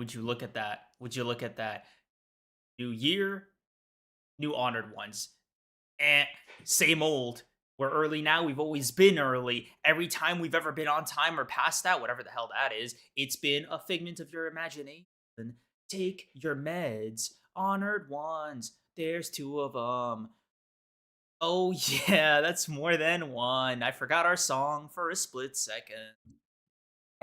would you look at that? Would you look at that? New year, new honored ones. Eh, same old. We're early now. We've always been early. Every time we've ever been on time or past that, whatever the hell that is, it's been a figment of your imagination. Take your meds, honored ones. There's two of them. Oh, yeah, that's more than one. I forgot our song for a split second.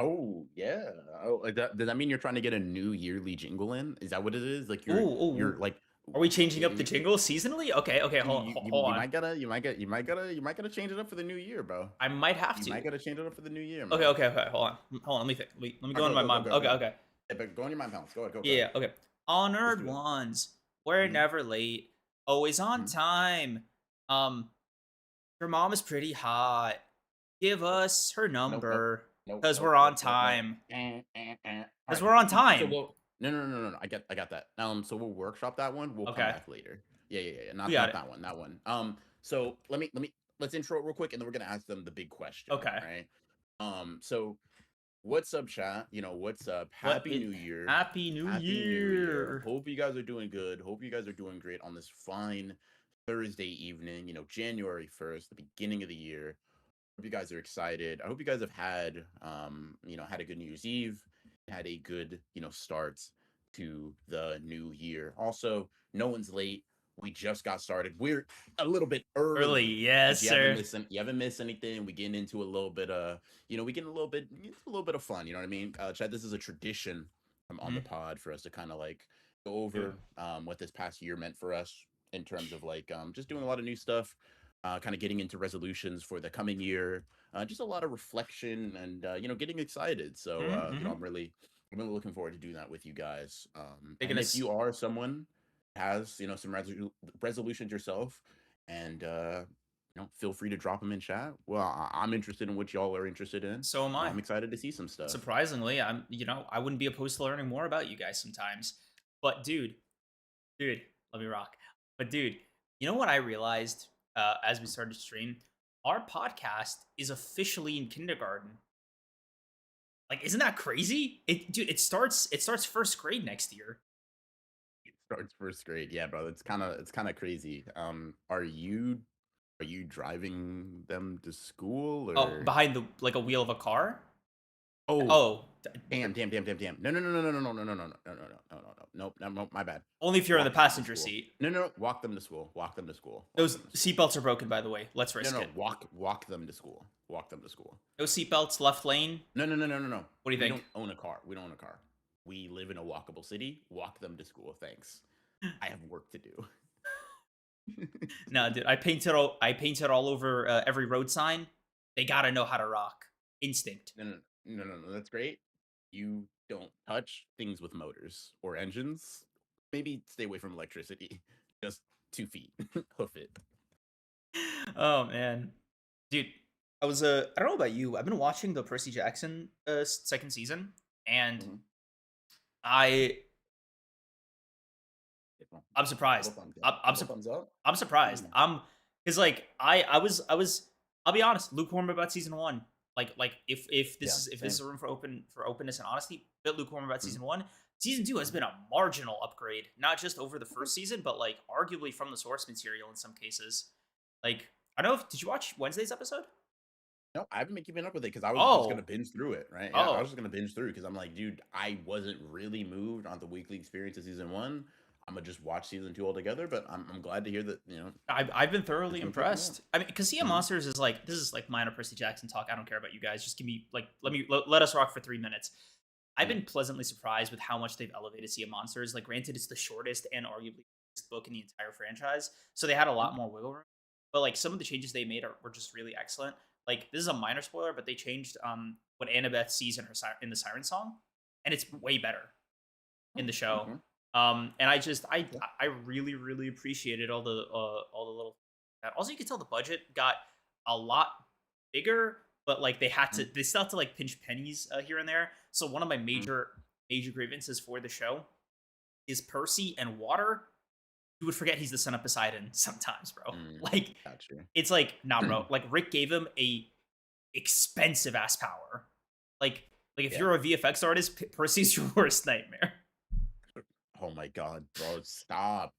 Oh, yeah. Oh, does that mean you're trying to get a new yearly jingle in? Is that what it is? Like, Ooh, ooh, you're ooh. like, Are we changing up the you jingle seasonally? Okay, okay, hold you on. might gotta you might gotta change it up for the new year, bro. I might have You might to. gotta change it up for the new year, Okay, man. okay, okay. Hold on. Hold on. Let me think. Let me go into Go, my go, go, mind. go, Okay, go. okay. Yeah, but go on your mind balance. Go ahead, go, go ahead. Yeah, okay. Let's Honored do it. ones. We're Mhm, never late. Always on mhm. time. Um, your mom is pretty hot. Give Nope, us her nope, nope, number. nope, Cause nope, we're on nope, nope, nope. time. All Cause right. we're on So time. we'll no. I got that. So we'll workshop that one. We'll come Okay. back later. Yeah. We Not got it. that one. That one. So let's intro it real quick, and then we're gonna ask them the big question, Okay. right? So what's up, chat? What's up? What Happy it New Year. Happy New Happy New Year. Year. Hope you guys are doing good. Hope you guys are doing great on this fine Thursday evening. January 1st, the beginning of the year. Hope you guys are excited. I hope you guys have had had a good New Year's Eve, had a good, start to the new year. Also, no one's late. We just got started. We're a little bit Early, early, yes, but you haven't sir. missed you haven't missed anything. We getting into a little bit we getting a little bit of fun, you know what I mean? Chad, this is a tradition on the Mhm. pod for us to kind of like go Dude. over what this past year meant for us in terms of like just doing a lot of new stuff, kind of getting into resolutions for the coming year, just a lot of reflection and getting excited. So Mhm, mhm. I'm really looking forward to doing that with you guys. Taking And if us you are someone has some resolutions yourself, and feel free to drop them in chat. Well, I'm interested in what y'all are interested in. so am I. I'm excited to see some stuff. Surprisingly, I wouldn't be opposed to learning more about you guys sometimes. But dude, let me rock. But dude, you know what I realized as we started to stream? Our podcast is officially in kindergarten. Like, isn't that crazy? Dude, it starts first grade next year. Starts first grade, yeah, bro. It's kind of crazy. Are you driving them to school Oh, or? behind the like a wheel of a car. Oh, Oh, damn. No. No, my bad. only if you're in the Walk them to passenger school. seat. No. Walk them to school. Walk them to school. Walk Those them to school. seatbelts are broken, by the way. Let's No, risk no. it. Walk them to school. Walk them to school. No seatbelts, left lane. No. What do you We think? don't own a car. We don't own a car. We live in a walkable city. Walk them to school. Thanks. I have work to do. No, dude, I painted all over every road sign. They gotta know how to rock. Instinct. No. That's great. You don't touch things with motors or engines. Maybe stay away from electricity. Just 2 feet. Hoof it. Oh man, dude, I don't know about you. I've been watching the Percy Jackson second season, and Mhm. I I'm surprised. Double thumbs I'm down. I'm, Double sur- thumbs up. I'm surprised. Mm. Because like I was I'll be honest, lukewarm about season one. Like if this Yeah, is if this same. is a room for openness and honesty, bit lukewarm about Mhm. season one. Season two has been a marginal upgrade, not just over the first season, but like arguably from the source material in some cases. Like I don't know if did you watch Wednesday's episode? No, I haven't been keeping up with it because I was just gonna Oh, binge through it, right? Yeah, I was oh, just gonna binge through because I'm like, dude, I wasn't really moved on the weekly experience of season one. I'm gonna just watch season two altogether, but I'm glad to hear that I've been it's thoroughly been picking up. impressed. I mean, because Sea of Hmm. Monsters is like this is like minor Percy Jackson talk. I don't care about you guys. Just give me like let us rock for 3 minutes. I've Hmm. been pleasantly surprised with how much they've elevated Sea of Monsters. Like, granted, it's the shortest and arguably the book in the entire franchise, so they had a lot more wiggle room. But like some of the changes they made were just really excellent. Like this is a minor spoiler, but they changed what Annabeth sees in in the Siren Song, and it's way better in the show. Okay. And I just Yeah. I really appreciated all the little. Also, you can tell the budget got a lot bigger, but like they still had to like pinch pennies here and there. So one of my Mhm. major grievances for the show is Percy and Water. You would forget he's the son of Poseidon sometimes, bro. Mm, Like gotcha. it's like nah, bro. Like Rick gave him a expensive ass power. Like Like if Yeah. you're a VFX artist, Percy's your worst nightmare. Oh my god, bro. Stop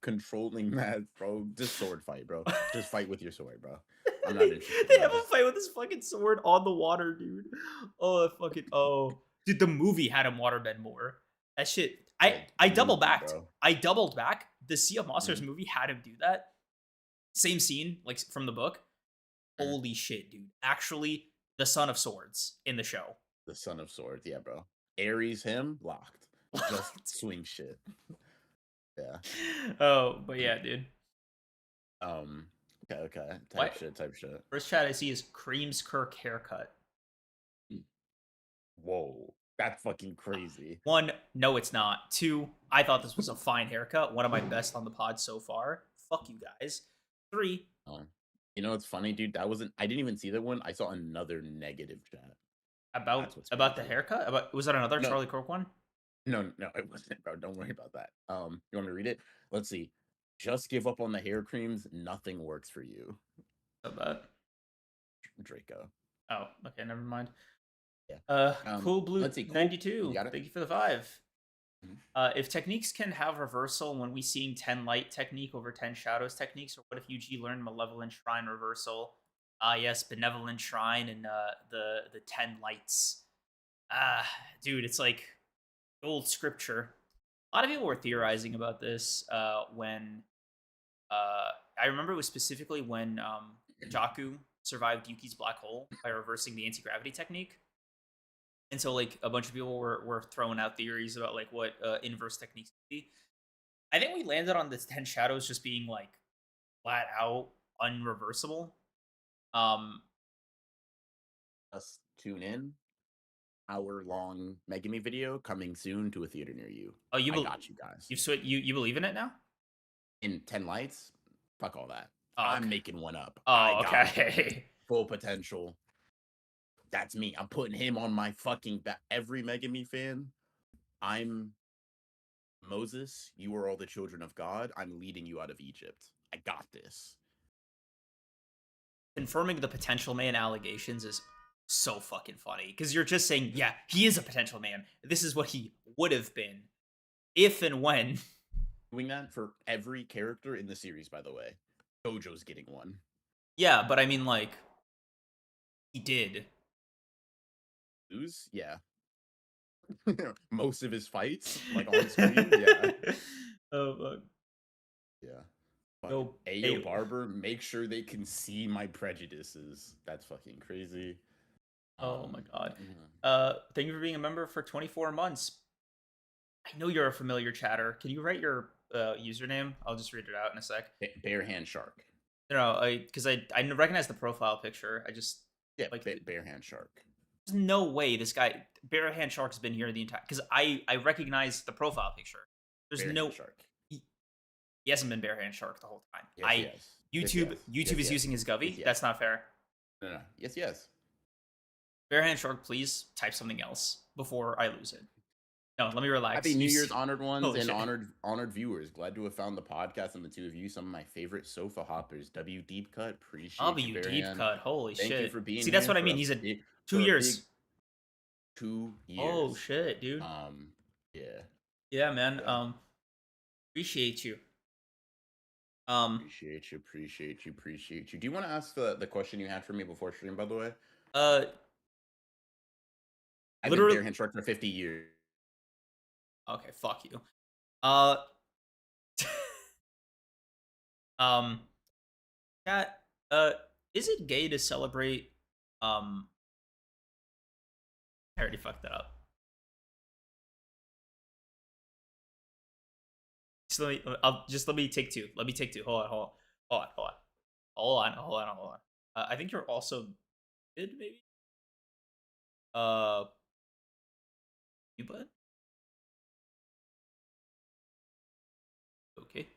controlling that, bro. Just sword fight, bro. Just fight with your sword, bro. I'm not interested, They bro. have a Just fight with his fucking sword on the water, dude. Oh, that fucking dude. The movie had him waterbend more. That shit. I the I double movie, backed. bro. I doubled back. The Sea of Monsters Mhm, movie had him do that. Same scene, like from the book. mhm. Holy shit, dude. Actually, the Son of Swords in the show. The Son of Swords, yeah, bro. Ares him, locked. Just swing shit. Yeah. Oh, but yeah, dude. Um, okay. What? Type shit. First chat I see is Cream's Kirk haircut. Mm. Whoa. That's fucking crazy. One, no, it's not. Two, I thought this was a fine haircut. One of my best on the pod so far. Fuck you guys. Three, Um, you know, it's funny, dude. I didn't even see that one. I saw another negative chat. about That's what's about the crazy. haircut. About was that another No, Charlie Kirk one? no, it wasn't, bro. Don't worry about that. You want me to read it? Let's see. Just give up on the hair creams. Nothing works for you, About Draco. oh, okay, never mind. Yeah. Cool Blue Let's see. Cool. You 92. got it. Thank you for the 5. Mhm. If techniques can have reversal when we seeing 10 light technique over 10 shadows techniques, or what if UG learned malevolent shrine reversal? Yes, benevolent shrine and the 10 lights. Dude, it's like old scripture. A lot of people were theorizing about this when I remember it was specifically when Jaku survived Yuki's black hole by reversing the anti-gravity technique. And so like a bunch of people were throwing out theories about like what inverse techniques could be. I think we landed on the 10 shadows just being like flat out unreversible. Um Just tune in. Hour-long Megami video coming soon to a theater near you. oh you I bel got you guys. you believe in it now? In 10 lights, fuck all that. Oh, I'm okay. making one up. I Oh, got one. okay. Full potential. That's me. I'm putting him on my fucking back. Every Megami fan, I'm Moses. You are all the children of God. I'm leading you out of Egypt. I got this. Confirming the potential man allegations is so fucking funny because you're just saying, yeah, he is a potential man. This is what he would have been if and when. Doing that for every character in the series, by the way. Gojo's getting one. Yeah, but I mean, like, he did. Lose? Yeah. Most of his fights, like on screen, yeah. Oh, fuck. Yeah. But No, Ayo Barber, make sure they can see my prejudices. That's fucking crazy. Oh my god. Mhm. Thank you for being a member for 24 months. I know you're a familiar chatter. Can you write your username? I'll just read it out in a sec. Bare hand shark. No, because I recognize the profile picture. I just Yeah, like bare hand shark. there's no way this guy Bare Hand Shark's been here the entire because I recognize the profile picture. There's Bare no hand shark. he hasn't been Bare Hand Shark the whole time. Yes, yes. YouTube Yes, YouTube is yes. using his Govy. Yes, yes. That's not fair. No. Yes. Bare Hand Shark, please type something else before I lose it. No, let me relax. Happy New Year's, honored ones Holy and shit. honored viewers. Glad to have found the podcast and the two of you, some of my favorite sofa hoppers. W Deep Cut, appreciate W you, Bare deep Hand. cut. Holy Thank shit. you for being See, here that's what I for mean. a He's a big 2 for a years. big 2 years. Oh shit, dude. Yeah. Yeah, man. Yeah. Appreciate you. Appreciate you. Do you want to ask the question you had for me before stream, by the way? Uh I've been literally Bare Hand Shark for 50 years. okay, fuck you. Uh um chat, is it gay to celebrate I already fucked that up. Let me take two. Let me take two. Hold on. I think you're also good, maybe. You bud. Okay.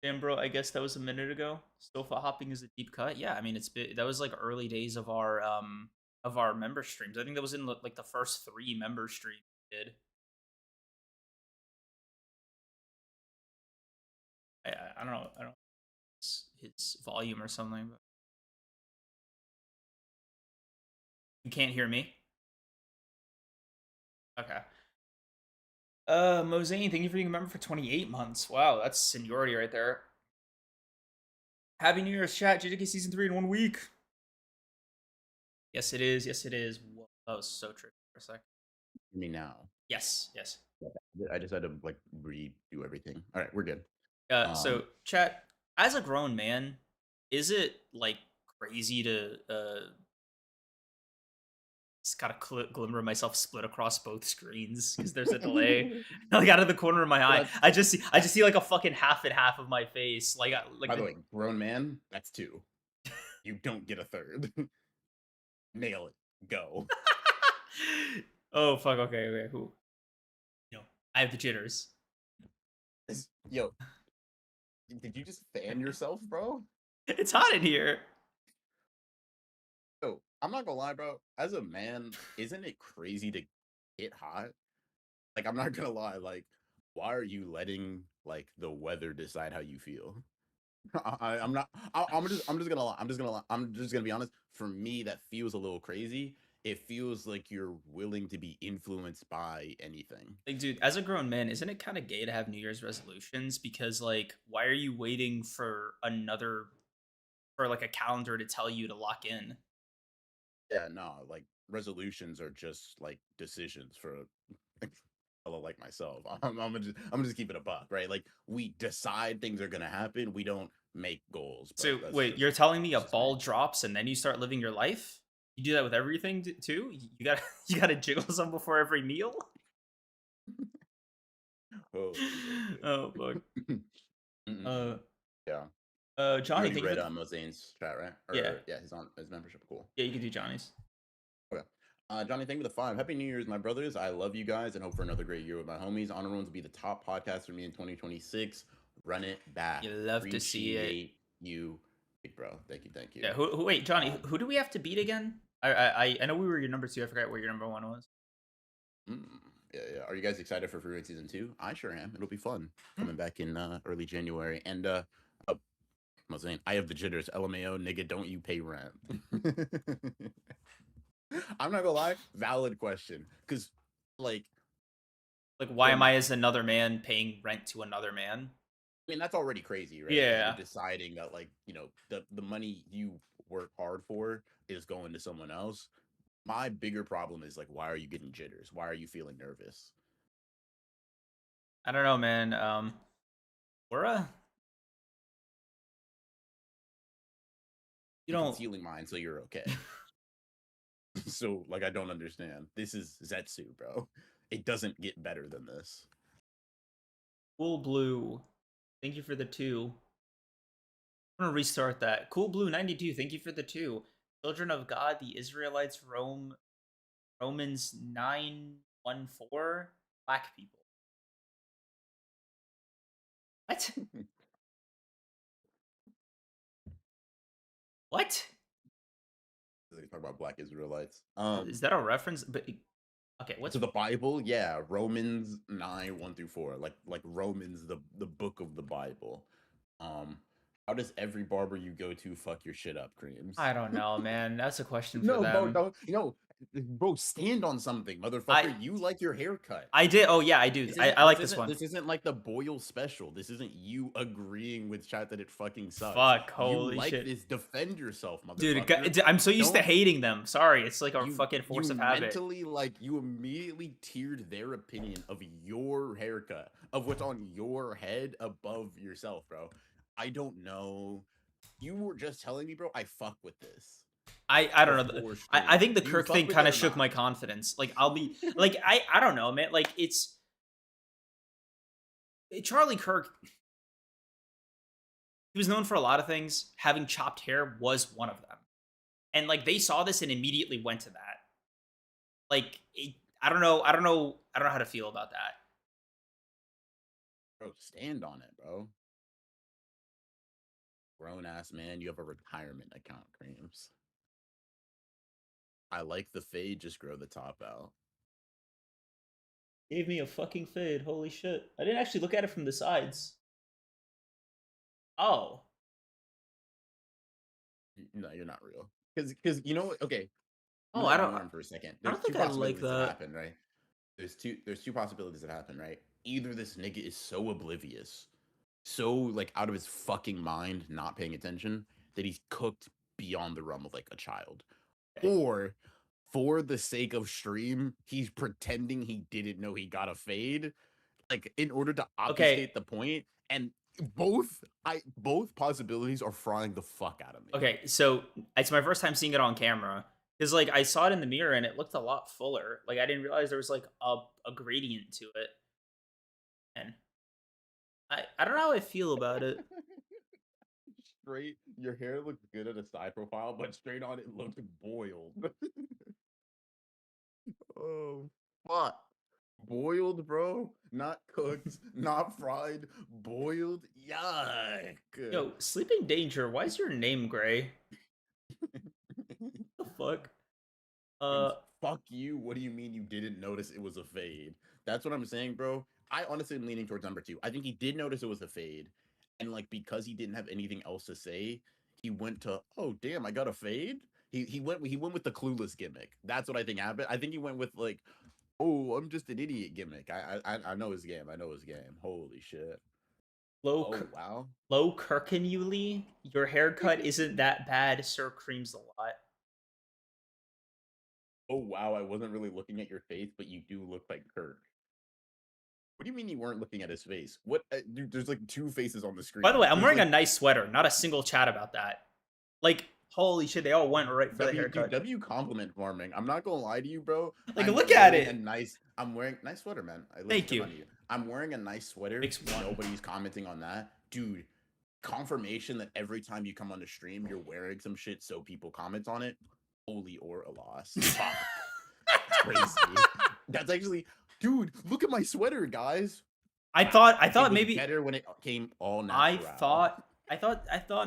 Damn, bro. I guess that was a minute ago. Sofa hopping is a deep cut. Yeah, I mean that was like early days of our member streams. I think that was in like the first 3 member streams we did. I don't know. I don't know his volume or something. But you can't hear me. Okay. Mosaic, thank you for being a member for 28 months. Wow, that's seniority right there. Happy New Year's, chat. JJK season 3 in 1 week. Yes, it is. Yes, it is. Whoa, that was so tricky for a sec. Me now. Yes, yes. I just had to like redo everything. All right, we're good. So chat, as a grown man, is it like crazy to just kind of glimmer myself split across both screens because there's a delay? Like out of the corner of my eye, That's I just see like a fucking half and half of my face. Like by the way, grown man, that's two. You don't get a third. Nail it. Go. oh fuck. Okay. Okay. Who? No, I have the jitters. Yo, did you just fan yourself, bro? It's hot in here. Yo, I'm not gonna lie, bro. As a man, isn't it crazy to get hot? Like, I'm not gonna lie. Like, why are you letting like the weather decide how you feel? I'm not. I'm just gonna lie. I'm just gonna be honest. For me, that feels a little crazy. It feels like you're willing to be influenced by anything. Like, dude, as a grown man, isn't it kind of gay to have New Year's resolutions? Because, like, why are you waiting for like a calendar to tell you to lock in? Yeah, no, like resolutions are just like decisions for a fellow like myself. I'm just keep it a buck, right? Like we decide things are gonna happen. We don't make goals, bro. So, wait, you're telling me a That's just me. ball drops and then you start living your life? You do that with everything too? You got you got to jiggle some before every meal? Oh, okay. oh fuck. Uh, Yeah. You Johnny, already thank you for read the Mozane's chat, right? yeah, Or yeah, he's on his membership. Cool. yeah. You can do Johnny's. Okay. Johnny, thank you for the 5. Happy New Year's, my brothers. I love you guys and hope for another great year with my homies. Honor Room to be the top podcast for me in 2026. Run it back. You love to see it. Appreciate you, big bro. Thank you. Thank you. Yeah. Who? Wait, Johnny. Um, Who do we have to beat again? I know we were your number 2. I forgot what your number 1 was. mm, yeah. Are you guys excited for Free Rate Season 2? I sure am. It'll be fun. Coming back in early January. And I was saying, I have the jitters. LMAO, nigga, don't you pay rent? I'm not gonna lie, valid question. Because, like, Like, why am when I as another man paying rent to another man? I mean, that's already crazy, right? Because you're Yeah. deciding that, like, the money you work hard for is going to someone else. My bigger problem is, like, why are you getting jitters? Why are you feeling nervous? I don't know, man. We're you I'm don't concealing mine so you're okay. So, like, I don't understand. This is Zetsu, bro. It doesn't get better than this. Cool Blue. Thank you for the 2. I'm gonna restart that. Cool Blue 92. Thank you for the 2. Children of God, the Israelites, Romans 9:14. Black people. What? What? They talk about Black Israelites. Is that a reference? But okay, what's To the Bible, yeah, Romans 9:1 through 4, like Romans, the book of the Bible. Um, how does every barber you go to fuck your shit up, creams? I don't know, man. That's a question for No, bro, them. don't bro, stand on something, I motherfucker. You like your haircut. I did. Oh yeah, I do. This I isn't like this this isn't one. this isn't like the Boyle special. This isn't you agreeing with chat that it fucking sucks. Fuck, You holy like shit. this. Defend yourself, Dude, motherfucker. I'm so used to Don't hating them. Sorry, it's like a you fucking you force of habit. mentally like you immediately tiered their opinion of your haircut, of what's on your head above yourself, bro. I don't know. You were just telling me, bro, I fuck with this I don't know. before I stream. think the Do you Kirk fuck thing with kind it of or shook not? my confidence. Like I'll be like I don't know, man. Like it's Charlie Kirk. He was known for a lot of things. Having chopped hair was one of them. And like they saw this and immediately went to that. Like I don't know. I don't know. I don't know how to feel about that. Bro, stand on it, bro. Grown ass man, you have a retirement account, creams. I like the fade, just grow the top out. Gave me a fucking fade. Holy shit! I didn't actually look at it from the sides. Oh, No, you're not real. Because you know what? Okay, I'm oh, gonna ignore him for a second. I There's don't two think I like possibilities that that. happened, right? there's two possibilities that happen, right? Either this nigga is so oblivious, so like out of his fucking mind, not paying attention, that he's cooked beyond the realm of like a child. Okay. Or for the sake of stream, he's pretending he didn't know he got a fade, like in order to Okay. obfuscate the point. And both possibilities are frying the fuck out of me. Okay. So it's my first time seeing it on camera. Because like I saw it in the mirror and it looked a lot fuller. Like I didn't realize there was like a gradient to it. And I don't know how I feel about it. Straight, your hair looked good at a side profile, but straight on it looked boiled. Oh, fuck. Boiled, bro. Not cooked, not fried, boiled. Yuck. Yo, Sleeping Danger, why is your name gray? The fuck? And Uh fuck you. What do you mean you didn't notice it was a fade? That's what I'm saying, bro. I honestly am leaning towards number two. I think he did notice it was a fade. And like because he didn't have anything else to say, he went to, oh damn, I got a fade. He went with the clueless gimmick. That's what I think happened. I think he went with like, oh, I'm just an idiot gimmick. I know his game. I know his game. Holy shit. low Oh K- wow. Low Kirkenuli, your haircut isn't that bad, Sir Creams a lot. Oh wow. I wasn't really looking at your face, but you do look like Kirk. What do you mean you weren't looking at his face? What? Dude, there's like two faces on the By the screen. way, I'm There's wearing a like nice sweater, not a single chat about that. Like, holy shit, they all went right for the haircut. W compliment farming. I'm not gonna lie to you, bro. Like, look at it. I'm wearing nice sweater, man. I look Thank good you. on you. I'm wearing a nice sweater. Makes one. Nobody's commenting on that, dude. Confirmation that every time you come on the stream, you're wearing some shit, so people comment on it. Holy or a loss. Fuck. Crazy. That's actually, dude. Look at my sweater, guys. I It thought was maybe better when it came all I natural. thought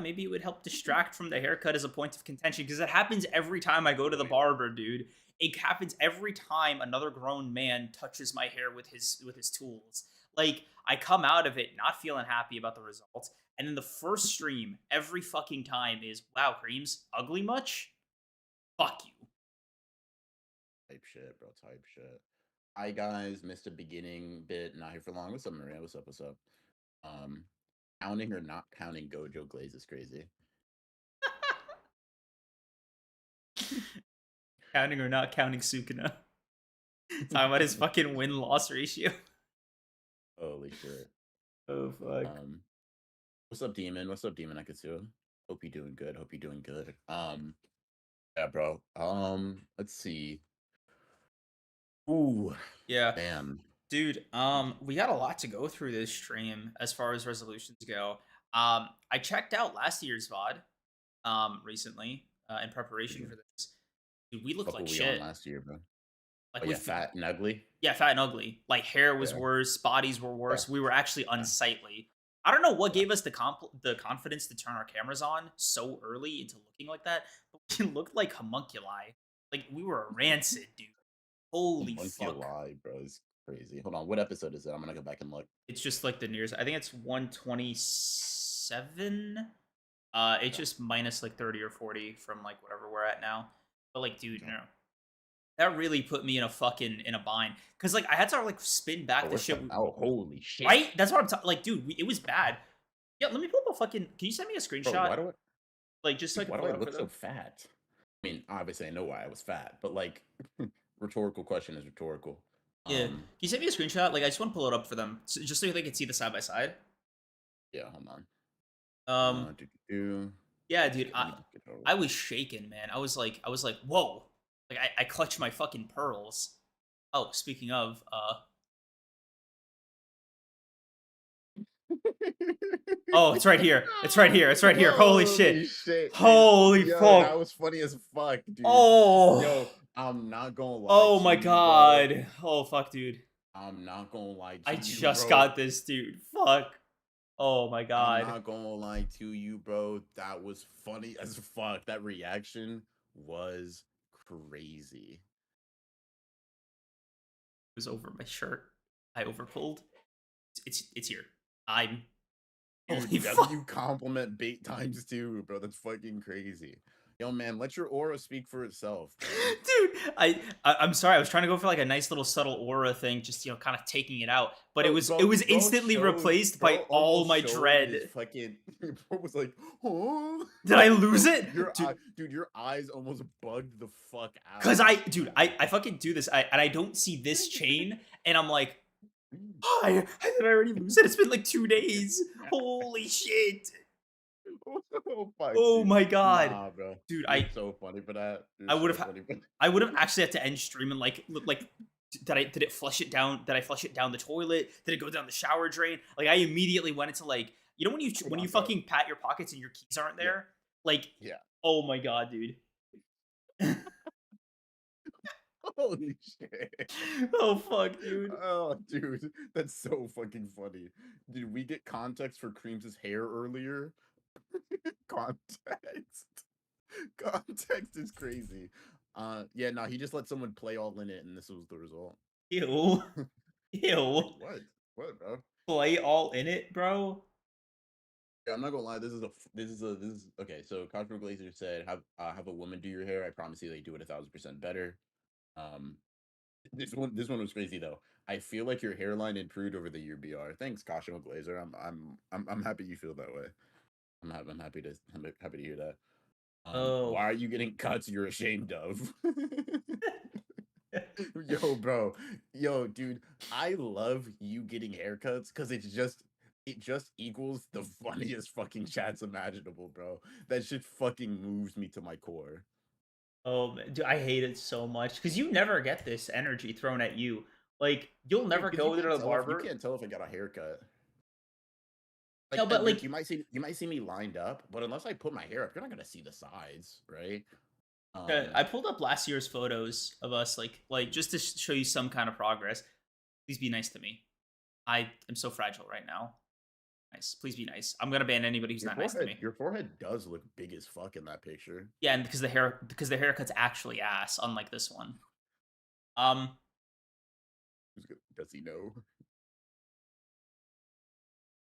maybe it would help distract from the haircut as a point of contention because it happens every time I go to the barber, dude. It happens every time another grown man touches my hair with his tools. Like I come out of it not feeling happy about the results, and then the first stream every fucking time is, "Wow, Creams, ugly much? Fuck you." Type shit, bro. Type shit. Hi guys, missed a beginning bit. Not here for long. What's up, Maria? What's up? What's up? Um, counting or not counting Gojo Glaze is crazy. Counting or not counting Sukuna. Talking about his fucking win-loss ratio. Holy shit. Oh fuck. What's up, Demon? What's up, Demon Akatsu? Hope you're doing good. Hope you're doing good. Yeah, bro. Let's see. Ooh, Yeah. damn. Dude, we got a lot to go through this stream as far as resolutions go. I checked out last year's VOD, recently, in preparation for this. Dude, we looked What like were we shit. on last year, bro? Like Oh yeah, fat and ugly. yeah, fat and ugly. Like hair was Yeah. worse, bodies were worse. Yeah. We were actually unsightly. I don't know what gave us the confidence to turn our cameras on so early into looking like that, but we looked like homunculi. Like we were rancid, dude. Holy fuck. Lie, bro. It's crazy. Hold on. What episode is it? I'm gonna go back and look. It's just like the nearest. I think it's 127. It's just minus like 30 or 40 from like whatever we're at now. But like, dude, no. That really put me in a bind. Cause like I had to like spin back the shit. Holy shit! Right? That's what I'm talking. Like, dude, it was bad. Yeah, let me pull up a fucking. Can you send me a Bro, screenshot? why do I? Like, just so I can Why do pull I it up for look so them? fat? I mean, obviously I know why I was fat, but like, rhetorical question is rhetorical. Yeah. Can you send me a screenshot? Like, I just want to pull it up for them, just so they can see the side by side. Yeah, hold on. Yeah, dude, I was shaking, man. I was like, whoa. Like I clutched my fucking pearls. Oh, speaking of, oh, it's right here. It's right here. It's right here. Holy shit. Holy Yo, fuck. that was funny as fuck, dude. Oh. Yo, I'm not gonna lie. Oh my you, god. Bro. Oh fuck, dude. I'm not gonna lie to I you, just bro. got this, dude. Fuck. Oh my god. I'm not gonna lie to you, bro. That was funny as fuck. That reaction was crazy. It was over my shirt. I overpulled. It's here. I'm Dude, holy W fuck. compliment bait times two, bro. That's fucking crazy. Yo, man, let your aura speak for itself, bro. Dude, I'm sorry. I was trying to go for like a nice little subtle aura thing, just kind of taking it out, but Bro, it bro, was bro instantly showed, replaced by bro all almost my showed his dread. fucking. Bro was like, huh? Did I lose it, Your dude? eye, dude, your eyes almost bugged the fuck Cause out. dude, I fucking do this, and I don't see this chain, and I'm like, did I already lose it? It's been like 2 days. Holy shit! Oh fuck, Oh dude. my god, Nah, bro. dude, You're so funny for that. You're I would so have funny for that. I would have actually had to end stream and like did it flush it down? Did I flush it down the toilet? Did it go down the shower drain? Like I immediately went into like when Hold when you on, bro. fucking pat your pockets and your keys aren't Yeah, there? Like yeah. oh my god, dude. Holy shit. Oh fuck, dude. Oh, dude, that's so fucking funny. Did we get context for Creams' hair earlier? Context. Context is crazy. Yeah, no, he just let someone play all in it, and this was the result. Ew. Ew. What? What, bro? Play all in it, bro. Yeah, I'm not gonna lie. This is okay. So Cosmo Glazer said, have a woman do your hair. I promise you, they do it 1,000% better. Um, this one was crazy though. I feel like your hairline improved over the year, BR. Thanks, Cosmo Glazer. I'm happy you feel that way. I'm happy to hear that. Oh. Why are you getting cuts you're ashamed of? Yo, bro. Yo, dude, I love you getting haircuts because it just equals the funniest fucking chats imaginable, bro. That shit fucking moves me to my core. Oh, man, dude, I hate it so much because you never get this energy thrown at you. Like you'll Yeah, never because go to the you barber. can't tell if I got a haircut. Like No, but like you might see me lined up, but unless I put my hair up, you're not gonna see the sides, right? I pulled up last year's photos of us, like just to show you some kind of progress. Please be nice to me. I am so fragile right now. Nice. Please be nice. I'm gonna ban anybody who's not nice to me. Your forehead does look big as fuck in that picture. Yeah, and because the haircut's actually ass, unlike this one. Um, Does he know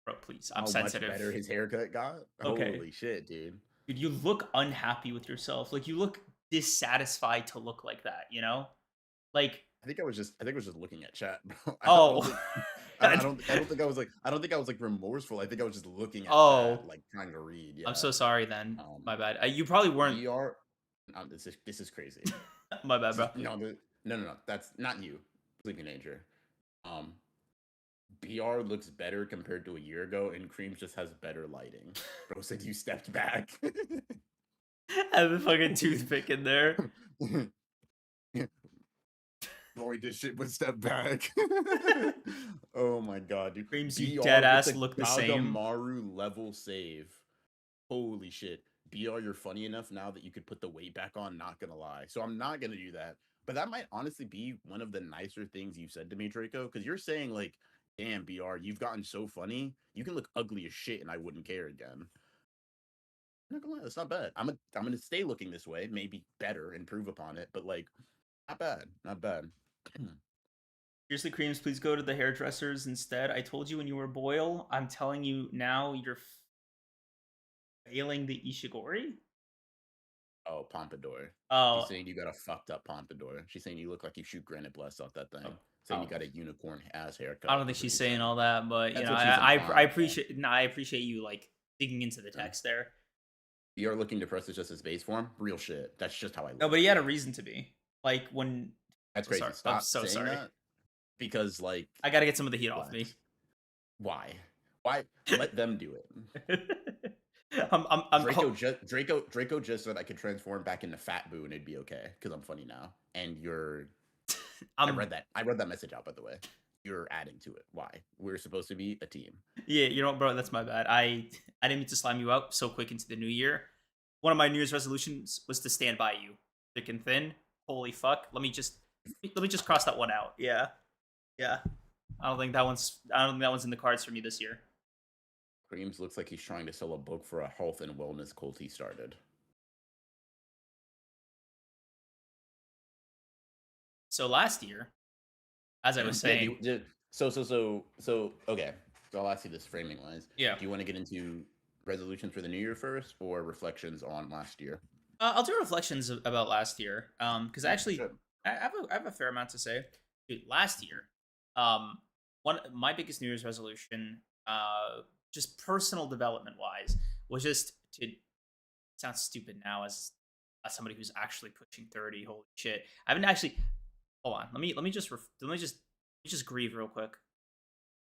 bro, please. I'm how much better sensitive. his haircut got? Okay. Holy shit, dude. Dude, you look unhappy with yourself. Like you look dissatisfied to look like that, you know? Like, I think I was just looking at chat, bro. I don't oh. think I don't think I was like remorseful. I think I was just looking at chat, Oh, like trying to read. I'm Yeah. so sorry then. Um, My bad. You probably weren't. we are. This is crazy. My bad, This is bro. no. That's not you, Sleeping Nature. Um, BR looks better compared to a year ago, and Creams just has better lighting. Bro said you stepped back. I have a fucking toothpick in there. Boy, this shit would step back. Oh my god, dude. Creams, you BR dead gets ass a look the same. Kagamaru level save. Holy shit. BR, you're funny enough now that you could put the weight back on, not gonna lie. So I'm not gonna do that. But that might honestly be one of the nicer things you've said to me, Draco, because you're saying like, damn, BR, you've gotten so funny. You can look ugly as shit and I wouldn't care again. I'm not gonna lie, that's not bad. I'm gonna stay looking this way, maybe better, improve upon it, but like, not bad. Not bad. Seriously, Creams, please go to the hairdressers instead. I told you when you were Boyle. I'm telling you now, you're failing the Ishigori. Oh, pompadour. She's Oh, saying you got a fucked up pompadour. She's saying you look like you shoot granite blast off that thing. oh, Saying you oh. got a unicorn ass haircut. I don't think That's what she's saying saying. all that, but That's what she's I implying. appreciate. No, I appreciate you like digging into the text there. You're looking to press it just as base form. Real shit. That's just how I look. No, but he had a reason to be. Like when. That's Oh, crazy. sorry. Stop I'm so saying sorry. that. Because like, I gotta get some of the heat off what? me. Why? Why? Let them do it. I'm Draco just said I could transform back into Fat Boo and it'd be okay because I'm funny now. And you're I I'm read that message out by the way. You're adding to it. Why? We're supposed to be a team. yeah, you know what, bro? That's my bad. I didn't mean to slime you out so quick into the new year. One of my New Year's resolutions was to stand by you, thick and thin. Holy fuck! Let me just cross that one out. Yeah, yeah. I don't think that one's in the cards for me this year. Creams looks like he's trying to sell a book for a health and wellness cult he started. So last year, as I was saying, Okay. So I'll ask you this framing wise. yeah. Do you want to get into resolutions for the new year first or reflections on last year? I'll do reflections about last year. Because Yeah, actually, should. I have a fair amount to say. Dude, last year, um, one my biggest New Year's resolution, just personal development wise, was just to sounds stupid now as somebody who's actually pushing 30. Holy shit! I haven't actually. Hold on. Let me just grieve real quick.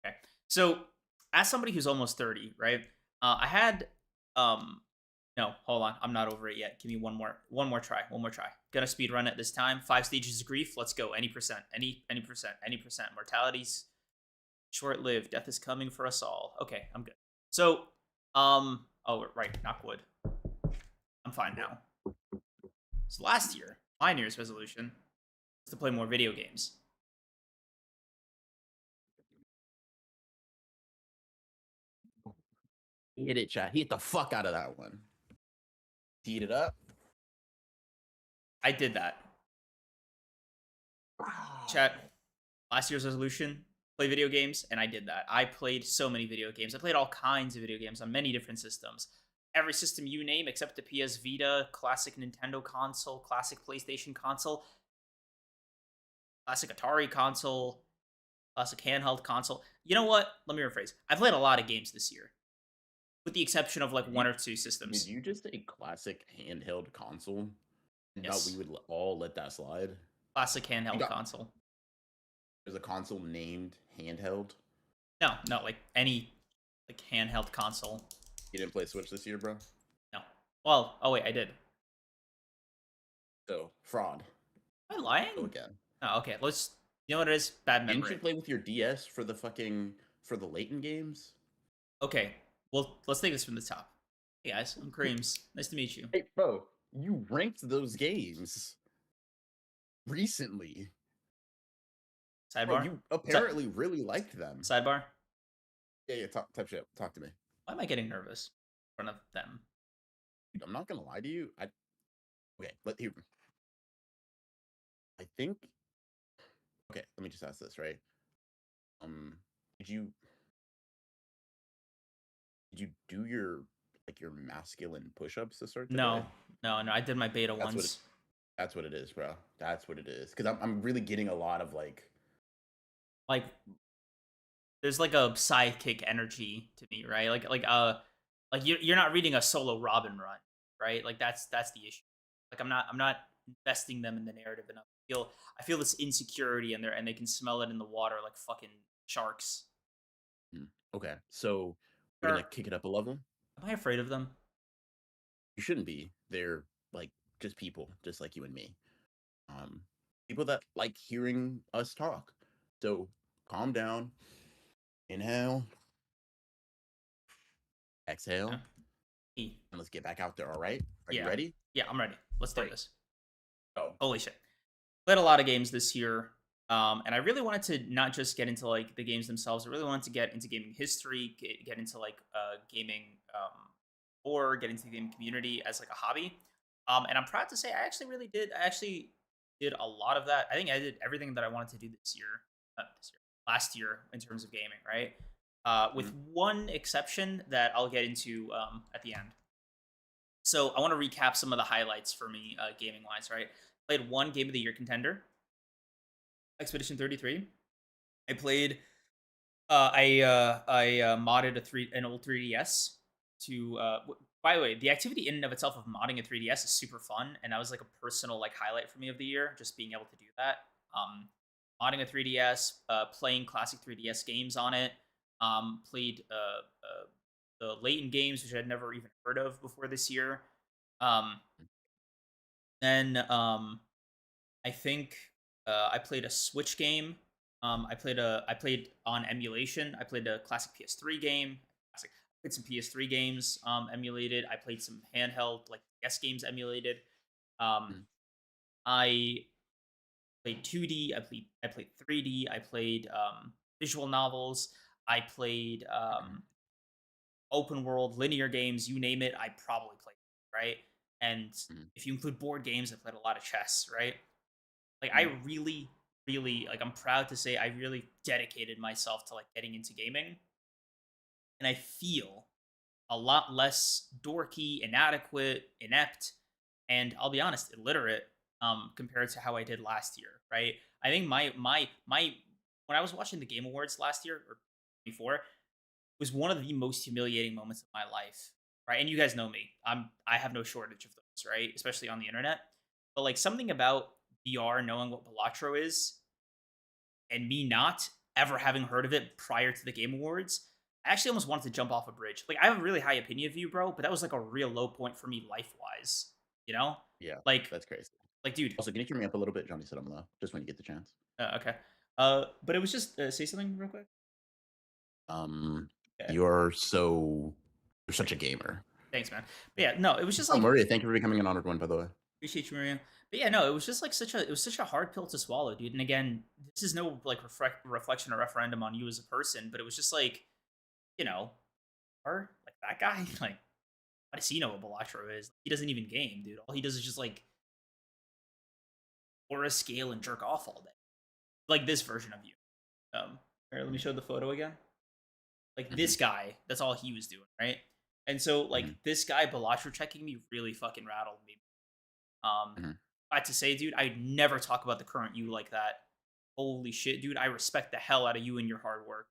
Okay. So, as somebody who's almost 30, right? I had um no, hold on. I'm not over it yet. Give me one more try. One more try. Gonna speed run it this time. 5 stages of grief. Let's go. Any percent. Any percent. Any percent. Mortality's short-lived. Death is coming for us all. Okay, I'm good. So, oh right, knock wood. I'm fine now. So last year, my New Year's resolution was to play more video games. Hit it, chat. Hit the fuck out of that one. Heat it up. I did that. Chat, last year's resolution, play video games, and I did that. I played so many video games. I played all kinds of video games on many different systems. Every system you name except the PS Vita, classic Nintendo console, classic PlayStation console, classic Atari console, classic handheld console. You know what? Let me rephrase. I played a lot of games this year, with the exception of like Did one you or two did systems. you just say classic handheld console? And thought we Yes. would all let that slide? Classic You handheld got console. there's a console named handheld. No, no, like any like handheld console. You didn't play Switch this year, bro? No. Well, oh wait, I did. So fraud. Am I Go lying? again. Oh, okay. Let's. You know what it is? Bad Didn't memory. you play with your DS for the fucking for the Layton games? Okay. Well, let's take this from the top. Hey guys, I'm Creams. Nice to meet you. Hey, bro, you ranked those games recently. Bro, Sidebar. you Si- apparently really liked them. Sidebar. Yeah, yeah, type shit. Talk to me. Why am I getting nervous in front of them? Dude, I'm not gonna lie to you. Okay, let here. I think okay, let me just ask this, right? Um, did you did you do your like your masculine push-ups to start the day? No, no, no. I did my beta That's what once. that's what it is, bro. That's what it is. Because I'm really getting a lot of like Like, there's like a sidekick energy to me, right? Like you're not reading a solo Robin run, right? Like that's the issue. Like I'm not investing them in the narrative enough. I feel this insecurity in there, and they can smell it in the water like fucking sharks. okay, so we're gonna Or kick it up a level. am I afraid of them? You shouldn't be. They're like just people, just like you and me. Um, people that like hearing us talk. So calm down, inhale, Yeah. exhale, E. and let's get back out there. All right, are you Yeah. ready? Yeah, I'm ready. Let's do Great. this. Go. Holy shit. Played a lot of games this year. And I really wanted to not just get into like the games themselves. I really wanted to get into gaming history, get into like gaming or get into the gaming community as like a hobby. And I'm proud to say I actually really did. I actually did a lot of that. I think I did everything that I wanted to do last year in terms of gaming, right? With Mhm. one exception that I'll get into at the end. So I want to recap some of the highlights for me, gaming wise. Right, played one Game of the Year contender, Expedition 33. I played. I modded an old 3DS to. By the way, the activity in and of itself of modding a 3DS is super fun, and that was like a personal like highlight for me of the year, just being able to do that. Modding a 3DS, playing classic 3DS games on it. Played the Layton games, which I'd never even heard of before this year. Um, then I think I played a Switch game. I played on emulation. I played a classic PS3 game. Classic. I played some PS3 games emulated. I played some handheld like DS games emulated. Um, Mhm. I played 2D. I played 3D. I played visual novels. I played open world linear games. You name it, I probably played. Right, and Mhm. if you include board games, I played a lot of chess. Right, like I Mhm. really, really like I'm proud to say I really dedicated myself to like getting into gaming, and I feel a lot less dorky, inadequate, inept and I'll be honest, illiterate compared to how I did last year, right? I think my when I was watching the Game Awards last year or before was one of the most humiliating moments of my life, right? And you guys know me. I have no shortage of those, right? Especially on the internet. But like something about VR knowing what Balatro is and me not ever having heard of it prior to the Game Awards, I actually almost wanted to jump off a bridge. Like I have a really high opinion of you, bro, but that was like a real low point for me life wise. You know? Yeah, Like that's crazy. dude. Also, can you turn me up a little bit? Johnny said I'm low. Just when you get the chance. Okay. But it was just say something real quick. Um, Okay. you're such a gamer. Thanks, man. But yeah, no, it was just Oh, like Maria, thank you for becoming an honored one, by the way. appreciate you, Maria. But yeah, no, it was just like such a hard pill to swallow, dude. And again, this is no like reflection or referendum on you as a person, but it was just like, you know, or like that guy, like, how does he know what Balatro is? He doesn't even game, dude. All he does is just like aura scale and jerk off all day. Like this version of you. Here, let me show the photo again. Like Hmm. this guy, that's all he was doing, right? And so like Hmm. this guy Balatro checking me really fucking rattled me. Hmm. I had to say, dude, I'd never talk about the current you like that. Holy shit, dude, I respect the hell out of you and your hard work.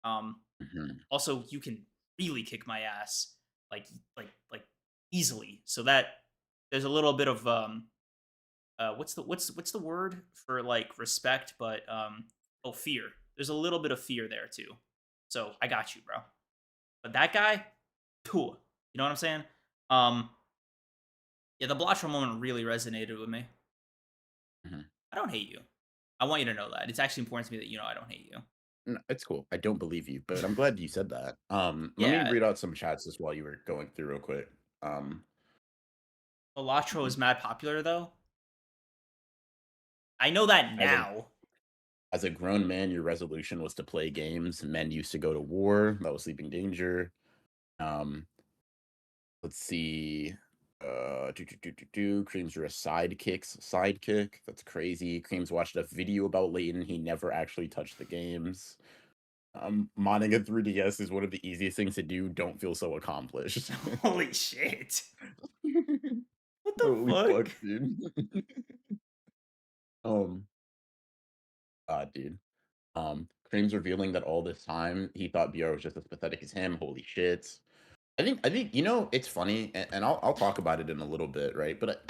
Um, Hmm. Also, you can really kick my ass, like, like easily. So that there's a little bit of what's the word for like respect, but oh, fear. There's a little bit of fear there too. So I got you, bro. But that guy, cool. You know what I'm saying? Um, yeah, the Blotcher moment really resonated with me. Hmm. I don't hate you. I want you to know that. It's actually important to me that you know I don't hate you. No, it's cool. I don't believe you, but I'm glad you said that. Let me Yeah, read out some chats just while you were going through real quick. Um, Elatro is mad popular though. I know that as a now. as a grown man, your resolution was to play games. Men used to go to war. That was Sleeping Danger. Um, let's see. Creams are a sidekick. That's crazy. Creams watched a video about Leighton. He never actually touched the games. Modding a 3DS is one of the easiest things to do. Don't feel so accomplished. Holy shit. What the Holy fuck, fuck? dude. um, dude. Cream's revealing that all this time he thought BR was just as pathetic as him. Holy shit. I think it's funny, and I'll talk about it in a little bit, right? But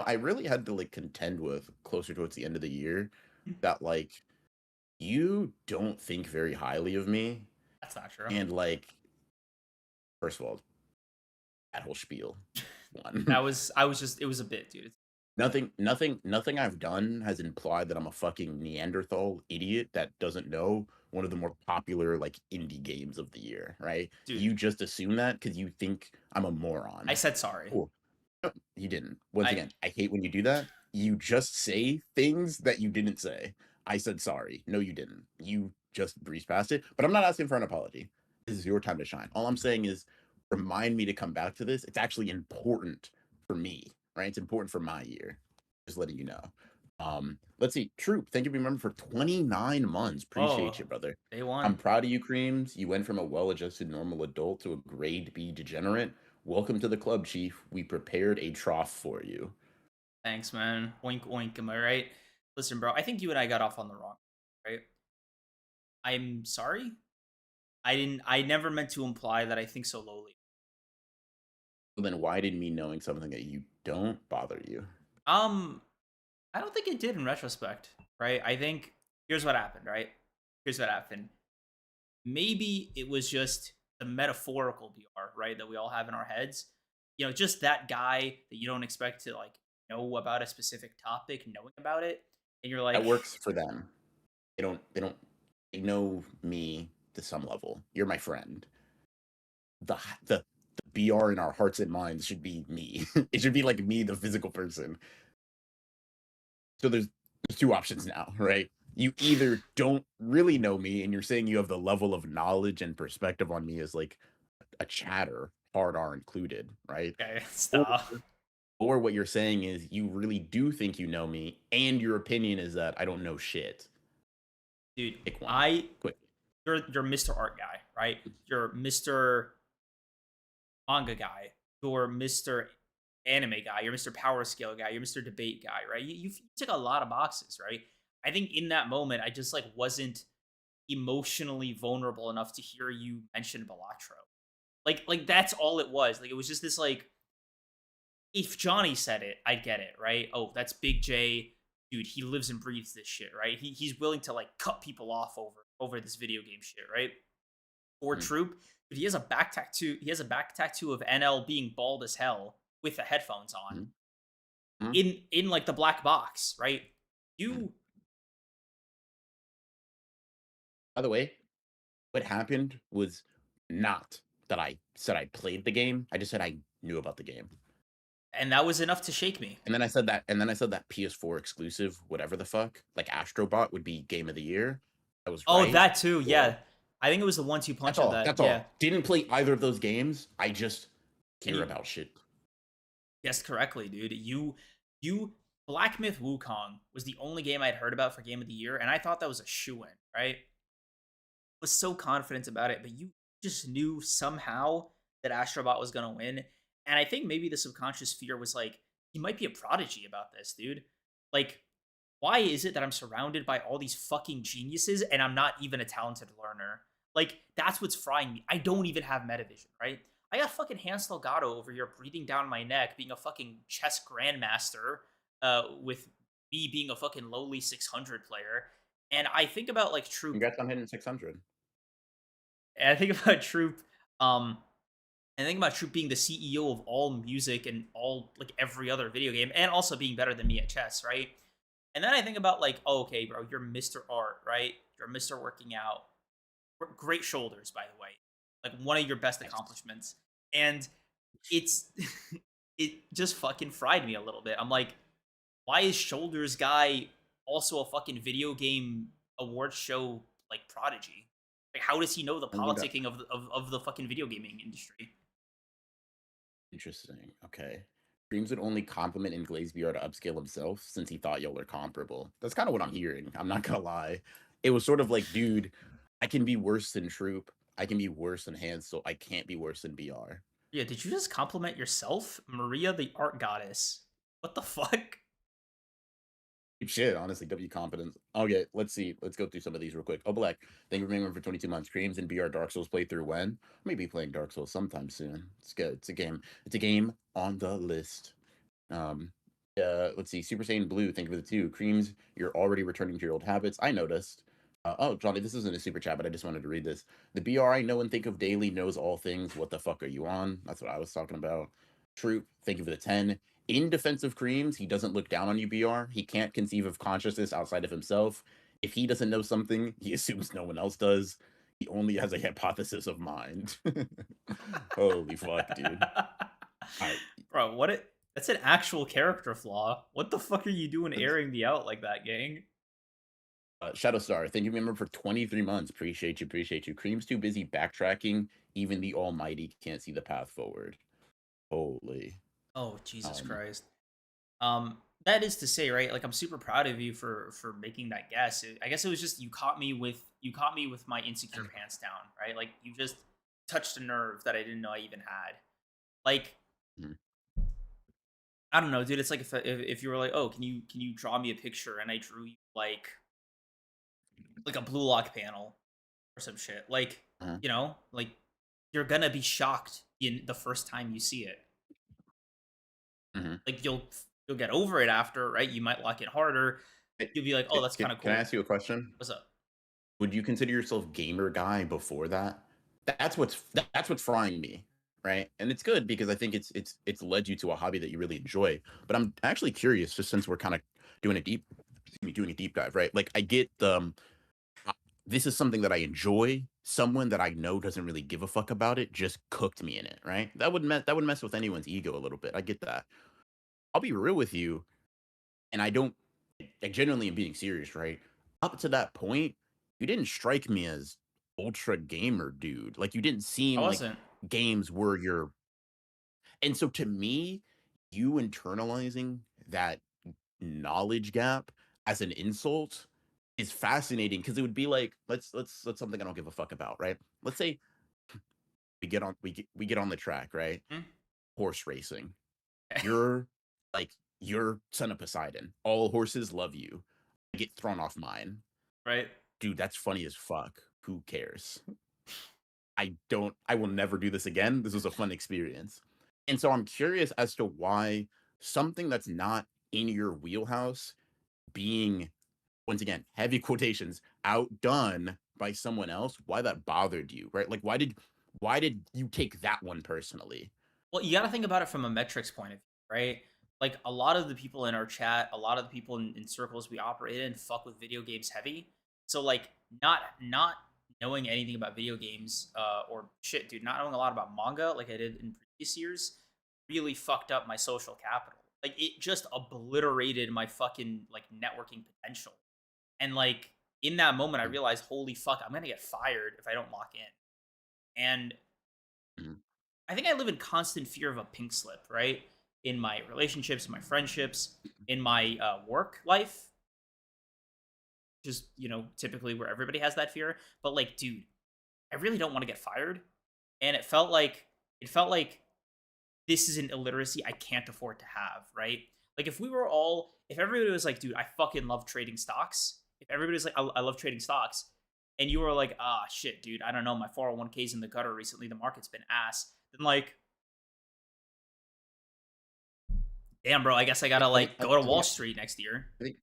I really had to like contend with closer towards the end of the year that like you don't think very highly of me, That's not true. and like first of all, that whole spiel, That one. was I was just it was a bit, dude. Nothing I've done has implied that I'm a fucking Neanderthal idiot that doesn't know one of the more popular like indie games of the year, right? Dude, You just assume that because you think I'm a I moron. said sorry. Cool. No, you didn't. Once I again, I hate when you do that. You just say things that you didn't say. I said sorry. No, you didn't. You just breezed past it. But I'm not asking for an apology. This is your time to shine. All I'm saying is remind me to come back to this. It's actually important for me, right? It's important for my year. Just letting you know. Let's see. Troop, thank you for being a member for 29 months. Appreciate oh, you, brother. day I'm one. proud of you, Creams. You went from a well-adjusted normal adult to a grade B degenerate. Welcome to the club, Chief. We prepared a trough for you. Thanks, man. Oink oink, am I right? Listen, bro, I think you and I got off on the wrong, right? I'm sorry. I never meant to imply that I think so lowly. So then why did me knowing something that you don't bother you? Um, I don't think it did in retrospect, right? I think here's what happened, right? Here's what happened. Maybe it was just the metaphorical BR, right, that we all have in our heads. You know, just that guy that you don't expect to like know about a specific topic, knowing about it, and you're That like, works for them. They know me to some level. You're my friend. The the the BR in our hearts and minds should be me. It should be like me, the physical person. So there's two options now, right? You either don't really know me and you're saying you have the level of knowledge and perspective on me as like a chatter, hard R included, right? okay, Or stop, or what you're saying is you really do think you know me, and your opinion is that I don't know shit. dude. Pick one. I Quick. you're Mr. Art guy, right? You're Mr. Manga guy. You're Mr. anime guy, you're Mr. Power Scale guy, you're Mr. Debate guy, right? You tick a lot of boxes, right? I think in that moment, I just like wasn't emotionally vulnerable enough to hear you mention Balatro. Like that's all it was. Like it was just this like if Johnny said it, I'd get it, right? Oh, that's Big J, dude. He lives and breathes this shit, right? He's willing to like cut people off over this video game shit, right? Or Mhm, Troop, but he has a back tattoo. He has a back tattoo of NL being bald as hell with the headphones on mhm, mhm, in like the black box, right? mhm. You By the way, what happened was not that I said I played the game. I just said I knew about the game. and that was enough to shake me. And then I said that PS4 exclusive, whatever the fuck, like Astrobot would be game of the year. I was Oh, right. that too, Or yeah. I think it was the 1-2 that's punch of all. that. That's Yeah, all. Didn't play either of those games. I just and hear you about shit. guessed correctly, dude. You Black Myth Wukong was the only game I'd heard about for Game of the Year, and I thought that was a shoe in, right? Was so confident about it, but you just knew somehow that Astrobot was gonna win. And I think maybe the subconscious fear was like, he might be a prodigy about this, dude. Like, why is it that I'm surrounded by all these fucking geniuses and I'm not even a talented learner? Like, that's what's frying me. I don't even have metavision, right? I got fucking Hans Delgado over here breathing down my neck, being a fucking chess grandmaster, with me being a fucking lowly 600 player. And I think about like Troop Congrats on hitting 600. and I think about Troop, um, and I think about Troop being the CEO of all music and all like every other video game, and also being better than me at chess, right? And then I think about like, oh, okay, bro, you're Mr. Art, right? You're Mr. Working Out. Great shoulders, by the way, like one of your best Nice. accomplishments. And it's it just fucking fried me a little bit. I'm like, why is Shoulders guy also a fucking video game award show like prodigy? Like, how does he know the And we got politicking of the fucking video gaming industry? interesting. Okay. Dreams would only compliment and glaze BR to upscale himself since he thought y'all are comparable. That's kind of what I'm hearing. I'm not gonna lie. It was sort of like, dude, I can be worse than Troop. I can be worse than Hansel. I can't be worse than BR. Yeah, did you just compliment yourself, Maria the art goddess? What the fuck? Shit, honestly, W competence. Okay, let's see. Let's go through some of these real quick. Oh, Black, thank you for being on for 22 months. Creams and BR Dark Souls playthrough when? Maybe playing Dark Souls sometime soon. It's good. It's a game. It's a game on the list. Um, let's see. Super Saiyan Blue, thank you for the two. Creams, you're already returning to your old habits. I noticed. Oh, Johnny, this isn't a super chat, but I just wanted to read this. The BR I know and think of daily knows all things. What the fuck are you on? That's what I was talking about. Troop, thank you for the 10. In defensive Creams, he doesn't look down on you, BR. He can't conceive of consciousness outside of himself. If he doesn't know something, he assumes no one else does. He only has a hypothesis of mind. Holy fuck, dude. I, Bro, what it that's an actual character flaw. What the fuck are you doing airing me out like that, gang? Shadowstar, thank you, member, for 23 months. Appreciate you, appreciate you. Cream's too busy backtracking. Even the Almighty can't see the path forward. Holy. Oh, Jesus Um, Christ. That is to say, right? Like I'm super proud of you for making that guess. I guess it was just you caught me with my insecure pants down, right? Like you just touched a nerve that I didn't know I even had. Like mhm, I don't know, dude. It's like if you were like, oh, can you draw me a picture, and I drew you like a blue lock panel or some shit. Like uh-huh, like you're gonna be shocked in the first time you see it. mhm. Like you'll get over it after, right? You might lock it harder. You'll be like, oh, that's kind of Can I cool. ask you a question? What's up? Would you consider yourself gamer guy before that? That's what's frying me, right? And it's good because I think it's led you to a hobby that you really enjoy. But I'm actually curious, just since we're kind of doing a deep, excuse me, doing a deep dive, right? Like I get uh, this is something that I enjoy. Someone that I know doesn't really give a fuck about it just cooked me in it, right? That would mess with anyone's ego a little bit. I get that. I'll be real with you, and I don't I genuinely am being serious, right? Up to that point, you didn't strike me as ultra gamer dude. Like you didn't I seem like wasn't. games were your and so to me, you internalizing that knowledge gap as an insult is fascinating because it would be like let's something I don't give a fuck about, right? Let's say we get on the track, right? Hmm? Horse racing. You're like you're son of Poseidon. All horses love you. I get thrown off mine. Right? Dude, that's funny as fuck. Who cares? I will never do this again. This was a fun experience. And so I'm curious as to why something that's not in your wheelhouse being, once again, heavy quotations, outdone by someone else, why that bothered you, right? Like why did you take that one personally? Well, you got to think about it from a metrics point of view, right? Like a lot of the people in our chat, a lot of the people in circles we operate in fuck with video games heavy. So like not knowing anything about video games, or shit, dude, not knowing a lot about manga like I did in previous years, really fucked up my social capital. Like it just obliterated my fucking like networking potential. And like in that moment, I Mm, realized, holy fuck, I'm gonna get fired if I don't lock in. And mm, I think I live in constant fear of a pink slip, right? In my relationships, my friendships, in my work life, just typically where everybody has that fear. But like, dude, I really don't want to get fired, and it felt like this is an illiteracy I can't afford to have, right? Like if everybody was like, dude, I fucking love trading stocks. If everybody was like, I love trading stocks, and you were like, ah, shit, dude, I don't know, my 401k's in the gutter recently. The market's been ass. Then like, damn, bro, I guess I gotta like go to I Wall think Street next year. I think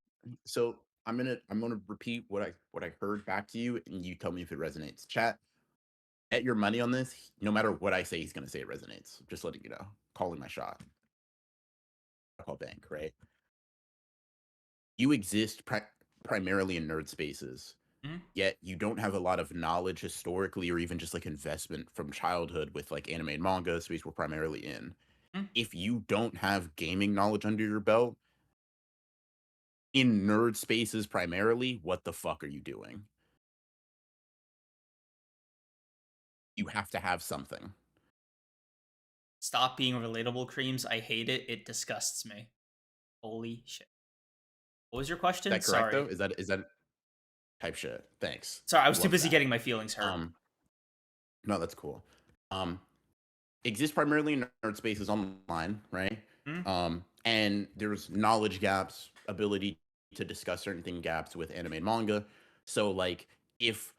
so. I'm gonna repeat what I heard back to you, and you tell me if it resonates. Chat, bet your money on this. No matter what I say, he's gonna say it resonates. Just letting you know. Calling my shot. I call bank, right? You exist primarily in nerd spaces, Mhm. yet you don't have a lot of knowledge historically, or even just like investment from childhood with like anime and manga space we're primarily in. Mhm. If you don't have gaming knowledge under your belt in nerd spaces primarily, what the fuck are you doing? You have to have something. Stop being relatable, creams. I hate it. It disgusts me. Holy shit. What was your Is question? that correct Sorry. though? Is that type shit? Thanks. Sorry, I was too Love busy that. getting my feelings hurt. Um, no, that's cool. Um, exists primarily in nerd spaces online, right? Mhm. And there's knowledge gaps, ability to discuss certain thing gaps with anime and manga. So like if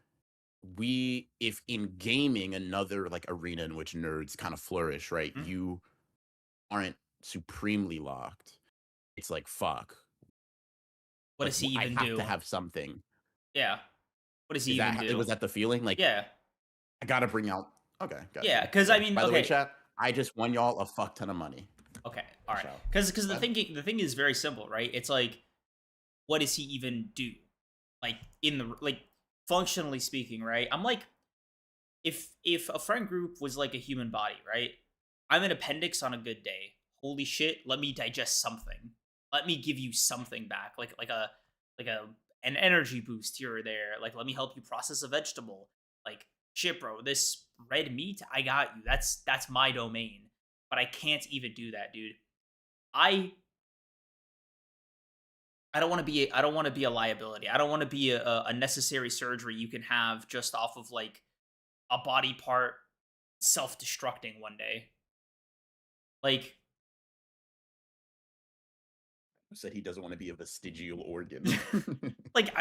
if in gaming another like arena in which nerds kind of flourish, right? Mhm. You aren't supremely locked. It's like fuck. What Like does he I even have to do? have something. Yeah. What does he Is even that do? was that the feeling? Like Yeah. I gotta bring out. Okay, got Yeah. you. Because I Okay. mean, By the way, okay. chat, I just won y'all a fuck ton of money. Okay. All right. Cash out. Because the What? thing is very simple, right? It's like, what does he even do? Like in the like functionally speaking, right? I'm like, if a friend group was like a human body, right? I'm an appendix on a good day. Holy shit, let me digest something. Let me give you something back. Like a an energy boost here or there. Like let me help you process a vegetable. Like shit, bro, this red meat, I got you. That's my domain. But I can't even do that, dude. I I don't want to be a liability. I don't want to be a necessary surgery you can have just off of like a body part self-destructing one day. Like Said he doesn't want to be a vestigial organ.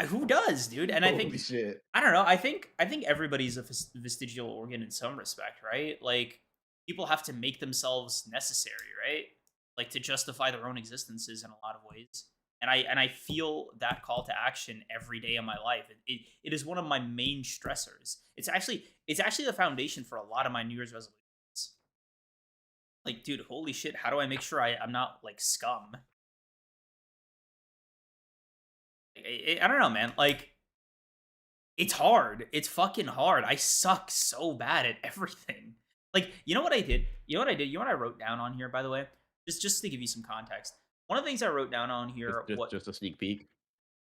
who does, dude? And I Holy think shit. I don't know. I think everybody's a vestigial organ in some respect, right? Like people have to make themselves necessary, right? Like to justify their own existences in a lot of ways. And I feel that call to action every day of my life. It is one of my main stressors. It's actually the foundation for a lot of my New Year's resolutions. Like, dude, holy shit, how do I make sure I'm not like scum? I don't know, man. Like, it's hard. It's fucking hard. I suck so bad at everything. Like, you know what I did? You know what I did? You know what I wrote down on here, by the way? Just to give you some context. One of the things I wrote down on Just here, just just a sneak peek.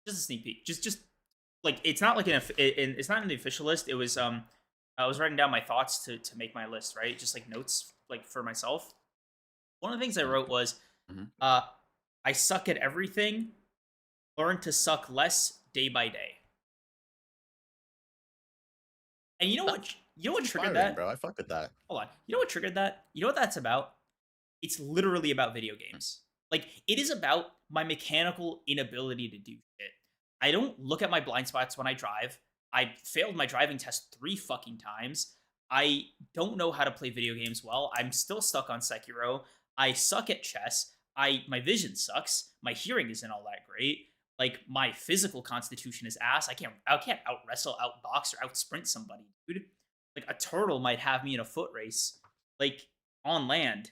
just a sneak peek. Just like it's not like it's not in the official list. It was I was writing down my thoughts to make my list, right? Just like notes like for myself. One of the things I wrote was Mm-hmm. uh I suck at everything. Learn to suck less day by day. And you know what? You know what triggered Inspiring, that? bro. I fuck with that. Hold on. You know what triggered that? You know what that's about? It's literally about video games. Like, it is about my mechanical inability to do shit. I don't look at my blind spots when I drive. I failed my driving test 3 fucking times. I don't know how to play video games well. I'm still stuck on Sekiro. I suck at chess. My vision sucks. My hearing isn't all that great. Like, my physical constitution is ass. I can't out wrestle, out box, or out sprint somebody, dude. Like, a turtle might have me in a foot race, like, on land.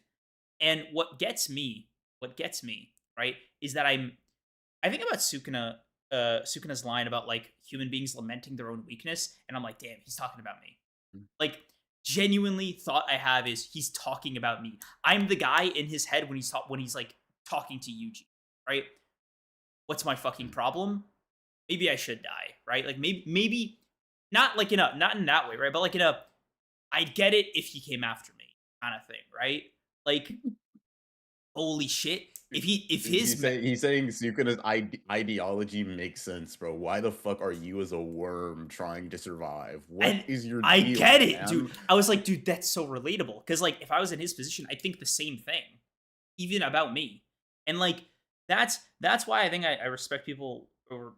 And what gets me, right, is that I think about Sukuna's line about like human beings lamenting their own weakness, and I'm like, damn, he's talking about me. Mm. Like, genuinely thought I have is he's talking about me. I'm the guy in his head when he's like talking to Yuji, right? What's my fucking Mm. problem? Maybe I should die, right? Like, maybe not like not in that way, right? But like in a I'd get it if he came after me kind of thing, right? Like, holy shit. If his He's saying Sukuna's ideology makes sense, bro. Why the fuck are you as a worm trying to survive? What and is your I deal, get it, dude. man? I was like, dude, that's so relatable. Cause like if I was in his position, I think the same thing, even about me. And like that's why I think I respect people or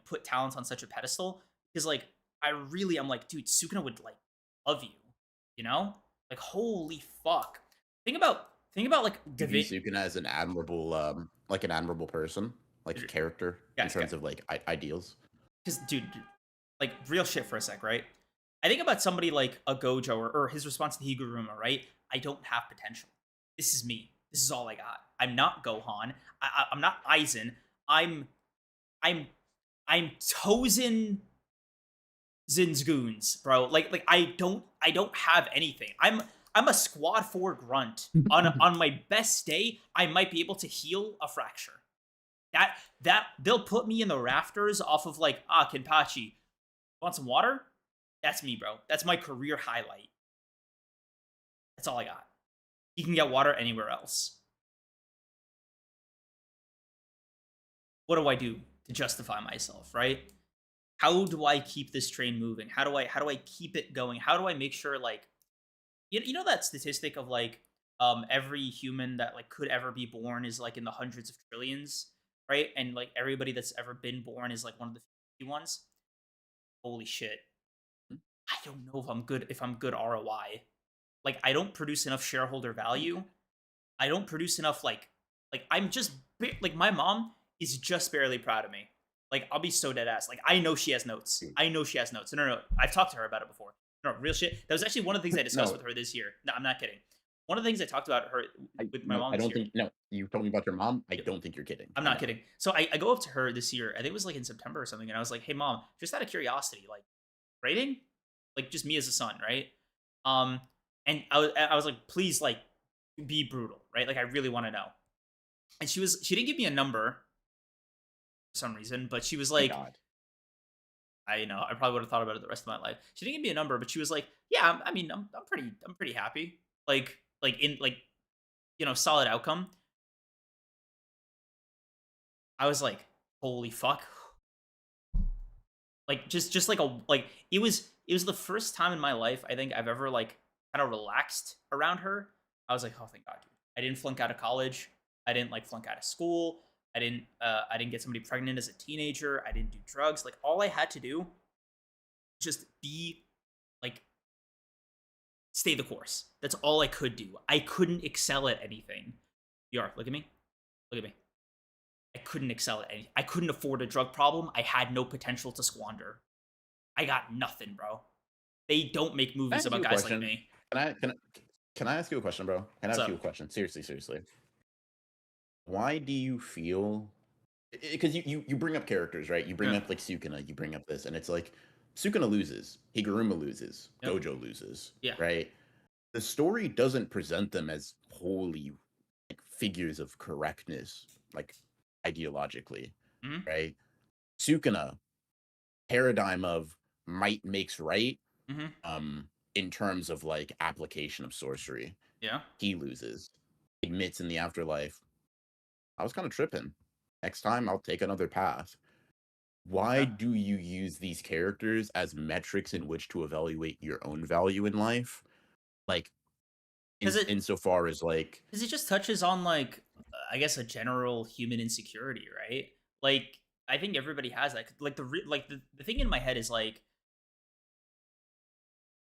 put talents on such a pedestal. Because like I'm like, dude, Sukuna would like love you, you know? Like, holy fuck. Think about like You view David. Sukuna as an admirable, like an admirable person, like a character in Yes, terms of like ideals. because dude, like real shit for a sec, right? I think about somebody like a Gojo or his response to Higuruma, right? I don't have potential. This is me. This is all I got. I'm not Gohan. I'm not Aizen. I'm I'm I'm Tozen Zinzgoons, bro. Like I don't have anything. I'm a squad 4 grunt. On my best day, I might be able to heal a fracture. That they'll put me in the rafters off of like, Kenpachi. Want some water? That's me, bro. That's my career highlight. That's all I got. You can get water anywhere else. What do I do to justify myself, right? How do I keep this train moving? How do I keep it going? How do I make sure like you know that statistic of like every human that like could ever be born is like in the hundreds of trillions, right? And like everybody that's ever been born is like one of the few ones. Holy shit. I don't know if I'm good ROI. Like, I don't produce enough shareholder value. I don't produce enough like I'm just like my mom is just barely proud of me. Like, I'll be so dead ass. Like, I know she has notes. I know she has notes. No, no, no. I've talked to her about it before. No, real shit. That was actually one of the things I discussed No, with her this year. No, I'm not kidding. One of the things I talked about her with my no, mom I this don't year. think. No, you told me about your mom. I Yep, don't think you're kidding. I'm I not know. kidding. So I go up to her this year. I think it was like in September or something, and I was like, "Hey, mom, just out of curiosity, like rating, like just me as a son, right?" Um, and I was like, "Please, like, be brutal, right? Like, I really want to know." And she didn't give me a number for some reason, but she was My like, God. I probably would have thought about it the rest of my life. She didn't give me a number, but she was like, "Yeah, I mean, I'm pretty happy. Like solid outcome." I was like, "Holy fuck!" Like, just like it was the first time in my life I think I've ever like kind of relaxed around her. I was like, "Oh, thank God, dude. I didn't flunk out of college. I didn't like flunk out of school. I didn't get somebody pregnant as a teenager. I didn't do drugs. Like, all I had to do just be like stay the course. That's all I could do. I couldn't excel at anything. BR, look at me. Look at me. I couldn't excel at anything. I couldn't afford a drug problem. I had no potential to squander. I got nothing, bro. They don't make Can I movies ask about you a guys like question? me. Can I ask you a question, bro? Can I What's ask you a up? question? Seriously, seriously. Why do you feel? Because you bring up characters, right? You bring Yeah. up like Sukuna, you bring up this, and it's like Sukuna loses, Higuruma loses, Yep. Gojo loses, Yeah. right? The story doesn't present them as wholly like figures of correctness, like ideologically, Hmm. right? Sukuna, paradigm of might makes right, Hmm. in terms of like application of sorcery. Yeah. He loses, admits in the afterlife, I was kind of tripping. Next time I'll take another path. Why Yeah. do you use these characters as metrics in which to evaluate your own value in life? Like, because insofar as like, it just touches on like I guess a general human insecurity, right? Like I think everybody has that. Like the thing in my head is like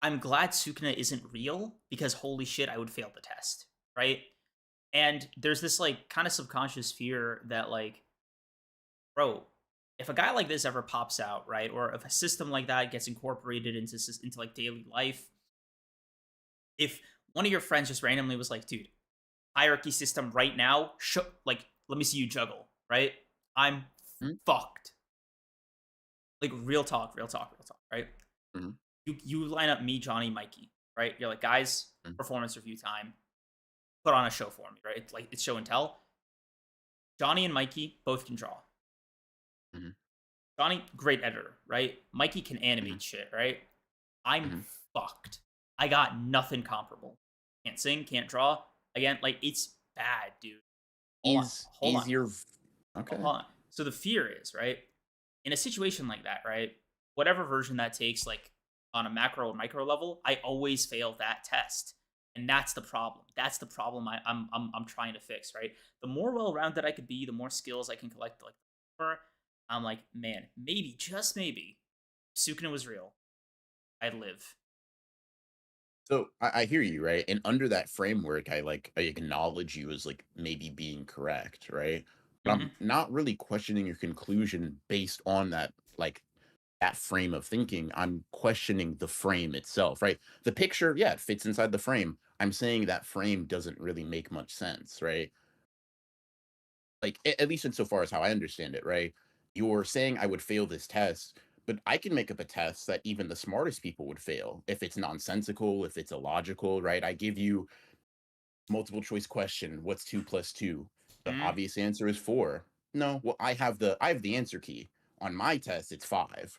I'm glad Sukuna isn't real because holy shit, I would fail the test, right? And there's this like kind of subconscious fear that like, bro, if a guy like this ever pops out, right, or if a system like that gets incorporated into like daily life, if one of your friends just randomly was like, dude, hierarchy system right now, like let me see you juggle, right? I'm mhm, fucked. Like real talk, right? mhm, You line up me, Johnny, Mikey, right? You're like, guys, mhm, performance review time. Put on a show for me, right? It's like it's show and tell. Johnny and Mikey both can draw. mhm, Johnny, great editor, right? Mikey can mhm, animate shit, right? I'm mhm. fucked. I got nothing comparable. Can't sing, can't draw. Again, like it's bad, dude. Hold on, hold on, Is your okay. hold on. So the fear is, right? In a situation like that, right? Whatever version that takes, like on a macro or micro level, I always fail that test. And that's the problem. That's the problem I'm trying to fix, right? The more well-rounded I could be, the more skills I can collect, like the more I'm like, man, maybe, just maybe, if Sukuna was real, I'd live. So I hear you, right? And under that framework, I acknowledge you as like maybe being correct, right? But Hmm. I'm not really questioning your conclusion based on that, like that frame of thinking. I'm questioning the frame itself, right? The picture, yeah, it fits inside the frame. I'm saying that frame doesn't really make much sense, right? Like at least insofar as how I understand it, right? You're saying I would fail this test, but I can make up a test that even the smartest people would fail if it's nonsensical, if it's illogical, right? I give you multiple choice question, what's 2 plus 2? The Hmm. obvious answer is 4. No, well, I have the answer key. On my test, it's 5.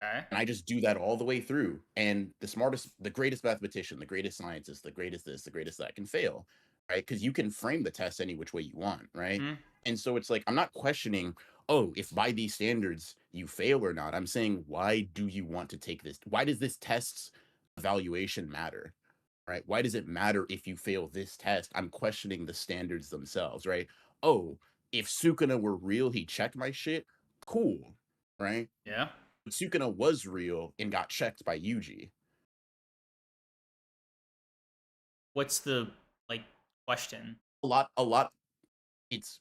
Okay. And I just do that all the way through. And the greatest mathematician, the greatest scientist, the greatest this, the greatest that can fail, right? Because you can frame the test any which way you want, right? Hmm. And so it's like, I'm not questioning, oh, if by these standards you fail or not. I'm saying, why do you want to take this? Why does this test's evaluation matter? Right? Why does it matter if you fail this test? I'm questioning the standards themselves, right? Oh, if Sukuna were real, he checked my shit. Cool, right? Yeah. Sukuna was real and got checked by Yuji. What's the like question? A lot. It's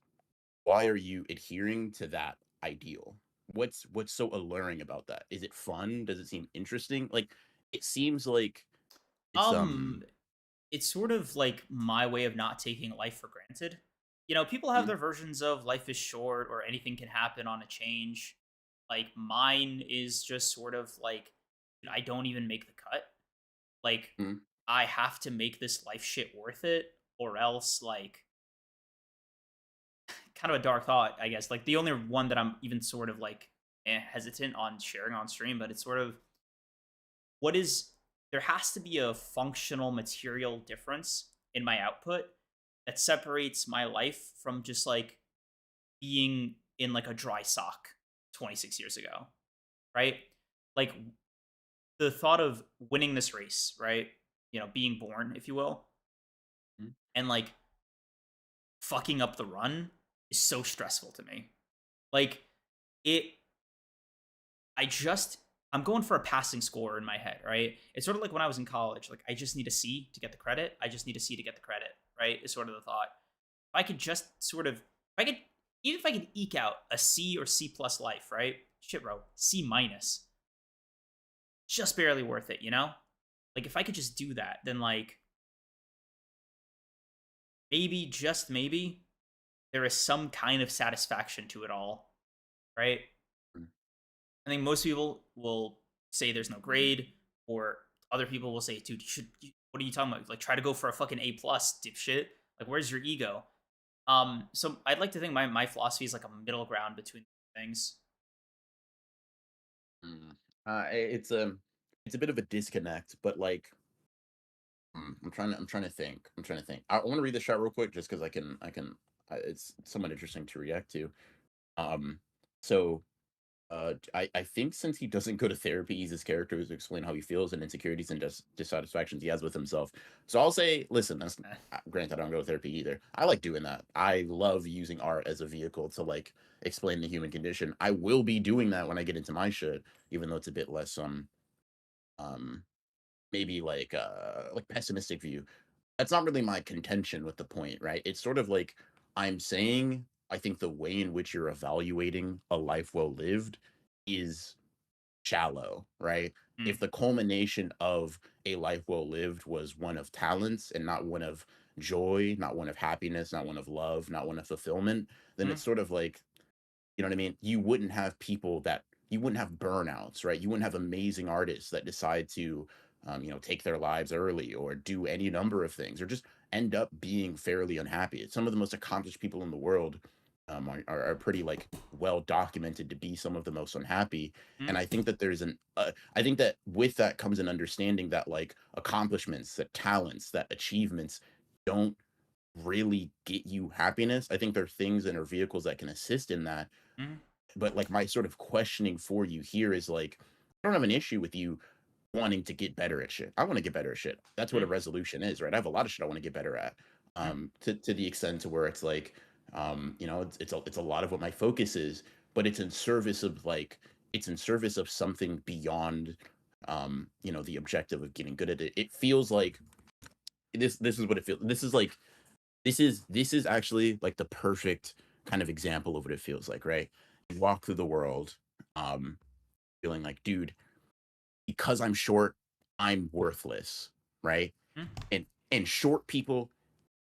why are you adhering to that ideal? What's so alluring about that? Is it fun? Does it seem interesting? Like it seems like it's Um, it's sort of like my way of not taking life for granted. You know, people have mm, their versions of life is short or anything can happen on a change. Like mine is just sort of like I don't even make the cut. Like mm, I have to make this life shit worth it or else like kind of a dark thought, I guess. Like the only one that I'm even sort of like hesitant on sharing on stream, but it's sort of what is there has to be a functional material difference in my output that separates my life from just like being in like a dry sock 26 years ago, right? Like the thought of winning this race, right? You know, being born, if you will, mm, and like fucking up the run is so stressful to me. Like it I just I'm going for a passing score in my head, right? It's sort of like when I was in college. Like I just need a C to get the credit. I just need a C to get the credit, right? Is sort of the thought. If I could just sort of, if I could, even if I could eke out a C or C plus life, right? Shit, bro, C minus, just barely worth it, you know? Like if I could just do that, then like maybe, just maybe, there is some kind of satisfaction to it all, right? mm. I think most people will say there's no grade, or other people will say, "Dude, what are you talking about? Like, try to go for a fucking A plus, dipshit. Like, where's your ego?" So I'd like to think my philosophy is like a middle ground between things. Mm. It's a bit of a disconnect, but like I'm trying to think. I'm trying to think. I want to read the chat real quick just because I can it's somewhat interesting to react to. Um, so I think since he doesn't go to therapy, he's his character to explain how he feels and insecurities and dissatisfactions he has with himself. So I'll say, listen, that's Eh, granted, I don't go to therapy either. I like doing that. I love using art as a vehicle to like explain the human condition. I will be doing that when I get into my shit, even though it's a bit less um maybe like pessimistic view. That's not really my contention with the point, right? It's sort of like I'm saying I think the way in which you're evaluating a life well lived is shallow, right? mm, If the culmination of a life well lived was one of talents and not one of joy, not one of happiness, not one of love, not one of fulfillment, then mm, it's sort of like, you know what I mean? You wouldn't have people that you wouldn't have burnouts, right? You wouldn't have amazing artists that decide to, take their lives early or do any number of things or just end up being fairly unhappy. Some of the most accomplished people in the world are pretty like well documented to be some of the most unhappy. mm. And I think that I think that with that comes an understanding that like accomplishments, that talents, that achievements don't really get you happiness. I think there are things and or vehicles that can assist in that. Mhm. But like my sort of questioning for you here is like, I don't have an issue with you wanting to get better at shit. I want to get better at shit. That's what a Mm, resolution is, right? I have a lot of shit I want to get better at. mm. To the extent to where it's like, it's a lot of what my focus is, but it's in service of like it's in service of something beyond the objective of getting good at it. It feels like this is what it feels. This is actually like the perfect kind of example of what it feels like, right? You walk through the world, um, feeling like, dude, because I'm short, I'm worthless, right? Mm. And short people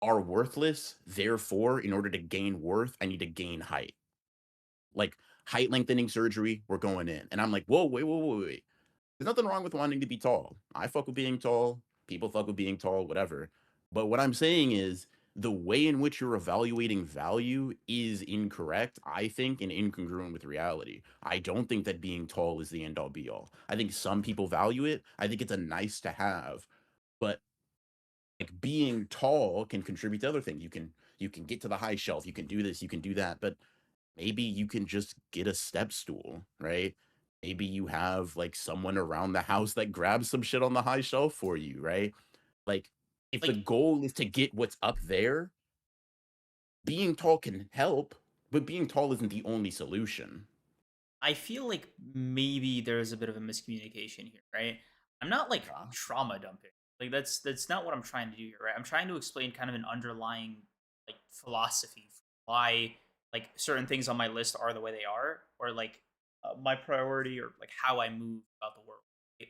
are worthless. Therefore, in order to gain worth, I need to gain height. Like height lengthening surgery, we're going in. And I'm like, whoa, wait, whoa, wait, wait. There's nothing wrong with wanting to be tall. I fuck with being tall. People fuck with being tall, whatever. But what I'm saying is the way in which you're evaluating value is incorrect, I think, and incongruent with reality. I don't think that being tall is the end all be all. I think some people value it. I think it's a nice to have, but like being tall can contribute to other things. You can get to the high shelf, you can do this, you can do that, but maybe you can just get a step stool, right? Maybe you have like someone around the house that grabs some shit on the high shelf for you, right? Like if the Like, goal is to get what's up there, being tall can help, but being tall isn't the only solution. I feel like maybe there's a bit of a miscommunication here, right? I'm not like Yeah. trauma dumping. Like that's not what I'm trying to do here, right? I'm trying to explain kind of an underlying like philosophy for why like certain things on my list are the way they are, or like my priority, or like how I move about the world. Right?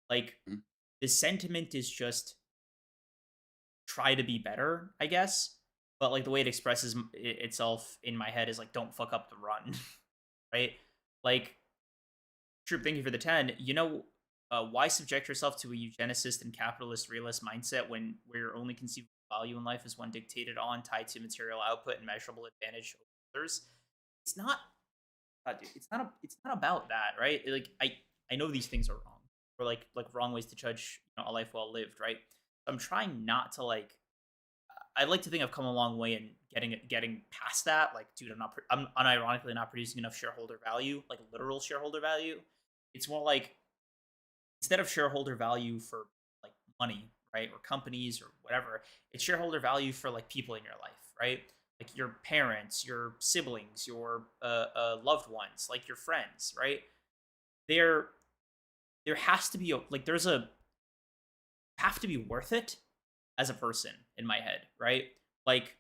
Like Mm. the sentiment is just try to be better, I guess. But like the way it expresses itself in my head is like don't fuck up the run, right? Like Troop, thank you for the 10. Why subject yourself to a eugenicist and capitalist realist mindset when where your only conceivable value in life is one dictated on, tied to material output and measurable advantage over others? It's not, dude, it's not about that, right? Like I know these things are wrong, or like wrong ways to judge a life well lived, right? I'm trying not to like. I like to think I've come a long way in getting past that. Like, dude, I'm unironically not producing enough shareholder value, like literal shareholder value. It's more like instead of shareholder value for like money, right, or companies or whatever, it's shareholder value for like people in your life, right? Like your parents, your siblings, your loved ones, like your friends, right? There, there has to be like there's a have to be worth it as a person in my head, right? Like,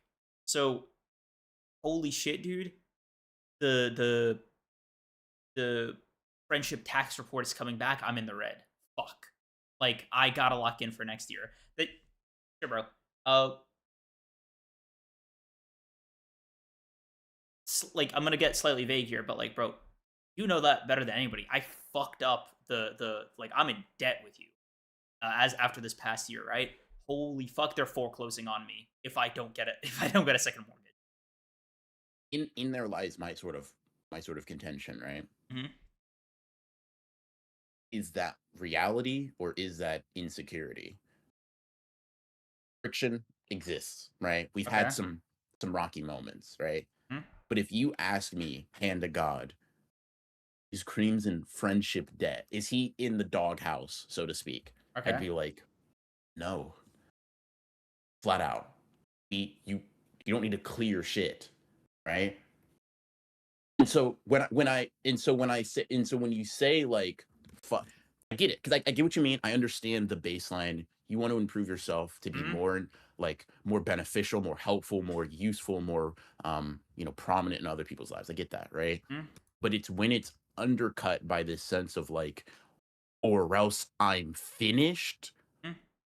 so holy shit, dude, the the friendship tax report is coming back. I'm in the red. Fuck. Like I gotta lock in for next year. That sure, bro. Uh, like I'm gonna get slightly vague here, but like, bro, you know that better than anybody. I fucked up the like I'm in debt with you as after this past year, right? Holy fuck, they're foreclosing on me if I don't get it. If I don't get a second mortgage. In there lies my sort of contention, right? Mhm. Is that reality or is that insecurity? Friction exists, right? We've had Okay. some rocky moments, right? Mhm. But if you ask me, hand to God, Is Cream's in friendship debt? Is he in the doghouse, so to speak? I'd Okay. be like, no, flat out. You don't need to clear shit, right? And so when I say and so when you say like fuck, I get it because I get what you mean. I understand the baseline. You want to improve yourself to be Hmm. more like more beneficial, more helpful, more useful, more prominent in other people's lives. I get that, right? Hmm. But it's when it's undercut by this sense of like, or else I'm finished.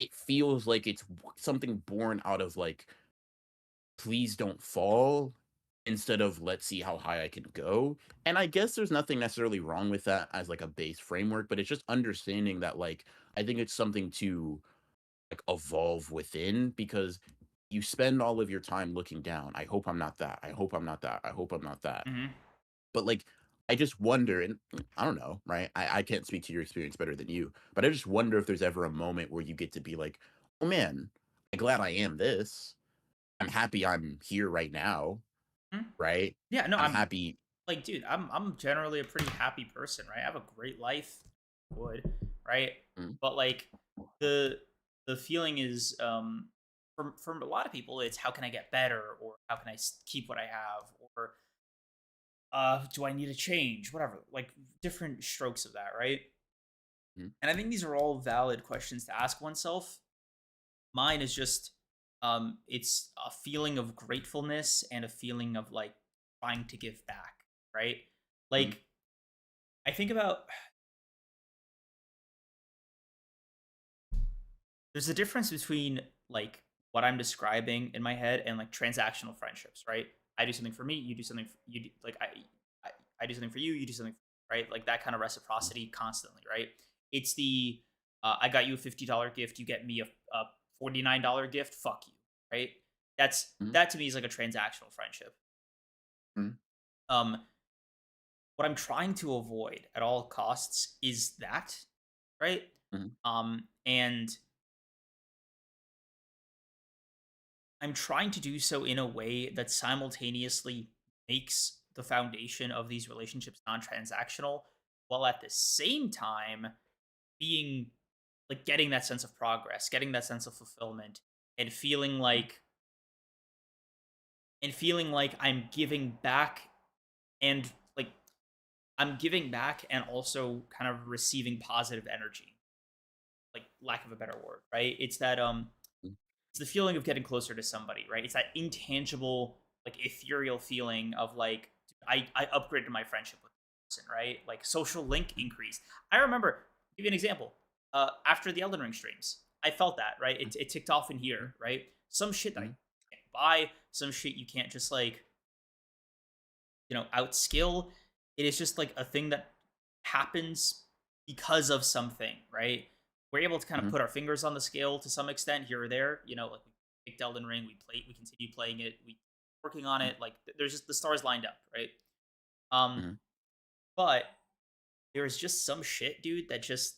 It feels like it's something born out of like, please don't fall instead of let's see how high I can go. And I guess there's nothing necessarily wrong with that as like a base framework, but it's just understanding that like I think it's something to like evolve within because you spend all of your time looking down. I hope I'm not that. I hope I'm not that. I hope I'm not that. Hmm. But like I just wonder, and I don't know, right? I can't speak to your experience better than you, but I just wonder if there's ever a moment where you get to be like, oh man, I'm glad I am this. I'm happy I'm here right now, Hmm. right? Yeah, no, I'm I'm happy. like, dude, I'm generally a pretty happy person, right? I have a great life, would, right? Mm, But like the the feeling is from a lot of people it's how can I get better or how can I keep what I have or do I need to change, whatever, like different strokes of that, right? mm, And I think these are all valid questions to ask oneself. Mine is just it's a feeling of gratefulness and a feeling of like trying to give back, right? mm, Like I think about there's a difference between like what I'm describing in my head and like transactional friendships, right? I do something for me, you do something for, you do, like I I do something for you, you do something for, right? Like that kind of mm, reciprocity constantly, right? It's the I got you a $50 gift, you get me a $49 gift, fuck you, right? mm, That to me is like a transactional friendship. mm, Um what I'm trying to avoid at all costs is that, right? mm, And I'm trying to do so in a way that simultaneously makes the foundation of these relationships non-transactional while at the same time being like getting that sense of progress, getting that sense of fulfillment and feeling like I'm giving back and like I'm giving back and also kind of receiving positive energy. Like lack of a better word, right? It's that mm, it's the feeling of getting closer to somebody, right? It's that intangible, like ethereal feeling of like I upgraded my friendship with this person, right? Like social link mm, increase. I remember, give you an example. After the Elden Ring streams, I felt that, right? mm, It ticked off in mm, here, right? Some shit that I mm, can't buy, some shit you can't just like, outskill. It is just like a thing that happens because of something, right? We're able to kind of mm, put our fingers on the scale to some extent here or there. Like we picked Elden Ring, we continue playing it, we working on mm, it. Like there's just the stars lined up, right? Um, mm, but there's just some shit, dude, that just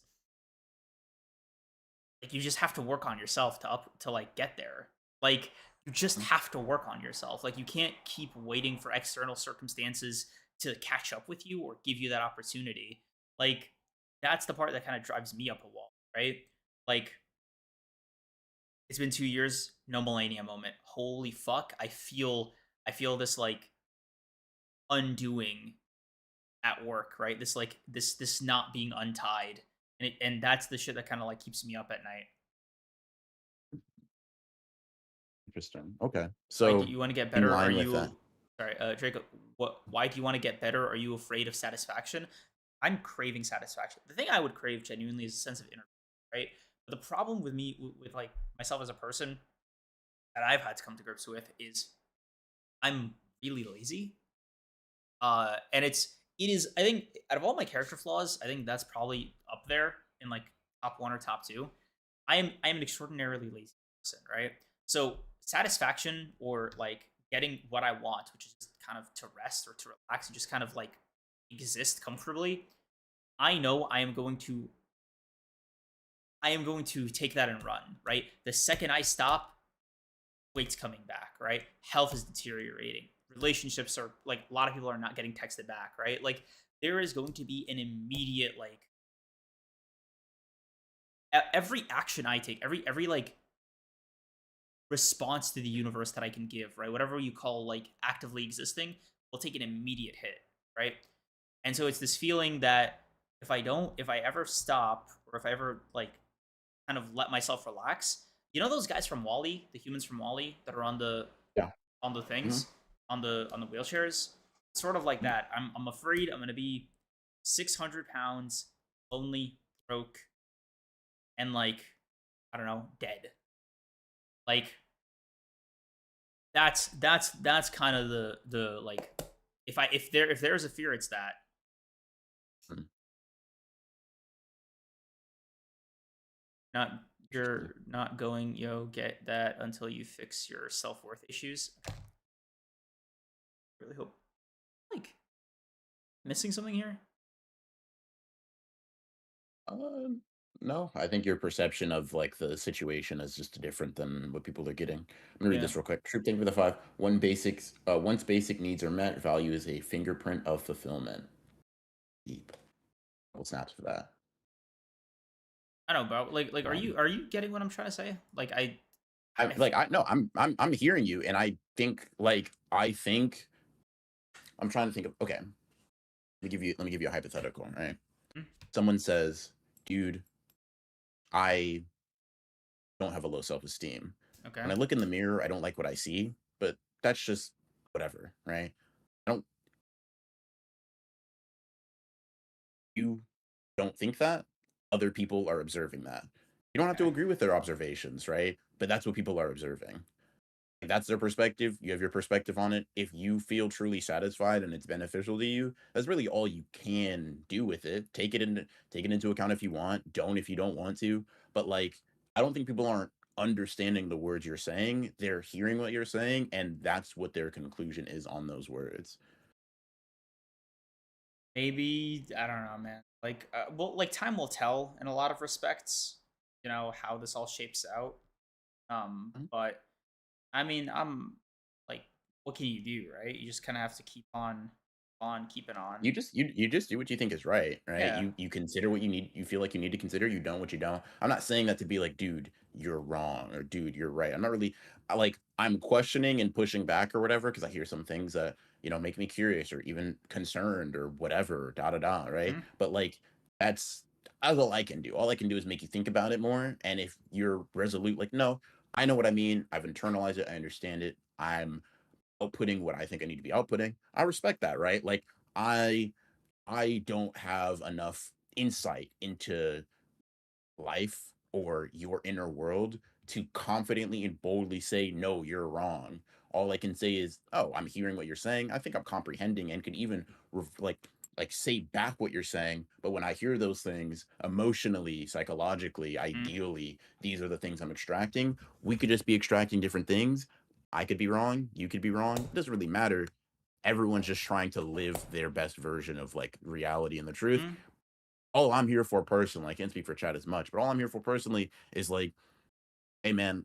like you just have to work on yourself to like get there. Like you just mm. have to work on yourself. Like you can't keep waiting for external circumstances to catch up with you or give you that opportunity. Like that's the part that kind of drives me up a wall, right? Like it's been 2 years, no Millennium moment. Holy fuck, I feel this like undoing at work, right? This like this not being untied. And that's the shit that kind of like keeps me up at night. Interesting. Okay. Why do So you want to get in better? Are line with that. you sorry, Draco? Why do you want to get better? Are you afraid of satisfaction? I'm craving satisfaction. The thing I would crave genuinely is a sense of inner, right? But the problem with me, with like myself as a person that I've had to come to grips with is I'm really lazy. And it is. I think out of all my character flaws, I think that's probably up there in like top one or top two. I am an extraordinarily lazy person, right? So satisfaction or like getting what I want, which is just kind of to rest or to relax and just kind of like exist comfortably. I know I am going to take that and run, right? The second I stop, weight's coming back, right? Health is deteriorating. Relationships are like a lot of people are not getting texted back, right? Like there is going to be an immediate like every action I take, every like response to the universe that I can give, right? Whatever you call like actively existing will take an immediate hit, right? And so it's this feeling that if I ever stop or if I ever like kind of let myself relax, you know those guys from Wally, the humans from Wally that are Yeah. on the Hmm. things, on the wheelchairs, sort of like that. I'm afraid I'm gonna be 600 pounds, lonely, broke, and like I don't know, dead. Like that's kind of the like if there's a fear, it's that. Not You're not going, get that until you fix your self-worth issues. Really hope like missing something here. Um, no, I think your perception of like the situation is just different than what people are getting. I'm gonna read Yeah. this real quick. Troop thing for the five. Once basic needs are met, value is a fingerprint of fulfillment. Deep. Couple snaps for that. I don't know, bro. Like Um, are you getting what I'm trying to say? Like I I like I no, I'm hearing you, and I think I'm trying to think of okay. Let me give you a hypothetical, right? mm, Someone says, "Dude, I don't have a low self-esteem. okay. When I look in the mirror, I don't like what I see, but that's just whatever, right? I don't you don't think that, other people are observing that. You don't have to Okay. agree with their observations, right? But that's what people are observing. Like, that's their perspective. You have your perspective on it. If you feel truly satisfied and it's beneficial to you, that's really all you can do with it. Take it into account if you want. Don't if you don't want to. But like, I don't think people aren't understanding the words you're saying. They're hearing what you're saying, and that's what their conclusion is on those words. Maybe I don't know, man. Like well like time will tell in a lot of respects, how this all shapes out. But I mean, I'm like what can you do, right? You just kind of have to keep on keeping on. You just do what you think is right, right? Yeah. You consider what you feel like you need to consider, you don't what you don't. I'm not saying that to be like, dude, you're wrong or dude, you're right. I'm not really I'm questioning and pushing back or whatever because I hear some things that, make me curious or even concerned or whatever, da da da, right? Mhm. But like that's all I can do. All I can do is make you think about it more. And if you're resolute, like, no, I know what I mean. I've internalized it. I understand it. I'm outputting what I think I need to be outputting. I respect that, right? Like I I don't have enough insight into life or your inner world to confidently and boldly say no, you're wrong. All I can say is, "Oh, I'm hearing what you're saying. I think I'm comprehending and could even say back what you're saying." But when I hear those things emotionally, psychologically, Mhm. ideally, these are the things I'm extracting. We could just be extracting different things. I could be wrong, you could be wrong. It doesn't really matter. Everyone's just trying to live their best version of like reality and the truth. Mhm. All I'm here for personally, I can't speak for Chad as much, but all I'm here for personally is like, hey man,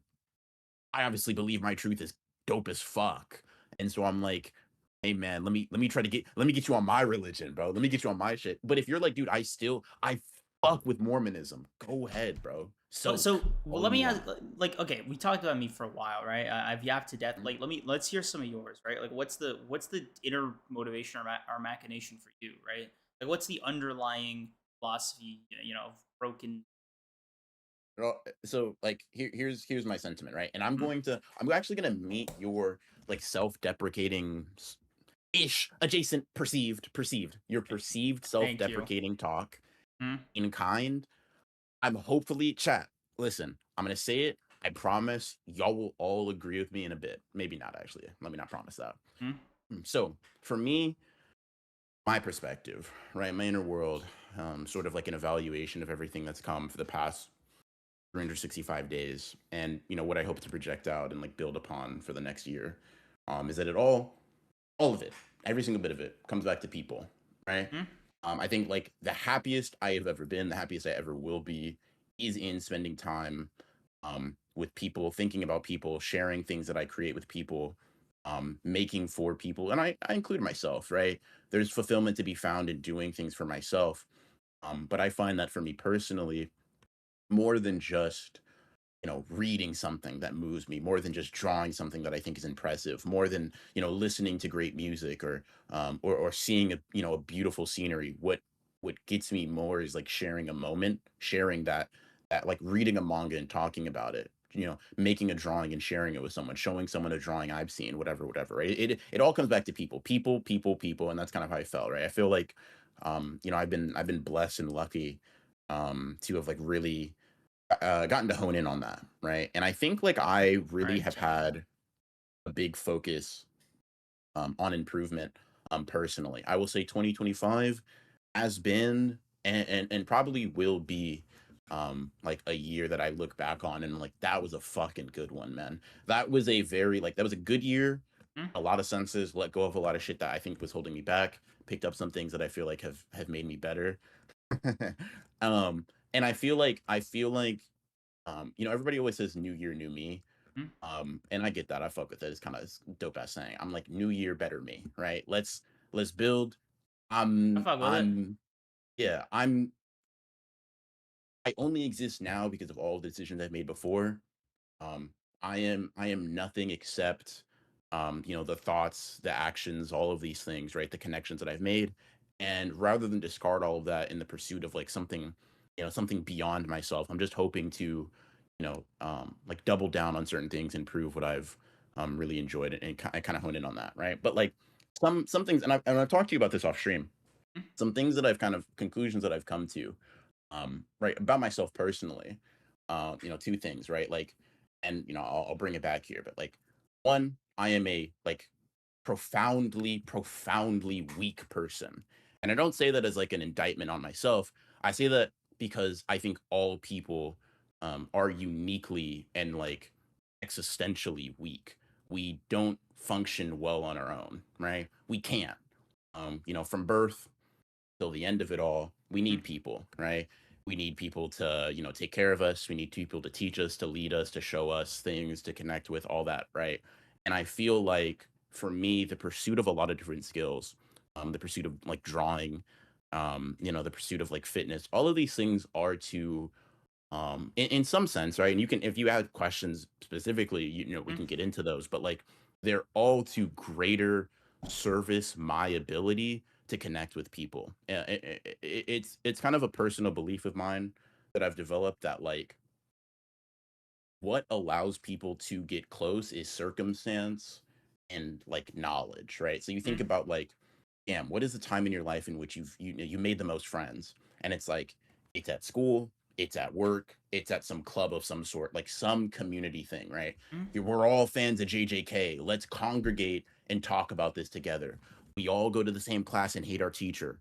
I obviously believe my truth is dope as fuck. And so I'm like, hey man, let me get you on my religion, bro. Let me get you on my shit. But if you're like, dude, I fuck with Mormonism, go ahead, bro. So Soak well, all let you me ask, want. like, okay, we talked about me for a while, right? I've yapped to death. Mhm. Like, let's hear some of yours, right? Like, what's the inner motivation or machination for you, right? Like, what's the underlying philosophy, of broken? Well, so like here's my sentiment, right? And Mhm. I'm actually gonna meet your like self-deprecating ish adjacent perceived your perceived Thank you. self-deprecating talk Mhm. in kind. I'm hopefully chat. Listen, I'm gonna say it. I promise y'all will all agree with me in a bit. Maybe not actually. Let me not promise that. Mhm. So for me, my perspective, right, my inner world, sort of like an evaluation of everything that's come for the past 365 days, and what I hope to project out and like build upon for the next year, is that all of it, every single bit of it comes back to people, right? Mhm. I think like the happiest I have ever been, the happiest I ever will be, is in spending time with people, thinking about people, sharing things that I create with people, making for people, and I include myself, right? There's fulfillment to be found in doing things for myself. But I find that for me personally, more than just reading something that moves me, more than just drawing something that I think is impressive, more than listening to great music or seeing a beautiful scenery. What gets me more is like sharing a moment, sharing that like reading a manga and talking about it. Making a drawing and sharing it with someone, showing someone a drawing I've seen, whatever. Right? It all comes back to people, and that's kind of how I felt. Right? I feel like, I've been blessed and lucky, to have like really gotten to hone in on that, right? And I think like I really Right. have had a big focus on improvement personally. I will say 2025 has been and probably will be like a year that I look back on and like that was a fucking good one, man. That was a good year. Mm, A lot of senses, let go of a lot of shit that I think was holding me back, picked up some things that I feel like have made me better. um and I feel like everybody always says new year, new me. mm. And I get that. I fuck with it. It's kind of dope ass saying. I'm like, new year, better me, right? Let's build. I I'm fuck with it. I'm yeah, I only exist now because of all the decisions I've made before. Um, I am nothing except the thoughts, the actions, all of these things, right? The connections that I've made. And rather than discard all of that in the pursuit of like something beyond myself, I'm just hoping to, like double down on certain things and prove what I've really enjoyed and I kind of hone in on that, right? But like some things, and I've talked to you about this off stream, Mm, some things that I've kind of conclusions that I've come to right about myself personally. Two things, right? Like, and I'll bring it back here, but like, one, I am a like profoundly weak person, and I don't say that as like an indictment on myself. I say that because I think all people are uniquely and like existentially weak. We don't function well on our own, right? We can't. From birth till the end of it all, we mm. need people, right? We need people to, take care of us. We need people to teach us, to lead us, to show us things, to connect with all that, right? And I feel like for me, the pursuit of a lot of different skills, the pursuit of like drawing, the pursuit of like fitness, all of these things are to in some sense, right? And you can, if you have questions specifically, we Mm. can get into those, but like they're all to greater service my ability to connect with people. It's kind of a personal belief of mine that I've developed that like what allows people to get close is circumstance and like knowledge, right? So you think Mm. about like, damn, what is the time in your life in which you made the most friends? And it's like it's at school, it's at work, it's at some club of some sort, like some community thing, right? Mm. We're all fans of JJK. Let's congregate and talk about this together. We all go to the same class and hate our teacher.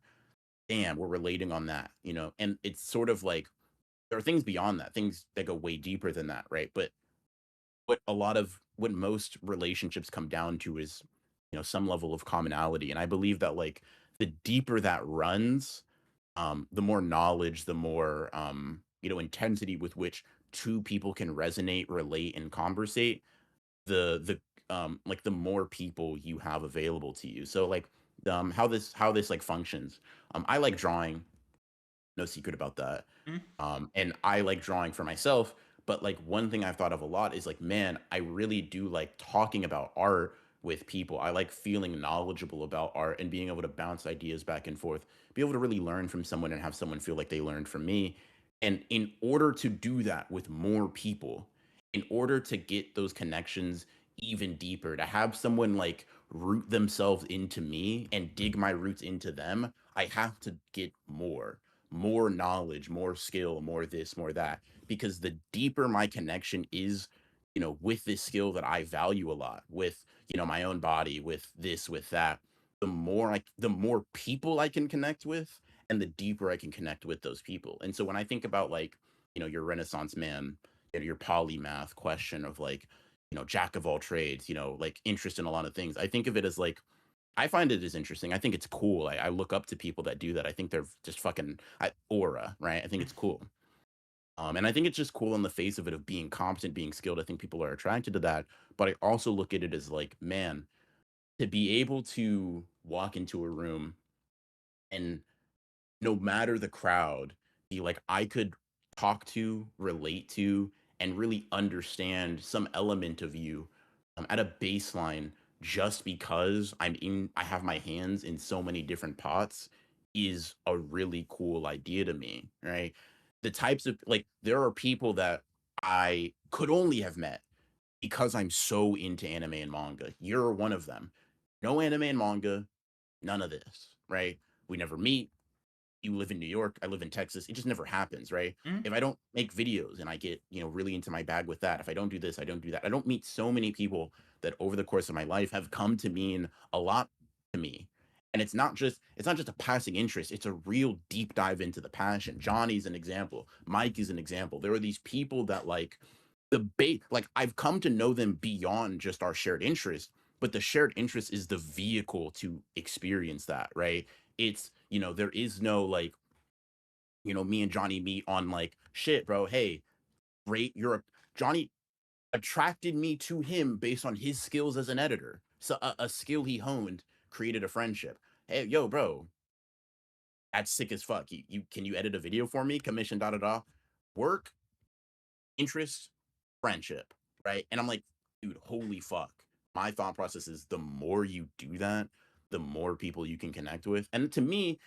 Damn, we're relating on that, And it's sort of like there are things beyond that, things that go way deeper than that, right? But what most relationships come down to is, some level of commonality. And I believe that like the deeper that runs, the more knowledge, the more intensity with which two people can resonate, relate, and conversate, the like the more people you have available to you. So like how this like functions. I like drawing, no secret about that. Mm. And I like drawing for myself, but like one thing I've thought of a lot is like, man, I really do like talking about art with people. I like feeling knowledgeable about art and being able to bounce ideas back and forth, be able to really learn from someone and have someone feel like they learned from me. And in order to do that with more people, in order to get those connections even deeper, to have someone like root themselves into me and dig my roots into them, I have to get more knowledge, more skill, more this, more that. Because the deeper my connection is, with this skill that I value a lot, with, my own body, with this, with that, the more people I can connect with, and the deeper I can connect with those people. And so when I think about like, your Renaissance man, your polymath question of like, jack of all trades, like interest in a lot of things, I think of it as like I find it as interesting. I think it's cool. I look up to people that do that. I think they're just fucking aura, right? I think it's cool. And I think it's just cool on the face of it of being competent, being skilled. I think people are attracted to that. But I also look at it as like, man, to be able to walk into a room and no matter the crowd, be like, I could talk to, relate to, and really understand some element of you at a baseline just because I have my hands in so many different pots is a really cool idea to me, right? The types of like, there are people that I could only have met because I'm so into anime and manga. You're one of them. No anime and manga, none of this, right? We never meet. You live in New York, I live in Texas. It just never happens, right? Mhm. If I don't make videos and I get, really into my bag with that, if I don't do this, I don't do that. I don't meet so many people that over the course of my life have come to mean a lot to me. And it's not just a passing interest, it's a real deep dive into the passion. Johnny's an example. Mike is an example. There are these people that like like I've come to know them beyond just our shared interest, but the shared interest is the vehicle to experience that, right? There is no like, me and Johnny meet on like shit, bro. Hey, great, Johnny attracted me to him based on his skills as an editor. So a skill he honed created a friendship. Hey, yo, bro, that's sick as fuck. You can you edit a video for me? Commission da da da. Work, interest, friendship, right? And I'm like, dude, holy fuck. My thought process is the more you do that, the more people you can connect with. And to me,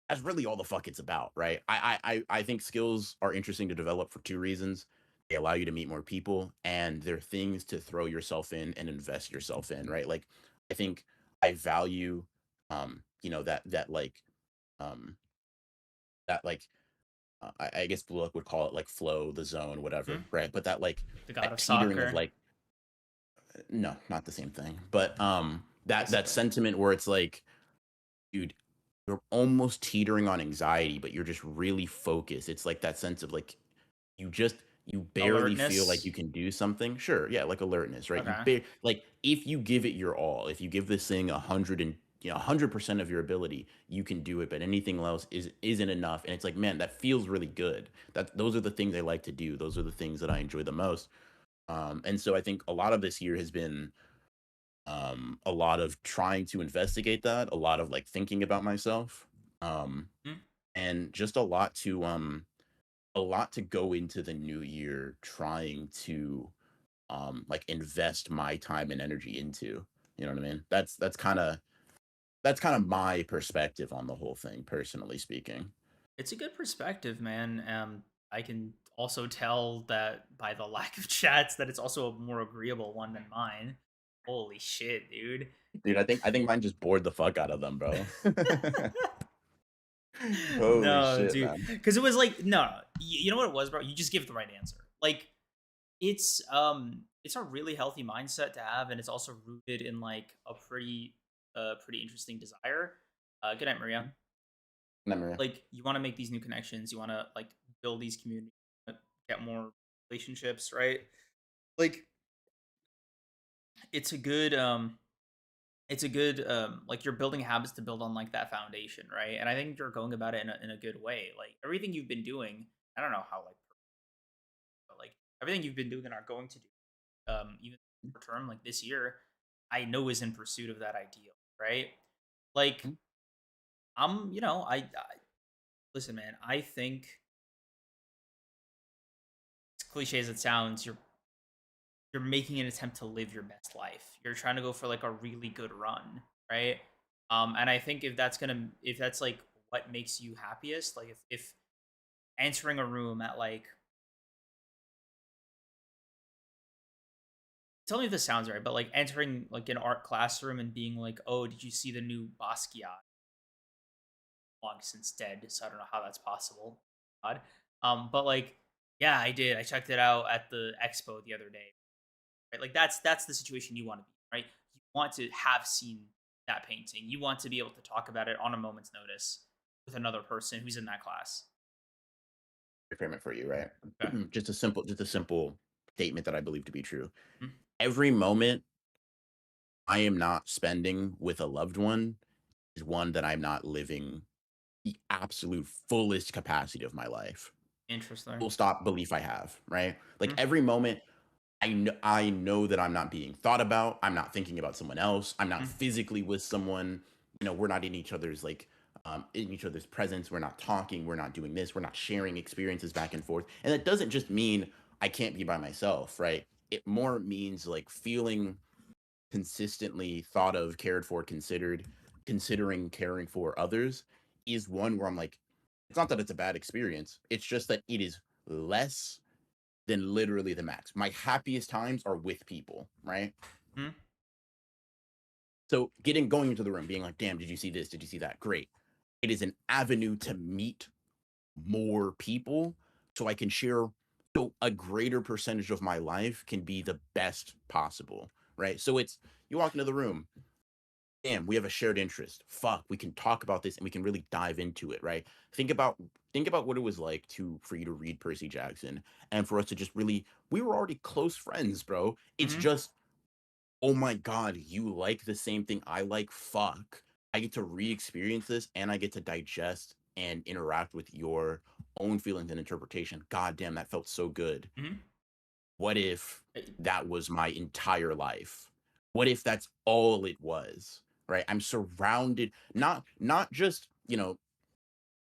that's really all the fuck it's about, right? I think skills are interesting to develop for two reasons. They allow you to meet more people, and they're things to throw yourself in and invest yourself in, right? Like, I think I value, um, that like, I guess Blue Look would call it like flow, the zone, whatever, Mhm. right? But that like The god that of teetering of soccer, like, no, not the same thing, but that basically. sentiment where it's like, dude, you're almost teetering on anxiety, but you're just really focused. It's like that sense of like you barely feel like you Alertness. can do something. Sure, yeah, like alertness, right? Okay. Like if you give it your all, if you give this thing 100% of your ability, you can do it. But anything else isn't enough. And it's like, man, that feels really good. Those are the things I like to do. Those are the things that I enjoy the most. And so I think a lot of this year has been a lot of trying to investigate that, a lot of like thinking about myself, um Mhm. and just a lot to go into the new year trying to like invest my time and energy into. You know what I mean? That's kind of my perspective on the whole thing, personally speaking. It's a good perspective, man. I can also tell that by the lack of chats that it's also a more agreeable one than mine. Holy shit, dude. Dude, I think mine just bored the fuck out of them, bro. Holy No, shit, dude. man. Because it was like, no, you know what it was, bro? You just give the right answer. Like, it's a really healthy mindset to have, and it's also rooted in like a pretty interesting desire. Good night, Maria. Memory. Like, you want to make these new connections, you want to like build these communities, get more relationships, right? Like, it's a good like, you're building habits to build on like that foundation, right? And I think you're going about it in a good way. Like, everything you've been doing, I don't know how, like, but like everything you've been doing and are going to do, even short term, like this year, I know is in pursuit of that ideal, right? Like, I listen, man. I think, as cliche as it sounds, you're making an attempt to live your best life. You're trying to go for like a really good run, right? And I think if that's like what makes you happiest, like if entering a room at like, tell me if this sounds right, but like entering like an art classroom and being like, oh, did you see the new Basquiat? Long since dead, so I don't know how that's possible. God. But like, yeah, I did. I checked it out at the expo the other day. Right? Like, that's the situation you want to be in, right? You want to have seen that painting. You want to be able to talk about it on a moment's notice with another person who's in that class. Frame it for you, right? Okay. Just a simple statement that I believe to be true. Mhm. Every moment I am not spending with a loved one is one that I'm not living the absolute fullest capacity of my life. Interesting. Full stop belief I have, right? Like Mhm. every moment, I know that I'm not being thought about. I'm not thinking about someone else. I'm not Mm, physically with someone. We're not in each other's presence. We're not talking. We're not doing this. We're not sharing experiences back and forth. And that doesn't just mean I can't be by myself, right? It more means like feeling consistently thought of, cared for, considered, considering caring for others is one where I'm like, it's not that it's a bad experience. It's just that it is less than literally the max. My happiest times are with people, right? mm, So going into the room, being like, damn, did you see this? Did you see that? Great. It is an avenue to meet more people so I can share so a greater percentage of my life can be the best possible. Right. So it's you walk into the room, damn, we have a shared interest. Fuck, we can talk about this and we can really dive into it, right? Think about think about what it was like for you to read Percy Jackson and for us to just really we were already close friends, bro. It's mhm. just, oh my god, you like the same thing I like. Fuck. I get to re-experience this and I get to digest and interact with your own feelings and interpretation. God damn, that felt so good. Mhm. What if Uh, that was my entire life? What if that's all it was? Right? I'm surrounded not just, not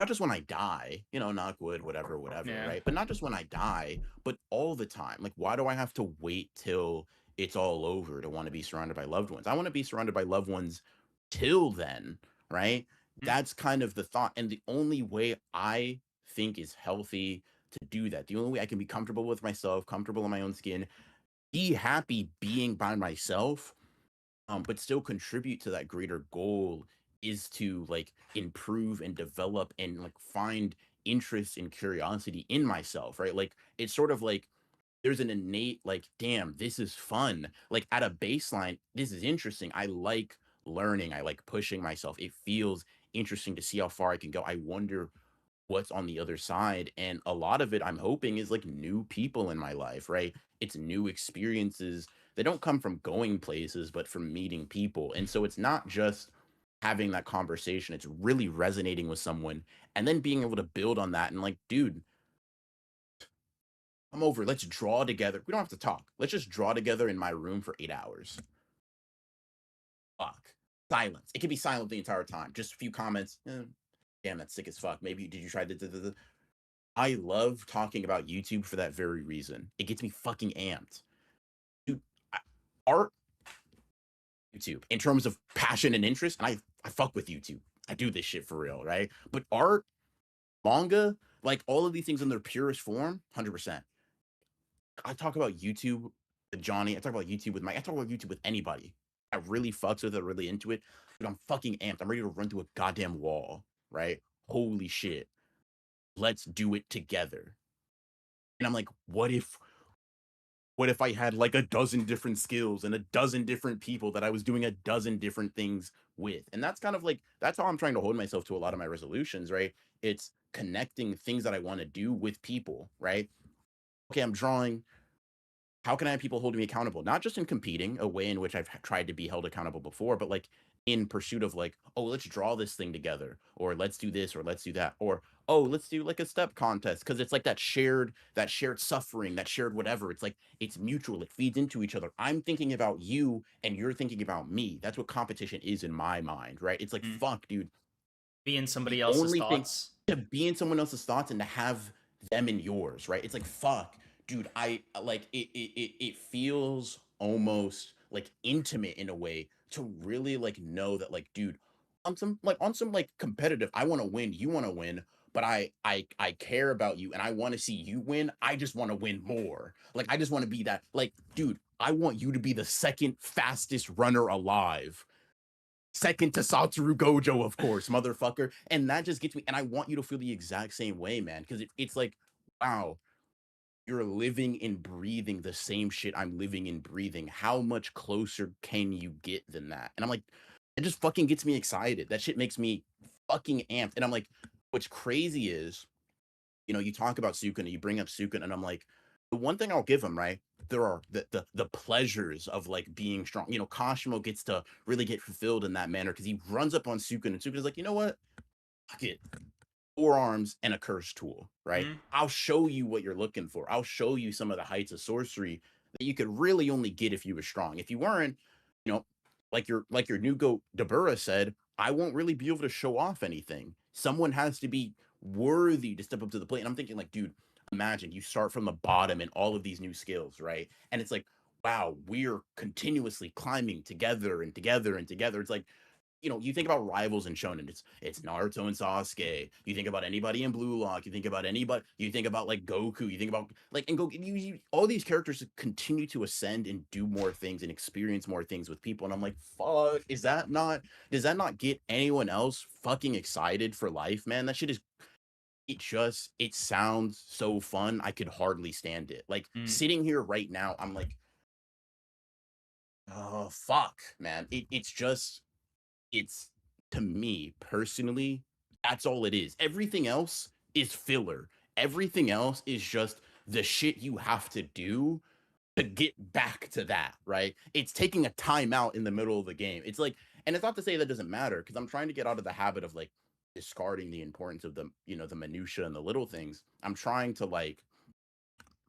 just when I die, knock wood, whatever, Yeah. right? But not just when I die, but all the time. Like, why do I have to wait till it's all over to want to be surrounded by loved ones? I want to be surrounded by loved ones till then, right? Mm, That's kind of the thought. And the only way I think is healthy to do that, the only way I can be comfortable with myself, comfortable in my own skin, be happy being by myself, but still contribute to that greater goal is to like improve and develop and like find interest and curiosity in myself, right? Like it's sort of like there's an innate like, damn, this is fun. Like at a baseline, this is interesting. I like learning. I like pushing myself. It feels interesting to see how far I can go. I wonder what's on the other side. And a lot of it, I'm hoping, is like new people in my life, right? It's new experiences. They don't come from going places, but from meeting people. And so it's not just having that conversation, it's really resonating with someone and then being able to build on that and like, dude, come over. Let's draw together. We don't have to talk. Let's just draw together in my room for 8 hours. Fuck. Silence. It can be silent the entire time. Just a few comments. Damn, that's sick as fuck. Maybe did you try the I love talking about YouTube for that very reason. It gets me fucking amped. Dude, I, art, YouTube, in terms of passion and interest, and I fuck with YouTube. I do this shit for real, right? But art, manga, like all of these things in their purest form, 100%. I talk about YouTube with Johnny. I talk about YouTube with Mike. I talk about YouTube with anybody. I really fucks with it, really into it. But I'm fucking amped. I'm ready to run through a goddamn wall, right? Holy shit. Let's do it together. And I'm like, what if I had like a dozen different skills and a dozen different people that I was doing a dozen different things with? And that's kind of like, that's how I'm trying to hold myself to a lot of my resolutions, right? It's connecting things that I want to do with people, right? Okay, I'm drawing. How can I have people holding me accountable? Not just in competing, a way in which I've tried to be held accountable before, but like in pursuit of like, oh, let's draw this thing together, or let's do this, or let's do that, or oh, let's do like a step contest because it's like that shared suffering, that shared whatever. It's like it's mutual. It feeds into each other. I'm thinking about you, and you're thinking about me. That's what competition is in my mind, right? It's like mm. fuck, dude. Be in The somebody else's only thing thoughts. to be in someone else's thoughts and to have them in yours, right? It's like fuck, dude. I like it feels almost like intimate in a way to really like know that like, dude, on some like competitive, I want to win, you want to win, but I care about you and I want to see you win. I just want to win more. Like I just want to be that like, dude, I want you to be the second fastest runner alive. Second to Satoru Gojo, of course, motherfucker. And that just gets me. And I want you to feel the exact same way, man. Because it's like, wow, you're living and breathing the same shit I'm living and breathing. How much closer can you get than that? And I'm like, it just fucking gets me excited. That shit makes me fucking amped. And I'm like, what's crazy is you talk about Sukuna, you bring up Sukuna, and I'm like, the one thing I'll give him, right? There are the pleasures of like being strong. Kashimo gets to really get fulfilled in that manner because he runs up on Sukuna, and Sukuna's like, you know what? Fuck it. 4 arms and a curse tool, right? Mm, I'll show you what you're looking for. I'll show you some of the heights of sorcery. that you could really only get if you were strong. If you weren't, you know, like your new goat Dabura said, I won't really be able to show off anything. Someone has to be worthy to step up to the plate. And I'm thinking, like, dude, imagine you start from the bottom and all of these new skills, right? And it's like, wow, we're continuously climbing together and together and together. It's like, you think about rivals in shonen, it's Naruto and Sasuke. You think about anybody in Blue Lock, you think about anybody, you think about like Goku, you think about like and Goku, all these characters continue to ascend and do more things and experience more things with people. And I'm like, fuck, does that not get anyone else fucking excited for life, man? That shit is it sounds so fun. I could hardly stand it. Like Mm. sitting here right now, I'm like, oh fuck, man. It's to me personally, that's all it is. Everything else is filler. Everything else is just the shit you have to do to get back to that, right? It's taking a timeout in the middle of the game. It's like, and it's not to say that doesn't matter, because I'm trying to get out of the habit of like discarding the importance of the minutia and the little things. I'm trying to like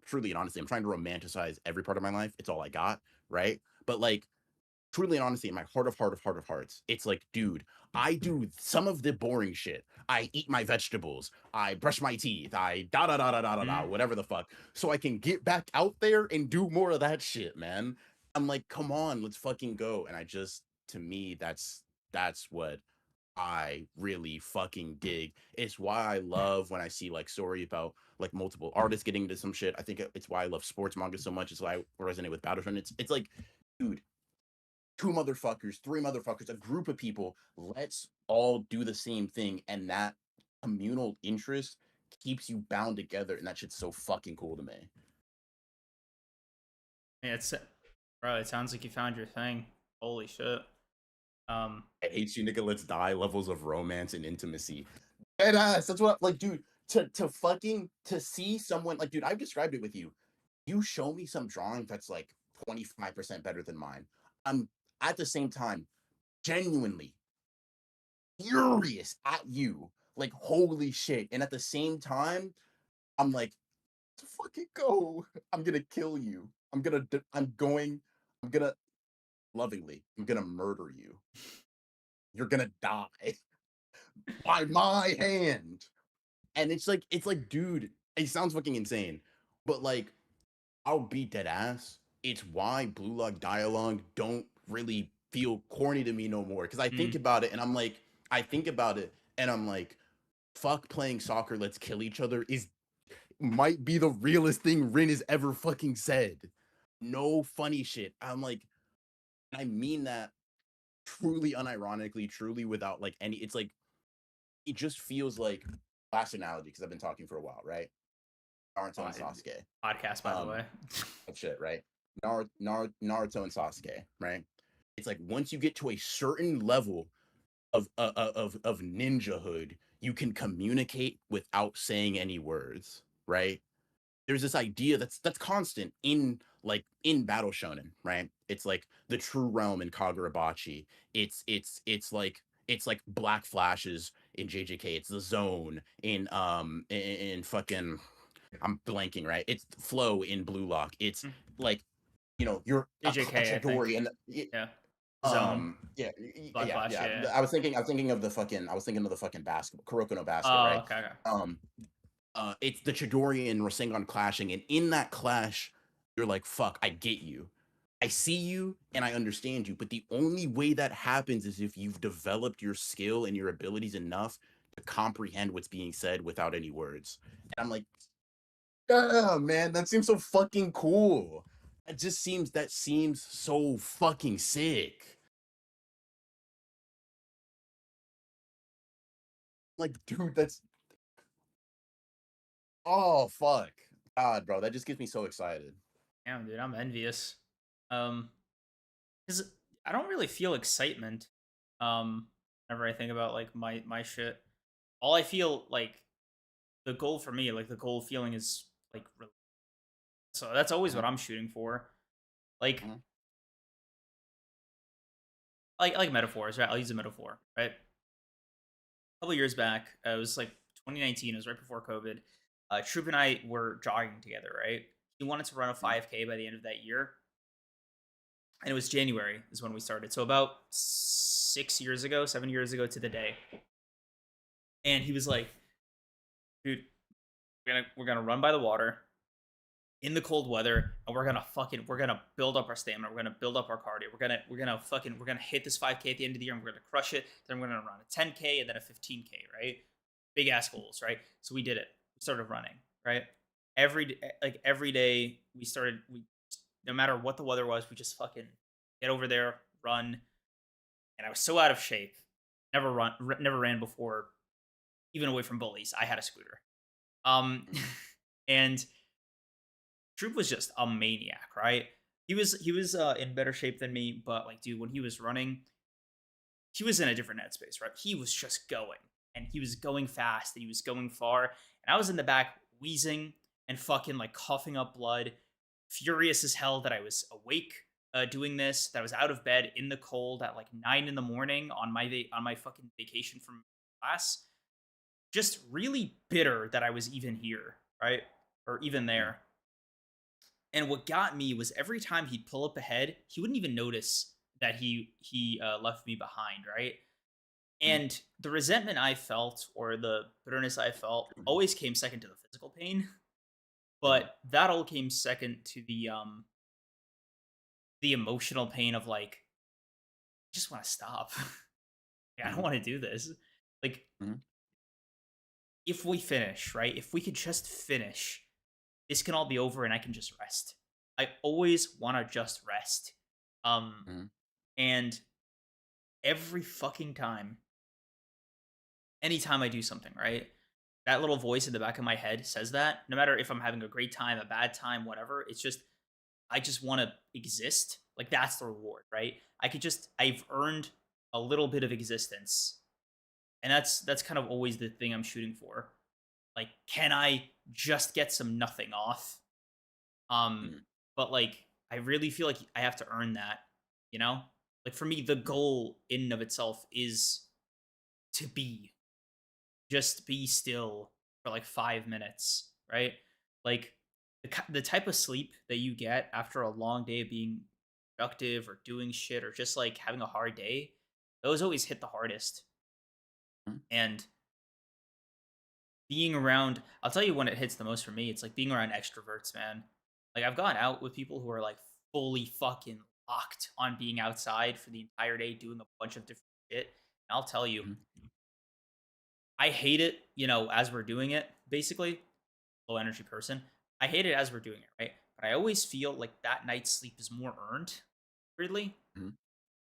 truly and honestly, I'm trying to romanticize every part of my life. It's all I got, right? But like truly and honestly, in my heart of hearts, it's like, dude, I do some of the boring shit. I eat my vegetables. I brush my teeth. I da da da da da da da, Mm. whatever the fuck. So I can get back out there and do more of that shit, man. I'm like, come on, let's fucking go. And to me, that's what I really fucking dig. It's why I love when I see like story about like multiple artists getting into some shit. I think it's why I love sports manga so much. It's why I resonate with Battlefront. It's like, dude, two motherfuckers, three motherfuckers, a group of people. Let's all do the same thing. And that communal interest keeps you bound together. And that shit's so fucking cool to me. Yeah, bro. It sounds like you found your thing. Holy shit. Um, I hate you, nigga. Let's die. Levels of romance and intimacy. Dead ass. That's what, like, dude, to see someone, like, dude, I've described it with you. You show me some drawing that's like 25% better than mine. I'm at the same time genuinely furious at you. Like, holy shit. And at the same time, I'm like, to fucking go. I'm gonna kill you. I'm gonna lovingly, I'm gonna murder you. You're gonna die by my hand. And it's like, dude, it sounds fucking insane. But like, I'll be dead ass. It's why Blue Lock dialogue don't really feel corny to me no more. Cause mm. I think about it and I'm like, fuck playing soccer, let's kill each other is might be the realest thing Rin has ever fucking said. No funny shit. I'm like, I mean that truly unironically, truly without like any, it's like, it just feels like last analogy, because I've been talking for a while, right? Naruto and I- Sasuke. Podcast, by the Um, way. that shit, right? Naruto and Sasuke, right? It's like once you get to a certain level of ninjahood, you can communicate without saying any words, right? There's this idea that's constant in battle shonen, right? It's like the true realm in Kagurabachi. It's like Black Flashes in JJK. It's the zone in fucking, I'm blanking, right? It's flow in Blue Lock. It's Mm. like, you're a JJK, I think. Chidori and Yeah. Zone. Black yeah, Flash. yeah. Yeah. I was thinking of the fucking basketball, Kuroko no Basket, Oh, right? okay. Okay. Um, it's the Chidori and Rasengan clashing, and in that clash, you're like, "Fuck, I get you, I see you, and I understand you." But the only way that happens is if you've developed your skill and your abilities enough to comprehend what's being said without any words. And I'm like, yeah, man, that seems so fucking cool. That seems so fucking sick. Like, dude, that's oh fuck. God, bro, that just gets me so excited. Damn, dude, I'm envious. Um, because I don't really feel excitement. Whenever I think about like my shit, all I feel like the goal for me, like the goal feeling is like so that's always what Mhm, I'm shooting for. Like mhm, like metaphors, right? I'll use a metaphor, right? A couple years back, it was like 2019. It was right before COVID. Troop and I were jogging together, right? he wanted to run a Mm, 5K by the end of that year, and it was January is when we started. So about 6 years ago, 7 years ago to the day. And he was like, "Dude, we're gonna run by the water in the cold weather, and we're gonna build up our stamina. We're gonna build up our cardio. We're gonna hit this 5K at the end of the year, and we're gonna crush it. Then we're gonna run a 10K and then a 15K, right? Big ass goals, right? So we did it. We started running, right? Every day we started. We no matter what the weather was, we just fucking get over there, run. And I was so out of shape. Never ran before, even away from bullies. I had a scooter. Um, mm, and Troop was just a maniac, right? He was in better shape than me, but like, dude, when he was running, he was in a different headspace, right? He was just going, and he was going fast, and he was going far, and I was in the back wheezing and fucking like coughing up blood, furious as hell that I was awake doing this, that I was out of bed in the cold at like 9 in the morning on on my fucking vacation from class, just really bitter that I was even here, right? Or even mm, there. And what got me was every time he'd pull up ahead, he wouldn't even notice that he left me behind, right? mm, And the resentment I felt or the bitterness I felt mm, always came second to the physical pain, mm, but that all came second to the emotional pain of like I just want to stop. Like, I don't mm, want to do this. Like mm, if we finish, right? If we could just finish, this can all be over and I can just rest. I always want to just rest. Um mm, and every fucking time, anytime I do something, right? That little voice in the back of my head says that. No matter if I'm having a great time, a bad time, whatever, it's just I just want to exist. Like that's the reward, right? I've earned a little bit of existence. And that's kind of always the thing I'm shooting for. Like, can I just get some nothing off? Um, mm, but like I really feel like I have to earn that, you know? Like for me, the mm, goal in and of itself is to be just be still for like 5 minutes, right? Like the type of sleep that you get after a long day of being productive or doing shit or just like having a hard day, those always hit the hardest. mm, And being around, I'll tell you when it hits the most for me, it's like being around extroverts, man. Like I've gone out with people who are like fully fucking locked on being outside for the entire day doing a bunch of different shit. And I'll tell you, mm, I hate it, as we're doing it, basically. Low energy person. I hate it as we're doing it, right? But I always feel like that night's sleep is more earned, weirdly. mm,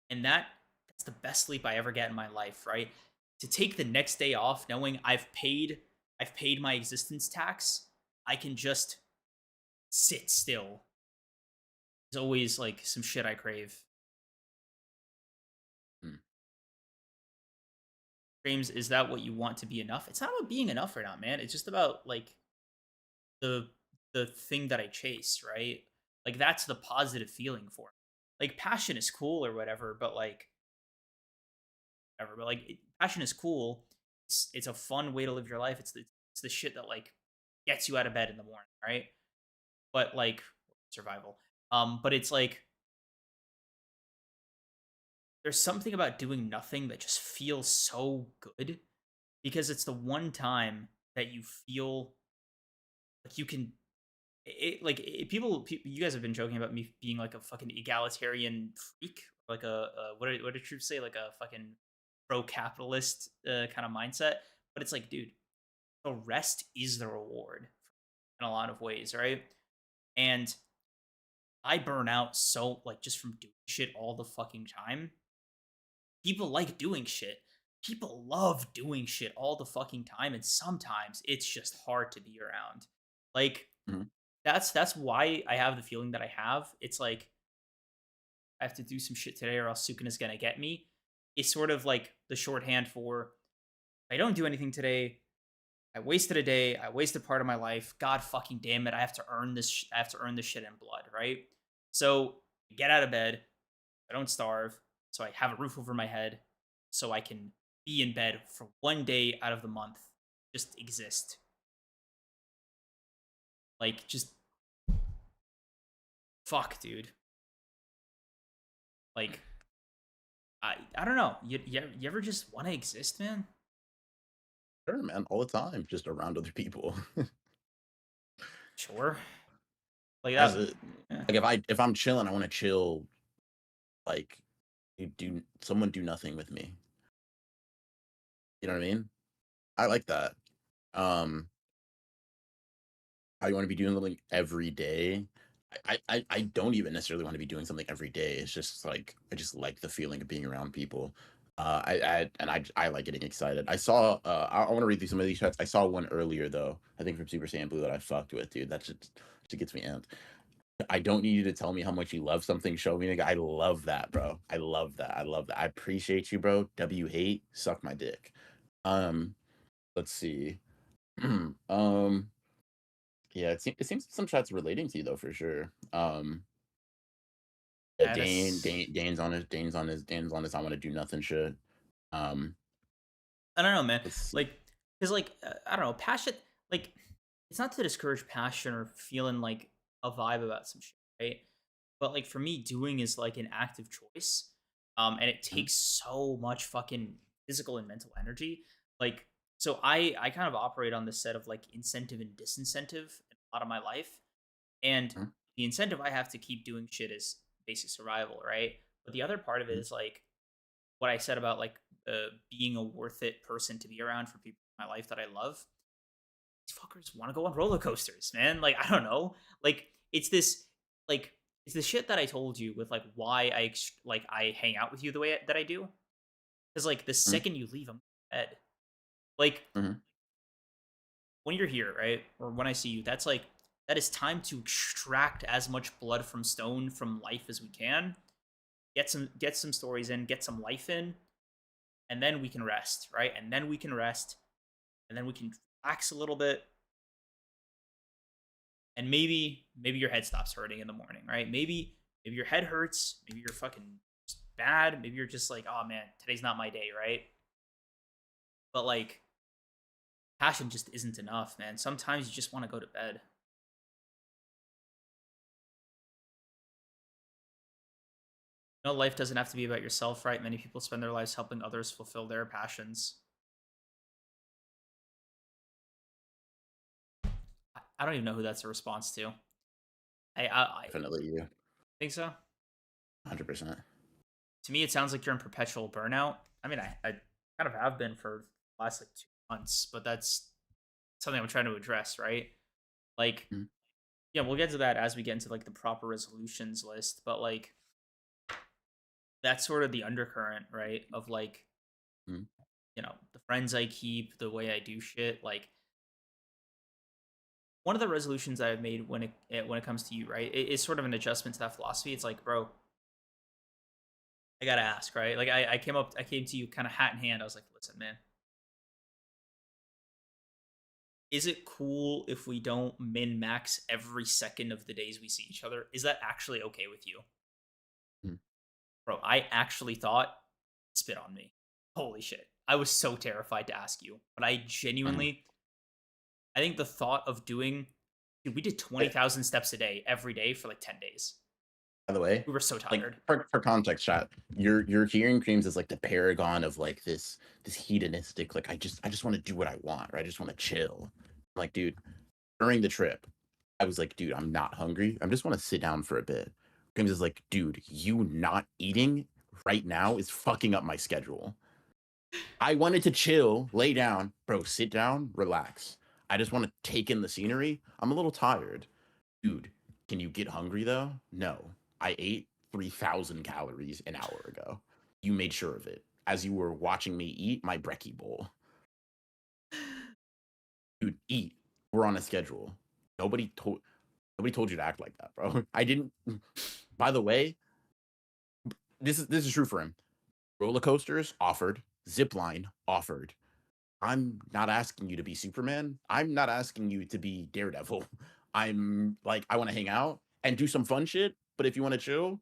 And that's the best sleep I ever get in my life, right? To take the next day off knowing I've paid my existence tax, I can just sit still. It's always like some shit I crave. mm. James, is that what you want to be enough? It's not about being enough or not, man. It's just about like the the thing that I chase, right? Like that's the positive feeling for it. Like passion is cool or whatever, but like whatever, but like passion is cool. It's a fun way to live your life. It's the shit that like gets you out of bed in the morning, right? But like survival. But it's like there's something about doing nothing that just feels so good because it's the one time that you feel like you can you guys have been joking about me being like a fucking egalitarian freak, like what did troops say, like a fucking pro capitalist kind of mindset. But it's like, dude, the rest is the reward in a lot of ways, right? And I burn out so like just from doing shit all the fucking time. People like doing shit. People love doing shit all the fucking time, and sometimes it's just hard to be around. Like Mhm, that's why I have the feeling that I have. It's like I have to do some shit today, or else Sukuna's gonna get me. It's sort of like the shorthand for if I don't do anything today, I wasted a day. I wasted part of my life. God fucking damn it! I have to earn this. I have to earn this shit in blood, right? So get out of bed. I don't starve. So I have a roof over my head. So I can be in bed for one day out of the month. Just exist. Like just fuck, dude. Like, I don't know. You ever just want to exist, man? Sure, man, all the time, just around other people. Sure. Like That's that. it. Yeah. Like if I'm chilling, I want to chill. Like you do someone do nothing with me. You know what I mean? I like that. Um, how you want to be doing something every day. I don't even necessarily want to be doing something every day. It's just like I just like the feeling of being around people. I like getting excited. I saw I want to read through some of these chats. I saw one earlier though. I think from Super Saiyan Blue that I fucked with, dude. That just gets me amped. I don't need you to tell me how much you love something. Show me, nigga. I love that, bro. I love that. I love that. I appreciate you, bro. W hate, suck my dick. Um, let's see. um, yeah, it seems some chats relating to you though for sure. Yeah, Yeah, that's. Dane's on his I want to do nothing shit. Um, I don't know, man. let's see. Like, cause like I don't know, passion. Like, it's not to discourage passion or feeling like a vibe about some shit, right? But like for me, doing is like an active choice, and it Mhm, takes so much fucking physical and mental energy. Like, so I kind of operate on this set of like incentive and disincentive in a lot of my life, and mhm, the incentive I have to keep doing shit is basic survival, right? But the other part of it mhm, is like what I said about like being a worth it person to be around for people in my life that I love. These fuckers want to go on roller coasters, man. Like I don't know, like it's this like it's the shit that I told you with like why like I hang out with you the way that I do. Because like the mhm, second you leave, I'm dead. Like mhm. when you're here, right, or when I see you, that's like that is time to extract as much blood from stone from life as we can. Get some stories in, get some life in, and then we can rest, right? And then we can rest, and then we can relax a little bit, and maybe your head stops hurting in the morning, right? Maybe your head hurts, maybe you're fucking just bad, maybe you're just like, oh man, today's not my day, right? But like passion just isn't enough, man. Sometimes you just want to go to bed. You know, life doesn't have to be about yourself, right? Many people spend their lives helping others fulfill their passions. I don't even know who that's a response to. I Definitely you. think so. 100%. To me, it sounds like you're in perpetual burnout. I mean, I kind of have been for the last like 2 months, but that's something I'm trying to address, right? Like, Mhm, yeah, we'll get to that as we get into like the proper resolutions list, but like that's sort of the undercurrent, right? Of like, mhm. the friends I keep, the way I do shit. Like one of the resolutions I've made when it comes to you, right, is sort of an adjustment to that philosophy. It's like, bro, I gotta ask, right? Like I came to you kind of hat in hand. I was like, listen, man, is it cool if we don't min max every second of the days we see each other? Is that actually okay with you? Mhm. Bro, I actually thought, spit on me. Holy shit. I was so terrified to ask you, but Mhm. I think the thought of doing, dude, we did Eh, 20,000 steps a day every day for like 10 days. by the way, We were so like tired. for context, chat, your hearing creams is like the paragon of like this hedonistic, like I just want to do what I want, or I just want to chill. Like, dude, during the trip, I was like, dude, I'm not hungry. I just want to sit down for a bit. James is like, dude, you not eating right now is fucking up my schedule. I wanted to chill, lay down, bro, sit down, relax. I just want to take in the scenery. I'm a little tired. Dude, can you get hungry though? No. I ate 3,000 calories an hour ago. You made sure of it as you were watching me eat my brekkie bowl. Dude, eat. We're on a schedule. Nobody told Nobody told you to act like that, bro. I didn't. By the way, this is true for him. Roller coasters offered, zip line offered. I'm not asking you to be Superman. I'm not asking you to be Daredevil. I'm like, I want to hang out and do some fun shit. But if you want to chill,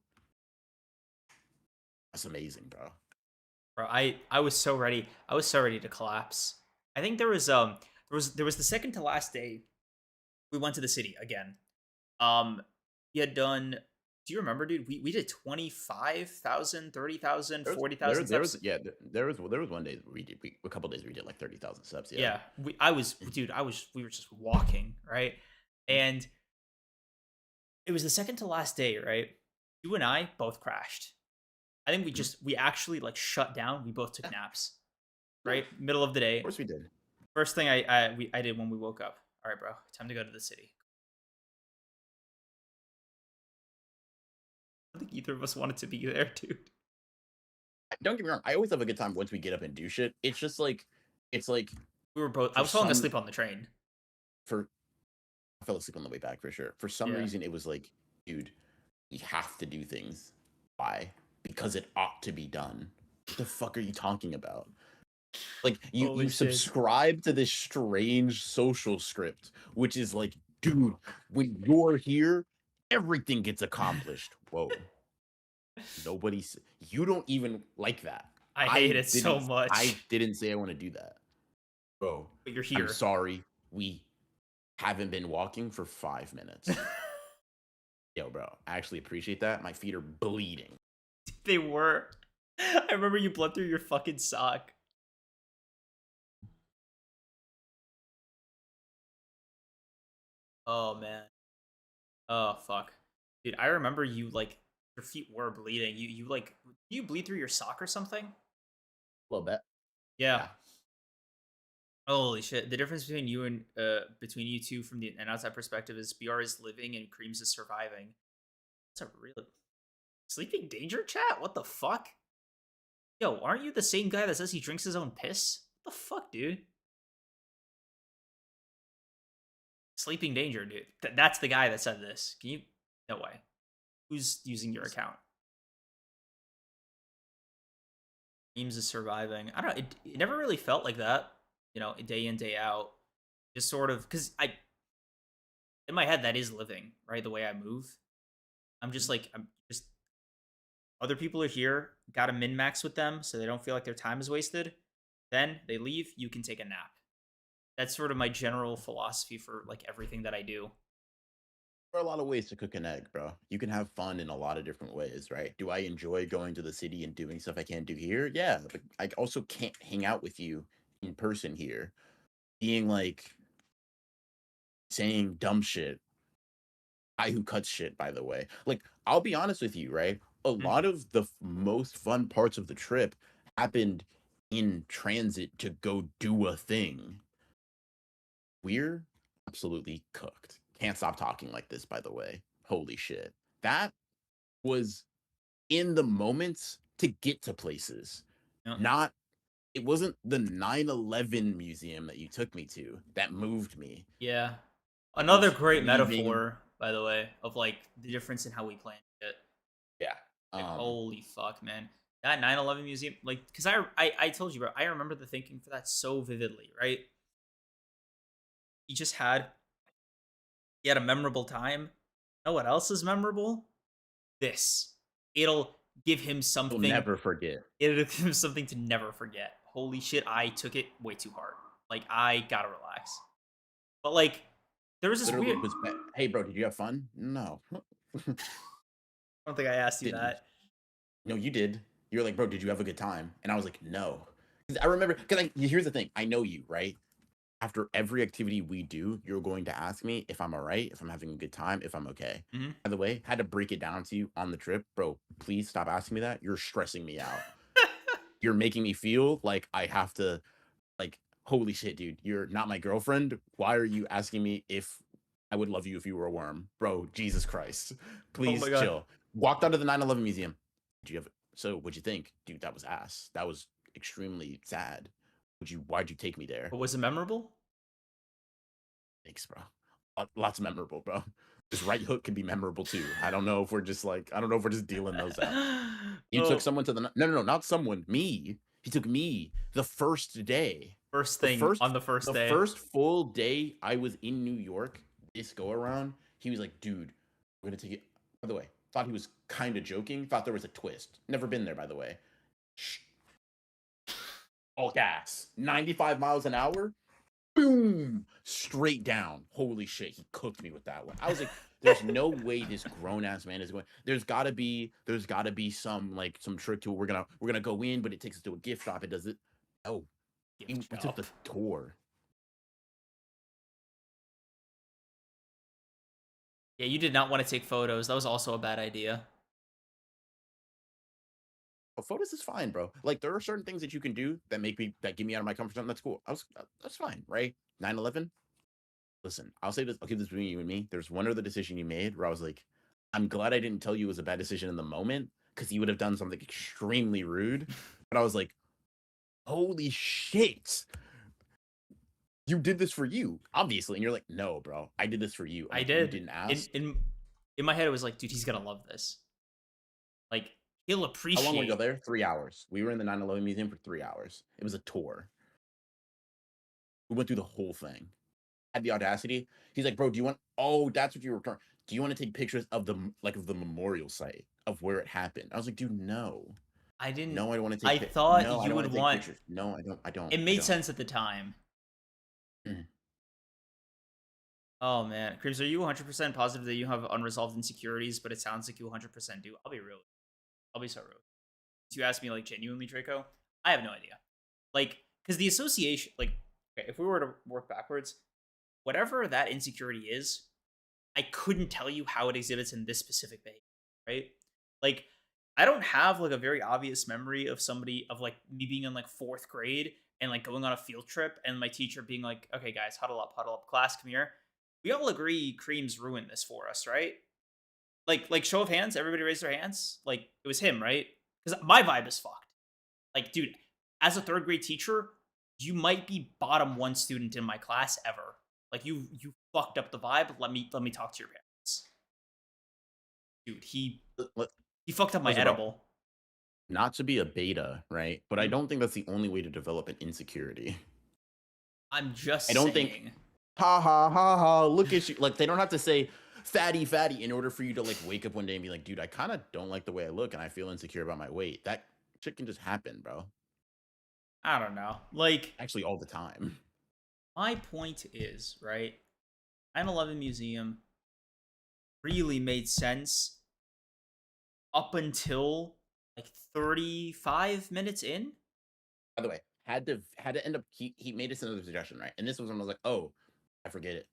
that's amazing, bro. Bro, I was so ready. I was so ready to collapse. I think there was the second to last day we went to the city again. Um, he had done. do you remember, dude? We did 25,000, 30,000, There was 40,000 there was subs. yeah, there was one day we did a couple days we did like 30,000 subs. Yeah. Yeah, I was, dude. We were just walking, right? And it was the second to last day, right? You and I both crashed. I think Mhm. we actually like shut down. We both took Yeah, naps, yeah, right? Middle of the of day. course we did. First thing I did when we woke up. All right, bro. Time to go to the city. I don't think either of us wanted to be there, dude. Don't get me wrong. I always have a good time once we get up and do shit. It's like We were both. I for was falling some asleep on the train. for I fell asleep on the way back for sure. For some Yeah. reason, it was like, dude, we have to do things. Why? Because it ought to be done. What the fuck are you talking about? Like Holy you shit. subscribe to this strange social script, which is like, dude, when you're here, everything gets accomplished. Whoa. Nobody's you don't even like that. I hate I it so didn't much. I didn't say I want to do that. Bro, But you're I'm here. sorry. We haven't been walking for 5 minutes. Yo, bro, I actually appreciate that. My feet are bleeding. They were. I remember you bled through your fucking sock. Oh man. Oh fuck. Dude, I remember you like your feet were bleeding. You like you bleed through your sock or something? A little bit. Yeah. Yeah. Holy shit. The difference between you and between you two from an outside perspective is BR is living and Creams is surviving. That's a real sleeping danger chat? What the fuck? Yo, aren't you the same guy that says he drinks his own piss? What the fuck, dude? Sleeping danger, dude. That's the guy that said this. Can you? No way. Who's using your account? Memes is surviving. I don't know. It never really felt like that. You know, day in day out. Just sort of because I in my head that is living right. The way I move, I'm just like I'm just other people are here. Got to min max with them so they don't feel like their time is wasted. Then they leave. You can take a nap. That's sort of my general philosophy for like everything that I do. There are a lot of ways to cook an egg, bro. You can have fun in a lot of different ways, right? Do I enjoy going to the city and doing stuff I can't do here? Yeah, but I also can't hang out with you in person here. Being like saying dumb shit. I who cuts shit, by the way. Like, I'll be honest with you, right? A Mm. lot of the most fun parts of the trip happened in transit to go do a thing. We're absolutely cooked. Can't stop talking like this, by the way. Holy shit. That was in the moments to get to places. Yeah. Not it wasn't the 9/11 museum that you took me to that moved me. Yeah. It Another was great leaving. metaphor, by the way, of like the difference in how we plan it. Yeah. Like, holy fuck, man. That 9/11 museum, like, because I told you, bro, I remember the thinking for that so vividly, right? He just had, he had a memorable time. You know what else is memorable? This. It'll give him You'll something, never forget. it'll give him something to never forget. Holy shit, I took it way too hard. Like, I gotta relax. But, like, there was this Literally weird, was hey bro, did you have fun? No. I don't think I asked you Didn't. that. No, you did. You're like, bro, did you have a good time? And I was like, no. 'Cause I remember, because here's the thing. I know you, right? After every activity we do, you're going to ask me if I'm all right, if I'm having a good time, if I'm okay. Mhm. By the way, had to break it down to you on the trip. Bro, please stop asking me that. You're stressing me out. You're making me feel like I have to, like, holy shit, dude. You're not my girlfriend. Why are you asking me if I would love you if you were a worm? Bro, Jesus Christ. Oh my Please god. chill. Walked out of the 9/11 museum. Did you have so what'd you think? Dude, that was ass. That was extremely sad. Why'd you take me there? But was it memorable? Thanks, bro. Lots memorable, bro. This right hook can be memorable too. I don't know if we're just like, I don't know if we're just dealing those out. You took Oh, someone to the no, not someone, me. He took me the first day. first The thing first on the first the day. first full day I was in New York, this go around, he was like, dude, we're gonna take it. By the way, thought he was kind of joking, thought there was a twist. Never been there, by the way. Shh. All gas. 95 miles an hour. Boom. Straight down. Holy shit. He cooked me with that one. I was like, There's no way this grown ass man is going. There's gotta be some trick to it. We're gonna go in, but it takes us to a gift shop. It does it. Oh, we Gift took shop. the tour. Yeah, you did not want to take photos. That was also a bad idea. But photos is fine, bro. Like there are certain things that you can do that get me out of my comfort zone. That's cool. That's fine, right? 9/11. Listen, I'll say this. I'll keep this between you and me. There's one other decision you made where I was like, I'm glad I didn't tell you it was a bad decision in the moment because you would have done something extremely rude. But I was like, holy shit, you did this for you, obviously. And you're like, no, bro, I did this for you. I'm I like, you did. didn't In ask. in my head, it was like, dude, he's gonna love this. Like, he'll How long we go appreciate. there? 3 hours. We were in the 9/11 museum for 3 hours. It was a tour. We went through the whole thing. Had the audacity. He's like, bro, do you want? Oh, that's what you were. Do you want to take pictures of the memorial site of where it happened? I was like, dude, no, I didn't. no, I don't want to I take. thought No, I you don't want would to take want. pictures. No, I don't. I don't. It I made don't. sense at the time. Mm. Oh man, Crims, are you 100% positive that you have unresolved insecurities? But it sounds like you 100% do. I'll be real. I'll be so real. You ask me like genuinely, Draco. I have no idea. Like, because the association, like, okay, if we were to work backwards, whatever that insecurity is, I couldn't tell you how it exhibits in this specific behavior, right? Like, I don't have like a very obvious memory of somebody of like me being in like fourth grade and like going on a field trip and my teacher being like, "Okay, guys, huddle up, class, come here." We all agree Creams ruined this for us, right? Like show of hands, everybody raised their hands. Like it was him, right? Because my vibe is fucked. Like, dude, as a third grade teacher, you might be bottom one student in my class ever. Like you fucked up the vibe. Let me talk to your parents. Dude, Let- he fucked up my Listen, bro, edible. not to be a beta, right? But I Mhm. don't think that's the only way to develop an insecurity. I'm I just don't think saying. ha ha ha ha, look at you. Like they don't have to say fatty fatty in order for you to like wake up one day and be like, dude, I kind of don't like the way I look and I feel insecure about my weight. That shit can just happen, bro. I don't know. Like, Actually, all the time. my point is, right? 9/11 Museum really made sense up until like 35 minutes in. By the way, had to end up. He made us another suggestion, right? And this was when I was like, oh, I forget it.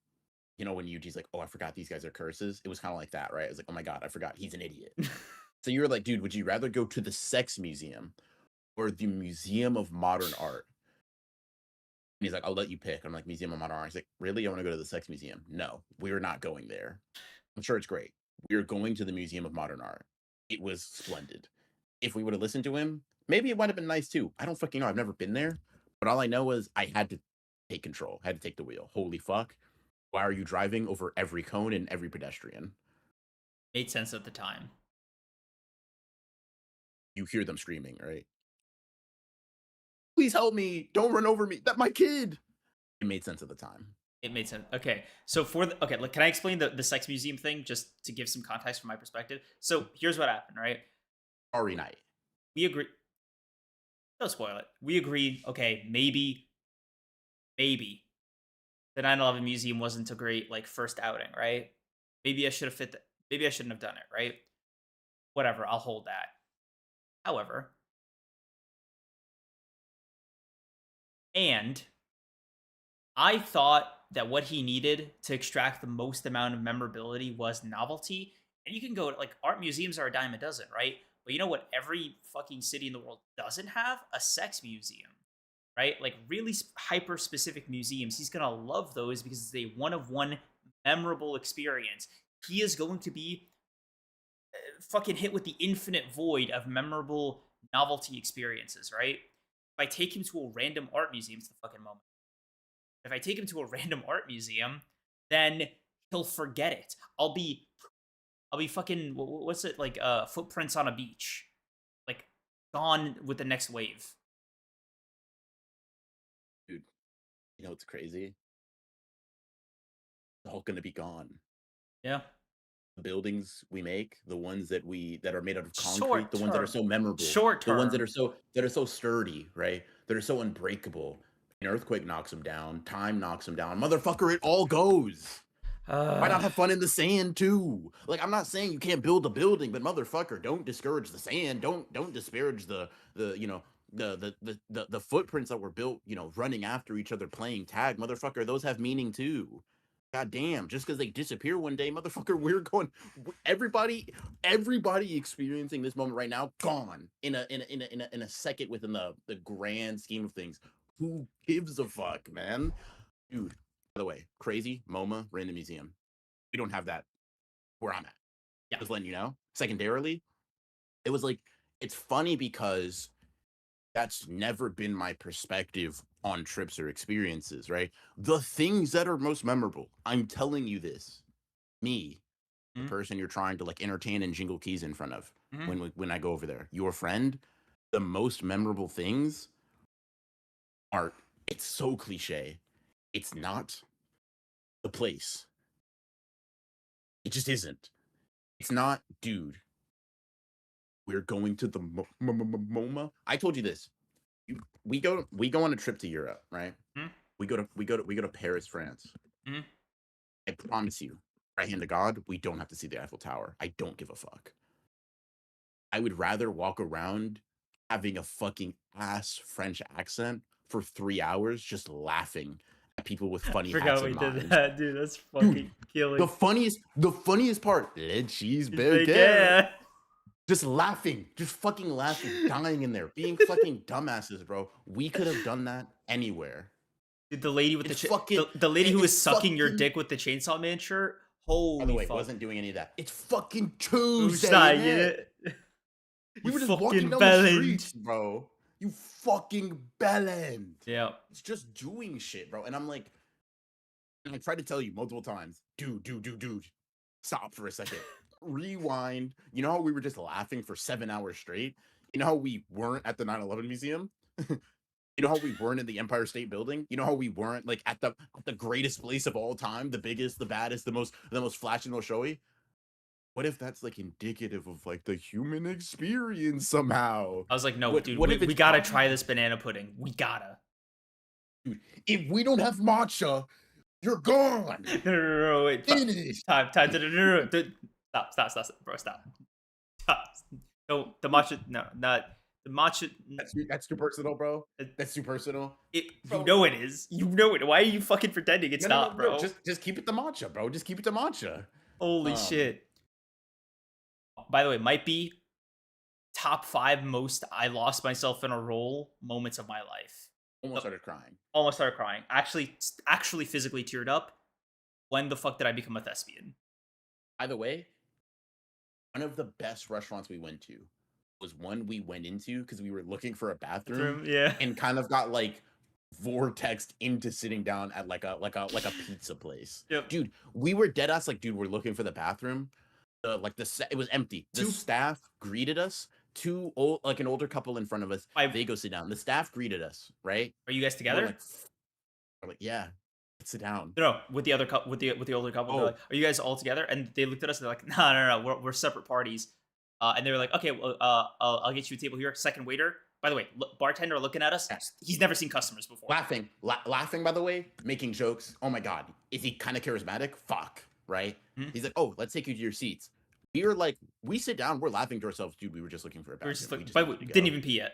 You know when Yuji's like, oh, I forgot these guys are curses. It was kind of like that, right? I was like, oh my god, I forgot he's an idiot. So you were like, dude, would you rather go to the sex museum or the Museum of Modern Art? And he's like, I'll let you pick. I'm like, Museum of Modern Art. He's like, really? I want to go to the sex museum. No, we're not going there. I'm sure it's great. We're going to the Museum of Modern Art. It was splendid. If we would have listened to him, maybe it might have been nice too. I don't fucking know. I've never been there. But all I know is I had to take control, had to take the wheel. Holy fuck. Why are you driving over every cone and every pedestrian? Made sense at the time. You hear them screaming, right? Please help me. Don't run over me. That my kid. It made sense at the time. It made sense. Okay, so for the okay, can I explain the sex museum thing just to give some context from my perspective? So here's what happened, right? Sorry night. We agree. Don't spoil it. We agreed. Okay, maybe the 9/11 museum wasn't a great like first outing, right? Maybe I should have fit. Maybe I shouldn't have done it, right? Whatever. I'll hold that. However, and I thought that what he needed to extract the most amount of memorability was novelty. And you can go to like art museums are a dime a dozen, right? But you know what? Every fucking city in the world doesn't have a sex museum, right? Like really hyper specific museums. He's gonna love those because it's a one of one memorable experience. He is going to be fucking hit with the infinite void of memorable novelty experiences, right? If I take him to a random art museum, it's the fucking moment. If I take him to a random art museum, then he'll forget it. I'll be fucking what's it like footprints on a beach. Like gone with the next wave. Dude, you know what's crazy? It's all gonna be gone. Yeah. The buildings we make, the ones that are made out of concrete, Short the ones that are term. so memorable, Short the ones term. that are so sturdy, right? That are so unbreakable. An earthquake knocks them down, time knocks them down. Motherfucker, it all goes. Why not have fun in the sand too? Like, I'm not saying you can't build a building, but motherfucker, don't discourage the sand. Don't disparage the you know the footprints that were built, running after each other playing tag, motherfucker. Those have meaning too. God damn, just because they disappear one day, motherfucker, everybody experiencing this moment right now, gone in a second within the grand scheme of things. Who gives a fuck, man? Dude, by the way, crazy MoMA Random Museum. We don't have that where I'm at. Yeah. Just letting you know. Secondarily, it was like, it's funny because that's never been my perspective on trips or experiences, right? The things that are most memorable, I'm telling you this, me, the Mhm. person you're trying to like entertain and jingle keys in front of Mhm. when I go over there, your friend, the most memorable things are, it's so cliche. It's not the place. It just isn't. It's not, dude. We're going to the MoMA. I told you this. We go on a trip to Europe, right? Mhm. We go to Paris, France. Mhm. I promise you, right hand to God, we don't have to see the Eiffel Tower. I don't give a fuck. I would rather walk around having a fucking ass French accent for 3 hours just laughing at people with I funny hats forgot we and did knives. that, dude. That's Dude, fucking killing. the funniest part, le He's like, cheeseburger. yeah. Just laughing, just fucking laughing, dying in there, being fucking dumbasses, bro. We could have done that anywhere. Dude, the lady with It's the fucking, the lady who it's was sucking your fucking. dick with the Chainsaw Man shirt. By the Holy way, fuck. wasn't doing any of that. It's fucking Who's Tuesday, that? in it. You, We you were just walking fucking down the bellend. streets, bro. You fucking bellend. Yeah. It's just doing shit, bro. And I'm like, and I tried to tell you multiple times, dude, stop for a second. Rewind. You know how we were just laughing for 7 hours straight? You know how we weren't at the 9/11 museum? You know how we weren't in the Empire State Building? You know how we weren't like at the greatest place of all time, the biggest, the baddest, the most flashy, the most showy? What if that's like indicative of like the human experience somehow? I was like, no, What dude, what if we it's gotta try this banana pudding. We gotta. dude, if we don't have matcha, you're gone. No, wait. Finish. Time. No. Dude, stop, bro, stop. Stop. No, the matcha, no, not the matcha. That's too personal, bro. That's too personal. You Bro, know it is. You know it. Why are you fucking pretending it's no, not, bro. bro? Just keep it to matcha, bro. Just keep it to matcha. Holy Um, shit. By the way, might be top 5 most I lost myself in a role moments of my life. almost So, started crying. almost started crying. Actually physically teared up. When the fuck did I become a thespian? By the way, one of the best restaurants we went to was one we went into because we were looking for a bathroom Yeah. and kind of got like vortexed into sitting down at like a pizza place. Yep. Dude, we were dead ass like, dude, we're looking for the bathroom. It was empty. The Two- staff greeted us. An older couple in front of us. They go sit down. The staff greeted us, right? Are you guys We're together? like, yeah, sit down. No, with the other couple, with the older couple, they're Oh, like, "Are you guys all together?" And they looked at us and they're like, "No, we're separate parties." And they were like, "Okay, well, I'll get you a table here." Second waiter. By the way, bartender looking at us. yeah. He's never seen customers before. Laughing, by the way, making jokes. Oh my god, is he kind of charismatic? Fuck, right? Mhm. He's like, oh, let's take you to your seats. We are like, we sit down, we're laughing to ourselves, dude. We were just looking for a We were just bathroom. like, We just but we needed to didn't go. even pee yet.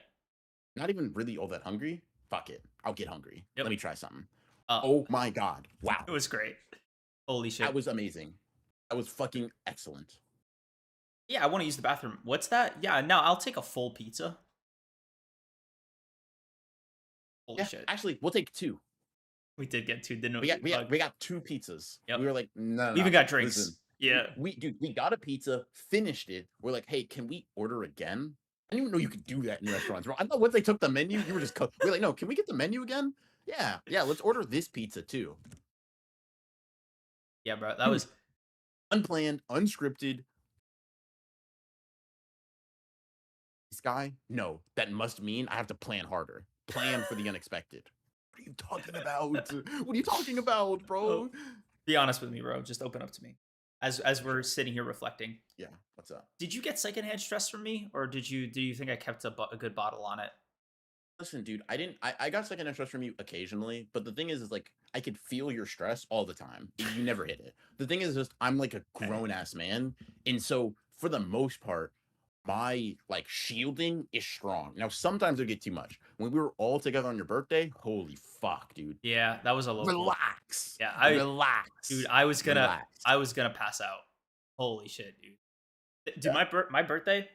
Not even really all that hungry. Fuck it, I'll get hungry. Yep. Let me try something. Uh, Oh my god, wow, It was great. Holy shit. that was amazing. That was fucking excellent. Yeah, I want to use the bathroom. What's that? Yeah, no, I'll take a full pizza. Holy Yeah, shit. actually, we'll take two. We did get 2, didn't We we? got two pizzas. Yep. We were like, no, We even got drinks. Listen, Yeah. we got a pizza, finished it. We're like, hey, can we order again? I didn't even know you could do that in restaurants, bro. I thought once they took the menu, you were just we're like, no, can we get the menu again? Yeah, let's order this pizza too. Yeah, bro. That was Unplanned, unscripted. This guy, no, that must mean I have to plan harder. Plan for the unexpected. What are you talking about? What are you talking about, bro? Oh. Be honest with me, bro. Just open up to me. As we're sitting here reflecting. Yeah, what's up? Did you get secondhand stress from me, or do you think I kept a good bottle on it? Listen, dude, I got second interest from you occasionally, but the thing is like I could feel your stress all the time. You never hit it. The thing is just I'm like a Okay. grown ass man, and so for the most part, my like shielding is strong. Now sometimes it get too much. When we were all together on your birthday, holy fuck, dude. Yeah, that was a low point. Relax. Yeah, dude, Relax. Relax. I was gonna pass out. Holy shit, dude. Dude, Yeah. my birthday,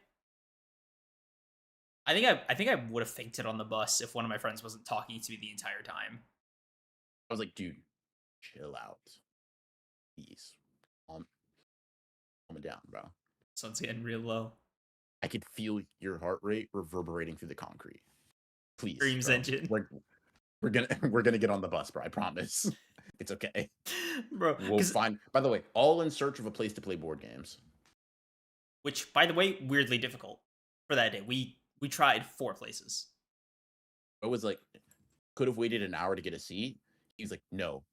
I think I would have fainted on the bus if one of my friends wasn't talking to me the entire time. I was like, dude, chill out. Please. Calm, calm it down, bro. Sun's getting real low. I could feel your heart rate reverberating through the concrete. Please, Dreams bro. engine. We're gonna we're gonna get on the bus, bro. I promise. It's okay. Bro, We'll because find. By the way, all in search of a place to play board games. which, by the way, weirdly difficult for that day. We tried 4 places. I was like, could have waited an hour to get a seat. He's like, no,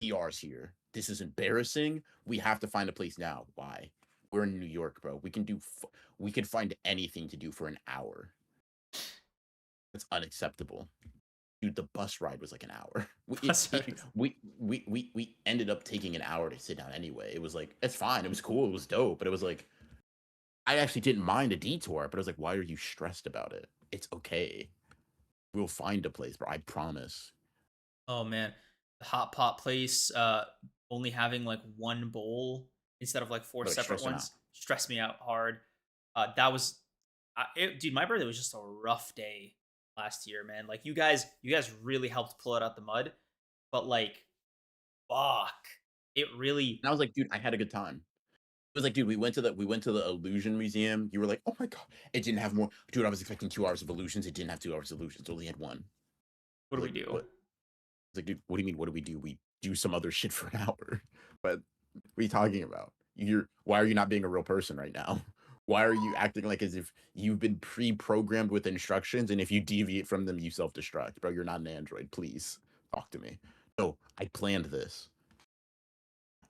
PR's here. This is embarrassing. We have to find a place now. Why? We're in New York, bro. We could find anything to do for an hour. That's unacceptable. Dude, the bus ride was like an hour. Bus ride was- We ended up taking an hour to sit down anyway. It was like, it's fine. It was cool. It was dope. But it was like, I actually didn't mind a detour, but I was like, why are you stressed about it? It's okay. We'll find a place, bro. I promise. Oh man, the hot pot place, only having like one bowl instead of like 4 But like separate stressing out. ones stressed me out hard. That was, dude, my birthday was just a rough day last year, man. Like you guys really helped pull it out the mud, but like, fuck, it really. And I was like, dude, I had a good time. It was like, dude, we went to the illusion museum. You were like, oh my god, it didn't have more. Dude, I was expecting 2 hours of illusions. It didn't have 2 hours of illusions. It only had one. What do we Like, do? what? It's like, dude, what do you mean? What do we do? We do some other shit for an hour. But what are you talking about? You're why are you not being a real person right now? Why are you acting like as if you've been pre-programmed with instructions and if you deviate from them, you self-destruct? Bro, you're not an android. Please talk to me. No, I planned this.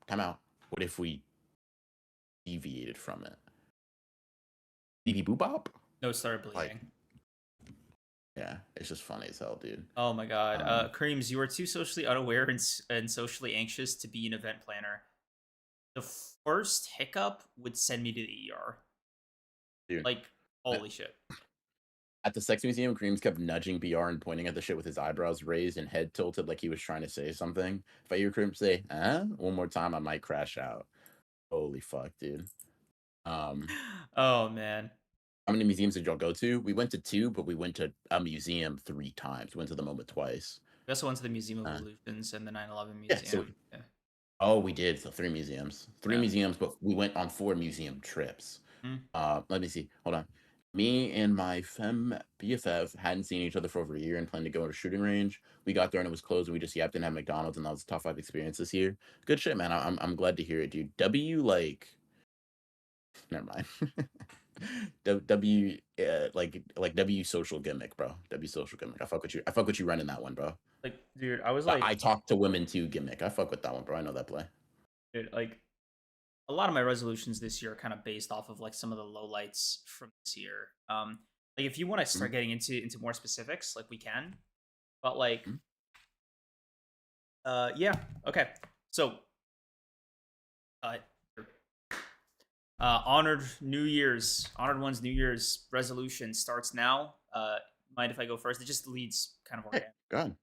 Come out. What if we deviated from it? BB boop bop? No, started Like, bleeding. yeah, it's just funny as hell, dude. Oh my god, Um, Creams, you are too socially unaware and socially anxious to be an event planner. The first hiccup would send me to the ER. dude. Like, holy shit. At the sex museum, Creams kept nudging BR and pointing at the shit with his eyebrows raised and head tilted like he was trying to say something. If I hear Creams say, one more time, I might crash out. Holy fuck, dude. Um, Oh man. how many museums did y'all go to? We went to 2, but we went to a museum 3 times. We went to the moment twice. We also went to the Museum of Uh, Illusions and the 9/11 yeah, so Museum. Yeah. oh, we did. So 3 museums. 3 Yeah. museums, but we went on 4 museum trips. Mm. Let me see. Hold on. Me and my femme BFF hadn't seen each other for over a year and planned to go to a shooting range. We got there and it was closed and we just yapped and had McDonald's and that was a top 5 experience this year. Good shit, man. I'm glad to hear it, dude. W like never mind. W like W social gimmick, bro. W social gimmick. I fuck with you. I fuck with you running that one, bro. Like, dude, I was The like, I talk to women too gimmick. I fuck with that one, bro. I know that play. dude, like a lot of my resolutions this year are kind of based off of like some of the lowlights from this year. Like if you want to start getting into more specifics, like we can. But like Mhm. yeah, okay. So uh honored one's New Year's resolution starts now. Mind if I go first? It just leads kind of Hey, organic. go ahead.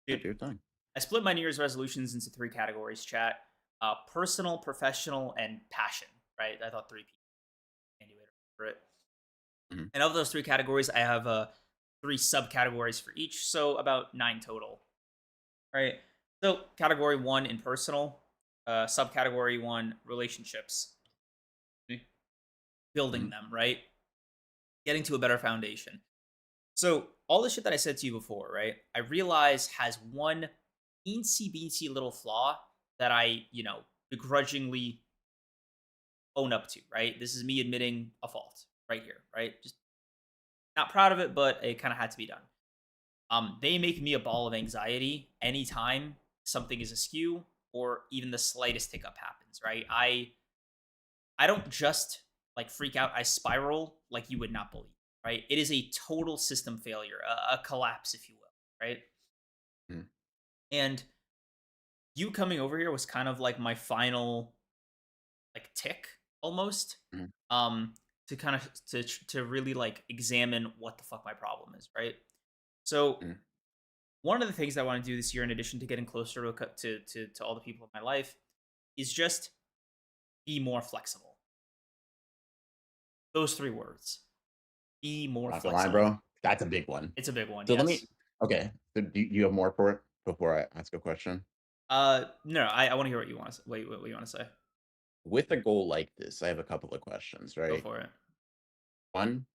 Dude, Do your thing. I split my New Year's resolutions into 3 categories, chat. Personal, professional, and passion, right? I thought 3 people handy way to remember it. Mhm. And of those 3 categories, I have 3 subcategories for each, so about 9 total. Right? So category 1 in personal, subcategory 1 relationships. Building Mhm. them, right? Getting to a better foundation. So all the shit that I said to you before, right? I realize has one teensy beensy little flaw that I, begrudgingly own up to, right? This is me admitting a fault right here, right? Just not proud of it, but it kind of had to be done. They make me a ball of anxiety anytime something is askew or even the slightest hiccup happens, right? I don't just like freak out, I spiral like you would not believe, right? It is a total system failure, a collapse, if you will, right? Mhm. And you coming over here was kind of like my final like tick almost, Mhm, um, to kind of to really like examine what the fuck my problem is, right? So mhm, one of the things that I want to do this year, in addition to getting closer to to all the people in my life, is just be more flexible. Those three words: be more not gonna lie, flexible. bro, that's a big one. It's a big one, So let me yes. okay, so do you have more for it before I ask a question? No, I want to hear what you want to what you want to say. With a goal like this, I have a couple of questions, Go right? for it. One,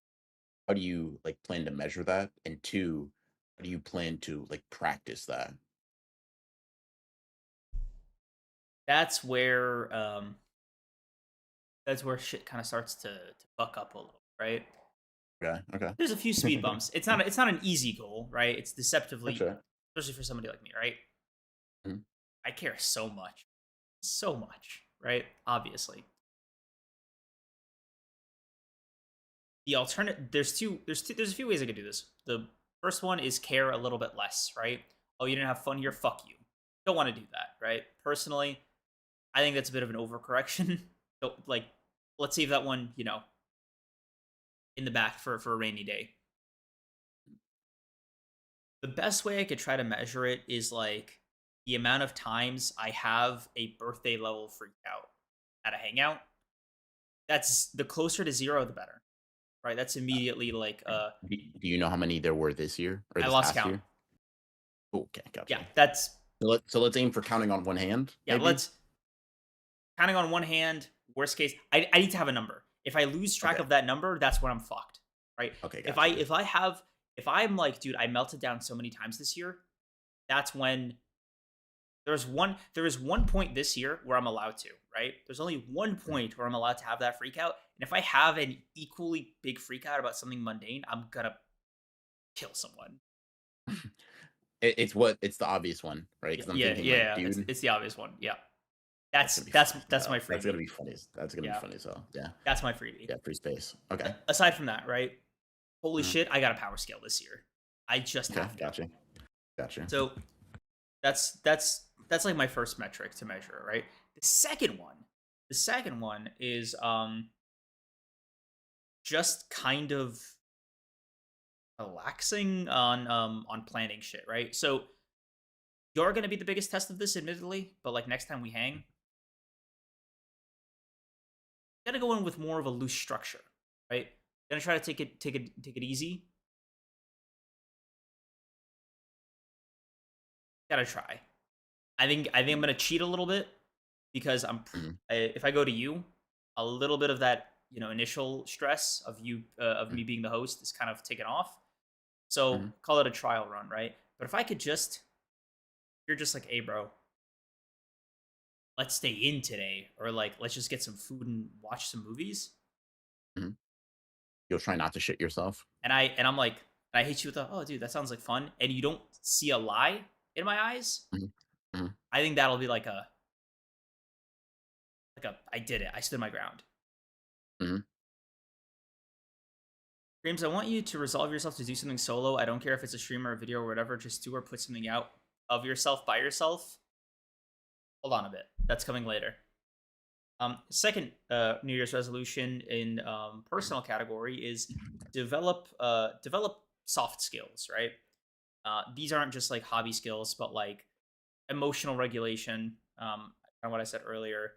how do you, like, plan to measure that? And 2, how do you plan to, like, practice that? That's where um, that's where shit kind of starts to buck up a little, right? Okay, okay. There's a few speed bumps. It's not an easy goal, right? It's deceptively, Gotcha. especially for somebody like me, right? Mhm, I care so much, right? Obviously, the alternate there's a few ways I could do this. The first one is care a little bit less, right? Oh, you didn't have fun here, fuck you. Don't want to do that, right? Personally, I think that's a bit of an overcorrection. So, like, let's save that one, in the back for a rainy day. The best way I could try to measure it is like the amount of times I have a birthday level freak out at a hangout. That's the closer to zero, the better, right? That's immediately like, okay. Do you know how many there were this year or I this lost past count. year? Okay, gotcha. Yeah, that's So let's aim for counting on one hand, yeah. maybe? Let's counting on one hand. Worst case, I need to have a number. If I lose track Okay, of that number, that's when I'm fucked, right? okay, If I gotcha. if I have if I'm like, dude, I melted down so many times this year. That's when there is one point this year where I'm allowed to, right? There's only one Mhm. point where I'm allowed to have that freak out. And if I have an equally big freak out about something mundane, I'm gonna kill someone. It's the obvious one, right? Yeah, Because 'Cause I'm yeah, thinking like, yeah. dude, It's the obvious one. Yeah. that's gonna be funny as That's my hell. That's gonna freebie. be funny as that's gonna be Yeah. funny as hell. Yeah. That's my freebie. Yeah, free space. Okay. Aside from that, right? Holy Mhm. shit, I got a power scale this year. I just Okay, have to. gotcha. Gotcha. So that's like my first metric to measure, right? The second one, the second one is just kind of relaxing on planning shit, right? So you're gonna be the biggest test of this, admittedly, but like next time we hang, gotta go in with more of a loose structure, right? Gonna try to take it easy. Gotta try. I think I'm gonna cheat a little bit because Mhm, if I go to you, a little bit of that initial stress of of mhm, me being the host is kind of taken off. So mhm. call it a trial run, right? But if I could just, you're just like, hey, bro, let's stay in today, or like let's just get some food and watch some movies. Mhm. You'll try not to shit yourself? I'm like, I hit you with a, oh, dude, that sounds like fun, and you don't see a lie in my eyes. Mhm, mhm, I think that'll be like a I did it. I stood my ground. mhm. Dreams, I want you to resolve yourself to do something solo. I don't care if it's a stream or a video or whatever. Just do or put something out of yourself by yourself. Hold on a bit. That's coming later. Second New Year's resolution in personal category is develop soft skills. Right. These aren't just like hobby skills, but like emotional regulation. Kind of what I said earlier.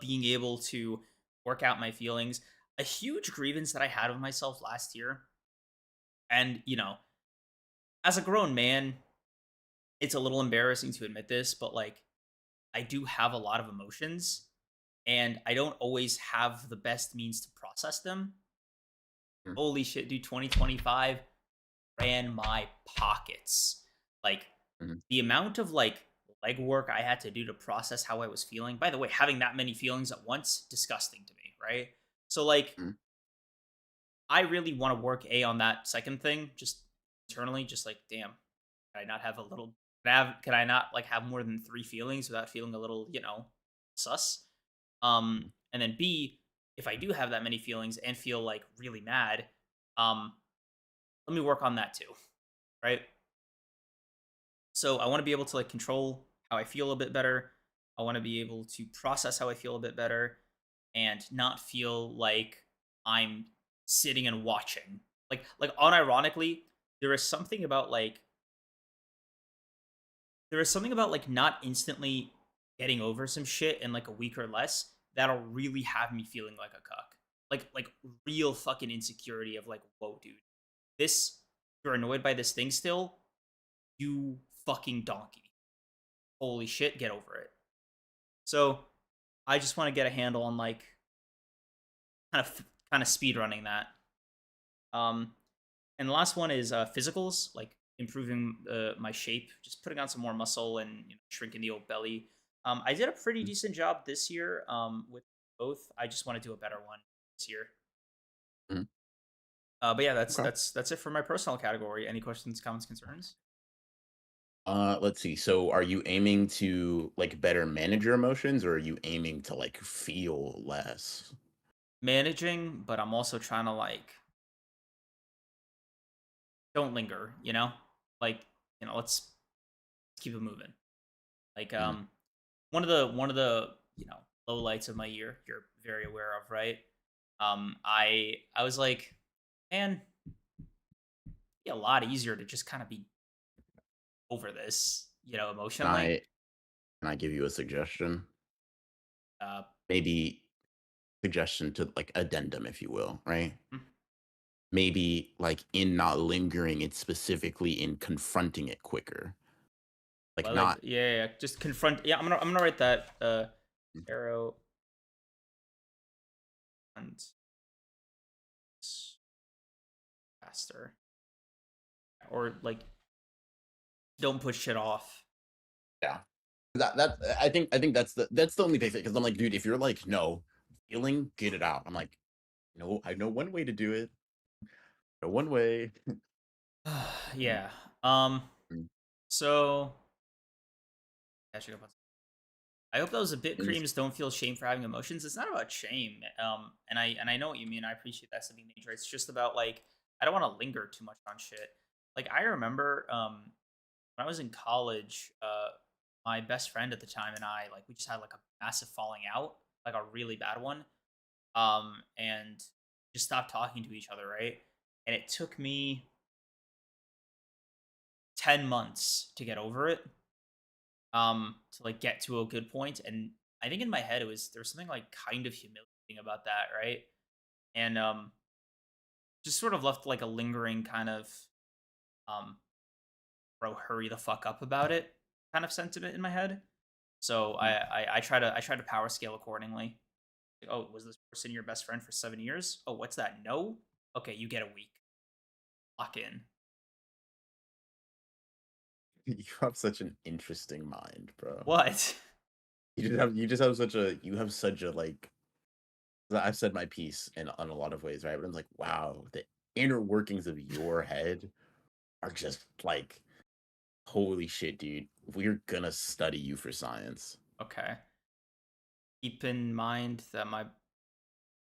Being able to work out my feelings. A huge grievance that I had with myself last year, and as a grown man, it's a little embarrassing to admit this, but like I do have a lot of emotions and I don't always have the best means to process them. Mhm. Holy shit, dude, 2025 ran my pockets. Like Mhm. the amount of like legwork I had to do to process how I was feeling. By the way, having that many feelings at once, disgusting to me, right? So like Mhm. I really want to work on that second thing, just internally, just like, damn, can I not have a little can I not like have more than three feelings without feeling a little, sus? Mhm. And then B, if I do have that many feelings and feel like really mad, um, let me work on that too. Right. So I want to be able to like control how I feel a bit better. I want to be able to process how I feel a bit better and not feel like I'm sitting and watching. Like unironically, there is something about like there is something about like not instantly getting over some shit in like a week or less that'll really have me feeling like a cuck. Like real fucking insecurity of like, whoa, dude. This you're annoyed by this thing still? You fucking donkey. Holy shit, get over it. So I just want to get a handle on like kind of speed running that. Um, and the last one is physicals, like improving my shape, just putting on some more muscle and shrinking the old belly. I did a pretty decent job this year with both. I just want to do a better one this year. Mhm. But yeah, Okay. that's it for my personal category. Any questions, comments, concerns? Let's see. So are you aiming to like better manage your emotions or are you aiming to like feel less? Managing, but I'm also trying to like don't linger. Like let's keep it moving. Like Mhm. one of the low lights of my year you're very aware of, right? I was like, man, be a lot easier to just kind of be over this, Can emotionally. I can I give you a suggestion? Uh, Maybe suggestion to like addendum, if you will, right? mm, Maybe like in not lingering, it's specifically in confronting it quicker. Like I like not yeah, yeah, just confront. Yeah, I'm gonna write that. Arrow and faster, or like don't push shit off. yeah. That I think that's the only basic because I'm like, dude, if you're like, no, feeling, get it out. I'm like, no, I know one way to do it. No one way. Mm, Yeah. Um. mm, So catching up on I hope those bit and creams don't feel shame for having emotions. It's not about shame. And I know what you mean. I appreciate that something nature. It's just about like I don't want to linger too much on shit. Like I remember when I was in college, my best friend at the time and I like we just had like a massive falling out, like a really bad one. And just stopped talking to each other, right? And it took me 10 months to get over it. To like get to a good point, and I think in my head there was something like kind of humiliating about that, right? And just sort of left like a lingering kind of um bro, hurry the fuck up about it kind of sentiment in my head. So I try to power scale accordingly. Like, oh, was this person your best friend for 7 years? Oh, what's that? No. Okay, you get a week. Lock in. you have such an interesting mind, bro. What? You have such a like 'cause I've said my piece in on a lot of ways, right? But I'm like, wow, the inner workings of your head are just like, holy shit, dude. We're gonna study you for science. Okay. Keep in mind that my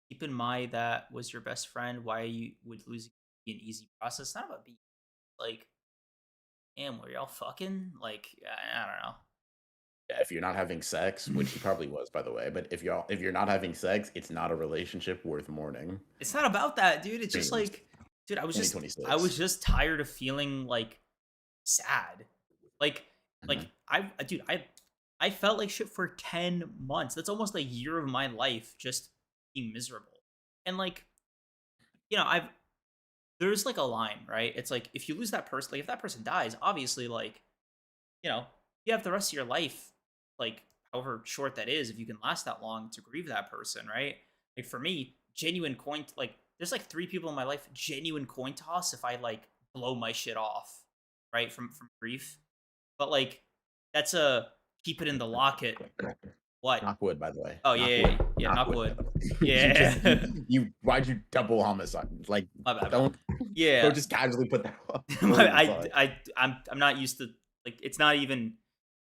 keep in mind that was your best friend. Why you would losing be an easy process? It's not about being like, damn, were y'all fucking? Like, I don't know. Yeah, if you're not having sex, which he probably was, by the way, but if you're not having sex, it's not a relationship worth mourning. It's not about that, dude. It's just Dreams, like, dude, I was 2026. just tired of feeling like sad. Like, Mhm. dude, I felt like shit for 10 months. That's almost a year of my life just being miserable. And like, I've there's like a line, right? It's like if you lose that person, like if that person dies, obviously, like you have the rest of your life, like however short that is, if you can last that long to grieve that person, right? Like for me, genuine coin, like there's like three people in my life, genuine coin toss if I like blow my shit off, right? From grief. But like that's a keep it in the locket. What? Knock wood, by the way. Oh Knock yeah, yeah, wood. yeah. Knock Knock wood, by wood. the way. You just Yeah, why'd you double homicide? Like, my bad. don't Yeah, don't just casually put that word my, aside. I'm not used to like it's not even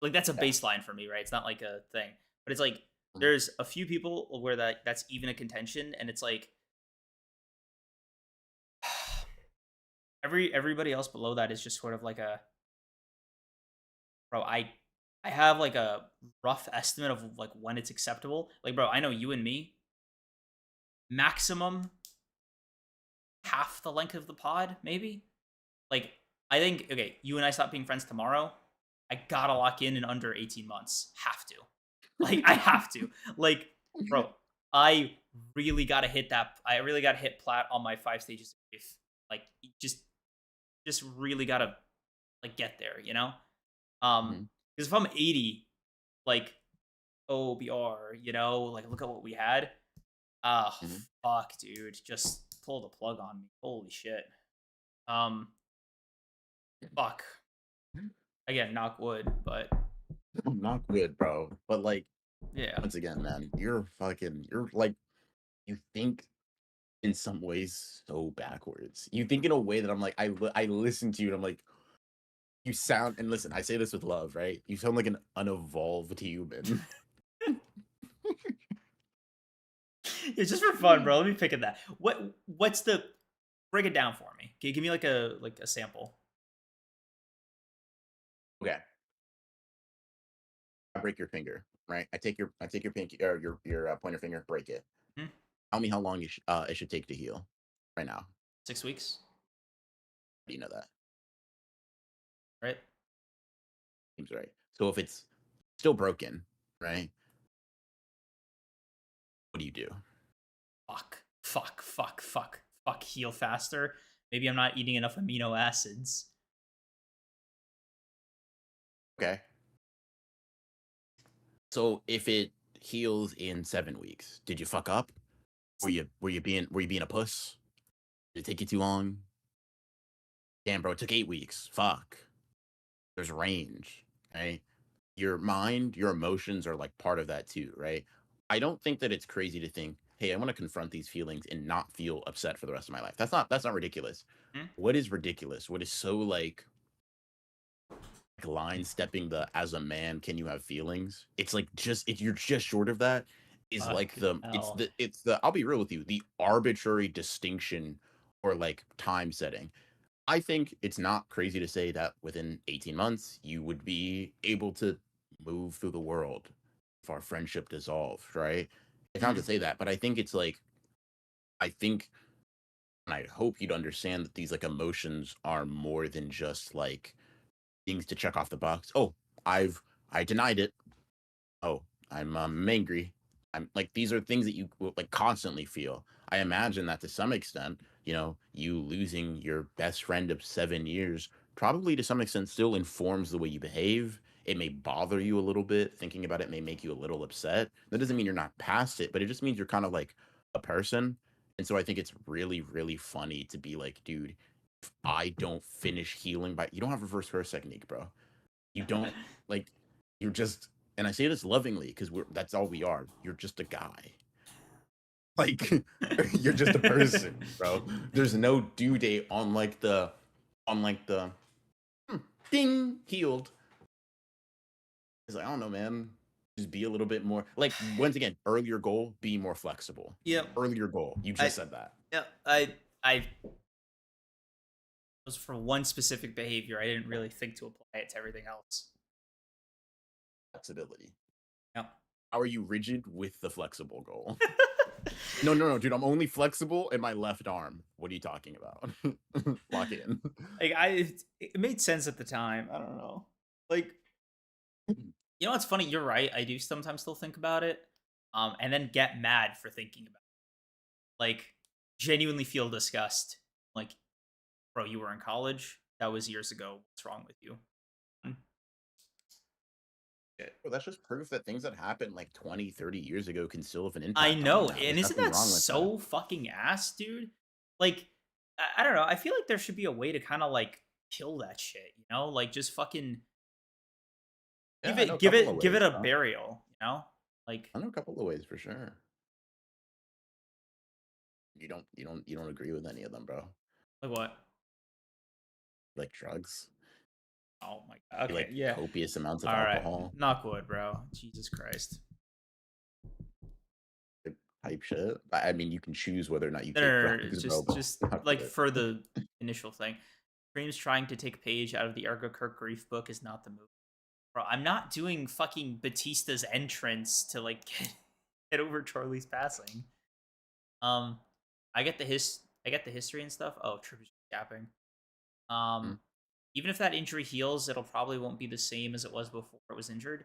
like that's a Yeah. baseline for me, right? It's not like a thing, but it's like Mhm. there's a few people where that's even a contention, and it's like everybody else below that is just sort of like a bro. I I have like a rough estimate of like when it's acceptable. Like, bro, I know you and me, maximum half the length of the pod, maybe. Like, I think okay, you and I stop being friends tomorrow. I gotta lock in under 18 months. Have to. Like, I have to. Like, bro, I really gotta hit that. I really gotta hit plat on my 5 stages of grief. Like, just really gotta like get there. Mhm, Because if I'm 80, like OBR, like look at what we had. Ah, mhm. fuck, dude, just pull the plug on me. Holy shit. Um, fuck. Again, knock wood, but Not good, bro. But like yeah. once again, man, you're like you think in some ways so backwards. You think in a way that I'm like I listen to you and I'm like you sound and listen, I say this with love, right? You sound like an unevolved human. It's just for fun, bro. Let me pick at that. What's the break it down for me? Give me like a sample. Okay, I break your finger, right? I take your pinky or your pointer finger, break it. Hmm? Tell me how long it should take to heal right now. 6 weeks, Do you know that? right? Seems right. So if it's still broken, right? What do you do? Fuck. Fuck. Fuck. Fuck. Fuck. Heal faster. Maybe I'm not eating enough amino acids. Okay. So if it heals in 7 weeks, did you fuck up? Were you being a puss? Did it take you too long? Damn, bro, it took 8 weeks. Fuck. There's range, right? Your mind, your emotions are like part of that too, right? I don't think that it's crazy to think, hey, I want to confront these feelings and not feel upset for the rest of my life. That's not ridiculous. Hmm? What is ridiculous? What is so like line stepping the as a man can you have feelings? It's like just if you're just short of that is like Fucking hell. it's the I'll be real with you, the arbitrary distinction or like time setting. I think it's not crazy to say that within 18 months, you would be able to move through the world if our friendship dissolved, right? It's not to Hmm. say that, but I think it's like, I think, and I hope you'd understand that these like emotions are more than just like things to check off the box. Oh, I denied it. Oh, I'm angry. I'm like these are things that you will, like constantly feel. I imagine that to some extent, you losing your best friend of 7 years probably to some extent still informs the way you behave. It may bother you a little bit. Thinking about it may make you a little upset. That doesn't mean you're not past it, but it just means you're kind of like a person. And so I think it's really, really funny to be like, dude, if I don't finish healing by you don't have reverse curse technique, bro. You don't like you're just and I say this lovingly because we're that's all we are. You're just a guy. Like you're just a person, bro. There's no due date on like the "Hmm, ding healed. It's like, I don't know, man. Just be a little bit more like once again, earlier goal, be more flexible. Yep. Earlier goal. You I just said that. yeah. I was for one specific behavior. I didn't really think to apply it to everything else. Flexibility. Yep. How are you rigid with the flexible goal? No, no, no, dude. I'm only flexible in my left arm. What are you talking about? Lock in. Like it made sense at the time. I don't know. Like, what's funny? You're right. I do sometimes still think about it, and then get mad for thinking about it. Like, genuinely feel disgust. Like, bro, you were in college. That was years ago. What's wrong with you? Mm. Shit. Well, that's just proof that things that happened like 20, 30 years ago can still have an I impact on you know, now. and There's isn't nothing that wrong with that. so fucking ass, dude? Like, I don't know. I feel like there should be a way to kind of like kill that shit. Like just fucking Yeah, give I know a it, give couple of it, give ways, it a bro. burial. Like I know a couple of ways for sure. You don't agree with any of them, bro. like what? Like drugs, Oh my god. you Okay, like yeah. copious amounts of All right. alcohol, Knock wood, bro. Jesus Christ. like, type shit. I mean, you can choose whether or not you No, no, take no, no, drugs, bro, but just not like good. for the initial thing. Dreams trying to take a page out of the Ergo Kirk grief book is not the move. bro, I'm not doing fucking Batista's entrance to like get over Charlie's passing. Um, I get the history and stuff. Oh, Triple capping. Mm, Um, even if that injury heals, it'll probably won't be the same as it was before it was injured.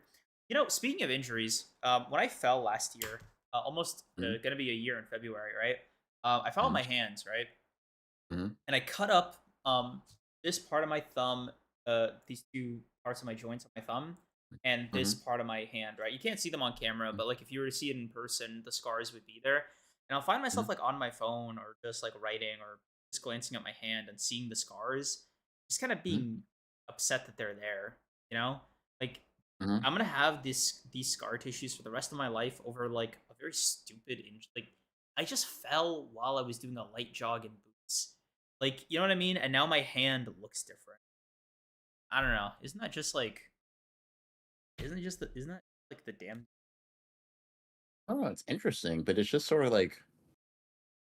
You know, speaking of injuries, when I fell last year, almost mm, gonna be a year in February, right? I fell on mm, my hands, right? mm, And I cut up this part of my thumb, these two parts of my joints on my thumb, and this mm, part of my hand. Right, you can't see them on camera, mm, but like if you were to see it in person, the scars would be there. And I'll find myself mm, like on my phone or just like writing or just glancing at my hand and seeing the scars, just kind of mm, being upset that they're there. You know, like mm. I'm gonna have these scar tissues for the rest of my life over like a very stupid like I just fell while I was doing a light jog in boots. Like, you know what I mean? And now my hand looks different. I don't know. Isn't that like the damn Oh, it's interesting, but it's just sort of like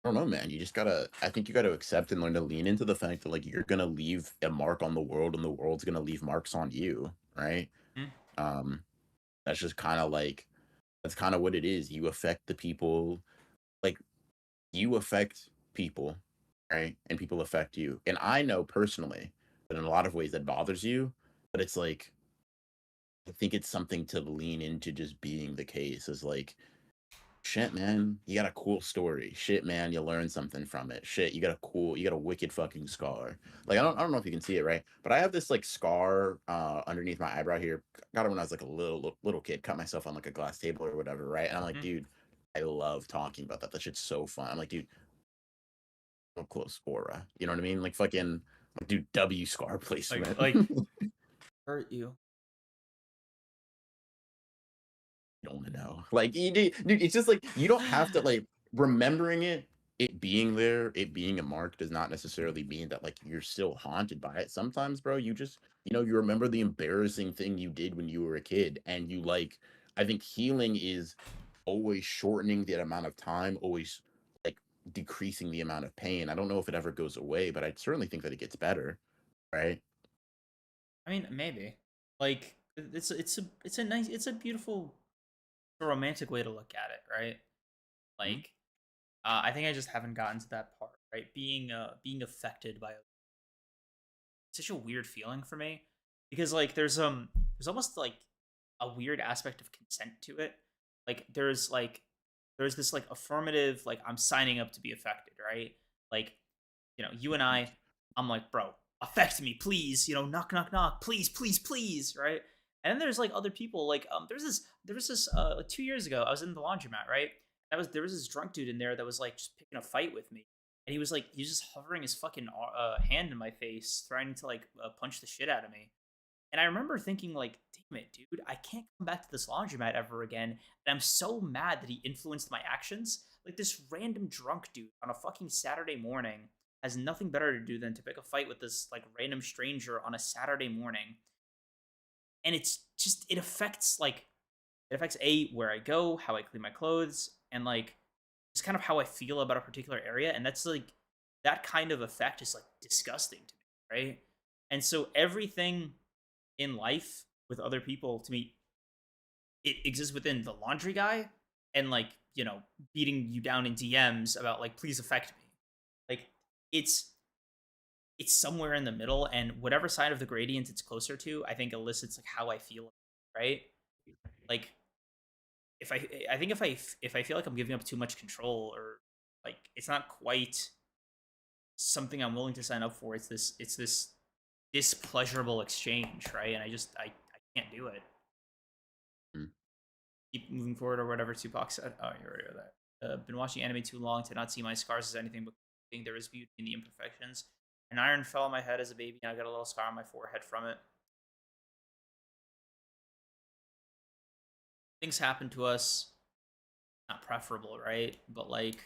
I don't know, man. You just gotta. I think you gotta accept and learn to lean into the fact that like you're gonna leave a mark on the world, and the world's gonna leave marks on you, right? Hmm? Um, that's just kind of like that's kind of what it is. You affect the people, like you affect people, right? And people affect you. And I know personally that in a lot of ways that bothers you, but it's like I think it's something to lean into just being the case is like shit, man, you got a cool story. Shit, man, you learned something from it. Shit, you got a wicked fucking scar. Like I don't know if you can see it, right? But I have this like scar underneath my eyebrow here. Got it when I was like a little kid. Cut myself on like a glass table or whatever, right? And I'm like, Hmm? dude, I love talking about that. That shit's so fun. I'm like, dude, so close Aura. You know what I mean? Like fucking like dude, W scar placement. like hurt you? Don't wanna know. Like, you dude, it's just like you don't have to like remembering it, it being there, it being a mark does not necessarily mean that like you're still haunted by it. Sometimes, bro, you just you remember the embarrassing thing you did when you were a kid, and you like I think healing is always shortening the amount of time, always like decreasing the amount of pain. I don't know if it ever goes away, but I certainly think that it gets better, right? I mean, maybe. Like it's a nice it's a beautiful a romantic way to look at it, right? Mhm, Like I think I just haven't gotten to that part, right? Being affected by such a weird feeling for me because like there's almost like a weird aspect of consent to it. Like there's this like affirmative like I'm signing up to be affected, right? Like you and I'm like, bro, affect me, please. Knock, knock, knock, please, please, please, right? And then there's like other people, like there was this like 2 years ago, I was in the laundromat, right? There was this drunk dude in there that was like just picking a fight with me, and he was just hovering his fucking hand in my face, trying to like punch the shit out of me. And I remember thinking, like, damn it, dude, I can't come back to this laundromat ever again. And I'm so mad that he influenced my actions. Like, this random drunk dude on a fucking Saturday morning has nothing better to do than to pick a fight with this, like, random stranger on a Saturday morning. And it affects A, where I go, how I clean my clothes, and, like, just kind of how I feel about a particular area. And that's, like, that kind of effect is, like, disgusting to me, right? And so everything in life with other people to me it exists within the laundry guy and like beating you down in DMs about like please affect me like it's it's somewhere in the middle and whatever side of the gradient it's closer to I think elicits like how I feel, right? Like I think if I feel like I'm giving up too much control or like it's not quite something I'm willing to sign up for, it's this displeasurable exchange, right? And I can't do it. mm. Keep moving forward or whatever Tupac said. Oh, you already read that. Been watching anime too long to not see my scars as anything but think there is beauty in the imperfections. An iron fell on my head as a baby, and I got a little scar on my forehead from it. Things happen to us, not preferable, right? But like,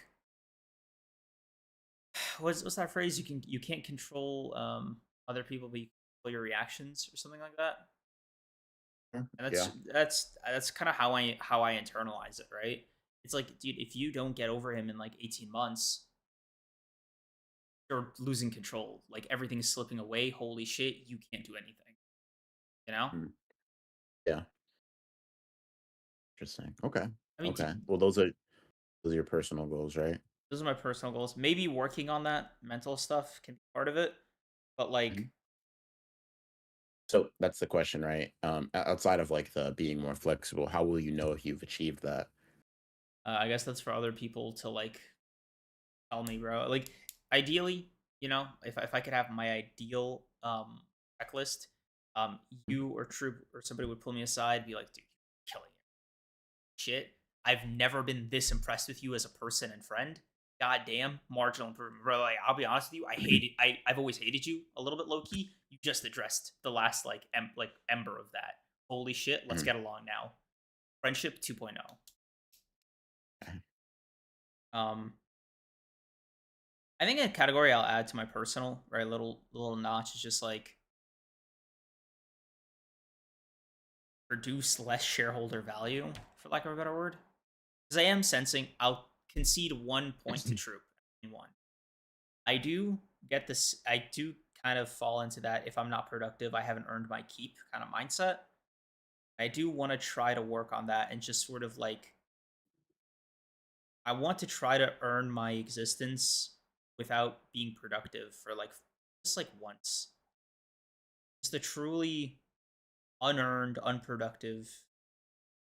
what's that phrase? You can't control other people, but you can control your reactions or something like that. And Yeah. that's kind of how I internalize it, right? It's like, dude, if you don't get over him in like 18 months, you're losing control. Like everything's slipping away. Holy shit, you can't do anything. You know? Mm. Yeah. Interesting. Okay. I mean, Okay. Well, those are your personal goals, right? those are my personal goals. Maybe working on that mental stuff can be part of it, but like, Mhm. So that's the question, right? Outside of like the being more flexible, how will you know if you've achieved that? I guess that's for other people to like tell me, bro. Like, ideally, if I could have my ideal checklist, Mhm. you or Troop or somebody would pull me aside, be like, dude, you're killing it. Shit. I've never been this impressed with you as a person and friend. God damn, marginal improvement, bro. Like, I'll be honest with you, I hate it. I've always hated you a little bit low key. You just addressed the last like ember of that. Holy shit, let's Mhm. get along now. Friendship 2.0. Okay. Um, I think a category I'll add to my personal right little notch is just like produce less shareholder value, for lack of a better word. Because I am sensing I'll concede 1 point to Troop in one. I do get this. I do kind of fall into that. If I'm not productive, I haven't earned my keep kind of mindset. I do want to try to work on that and just sort of like I want to try to earn my existence without being productive for like just like once. It's the truly unearned, unproductive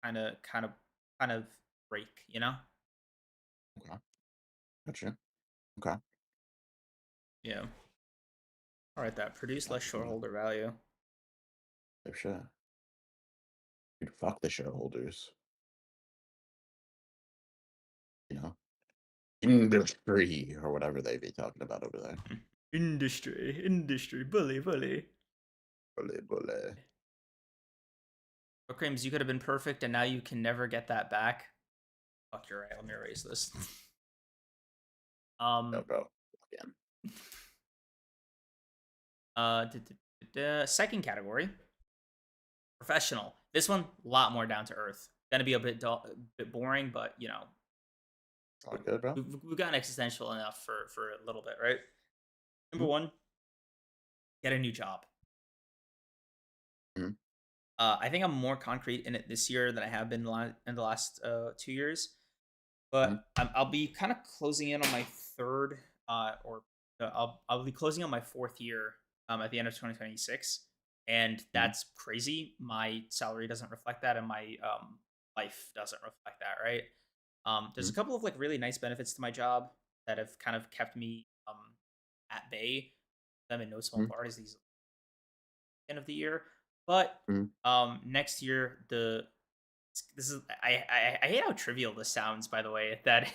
kind of break, you know? Okay. Gotcha. Okay. Yeah. All right, that produce less Gotcha. shareholder value. For sure. Dude, fuck the shareholders. You know, industry or whatever they be talking about over there. Industry, bully. Bully, bully. Oh, Creams, you could have been perfect, and now you can never get that back. Fuck, you're right. Let me erase this. No, um, bro. Again. second category, professional. This one, a lot more down to earth. Gonna be a bit dull, a bit boring, but All good, bro. we've gotten existential enough for a little bit, right? Number Mhm. one, get a new job. Mhm. I think I'm more concrete in it this year than I have been in the last 2 years. Mhm. But I'll be kind of closing in on my third, or I'll be closing on my fourth year at the end of 2026, and Mhm. that's crazy. My salary doesn't reflect that, and my life doesn't reflect that, right? There's a Mhm. couple of like really nice benefits to my job that have kind of kept me at bay. Them in no small Mhm. part is these end of the year, but Mhm. next year this is I hate how trivial this sounds, by the way, that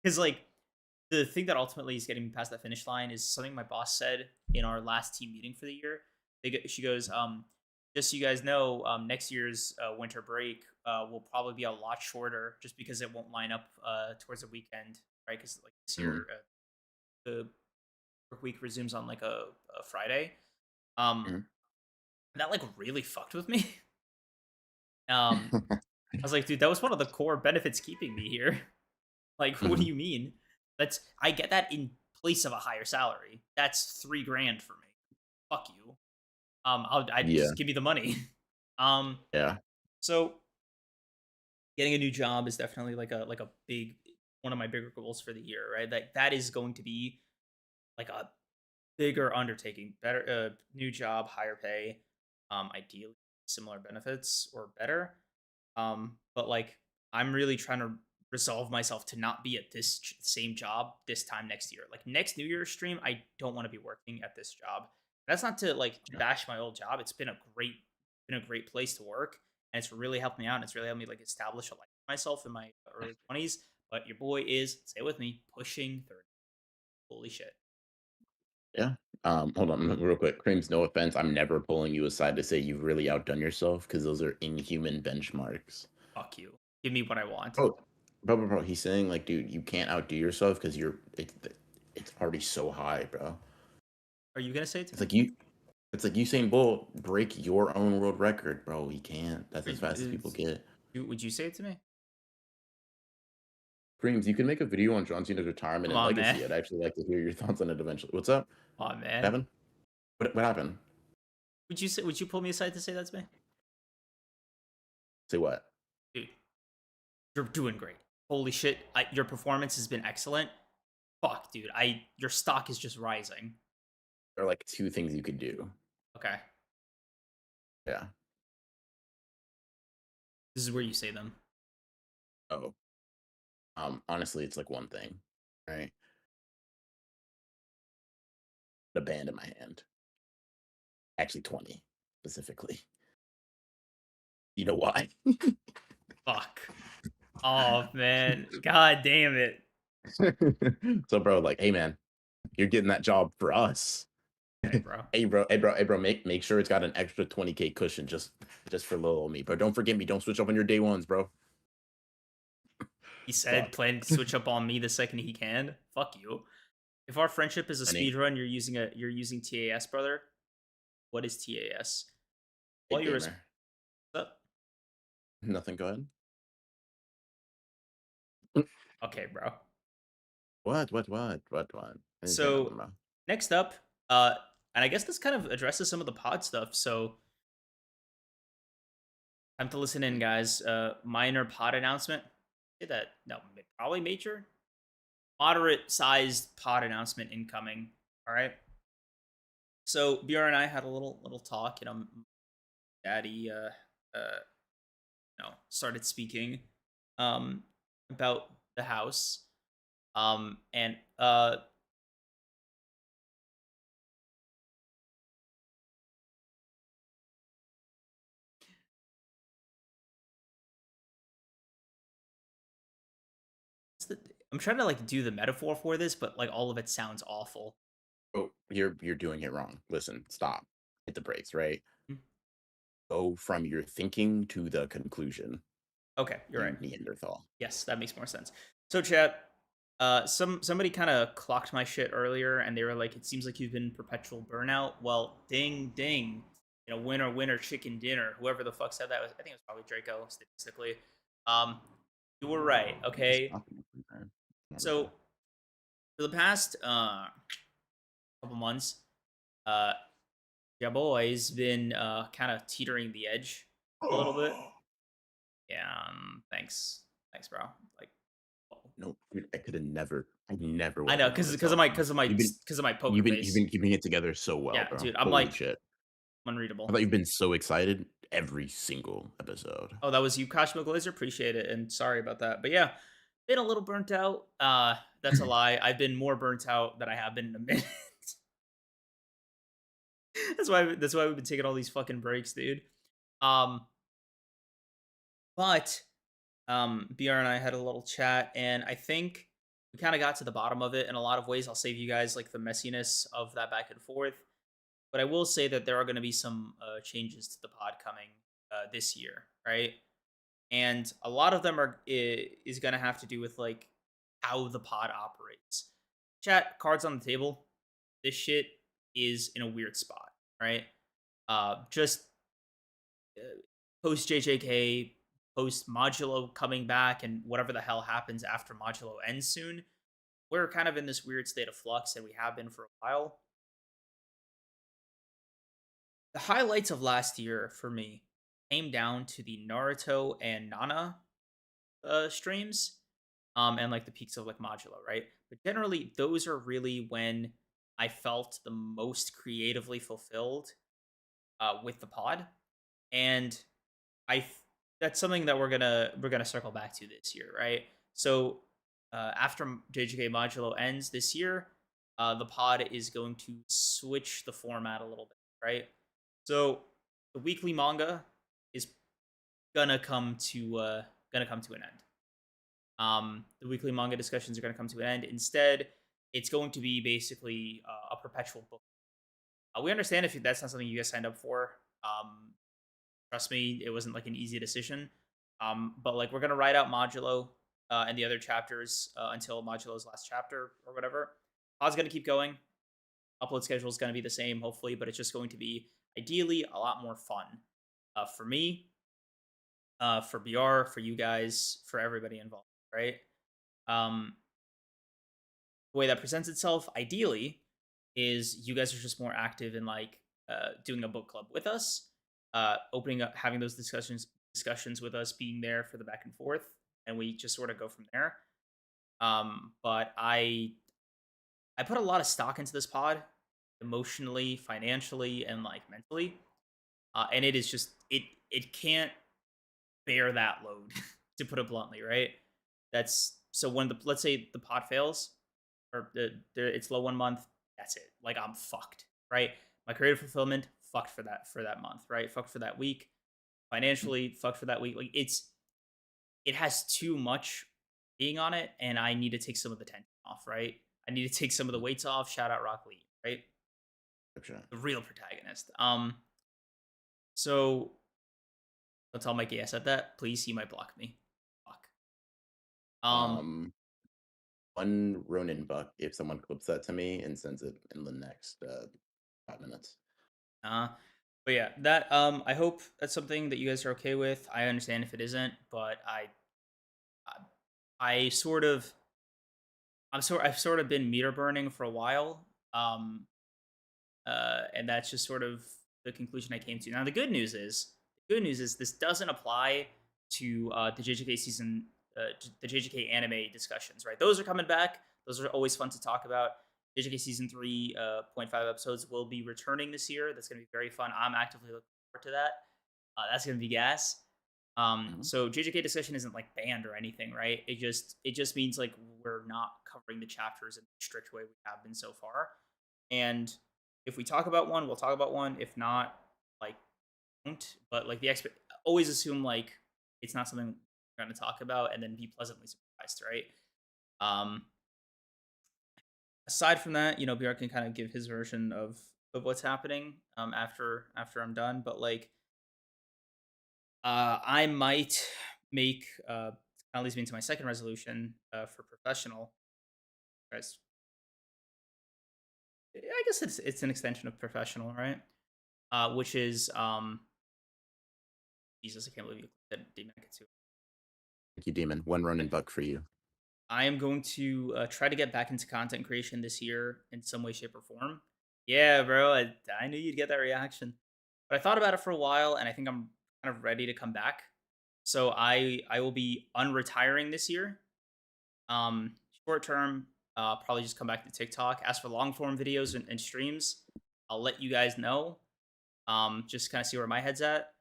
because like the thing that ultimately is getting me past that finish line is something my boss said in our last team meeting for the year. She goes, just so you guys know, next year's winter break will probably be a lot shorter just because it won't line up towards the weekend, right? Because like this Mhm. year, the work week resumes on like a Friday. Um, Mhm. that like really fucked with me. I was like, dude, that was one of the core benefits keeping me here. Like, what do Mhm. you mean? That's I get that in place of a higher salary. That's 3 grand for me. Fuck you. I Yeah. just give me the money. um, Yeah. so getting a new job is definitely like a big one of my bigger goals for the year, right? That is going to be like a bigger undertaking. Better new job, higher pay, ideally similar benefits or better. But like I'm really trying to resolve myself to not be at this same job this time next year. Like next New Year's stream, I don't want to be working at this job. That's not to like Yeah. bash my old job. It's been a great place to work, and it's really helped me out. And it's really helped me like establish a life for myself in my early 20s. But your boy is, say it with me, pushing 30. Holy shit. Yeah. Hold on real quick. Creams, no offense. I'm never pulling you aside to say you've really outdone yourself because those are inhuman benchmarks. Fuck you. Give me what I want. Oh, bro. He's saying like, dude, you can't outdo yourself because it's already so high, bro. Are you gonna say it to It's me? like you it's like Usain Bolt break your own world record, bro. He can't. That's Or, as fast as people get. would you say it to me? Creams, you can make a video on John Cena's retirement Come and on, man. legacy. I'd actually like to hear your thoughts on it eventually. What's up, Come on, man. Evan? What happened? Would you pull me aside to say that to me? Say what? Dude, you're doing great. Holy shit, your performance has been excellent. Fuck, dude, your stock is just rising. There are like two things you could do. Okay, Yeah. this is where you say them. Oh. Honestly, it's like one thing, right? The band in my hand. Actually, 20 specifically. You know why? Fuck. Oh man, god damn it. So, bro, like, hey, man, you're getting that job for us. Okay, bro. Hey, bro, make sure it's got an extra 20K cushion just for little old me, bro. Don't forget me. Don't switch up on your day ones, bro. He said Fuck. planning to switch up on me the second he can. Fuck you. If our friendship is a Any speed run, you're using TAS, brother. What is TAS? All big your gamer. Nothing. Go ahead. okay, bro. What? I didn't say nothing, So bro. next up, and I guess this kind of addresses some of the pod stuff. So time to listen in, guys. Minor pod announcement. Say that no, probably major, moderate sized pod announcement incoming. All right. So BR and I had a little talk, Daddy, started speaking, um, about the house, and I'm trying to like do the metaphor for this, but like all of it sounds awful. Oh, you're doing it wrong. Listen, stop. Hit the brakes, right? Mm. Go from your thinking to the conclusion. Okay, you're right. You Neanderthal. Yes, that makes more sense. So chat, somebody kind of clocked my shit earlier, and they were like, "It seems like you've been in perpetual burnout." Well, ding ding, winner winner chicken dinner. Whoever the fuck said that was, I think it was probably Draco statistically. Um, you were right. Okay, Stop me, man. so for the past couple months, uh, yeah, boy's been kind of teetering the edge a little bit. Yeah, thanks, bro. Like, whoa. No, dude, I never would I have know, known this because of about my you. because of my You've been because of my poker you've face. been keeping it together so well, Yeah, bro. dude, I'm Holy like shit. I unreadable. thought you've been so excited every single episode. Oh, that was you, Kashmir Glazer. Appreciate it, and sorry about that. But yeah, been a little burnt out. That's a lie. I've been more burnt out than I have been in a minute. That's why we've been taking all these fucking breaks, dude. Um, but BR and I had a little chat, and I think we kind of got to the bottom of it in a lot of ways. I'll save you guys like the messiness of that back and forth. But I will say that there are going to be some changes to the pod coming this year, right? And a lot of them is going to have to do with like how the pod operates. Chat, cards on the table. This shit is in a weird spot, right? Just post JJK, post Modulo coming back, and whatever the hell happens after Modulo ends soon. We're kind of in this weird state of flux, and we have been for a while. The highlights of last year for me came down to the Naruto and Nana streams, and like the peaks of like Modulo, right? But generally, those are really when I felt the most creatively fulfilled with the pod, and I that's something that we're gonna circle back to this year, right? So after JJK Modulo ends this year, the pod is going to switch the format a little bit, right? So the weekly manga is gonna come to an end. The weekly manga discussions are gonna come to an end. Instead, it's going to be basically a perpetual book. We understand if that's not something you guys signed up for. Trust me, it wasn't like an easy decision. But like we're gonna write out Modulo and the other chapters until Modulo's last chapter or whatever. Pod's gonna keep going. Upload schedule is gonna be the same, hopefully, but it's just going to be ideally a lot more fun for me, for BR, for you guys, for everybody involved, right? Um, the way that presents itself, ideally, is you guys are just more active in like doing a book club with us, opening up, having those discussions with us being there for the back and forth, and we just sort of go from there. But I put a lot of stock into this pod, emotionally, financially, and like mentally, and it is just it can't bear that load, to put it bluntly, right? That's so when the let's say the pod fails or it's low one month, that's it. Like I'm fucked, right? My creative fulfillment fucked for that month, right? Fucked for that week. Financially fucked for that week. Like it has too much being on it, and I need to take some of the tension off, right? I need to take some of the weights off. Shout out Rock Lee, right? Gotcha. The real protagonist. So don't tell Mikey I said that. Please, he might block me. Fuck. Um, Um, one Ronin buck if someone clips that to me and sends it in the next 5 minutes. uh, but yeah, that I hope that's something that you guys are okay with. I understand if it isn't, but I sort of I've sort of been meter burning for a while. And that's just sort of the conclusion I came to. Now, the good news is this doesn't apply to the JJK season, the JJK anime discussions, right? Those are coming back. Those are always fun to talk about. JJK season 3.5 episodes will be returning this year. That's going to be very fun. I'm actively looking forward to that. That's going to be gas. Mhm. So JJK discussion isn't like banned or anything, right? It just means like we're not covering the chapters in the strict way we have been so far. And if we talk about one, we'll talk about one. If not, like don't. But like the expect always assume like it's not something we're gonna talk about and then be pleasantly surprised, right? Um Aside from that, BR can kind of give his version of what's happening after I'm done. But like I might make kind of leads me into my second resolution for professional. Guys, I guess it's an extension of professional, right? Which is Jesus, I can't believe you said Demon Katsu. Thank you, Demon. One Ronin buck for you. I am going to try to get back into content creation this year in some way, shape, or form. Yeah, bro, I knew you'd get that reaction, but I thought about it for a while, and I think I'm kind of ready to come back. So I will be unretiring this year. Um, Short term, probably just come back to TikTok. As for long form videos and streams, I'll let you guys know. Just kind of see where my head's at.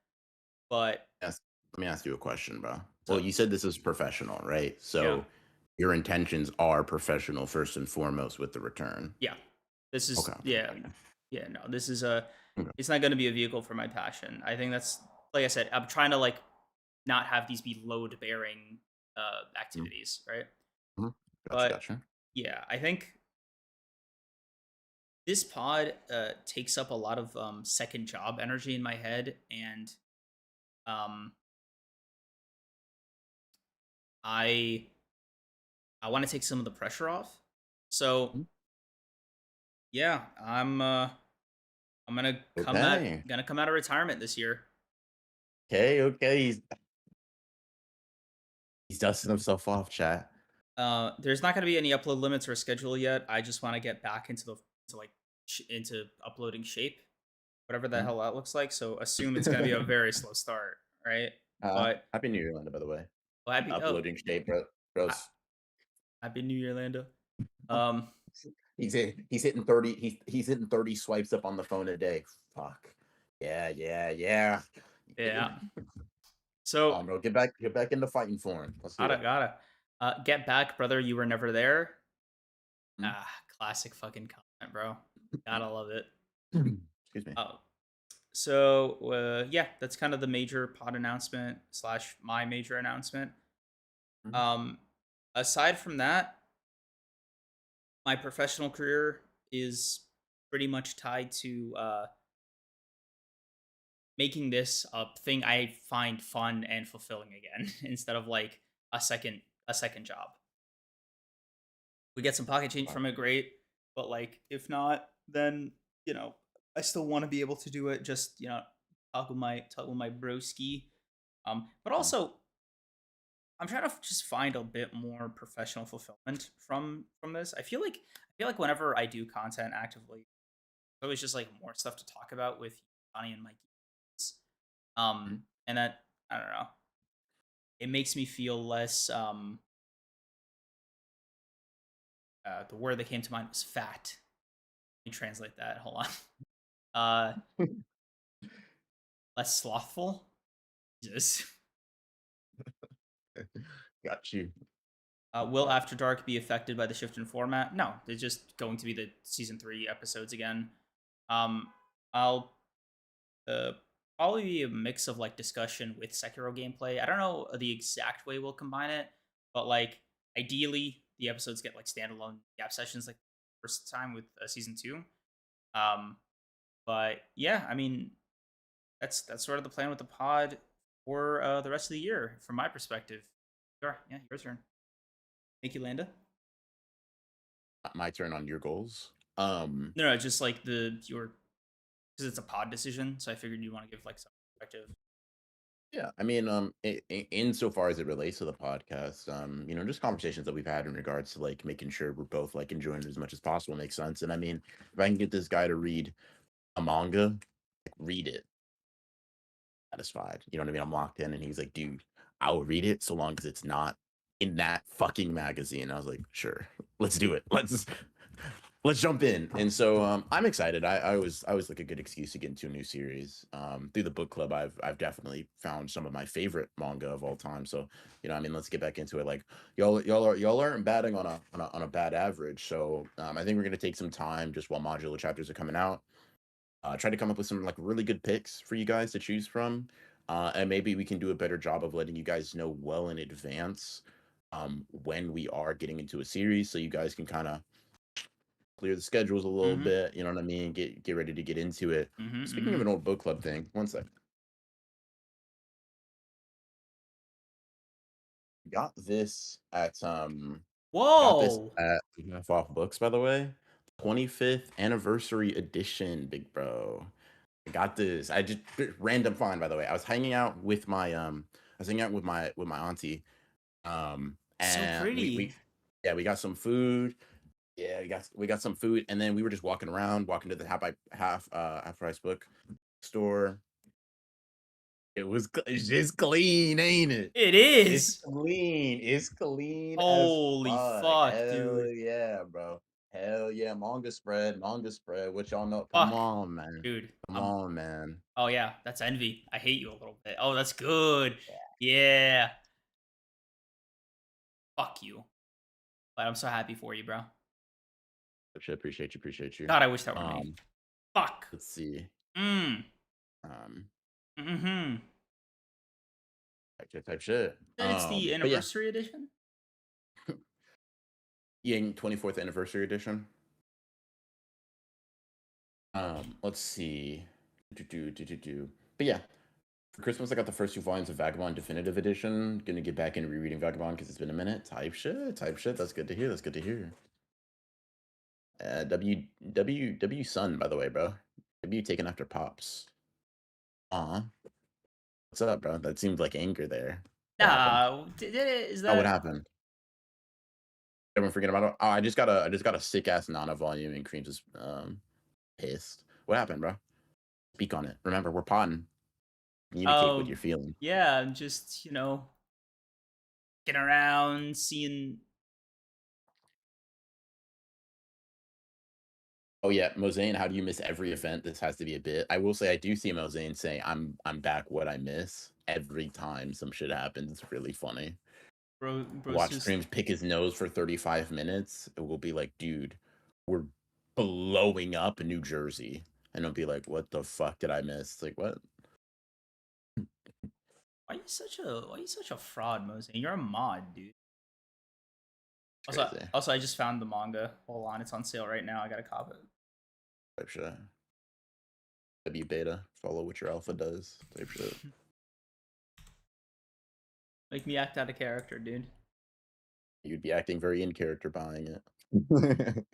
But Yes. Let me ask you a question, bro. Well, so you said this is professional, right? yeah, So your intentions are professional first and foremost with the return. yeah, this is Okay. Okay. yeah, Okay. yeah. No, this is a. Okay. It's not going to be a vehicle for my passion. I think that's like I said. I'm trying to like not have these be load bearing Mhm. activities, right? Mhm. Gotcha. But Gotcha. yeah, I think this pod takes up a lot of second job energy in my head, and um, I I want to take some of the pressure off. So Mhm. yeah, I'm Okay. gonna come out of retirement this year. Okay. Okay. He's dusting himself off, chat. There's not gonna be any upload limits or schedule yet. I just want to get back into the to like into uploading shape, whatever the Mhm. hell that looks like. So assume it's gonna be a very slow start, right? But Happy New Year, Linda, by the way. happy Uploading state, bro. Bros. happy New Year, Lando. Um, He's hitting 30. He's hitting 30 swipes up on the phone a day. Fuck. Yeah, yeah, yeah. yeah. So Bro, get back into fighting for him. Let's do gotta get back, brother. You were never there. it. Ah, classic fucking comment, bro. Gotta love it. Excuse me. Oh, so yeah, that's kind of the major pod announcement slash my major announcement. Mhm. Um, Aside from that, my professional career is pretty much tied to making this a thing I find fun and fulfilling again, instead of like a second job. We get some pocket change Wow. from it, great. But like, if not, then you know, I still want to be able to do it. Just talk with my broski. But Mhm. also, I'm trying to just find a bit more professional fulfillment from this. I feel like whenever I do content actively, there's always just like more stuff to talk about with Johnny and Mikey. Mhm. And that I don't know. It makes me feel less. The word that came to mind was fat. Let me translate that. Hold on. Uh, less slothful. Jesus. Got you. Will After Dark be affected by the shift in format? No, they're just going to be the season 3 episodes again. I'll uh, probably be a mix of like discussion with Sekiro gameplay. I don't know the exact way we'll combine it, but like ideally the episodes get like standalone gap sessions like first time with season 2. Um, but yeah, I mean that's sort of the plan with the pod for the rest of the year from my perspective. Sure, yeah, your turn. Thank you, Landa. My turn on your goals. No, just like the your because it's a pod decision, so I figured you want to give like some perspective. Yeah, I mean, insofar as it relates to the podcast, just conversations that we've had in regards to like making sure we're both like enjoying it as much as possible makes sense. And I mean, if I can get this guy to read a manga, like, read it, satisfied. You know what I mean? I'm locked in, and he's like, dude, I will read it so long as it's not in that fucking magazine. I was like, sure, let's do it. Let's jump in. And so I'm excited. I was like a good excuse to get into a new series. Through the book club, I've definitely found some of my favorite manga of all time. So, I mean, let's get back into it. Like y'all aren't batting on a bad average. So I think we're gonna take some time just while modular chapters are coming out. Try to come up with some like really good picks for you guys to choose from. And maybe we can do a better job of letting you guys know well in advance when we are getting into a series, so you guys can kind of clear the schedules a little Mm-hmm. bit. You know what I mean? Get ready to get into it. Mm-hmm. Speaking Mm-hmm. of an old book club thing, one sec. Got this at got this Whoa! at Half Off Books, by the way. 25th anniversary edition, big bro. I got this. I just random find, by the way. I was hanging out with my auntie. So And we pretty. yeah, we got some food. Yeah, we got some food, and then we were just walking around, walking to the half price book store. It's just clean, ain't it? It It's is. clean. It's clean as Holy fuck. fuck, Hell dude. yeah, bro. Hell yeah. Manga spread. Manga spread. What y'all know? Come Fuck, on, man. dude. Come on, man. Oh yeah, that's envy. I hate you a little bit. Oh, that's good. Yeah. Fuck you. But I'm so happy for you, bro. Appreciate you. Appreciate you. God, I wish that were me. Um, Fuck. let's see. Mm. Um, Mm-hmm. type shit. Then it's the But yeah, anniversary edition. Ying 24th anniversary edition. Let's see. But yeah, for Christmas, I got the first 2 volumes of Vagabond Definitive Edition. Gonna get back into rereading Vagabond because it's been a minute. Type shit, type shit. That's good to hear. That's good to hear. W Sun, by the way, bro. W taken after Pops. Aw, what's up, bro? That seemed like anger there. What happened? Nah, did it? Is Oh, what that happened? Everyone forget about it. Oh, I just got a sick ass Nana volume and Creams is pissed. What happened, bro? Speak on it. Remember, we're potting. Communicate what Oh, you're feeling. yeah, I'm just, getting around, seeing. Oh yeah, Mozane, how do you miss every event? This has to be a bit. I will say I do see Mozane saying I'm back what I miss every time some shit happens. It's really funny. Bro's Watch just. Screams pick his nose for 35 minutes. It will be like, dude, we're blowing up New Jersey. And it'll be like, what the fuck did I miss? Like, what? Why you such a fraud, Mose? You're a mod, dude. Also, Crazy. also, I just found the manga. Hold on, it's on sale right now. I gotta cop it. Type shit. W beta. Follow what your alpha does. Type shit. Make me act out of character, dude. You'd be acting very in character buying it.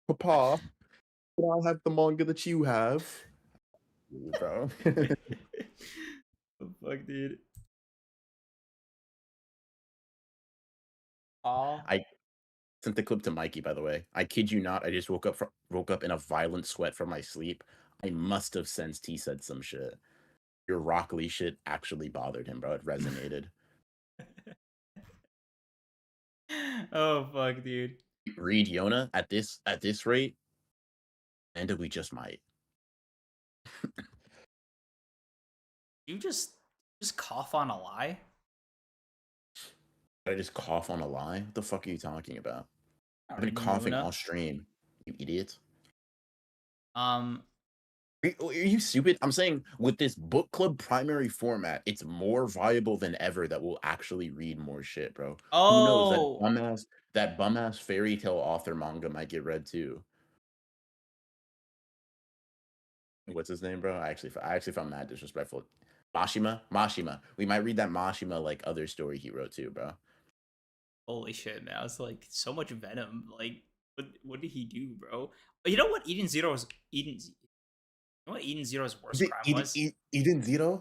Papa, can I have the manga that you have? Bro. The fuck, dude. Aw. I sent the clip to Mikey, by the way. I kid you not. I just woke up in a violent sweat from my sleep. I must have sensed he said some shit. Your Rock Lee shit actually bothered him, bro. It resonated. Oh fuck, dude. Read Yona at this rate, and we just might. You just cough on a lie? Did I just cough on a lie? What the fuck are you talking about? Not I've been reading coughing Yona. all stream. You idiot. Um Are you stupid? I'm saying with this book club primary format, it's more viable than ever that we'll actually read more shit, bro. Who knows oh that bum ass fairy tale author manga might get read too. What's his name, bro? I actually found that disrespectful. Mashima. We might read that Mashima like other story he wrote too, bro. holy shit, man. I was like so much venom. Like what did he do, bro? But you know what Eden Zero's worst crime was? Eden Zero?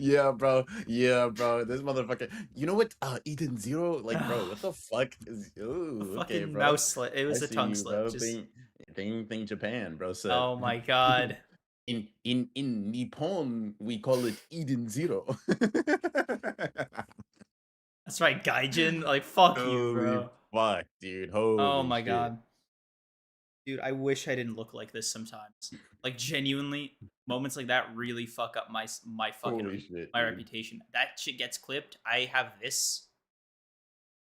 Yeah, bro. Yeah, bro. This motherfucker. You know what? Eden Zero, like, bro, what the fuck is? A Ooh, okay, fucking bro. mouse slip. It I was a see tongue you, slip. bro. Just Thing, Japan, bro. Said oh my god. in Nippon we call it Eden Zero. That's right, Gaijin. Like fuck you, Holy bro. fuck, dude. Oh Holy my shit. god. Dude, I wish I didn't look like this sometimes. Like genuinely, moments like that really fuck up my fucking Holy shit, my dude. reputation. That shit gets clipped. I have this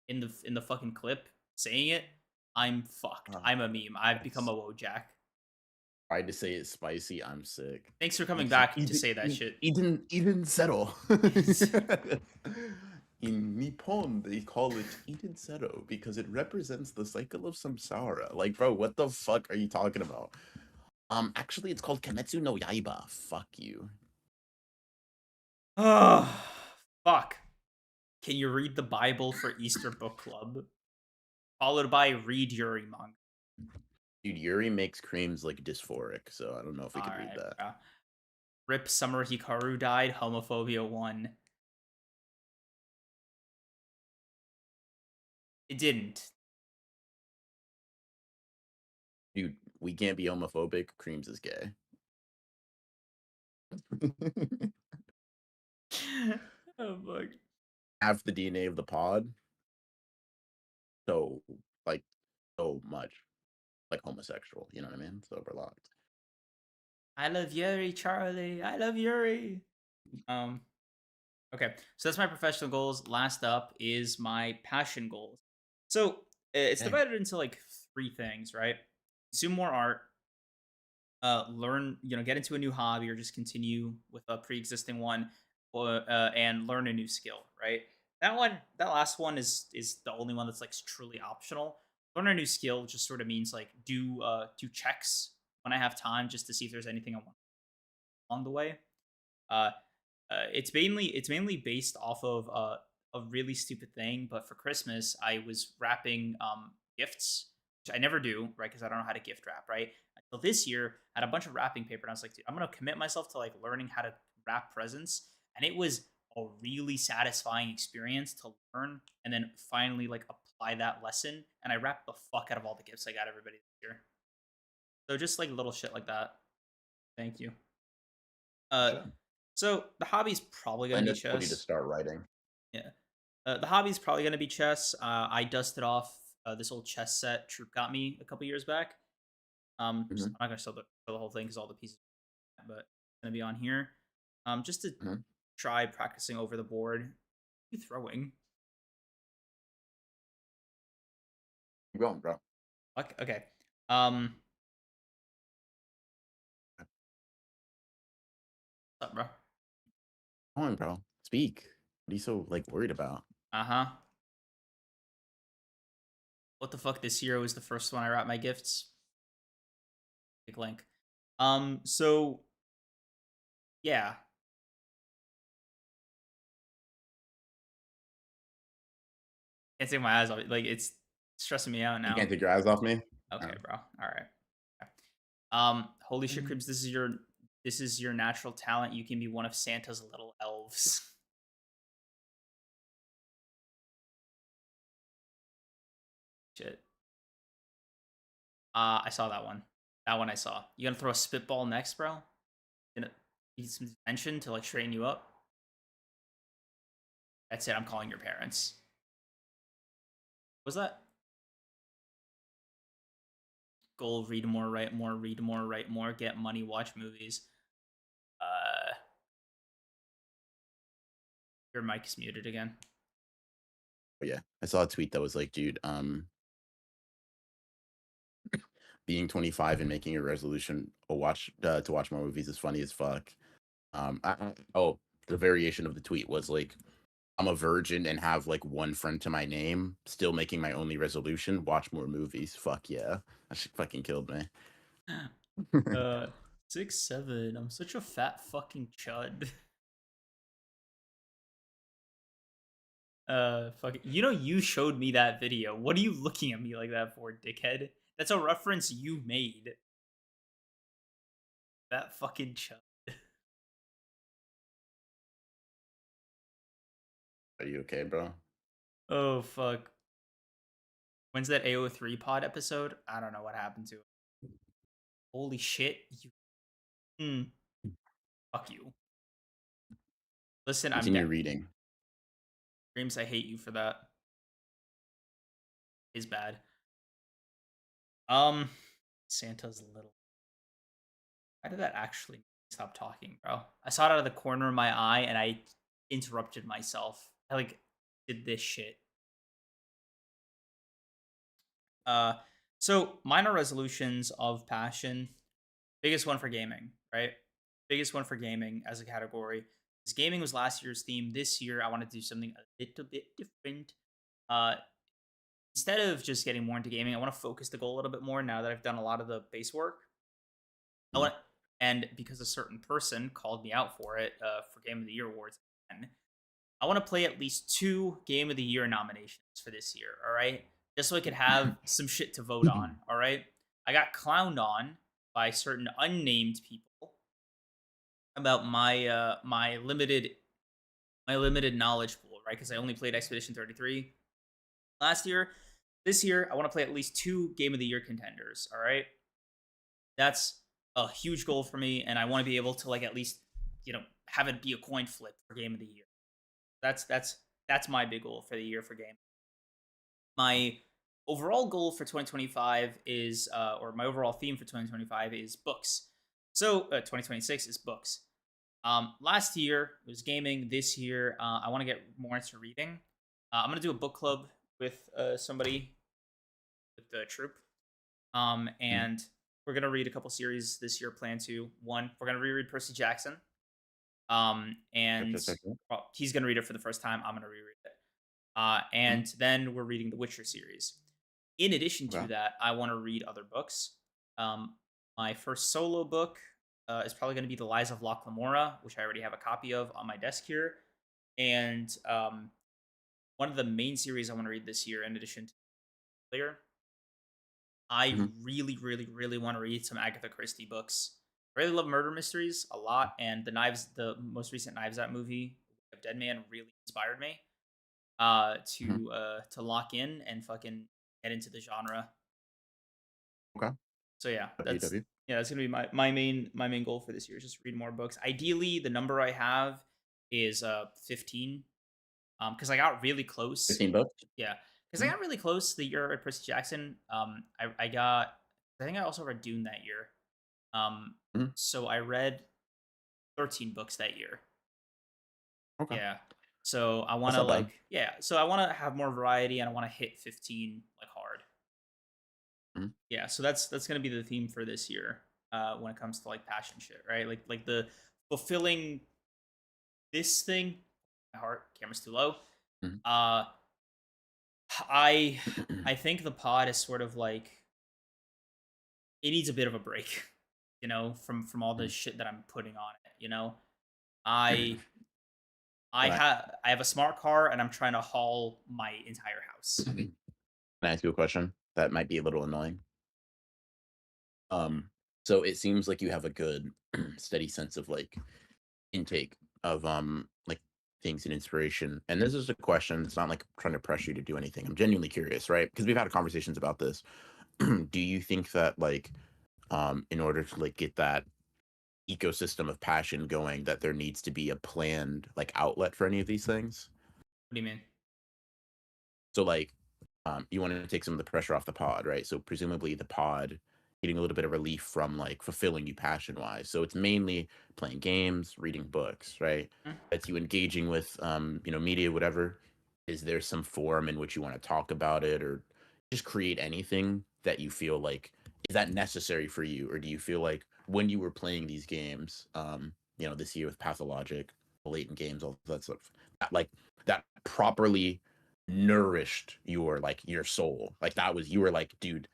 in the fucking clip saying it. I'm fucked. Ah, I'm a meme. I've become that's a Wojak. tried to say it spicy. I'm sick. Thanks for coming Eden, back to say that shit. Eden Zero. In Nippon, they call it Eden Zero because it represents the cycle of samsara. Like, bro, what the fuck are you talking about? Actually, it's called Kimetsu no Yaiba. Fuck you. Oh, fuck. Can you read the Bible for Easter Book Club? Followed by read Yuri manga. Dude, Yuri makes creams like dysphoric, so I don't know if we could read Alright, that. bro. Rip Summer Hikaru died. Homophobia won. It didn't. Dude, we can't be homophobic. Creams is gay. Oh fuck. Half the DNA of the pod, so like so much like homosexual. You know what I mean? So we're locked. I love Yuri, Charlie. I love Yuri. Okay, so that's my professional goals. Last up is my passion goals. So it's Dang. divided into like three things, right? Consume more art, learn, get into a new hobby, or just continue with a pre-existing one, and learn a new skill, right? That last one is the only one that's like truly optional. Learn a new skill just sort of means like do checks when I have time, just to see if there's anything I want along the way. Uh, it's mainly based off of a really stupid thing, but for Christmas I was wrapping gifts, which I never do, right? Because I don't know how to gift wrap, right? Until this year, I had a bunch of wrapping paper, and I was like, dude, I'm gonna commit myself to like learning how to wrap presents, and it was a really satisfying experience to learn and then finally like apply that lesson. And I wrapped the fuck out of all the gifts I got everybody this year. So just like little shit like that. Thank you. Uh, Gotcha. so the hobby's probably gonna be Linda told you to chess. start writing. Yeah. The hobby's probably gonna be chess. I dusted off this old chess set Troop got me a couple years back. I'm Hmm. not gonna show the whole thing because all the pieces, but it's gonna be on here. Just to Hmm. try practicing over the board. You throwing? Keep going, bro. Fuck. Okay. Um, what's up, bro? Come on, bro. Speak. What are you so like worried about? Uh huh. What the fuck? This year was the first one I wrapped my gifts. Big link. So yeah, can't take my eyes off it. Like it's stressing me out You now. can't take your eyes off me. Okay, Oh. bro. All right. Okay. Holy shit, Cribs, this is your natural talent. You can be one of Santa's little elves. Shit. I saw that one. That one I saw. You gonna throw a spitball next, bro? Gonna Need some attention to like straighten you up. That's it. I'm calling your parents. Was that goal? Read more, write more, read more, write more, get money, watch movies. Uh, your mic is muted again. But yeah, I saw a tweet that was like, dude, being 25 and making a resolution to watch more movies is funny as fuck. Oh, the variation of the tweet was like, I'm a virgin and have like one friend to my name, still making my only resolution, watch more movies. Fuck yeah. That shit fucking killed me. uh, 6'7". I'm such a fat fucking chud. Fuck. You know, you showed me that video. What are you looking at me like that for, dickhead? That's a reference you made. That fucking chud. Are you okay, bro? Oh fuck. When's that AO3 pod episode? I don't know what happened to it. Holy shit. You. Fuck you. Listen, I'm Continue down. reading. Dreams, I hate you for that. Is bad. Santa's little. Why did that actually stop talking, bro? I saw it out of the corner of my eye and I interrupted myself. I like did this shit. Uh so minor resolutions of passion. Biggest one for gaming, right? Biggest one for gaming as a category. Because gaming was last year's theme. This year I want to do something a little bit different. Uh Instead of just getting more into gaming, I want to focus the goal a little bit more now that I've done a lot of the base work. I Mhm. want, and because a certain person called me out for it for Game of the Year awards, and I want to play at least 2 Game of the Year nominations for this year. All right, just so I could have some shit to vote on. All right, I got clowned on by certain unnamed people about my limited knowledge pool, right? Because I only played Expedition 33 last year. This year, I want to play at least 2 Game of the Year contenders. All right, that's a huge goal for me, and I want to be able to like at least have it be a coin flip for Game of the Year. That's my big goal for the year for game. My overall goal for 2025 is, or my overall theme for 2025 is books. So 2026 is books. Last year it was gaming. This year I want to get more into reading. I'm gonna do a book club with somebody with the troop. Mhm. And we're gonna read a couple series this year. Plan to one. We're gonna reread Percy Jackson. Check, And check, check, check. well, he's gonna read it for the first time. I'm gonna reread it. Mhm. And then we're reading the Witcher series. In addition to Okay. that, I want to read other books. Um, my first solo book is probably going to be The Lies of Locke Lamora, which I already have a copy of on my desk here. And one of the main series I want to read this year, in addition to Clear, I Mhm. really, really, really want to read some Agatha Christie books. I really love murder mysteries a lot, and the most recent Knives Out movie of Dead Man really inspired me Mhm. to lock in and fucking get into the genre. Okay. So yeah, W W. that's gonna be my main goal for this year is just read more books. Ideally, the number I have is 15. Because I got really close. 15 bucks. Yeah, because I Mhm. got really close the year at Percy Jackson. I think I also read Dune that year. Um, Mhm. so I read 13 books that year. Okay. Yeah. So I want That's to not bad. like yeah. So I want to have more variety and I want to hit 15 like hard. Mhm. Yeah, so that's gonna be the theme for this year, when it comes to like passion shit, right? Like the fulfilling this thing. My heart, camera's too low. Mhm. Uh, I I think the pod is sort of like it needs a bit of a break, from all the Mhm. shit that I'm putting on it. I I Can I have I have a smart car and I'm trying to haul my entire house. can I ask you a question that might be a little annoying? Um, so it seems like you have a good steady sense of like intake of like things and inspiration. And this is a question. It's not like I'm trying to pressure you to do anything. I'm genuinely curious, right? Because we've had conversations about this. Do you think that like in order to like get that ecosystem of passion going that there needs to be a planned like outlet for any of these things. What do you mean? So like, you want to take some of the pressure off the pod, right? So presumably the pod getting a little bit of relief from like fulfilling you passion wise. So it's mainly playing games, reading books, right? Hmm? That's you engaging with media, whatever. Is there some forum in which you want to talk about it or just create anything that you feel like is that necessary for you? Or do you feel like when you were playing these games, this year with Pathologic, the latent games, all that stuff, like that properly nourished your soul. Like that was you were like, dude,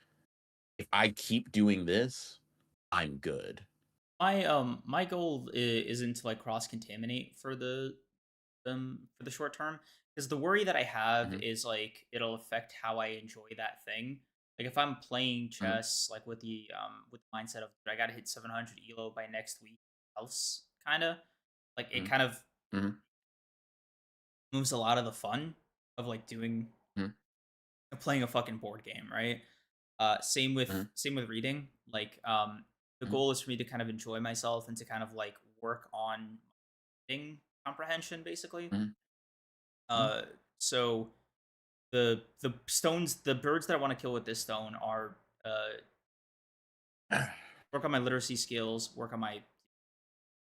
if I keep doing this, I'm good. My goal isn't to like cross contaminate for the short term, because the worry that I have Hmm. is like it'll affect how I enjoy that thing. Like if I'm playing Hmm. chess like with the mindset of I got to hit 700 elo by next week else kind of like it Hmm. kind of Hmm. moves a lot of the fun of like doing Hmm. of playing a fucking board game, right? Hmm. Same with reading. Like the Hmm. goal is for me to kind of enjoy myself and to kind of like work on reading comprehension basically. Hmm. Uh so the birds that I want to kill with this stone are work on my literacy skills, work on my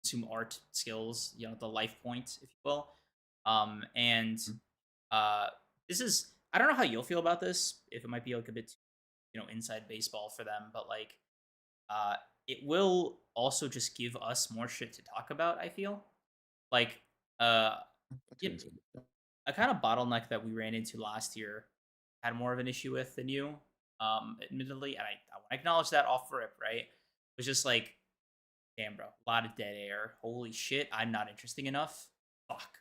consume art skills, the life point, if you will. And uh, this is I don't know how you'll feel about this. If it might be like a bit, inside baseball for them, but like, uh, it will also just give us more shit to talk about. I feel like, uh, That's it, good. a kind of bottleneck that we ran into last year had more of an issue with than you, admittedly, and I want to acknowledge that off rip, right? It was just like, damn, bro, a lot of dead air. Holy shit, I'm not interesting enough. Fuck,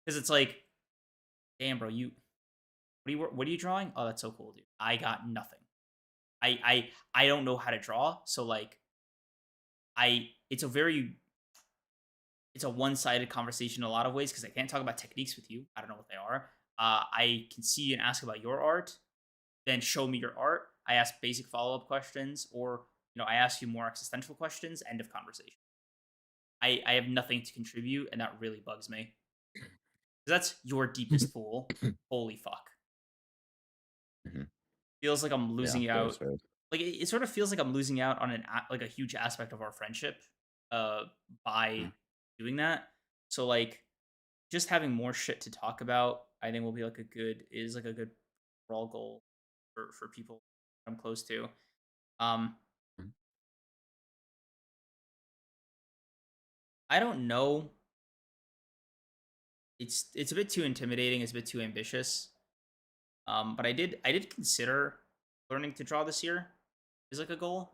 because it's like, damn, bro, what are you drawing? Oh, that's so cool, dude. I got nothing. I don't know how to draw, so like I it's a one-sided conversation in a lot of ways because I can't talk about techniques with you. I don't know what they are. I can see and ask about your art, then show me your art. I ask basic follow-up questions, or I ask you more existential questions. End of conversation. I have nothing to contribute, and that really bugs me. 'Cause that's your deepest pool. Holy fuck. Hmm. Feels like I'm Yeah, losing fair is out. fair. Like it sort of feels like I'm losing out on like a huge aspect of our friendship uh by Mhm. doing that. So like just having more shit to talk about, I think will be like a good overall goal for people I'm close to. Um Mhm. I don't know. It's a bit too intimidating, it's a bit too ambitious. But I did consider learning to draw this year is like a goal.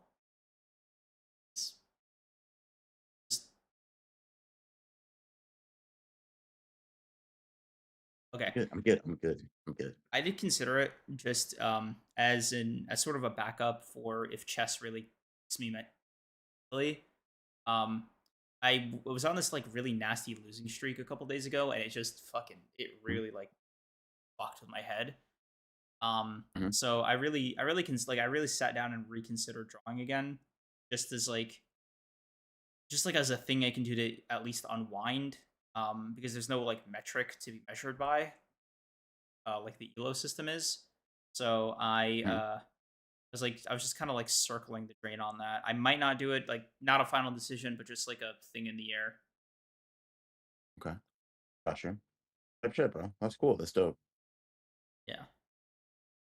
It's just, okay. Good. I'm good. I'm good. I'm good. I did consider it just as sort of a backup for if chess really makes me mentally. Um, was on this like really nasty losing streak a couple days ago, and it Mhm. really like fucked with my head. Mhm. So I really sat down and reconsidered drawing again, just as like as a thing I can do to at least unwind. Because there's no like metric to be measured by, like the elo system is. So Mhm. I was just kind of like circling the drain on that. I might not do it, like not a final decision, but just like a thing in the air. Okay. Gotcha. Good shit, bro. That's cool. That's dope. Yeah.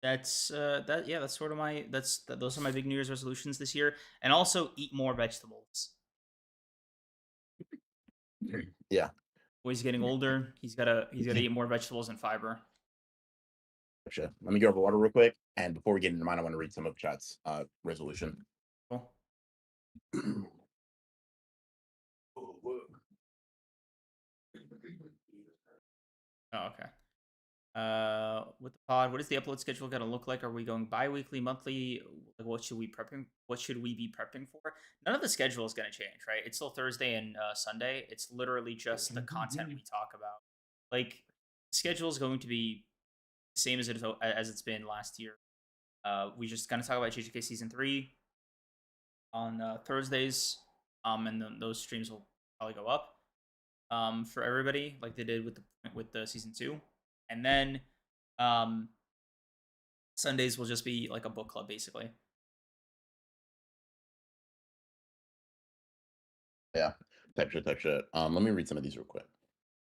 That's sort of those are my big New Year's resolutions this year. And also eat more vegetables. Yeah. Boy's getting older. He's gotta eat more vegetables and fiber. Gotcha. Let me grab a water real quick. And before we get into mine, I want to read some of chat's resolution. Cool. Oh, okay. With the pod, what is the upload schedule gonna look like? Are we going bi-weekly, monthly? Like, what should we be prepping for? None of the schedule is gonna change, right? It's still Thursday and Sunday. It's literally just the content we talk about. Like, schedule is going to be the same as it's been last year. We just gonna talk about JJK season 3 on Thursdays. And then those streams will probably go up for everybody, like they did with the season 2. And then um Sundays will just be like a book club basically. Yeah, type shit, type shit. Let me read some of these real quick.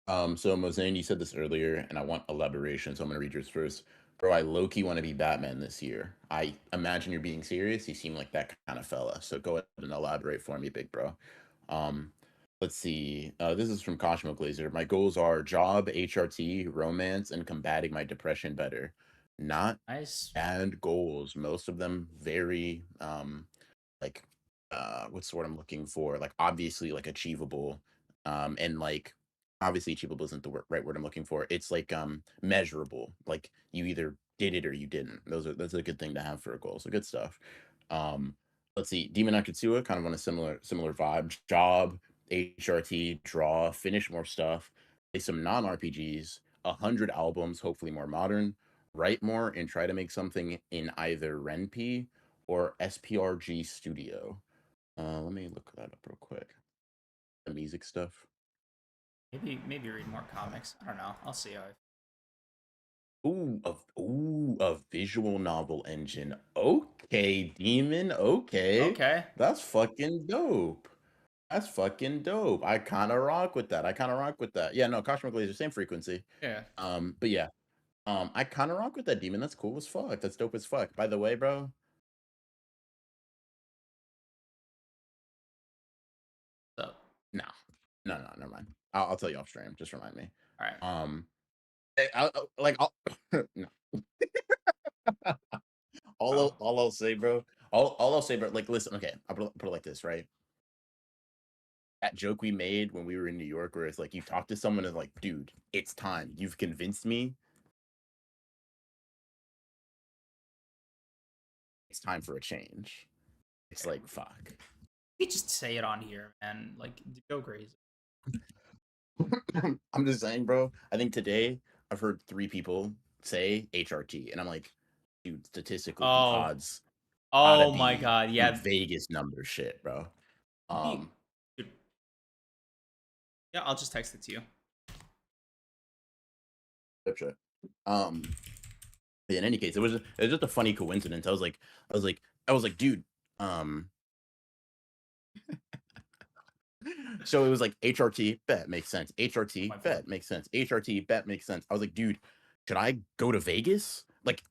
So Mozane, you said this earlier, and I want elaboration, so I'm gonna read yours first. Bro, I low-key want to be Batman this year. I imagine you're being serious. You seem like that kind of fella. So go ahead and elaborate for me, big bro. Um, let's see. This is from Cosmo Glazer. My goals are job, HRT, romance, and combating my depression better. Not Nice. bad goals. Most of them very like what's the word I'm looking for? Like obviously like achievable. And like obviously achievable isn't the right word I'm looking for. It's like measurable. Like you either did it or you didn't. That's a good thing to have for a goal. So good stuff. Um let's see. Demon Akatsuwa kind of on a similar vibe. Job, HRT, draw, finish more stuff, play some non-RPGs, 100 albums, hopefully more modern, write more and try to make something in either RenP or SPRG Studio. Let me look that up real quick. The music stuff. Maybe read more comics. I don't know. I'll see how. A visual novel engine. Okay, Demon. Okay, Okay. that's fucking dope. That's fucking dope. I kind of rock with that. I kind of rock with that. Yeah, no, Cosmic Laser, same frequency. Yeah. But yeah, I kind of rock with that, Demon. That's cool as fuck. That's dope as fuck. By the way, bro. So, No, no, never mind. I'll tell you off stream. Just remind me. all right. Um, I'll no. Oh. All I'll say, bro. All I'll say, bro. Like, listen. Okay, I'll put it like this, right? That joke we made when we were in New York, where it's like you talk to someone and like, dude, it's time. You've convinced me. It's time for a change. It's Okay. like, fuck. You just say it on here, man. Like go crazy. I'm just saying, bro. I think today I've heard 3 people say HRT, and I'm like, dude, statistically, the Oh. odds gotta Oh my be god. some Yeah. Vegas number shit, bro. Maybe- Um, Dude, yeah, I'll just text it to you. shit. Um, in any case, it was just a funny coincidence. I was like, dude, um, so it was like HRT bet makes sense. HRT My boy. bet makes sense. HRT bet makes sense. I was like, dude, should I go to Vegas? Like,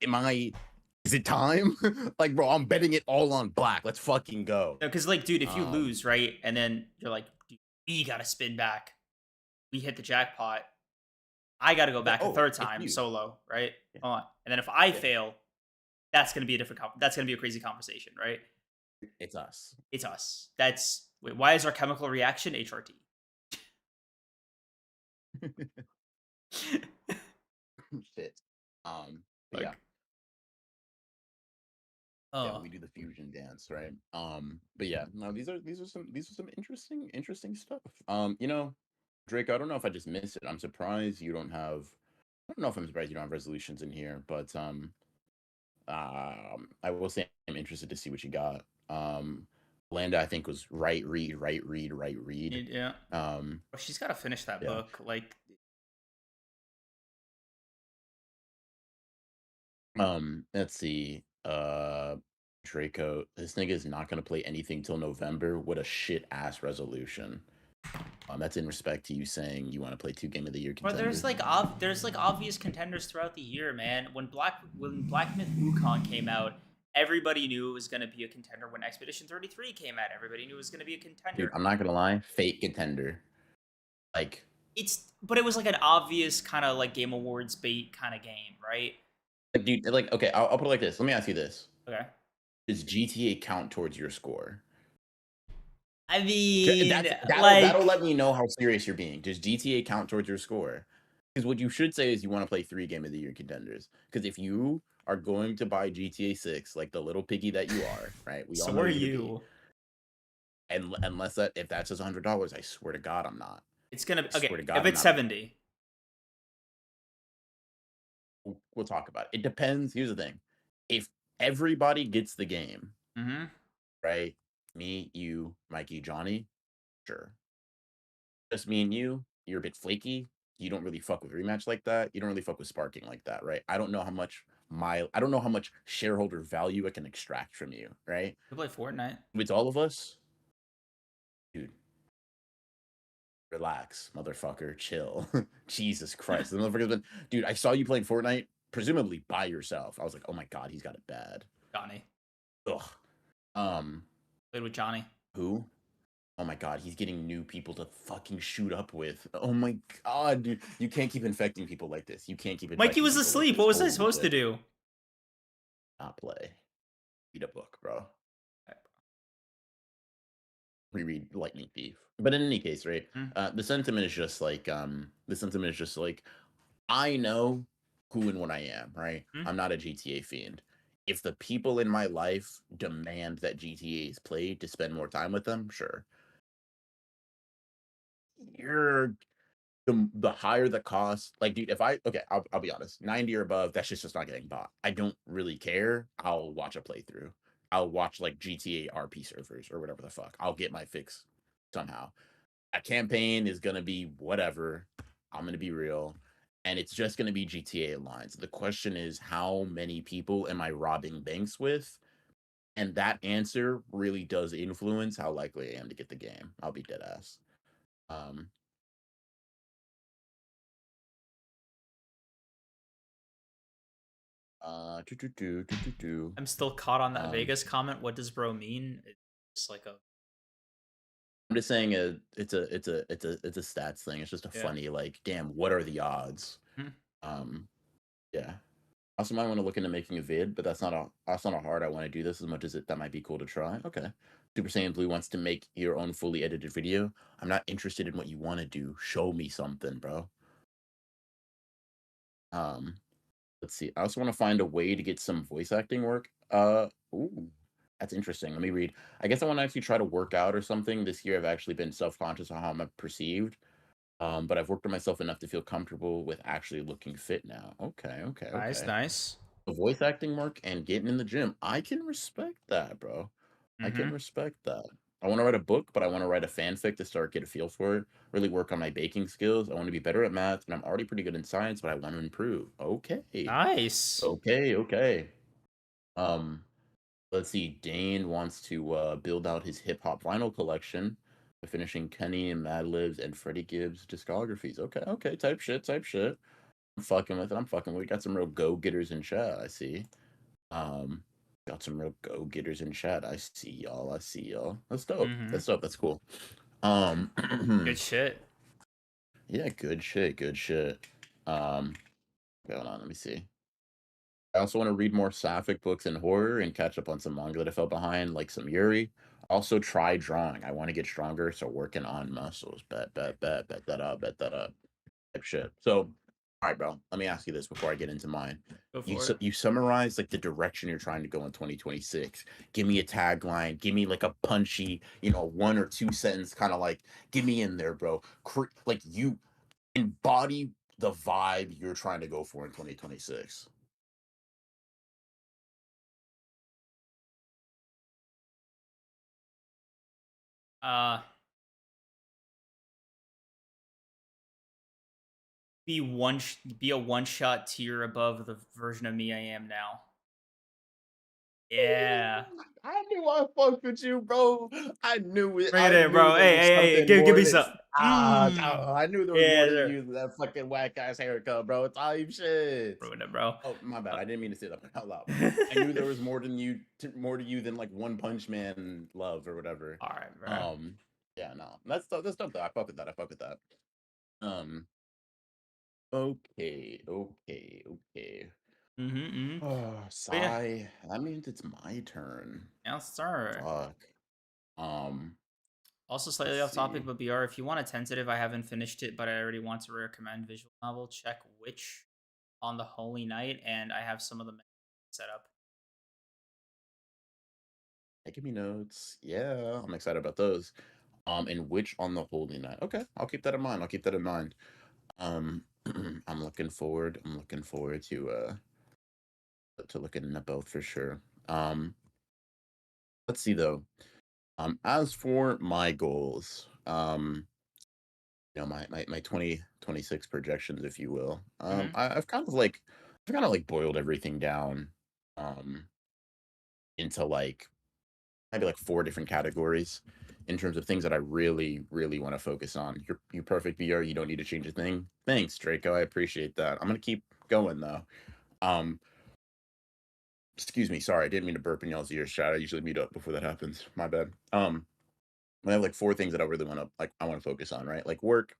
is it time? Like, bro, I'm betting it all on black. Let's fucking go. Because like, dude, if you Um, lose, right, and then you're like, dude, we gotta spin back. We hit the jackpot. I gotta go back a third it's time you. solo, right? Yeah, And then if I yeah, fail, that's gonna be a different. That's gonna be a crazy conversation, right? it's us. It's us. That's wait. Why is our chemical reaction HRT? Shit. But yeah, Like, yeah, oh, we do the fusion dance, right? But yeah, no, these are some interesting stuff. You know, Drake, I don't know if I just missed it. I'm surprised you don't have. I don't know if I'm surprised you don't have resolutions in here, but I will say I'm interested to see what you got. Landa, I think was right read, right read, right read. yeah. Um, Oh, she's got to finish that yeah. book. Like, Let's see. Draco, this nigga is not gonna play anything till November. What a shit ass resolution. That's in respect to you saying you want to play 2 Game of the Year or contenders. there's like obvious contenders throughout the year, man. When Black Myth Wukong came out, everybody knew it was gonna be a contender. When Expedition 33 came out, everybody knew it was gonna be a Dude, contender. I'm not gonna lie, fake contender. Like, But it was like an obvious kind of like Game Awards bait kind of game, right? dude, like, okay, I'll put it like this. Let me ask you this: Okay. does GTA count towards your score? I mean, That'll let like, me know how serious you're being. Does GTA count towards your score? Because what you should say is you want to play 3 Game of the Year contenders. Because if you are going to buy GTA 6, like the little piggy that you are, right? We all so know are you're gonna be. you. And unless that if that's just $100, I swear to God, I'm not. It's gonna I okay swear to God, if I'm it's not. 70. We'll talk about it. It depends. Here's the thing: if everybody gets the game, Mm-hmm. right? Me, you, Mikey, Johnny. Sure. Just me and you, you're a bit flaky. You don't really fuck with rematch like that. You don't really fuck with sparking like that, right? I don't know how much shareholder value I can extract from you, right? You play Fortnite. With all of us, dude, relax, motherfucker, chill. Jesus Christ. The motherfucker's been, dude, I saw you playing Fortnite, presumably by yourself. I was like, oh my god, he's got it bad. Johnny. Ugh. Um, Played with Johnny. who? Oh my god, he's getting new people to fucking shoot up with. Oh my god, dude. You can't keep infecting people like this. You can't keep Mikey infecting was people like asleep. this. What was I Holy supposed to shit. do? Not play. Read a book, bro. Reread Lightning Thief. But in any case, right? Hmm. The sentiment is just like I know who and what I am, right? Hmm. I'm not a GTA fiend. If the people in my life demand that GTA is played to spend more time with them, sure. You're the higher the cost, like, dude, if I okay, I'll be honest, 90 or above, that shit's just not getting bought. I don't really care. I'll watch a playthrough. I'll watch like GTA RP servers or whatever the fuck. I'll get my fix somehow. A campaign is gonna be whatever. I'm gonna be real. And it's just gonna be GTA lines. The question is, how many people am I robbing banks with? And that answer really does influence how likely I am to get the game. I'll be dead ass. Um, do. I'm still caught on that Um, Vegas comment. What does bro mean? It's just like a I'm just saying it's a stats thing. It's just a yeah. funny like, damn, what are the odds? Hmm. Um, yeah. Also might want to look into making a vid, but that's not a hard I want to do this as much as that might be cool to try. Okay. Super Saiyan Blue wants to make your own fully edited video. I'm not interested in what you want to do. Show me something, bro. Um, let's see. I also want to find a way to get some voice acting work. Ooh, that's interesting. Let me read. I guess I want to actually try to work out or something. This year I've actually been self-conscious of how I'm perceived. But I've worked on myself enough to feel comfortable with actually looking fit now. Okay, okay, Nice, okay. nice. The voice acting work and getting in the gym. I can respect that, bro. I can Mm-hmm. respect that. I want to write a book, but I want to write a fanfic to start get a feel for it. Really work on my baking skills. I want to be better at math, and I'm already pretty good in science, but I want to improve. Okay. Nice. Okay, okay. Um, let's see. Dane wants to build out his hip hop vinyl collection by finishing Kenny and Madlib's and Freddie Gibbs discographies. Okay, okay, type shit, type shit. I'm fucking with it. I'm fucking with it. Got some real go getters in chat. I see. Um, got some real go getters in chat. I see y'all. I see y'all. That's dope. Mm-hmm. That's dope. That's cool. Good shit. Yeah, good shit. Good shit. Um, hold on. Let me see. I also want to read more sapphic books and horror and catch up on some manga that I fell behind, like some Yuri. Also, try drawing. I want to get stronger, so working on muscles. Bet that up, bet that up. Type shit. So, all right, bro. Let me ask you this before I get into mine. Go for it. You summarize like the direction you're trying to go in 2026. Give me a tagline. Give me like a punchy, one or two sentence kind of like. Give me in there, bro. Like you embody the vibe you're trying to go for in 2026. Uh be a one shot tier above the version of me I am now. Yeah. I knew I fucked with you, bro. I knew it. Bring it I in, knew bro. there Hey, was hey, hey, something give more me than some. Mm. I knew there was more Yeah, than sir. you than that fucking whack ass haircut, bro. It's all you shit. Ruin it, bro. Oh, my bad. Uh, I didn't mean to say that out loud. I knew there was more than you, more to you than like One Punch Man love or whatever. All right, bro. Um, yeah, no, that's dope. Though. I fuck with that. I fuck with that. Um, okay, okay, okay. Mm-hmm, mm-hmm. Oh, But yeah, sigh. That means it's my turn. yeah, sir. Fuck. Um, Also, let's slightly off topic, see. but BR, if you want a tentative, I haven't finished it, but I already want to recommend visual novel. Check Witch on the Holy Night, and I have some of them set up. Making me notes. Yeah, I'm excited about those. And which on the Holy Night. Okay, I'll keep that in mind. I'll keep that in mind. Um, I'm looking forward. I'm looking forward to looking at both for sure. Let's see though. As for my goals, my 2026 projections, if you will. Hmm. I've kind of like boiled everything down um into like maybe like four different categories in terms of things that I really, really want to focus on. You perfect VR, you don't need to change a thing. Thanks, Draco. I appreciate that. I'm gonna keep going though. Um, excuse me, sorry, I didn't mean to burp in y'all's ears, chat. I usually mute up before that happens. My bad. I have like four things that I really want to I want to focus on, right? Like work,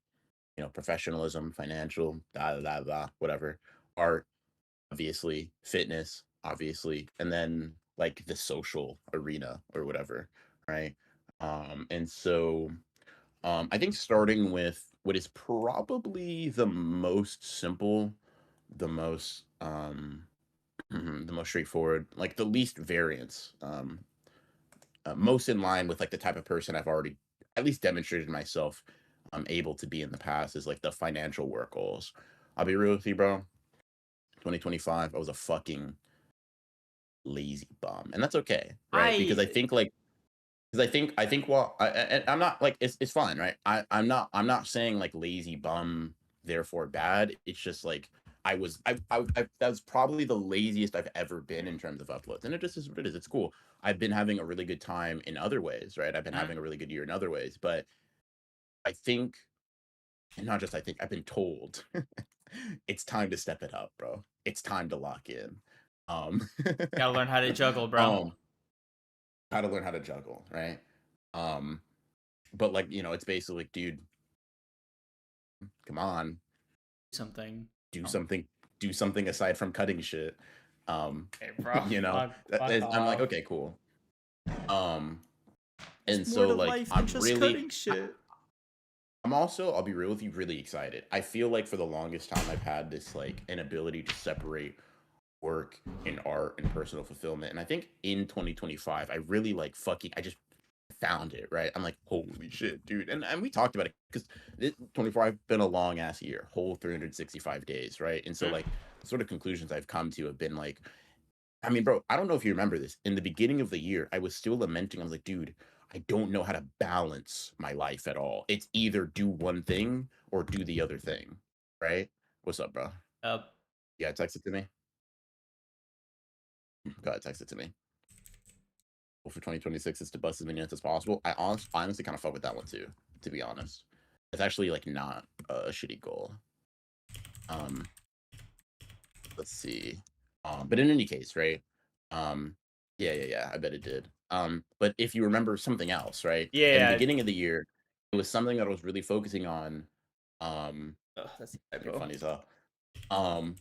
professionalism, financial, da da da da, whatever. Art, obviously, fitness, obviously, and then like the social arena or whatever, right? And so I think starting with what is probably the most simple, the most the most straightforward, like the least variance, most in line with like the type of person I've already at least demonstrated myself able to be in the past is like the financial work goals. I'll be real with you, bro. 2025, I was a fucking lazy bum, and that's okay, right? Because I I think like I think well, I'm not like it's fine, right? I'm not saying like lazy bum therefore bad. It's just like I that was probably the laziest I've ever been in terms of uploads, and it just is what it is. It's cool. I've been having a really good time in other ways, right? I've been mm, having a really good year in other ways, but I think, and not just I think, I've been told it's time to step it up, bro. It's time to lock in. Um, gotta learn how to juggle, bro. um, how to learn how to juggle, right? Um, but like, it's basically like, dude, come on, Something. do Oh, something, do something aside from cutting shit. hey, bro. Fuck I'm like, off. okay, cool. Um, There's and more so to like, life than just cutting shit. I'm also, I'll be real with you, really excited. I feel like for the longest time, I've had this like inability to separate work and art and personal fulfillment. And I think in 2025, I really like fucking, I just found it, right? I'm like, holy shit, dude. And we talked about it because 25 been a long ass year, whole 365 days, right? And so Mm, like the sort of conclusions I've come to have been like, I mean, bro, I don't know if you remember this. In the beginning of the year, I was still lamenting. I was like, dude, I don't know how to balance my life at all. It's either do one thing or do the other thing, right? What's up, bro? uh, Yeah, text it to me. Go ahead, text it to me. Well, for 2026 is to bust as many nuts as possible. Honestly kind of fuck with that one too, to be honest. It's actually like not a shitty goal. Um, let's see. But in any case, right? Um, yeah, I bet it did. But if you remember something else, right? In the yeah. beginning of the year, it was something that I was really focusing on. Um, That's a you're typo. funny as hell. Um,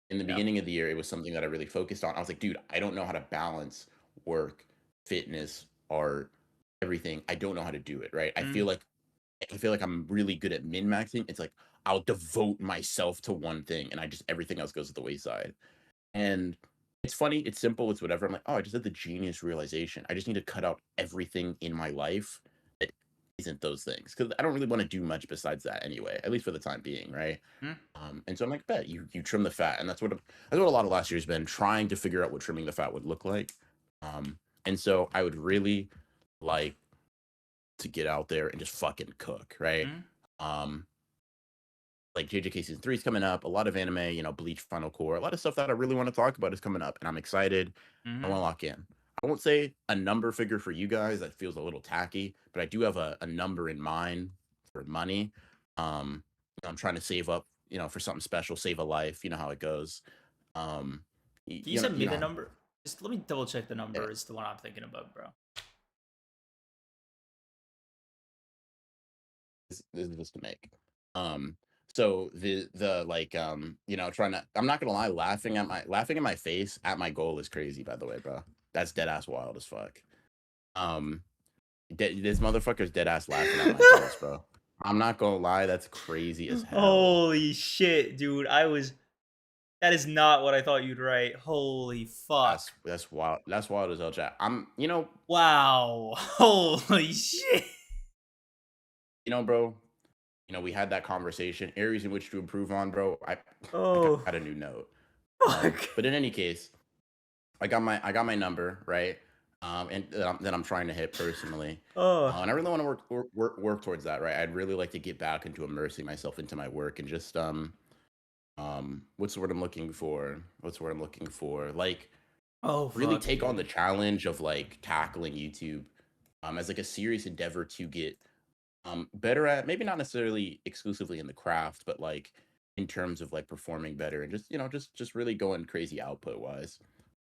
in the Yeah. beginning of the year, it was something that I really focused on. I was like, dude, I don't know how to balance work, fitness, art, everything. I don't know how to do it, right? Mm, I feel like I'm really good at min-maxing. It's like I'll devote myself to one thing and I just everything else goes to the wayside. And it's funny, it's simple, it's whatever. I'm like, oh, I just had the genius realization. I just need to cut out everything in my life that isn't those things. Because I don't really want to do much besides that anyway, at least for the time being, right? mm. And so I'm like, bet you trim the fat, and that's what a lot of last year's been trying to figure out what trimming the fat would look like. And so I would really like to get out there and just fucking cook, right? Mm, Um, like JJK season 3 is coming up, a lot of anime, Bleach, Final Core, a lot of stuff that I really want to talk about is coming up, and I'm excited. I want mhm. to lock in. I won't say a number figure for you guys that feels a little tacky, but I do have a number in mind for money. I'm trying to save up, for something special, save a life. You know how it goes. Um, Can you send me you the know, number? Just let me double check the yeah, number is the one I'm thinking about, bro. this is just to make. Um, so the like trying to I'm not gonna lie, laughing at my face at my goal is crazy, by the way, bro. That's dead ass wild as fuck. Um this motherfucker's dead ass laughing at my goals, bro. I'm not gonna lie, that's crazy as hell. Holy shit, dude. That is not what I thought you'd write. Holy fuck. That's wild. That's wild as hell, chat. Wow. Holy shit. Bro, we had that conversation, areas in which to improve on, bro. I Oh, got a new note. fuck. But in any case, I got my number, right? and that I'm trying to hit personally. Oh, And I really want to work towards that, right? I'd really like to get back into immersing myself into my work and just what's the word I'm looking for? What's the word I'm looking for? Like oh, really fuck, take on the dude. challenge of like tackling YouTube as like a serious endeavor to get better at, maybe not necessarily exclusively in the craft, but like in terms of like performing better and just just really going crazy output wise.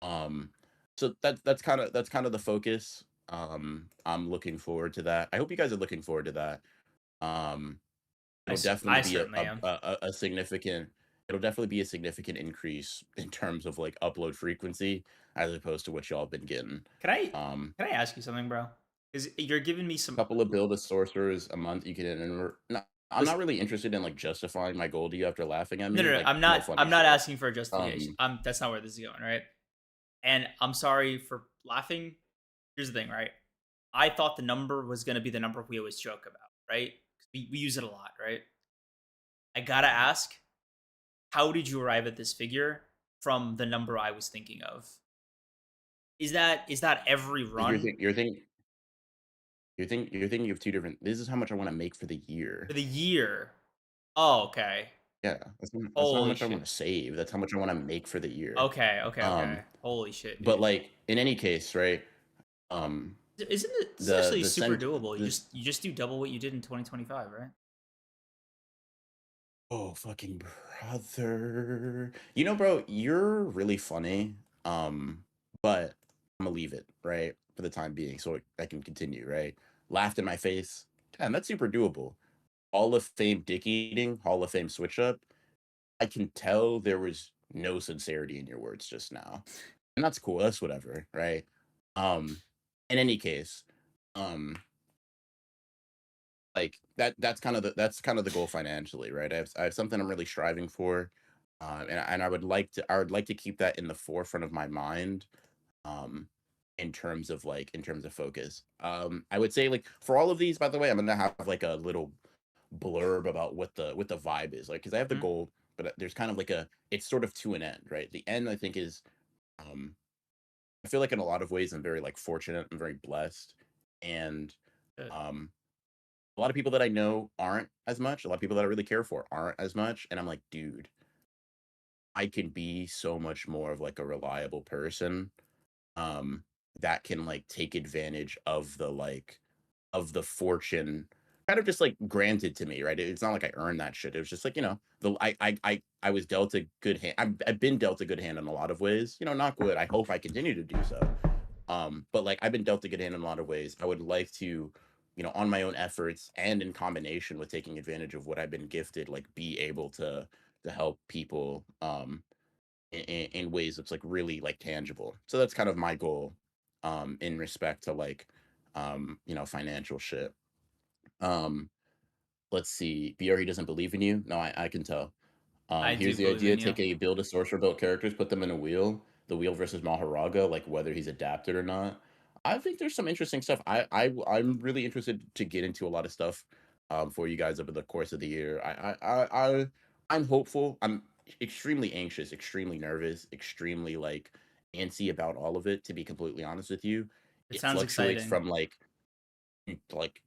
Um, so that's kind of the focus. I'm looking forward to that. I hope you guys are looking forward to that. Um, it'll definitely I be certainly am. a significant. It'll definitely be a significant increase in terms of like upload frequency as opposed to what y'all been getting. Can I Um, can I ask you something, bro? Because you're giving me some. couple of build a sorcerers a month you can no, I'm not Listen, really interested in like justifying my goal to you after laughing at no, me. no, no. Like I'm no not. funny I'm not shit. asking for a justification. Um, That's not where this is going, right? And I'm sorry for laughing. Here's the thing, right? I thought the number was gonna be the number we always joke about, right? 'Cause we use it a lot, right? I gotta ask, how did you arrive at this figure from the number I was thinking of? Is that every you're run think you're think you're thinking of two different. This is how much I want to make for the year. for the year? Oh, okay. Yeah, that's not how Holy much I shit. want to save. That's how much I want to make for the year. Okay, okay, Um, okay. Holy shit, but dude. like in any case, right? Um, Isn't it this is actually the super sent doable. You this just do double what you did in 2025, right? oh fucking brother, bro, you're really funny. But I'm gonna leave it right for the time being, so I can continue. Right, laughed in my face. Damn, that's super doable. Hall of Fame dick eating, Hall of Fame switch up. I can tell there was no sincerity in your words just now. And that's cool. That's whatever, right? Um, in any case, um, like that's kind of the goal financially, right? I have something I'm really striving for, and I would like to keep that in the forefront of my mind, um, in terms of focus. I would say like for all of these, by the way, I'm gonna have like a little blurb about what the vibe is like because I have the Mhm. goal, but there's kind of like a it's sort of to an end, right? The end I think is um I feel like in a lot of ways I'm very like fortunate, I'm very blessed, and Good. um a lot of people that I know aren't as much. A lot of people that I really care for aren't as much, and I'm like, dude, I can be so much more of like a reliable person um that can like take advantage of the fortune kind of just like granted to me, right? It's not like I earned that shit. It was just like, I was dealt a good hand. I've been dealt a good hand in a lot of ways, not good. I hope I continue to do so. But like I've been dealt a good hand in a lot of ways. I would like to, on my own efforts and in combination with taking advantage of what I've been gifted, like be able to help people in ways that's like really like tangible. So that's kind of my goal in respect to like financial shit. Um let's see. BRE doesn't believe in you. No, I can tell. I do Here's the believe idea: in you. take a build a sorcerer built characters, put them in a wheel. The wheel versus Maharaga, like whether he's adapted or not. I think there's some interesting stuff. I'm really interested to get into a lot of stuff for you guys over the course of the year. I'm hopeful. I'm extremely anxious, extremely nervous, extremely like antsy about all of it. To be completely honest with you, It it sounds fluctuates exciting. from like like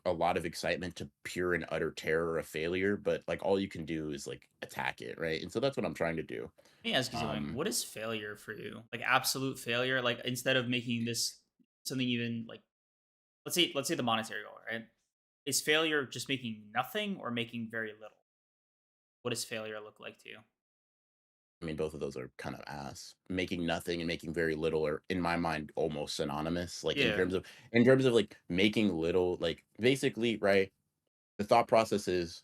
a lot of excitement to pure and utter terror of failure, but like all you can do is like attack it, right? And so that's what I'm trying to do. Let me ask you something. Um What is failure for you? Like absolute failure? Like instead of making this something even like let's say the monetary goal, right? Is failure just making nothing or making very little? What does failure look like to you? I mean both of those are kind of ass. Making nothing and making very little are in my mind almost synonymous. Like Yeah. in terms of like making little, like basically, right? The thought process is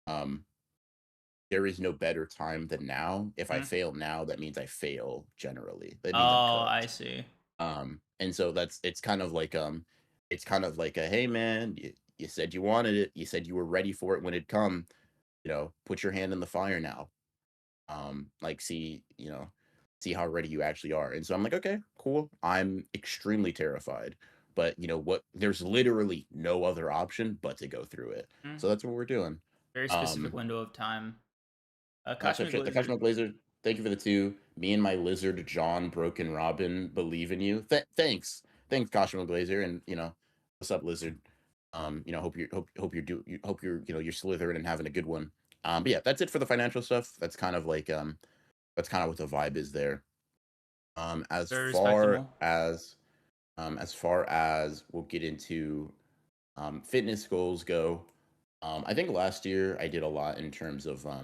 um there is no better time than now. If I Mhm. fail now, that means I fail generally. That means I'm Oh, I cooked. see. And so it's kind of like a hey man, you said you wanted it, you said you were ready for it when it come, put your hand in the fire now. Like see how ready you actually are. And so I'm like, okay, cool. I'm extremely terrified. But you know what? There's literally no other option but to go through it. Mhm. So that's what we're doing. Very specific Um, window of time. so Cosmic shit, the Blazer. Cosmic Blazer. Thank you for the two. Me and my lizard John Broken Robin believe in you. Thanks. Thanks, Caution Glazer. And what's up, lizard? Hope you're you're slithering and having a good one. But yeah, that's it for the financial stuff. That's kind of like that's kind of what the vibe is there. As Very far respectable. as we'll get into fitness goals go, I think last year I did a lot in terms of like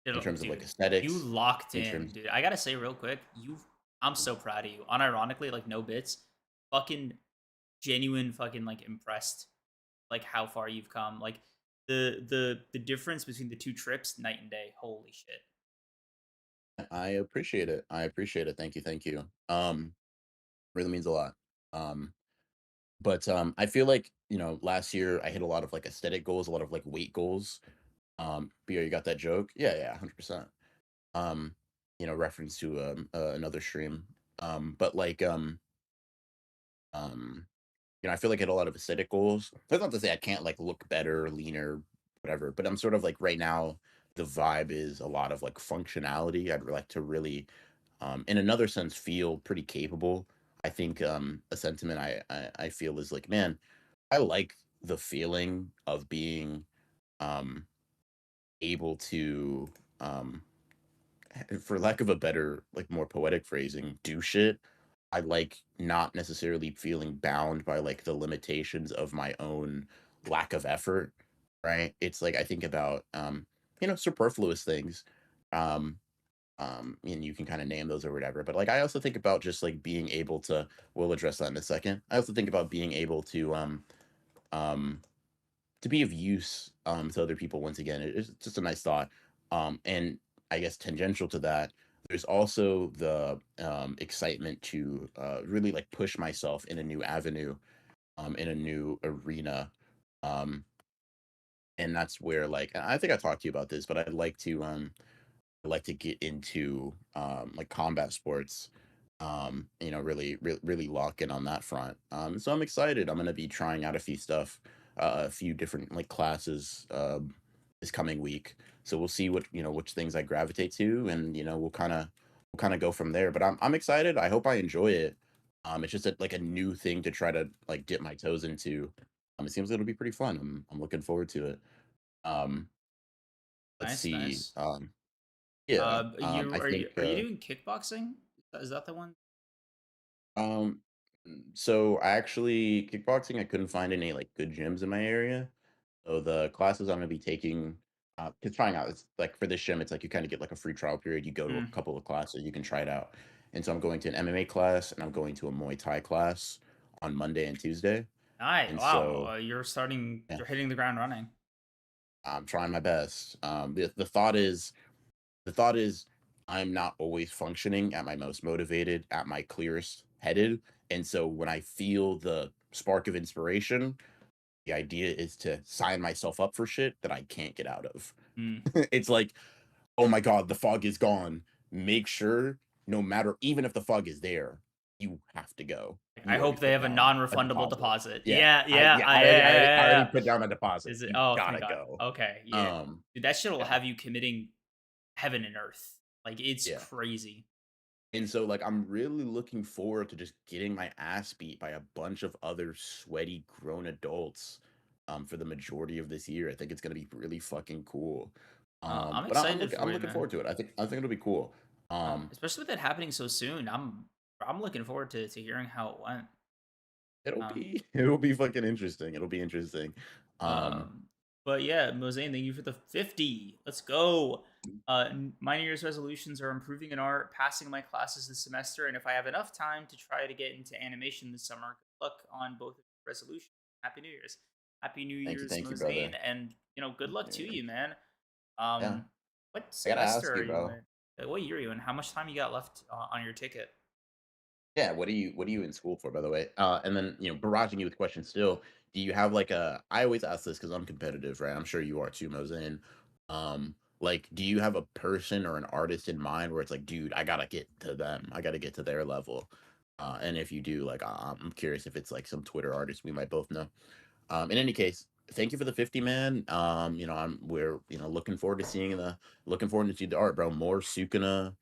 Dude, you aesthetics, locked in in, terms. dude. I gotta say real quick, I'm so proud of you. Unironically, like no bits, fucking genuine, fucking like impressed, like how far you've come. Like the difference between the two trips, night and day. Holy shit. I appreciate it. I appreciate it. Thank you. Thank you. Really means a lot. Um, but I feel like last year I hit a lot of like aesthetic goals, a lot of like weight goals. BR, you got that joke? Yeah, yeah, 100%. Um, reference to another stream. But like um I feel like I hit a lot of aesthetic goals. That's not to say I can't like look better, leaner, whatever. But I'm sort of like right now, the vibe is a lot of like functionality. I'd like to really, in another sense, feel pretty capable. I think a sentiment I feel is like, man, I like the feeling of being um, able to, um, for lack of a better, like more poetic phrasing, do shit. I like not necessarily feeling bound by like the limitations of my own lack of effort, right? It's like I think about superfluous things. Um and you can kind of name those or whatever. But like I also think about just like being able to we'll address that in a second. I also think about being able um to be of use to other people once again. It's just a nice thought. And I guess tangential to that, there's also the excitement to really like push myself in a new avenue, in a new arena. Um, and that's where like I think I talked to you about this, but I'd like to get into like combat sports. Really lock in on that front. So I'm excited. I'm gonna be trying out a few stuff, a few different like classes this coming week. So we'll see what which things I gravitate to, and we'll kind of go from there. But I'm excited. I hope I enjoy it. It's just like a new thing to try to like dip my toes into. It seems it'll be pretty fun. I'm looking forward to it. Um, let's Nice, see. nice. Yeah. You I think. are you doing kickboxing? Is that the one? Um, so I actually kickboxing, I couldn't find any like good gyms in my area. So the classes I'm gonna be taking, to trying out, it's like for this gym, it's like you kind of get like a free trial period. You go to a Mm, couple of classes, you can try it out. And so I'm going to an MMA class and I'm going to a Muay Thai class on Monday and Tuesday. nice. And Wow. so You're starting. yeah, You're hitting the ground running. I'm trying my best. The thought is I'm not always functioning at my most motivated, at my clearest headed. And so when I feel the spark of inspiration, the idea is to sign myself up for shit that I can't get out of. Mm. It's like, oh my God, the fog is gone. Make sure, no matter, even if the fog is there, you have to go. I You already hope they put have a down a non-refundable deposit. deposit. Yeah. Yeah, yeah, I yeah, already, yeah, I yeah, already yeah. put down a deposit. Is it? You Oh, thank gotta God. go. Okay, yeah. Um, Dude, that shit'll yeah. have you committing heaven and earth. Like it's Yeah. crazy. And so, like, I'm really looking forward to just getting my ass beat by a bunch of other sweaty grown adults for the majority of this year. I think it's gonna be really fucking cool. I'm But excited I'm for you, looking man. forward to it. I think it'll be cool. Especially with it happening so soon. I'm looking forward to hearing how it went. It'll Um, be it'll be fucking interesting. It'll be interesting. Um, Um, but yeah, Mosaic, thank you for the 50. Let's go. My New Year's resolutions are improving in art, passing my classes this semester, and if I have enough time to try to get into animation this summer, good luck on both resolutions. Happy New Year's. Happy New Year's, thank you, Mosaic, brother. and good luck to Yeah, you, man. yeah. What I gotta semester ask are you, you bro. in? What year are you in? How much time you got left on your ticket? Yeah, what are you in school for, by the way? And then, barraging you with questions still, do you have like a I always ask this because I'm competitive, right? I'm sure you are too, Mosin. Like, do you have a person or an artist in mind where it's like, dude, I gotta get to them. I gotta get to their level. And if you do, like I'm curious if it's like some Twitter artist we might both know. In any case, thank you for the 50, man. We're looking forward to seeing the art, bro. More Sukuna,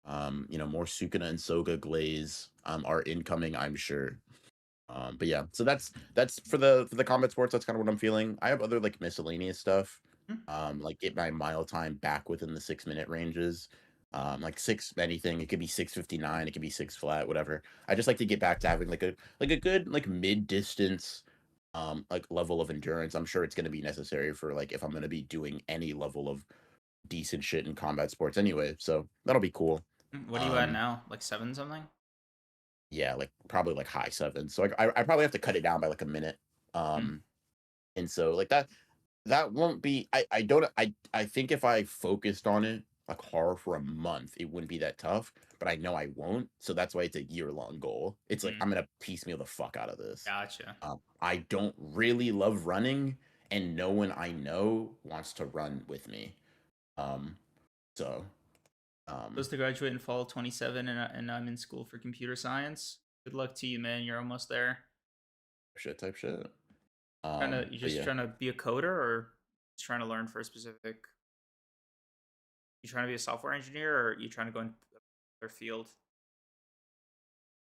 more Sukuna and Soga Glaze are incoming, I'm sure. But yeah, so that's for the combat sports. That's kind of what I'm feeling. I have other like miscellaneous stuff. Hmm. Like get my mile time back within the 6 minute ranges. Like six anything. It could be 6:59. It could be six flat. Whatever. I just like to get back to having like a good like mid distance like level of endurance. I'm sure it's going to be necessary for like if I'm going to be doing any level of decent shit in combat sports anyway. So that'll be cool. What are you at Um, now? Like seven something? yeah, like probably like high seven. So like I probably have to cut it down by like a minute. Hmm. Um, and so like that won't be. I don't. I think if I focused on it like hard for a month, it wouldn't be that tough. But I know I won't. So that's why it's a year-long goal. It's like Hmm. I'm gonna piecemeal the fuck out of this. Gotcha. I don't really love running, and no one I know wants to run with me. Um, so um, Supposed to graduate in fall 27, and I'm in school for computer science. Good luck to you, man. You're almost there. shit type shit. You But just yeah, trying to be a coder, or just trying to learn for a specific? You trying to be a software engineer, or you trying to go in their field?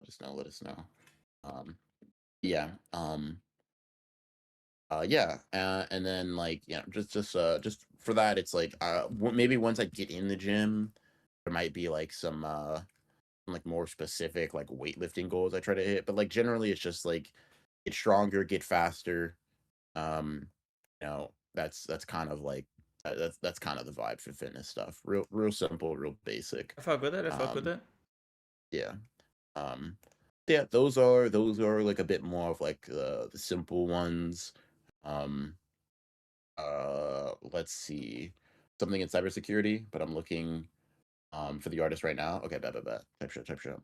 let us know. Um, yeah. Yeah, and then like just for that, it's like maybe once I get in the gym, there might be like some like more specific like weightlifting goals I try to hit, but like generally it's just like get stronger, get faster. Um, that's kind of like that's kind of the vibe for fitness stuff. Real simple, real basic. I fuck with it. I fuck with Um, it. yeah. Um, yeah, those are like a bit more of like the simple ones. Um, let's see. Something in cybersecurity, but I'm looking for the artist right now. Okay, bet. Type shit.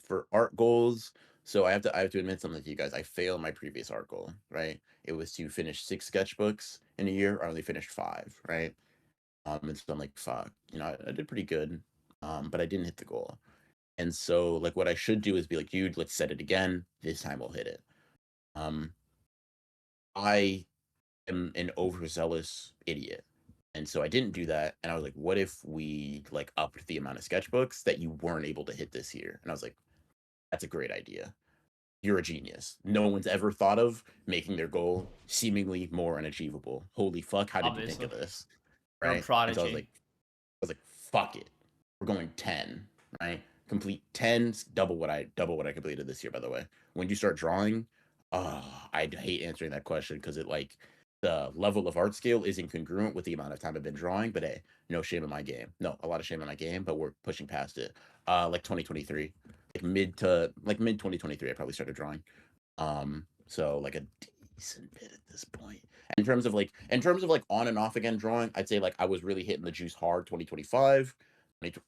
For art goals, so I have to admit something to you guys. I failed my previous art goal, right? It was to finish 6 sketchbooks in a year. I only finished five, right? And so I'm like, fuck, I did pretty good. But I didn't hit the goal. And so like what I should do is be like, dude, let's set it again. This time we'll hit it. Um, I am an overzealous idiot. And so I didn't do that. And I was like, what if we like upped the amount of sketchbooks that you weren't able to hit this year? And I was like, that's a great idea. You're a genius. No one's ever thought of making their goal seemingly more unachievable. Holy fuck, how did you think Obviously, of this? you're a Right? And so prodigy. I was like, fuck it. We're going 10, right? Complete 10, double what I completed this year, by the way. When you start drawing, I hate answering that question because it like the level of art scale isn't congruent with the amount of time I've been drawing, but hey, no shame in my game. No, a lot of shame in my game, but we're pushing past it. Like 2023. Mid 2023, I probably started drawing. So like a decent bit at this point. In terms of like on and off again drawing, I'd say like I was really hitting the juice hard 2025.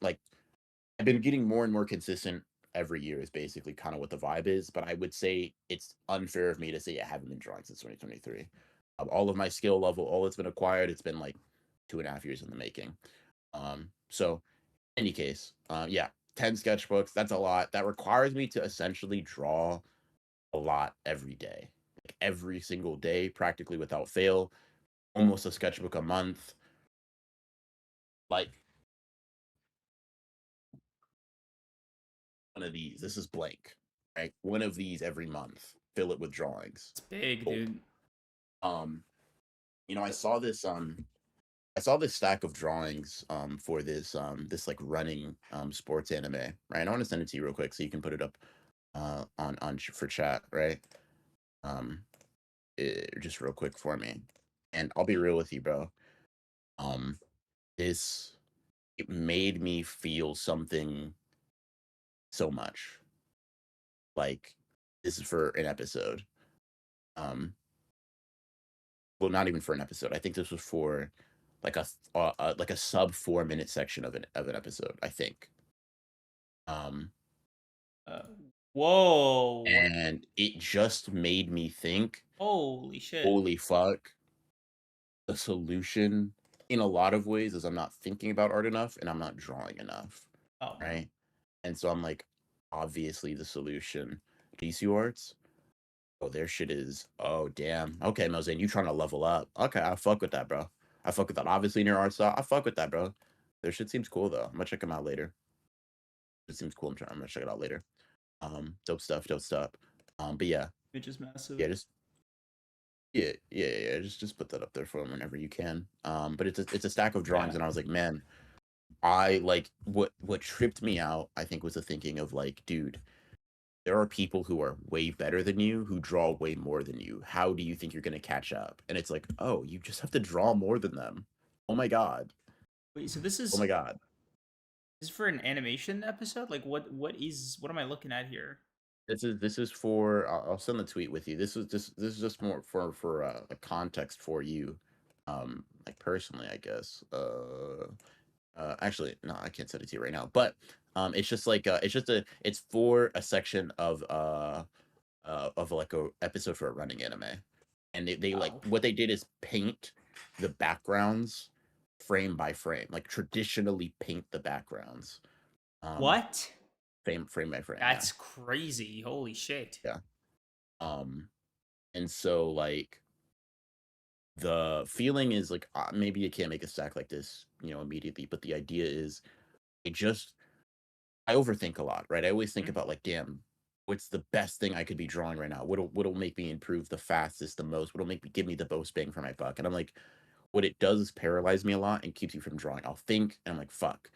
Like I've been getting more and more consistent every year is basically kind of what the vibe is, but I would say it's unfair of me to say I haven't been drawing since 2023. All of my skill level, all that's been acquired, it's been like 2.5 years in the making. So any case, yeah, 10 sketchbooks, that's a lot. That requires me to essentially draw a lot every day. Like every single day, practically without fail, almost a sketchbook a month. Like one of these. This is blank, right? One of these every month. Fill it with drawings. It's big, Cool. dude. Um, I saw this stack of drawings for this like running sports anime, right? I want to send it to you real quick so you can put it up for chat, right? Um, just real quick for me. And I'll be real with you, bro. Um, this it made me feel something so much. Like this is for an episode. Um, well, not even for an episode. I think this was for like a sub 4 minute section of an episode. I think. Um, Uh, Whoa! and it just made me think, Holy shit! holy fuck, the solution in a lot of ways is I'm not thinking about art enough and I'm not drawing enough, Oh, right? And so I'm like, obviously the solution, GCU Arts. Oh, their shit is. Oh, damn. Okay, Mozane, you trying to level up? Okay, I fuck with that, bro. I fuck with that. Obviously, in your art style, I fuck with that, bro. Their shit seems cool though. I'm gonna check them out later. It seems cool. I'm gonna check it out later. Dope stuff. Dope stuff. But yeah, Which is massive. yeah, just yeah. Just put that up there for them whenever you can. But it's a stack of drawings, Yeah. and I was like, man, I like what tripped me out. I think was the thinking of like, dude, there are people who are way better than you who draw way more than you. How do you think you're gonna catch up? And it's like, oh, you just have to draw more than them. Oh my god. Wait, so this Oh is my god. for an animation episode? Like what am I looking at here? This is for I'll send the tweet with you. This is just more for a context for you, like personally, I guess. Actually, no, I can't send it to you right now. But it's just like it's for a section of like a episode for a running anime, and they like Oh. what they did is paint the backgrounds frame by frame, like traditionally paint the backgrounds, um, What? frame by frame. Yeah, That's crazy. Holy shit. yeah. Um, and so like the feeling is like maybe you can't make a stack like this, immediately, but the idea is it just I overthink a lot, right? I always think Mhm. about like, damn, what's the best thing I could be drawing right now? What'll make me improve the fastest, the most? What'll make me give me the most bang for my buck? And I'm like, what it does is paralyze me a lot and keeps you from drawing. I'll think and I'm like, fuck.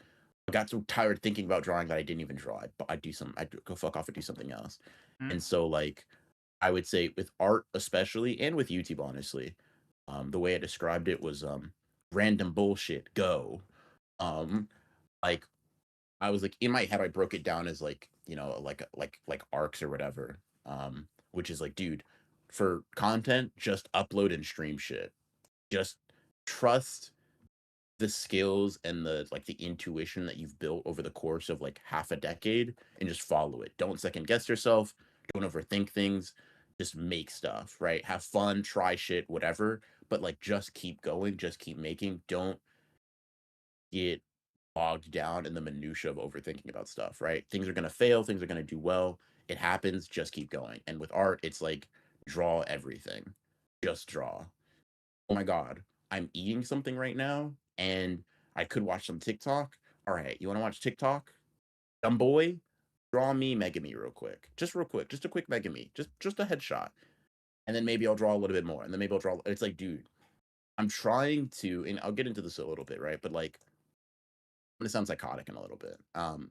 I got so tired thinking about drawing that I didn't even draw. I'd go fuck off and do something else. Mhm. And so like I would say with art especially and with YouTube honestly, the way I described it was random bullshit, go. Um like I was like in my head I broke it down as like, like arcs or whatever. Which is like, dude, for content, just upload and stream shit. Just trust the skills and the like the intuition that you've built over the course of like half a decade and just follow it. Don't second guess yourself, don't overthink things, just make stuff, right? Have fun, try shit, whatever, but like just keep going, just keep making. Don't get bogged down in the minutia of overthinking about stuff, right? Things are going to fail, things are going to do well. It happens, just keep going. And with art, it's like draw everything. Just draw. Oh my god, I'm eating something right now and I could watch some TikTok. All right, you want to watch TikTok? Dumb boy, draw me Megami real quick. Just real quick, just a quick Megami. Just a headshot. And then maybe I'll draw a little bit more. And then maybe I'll draw it's like, dude, I'm trying to and I'll get into this a little bit, right? But like I'm gonna sound psychotic in a little bit.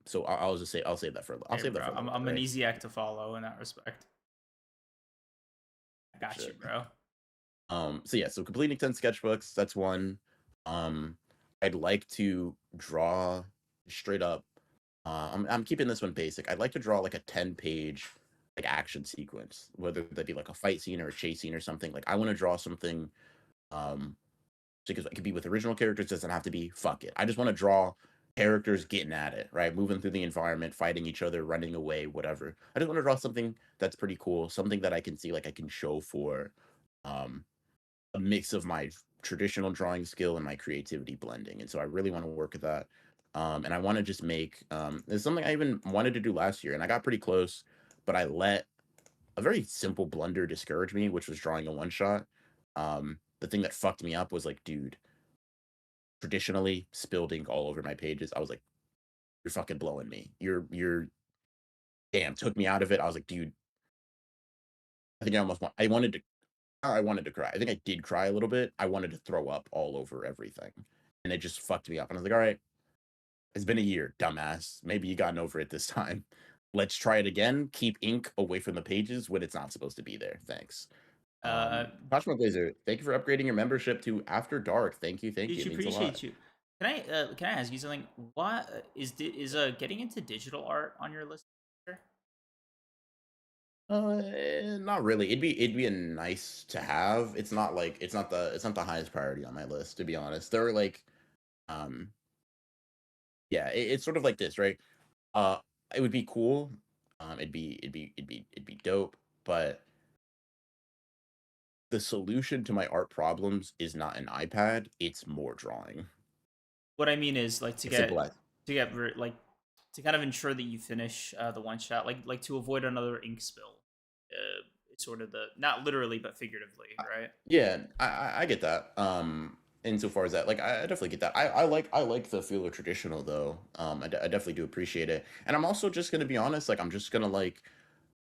So I'll just say I'll Hey, save that bro. for a little bit, I'm an right? easy act to follow in that respect. I got you, Shit. bro. So yeah, so completing 10 sketchbooks, that's one. Um, I'd like to draw straight up. I'm keeping this one basic. I'd like to draw like a 10-page like action sequence, whether that be like a fight scene or a chase scene or something. Like I want to draw something um because it could be with original characters, doesn't have to be fuck it. I just want to draw characters getting at it, right? Moving through the environment, fighting each other, running away, whatever. I just want to draw something that's pretty cool, something that I can see like I can show for um a mix of my traditional drawing skill and my creativity blending. And so I really want to work with that. And I want to just make it's something I even wanted to do last year and I got pretty close, but I let a very simple blunder discourage me, which was drawing a one shot. The thing that fucked me up was like, dude, traditionally spilled ink all over my pages. I was like, you're fucking blowing me. You're damn, took me out of it. I was like, dude, I think I wanted to cry. I think I did cry a little bit. I wanted to throw up all over everything. And it just fucked me up. And I was like, all right, it's been a year, dumbass. Maybe you gotten over it this time. Let's try it again. Keep ink away from the pages when it's not supposed to be there. Thanks. Uh, Cosmo Blazer, thank you for upgrading your membership to After Dark. Thank you. Huge It means a lot. appreciate you. Can I ask you something? What is getting into digital art on your list here? Not really. It'd be a nice to have. It's not like it's not the highest priority on my list, to be honest. There are like um yeah, it's sort of like this, right? Uh, it would be cool. It'd be dope, but the solution to my art problems is not an iPad, it's more drawing. What I mean is like It's simple as like to kind of ensure that you finish the one shot, like to avoid another ink spill. sort of the not literally but figuratively, right? Yeah, I get that. Insofar as that, like, I definitely get that. I like the feel of traditional though. I definitely do appreciate it, and I'm also just gonna be honest. Like, I'm just gonna like,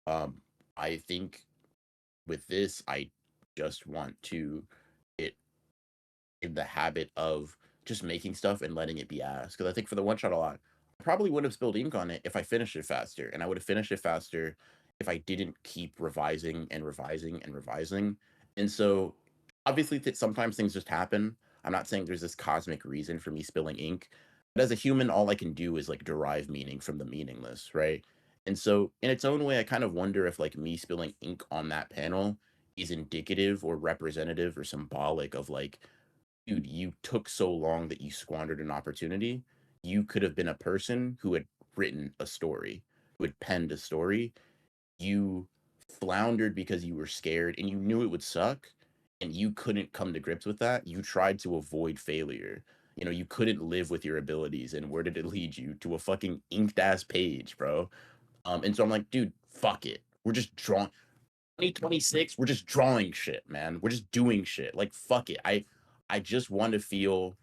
um, I think with this, I just want to get in the habit of just making stuff and letting it be asked. Because I think for the one shot a lot, I probably would have spilled ink on it if I finished it faster, and I would have finished it faster if I didn't keep revising and revising and revising. And so, obviously, sometimes things just happen. I'm not saying there's this cosmic reason for me spilling ink, but as a human, all I can do is like derive meaning from the meaningless, right? And so, in its own way, I kind of wonder if like me spilling ink on that panel is indicative or representative or symbolic of like, dude, you took so long that you squandered an opportunity. You could have been a person who had written a story, who had penned a story. You floundered because you were scared and you knew it would suck and you couldn't come to grips with that. You tried to avoid failure. You know, you couldn't live with your abilities. And where did it lead you? To a fucking inked ass page, bro. And so I'm like, dude, fuck it. We're just drawing 2026, we're just drawing shit, man. We're just doing shit. Like, fuck it. I just want to feel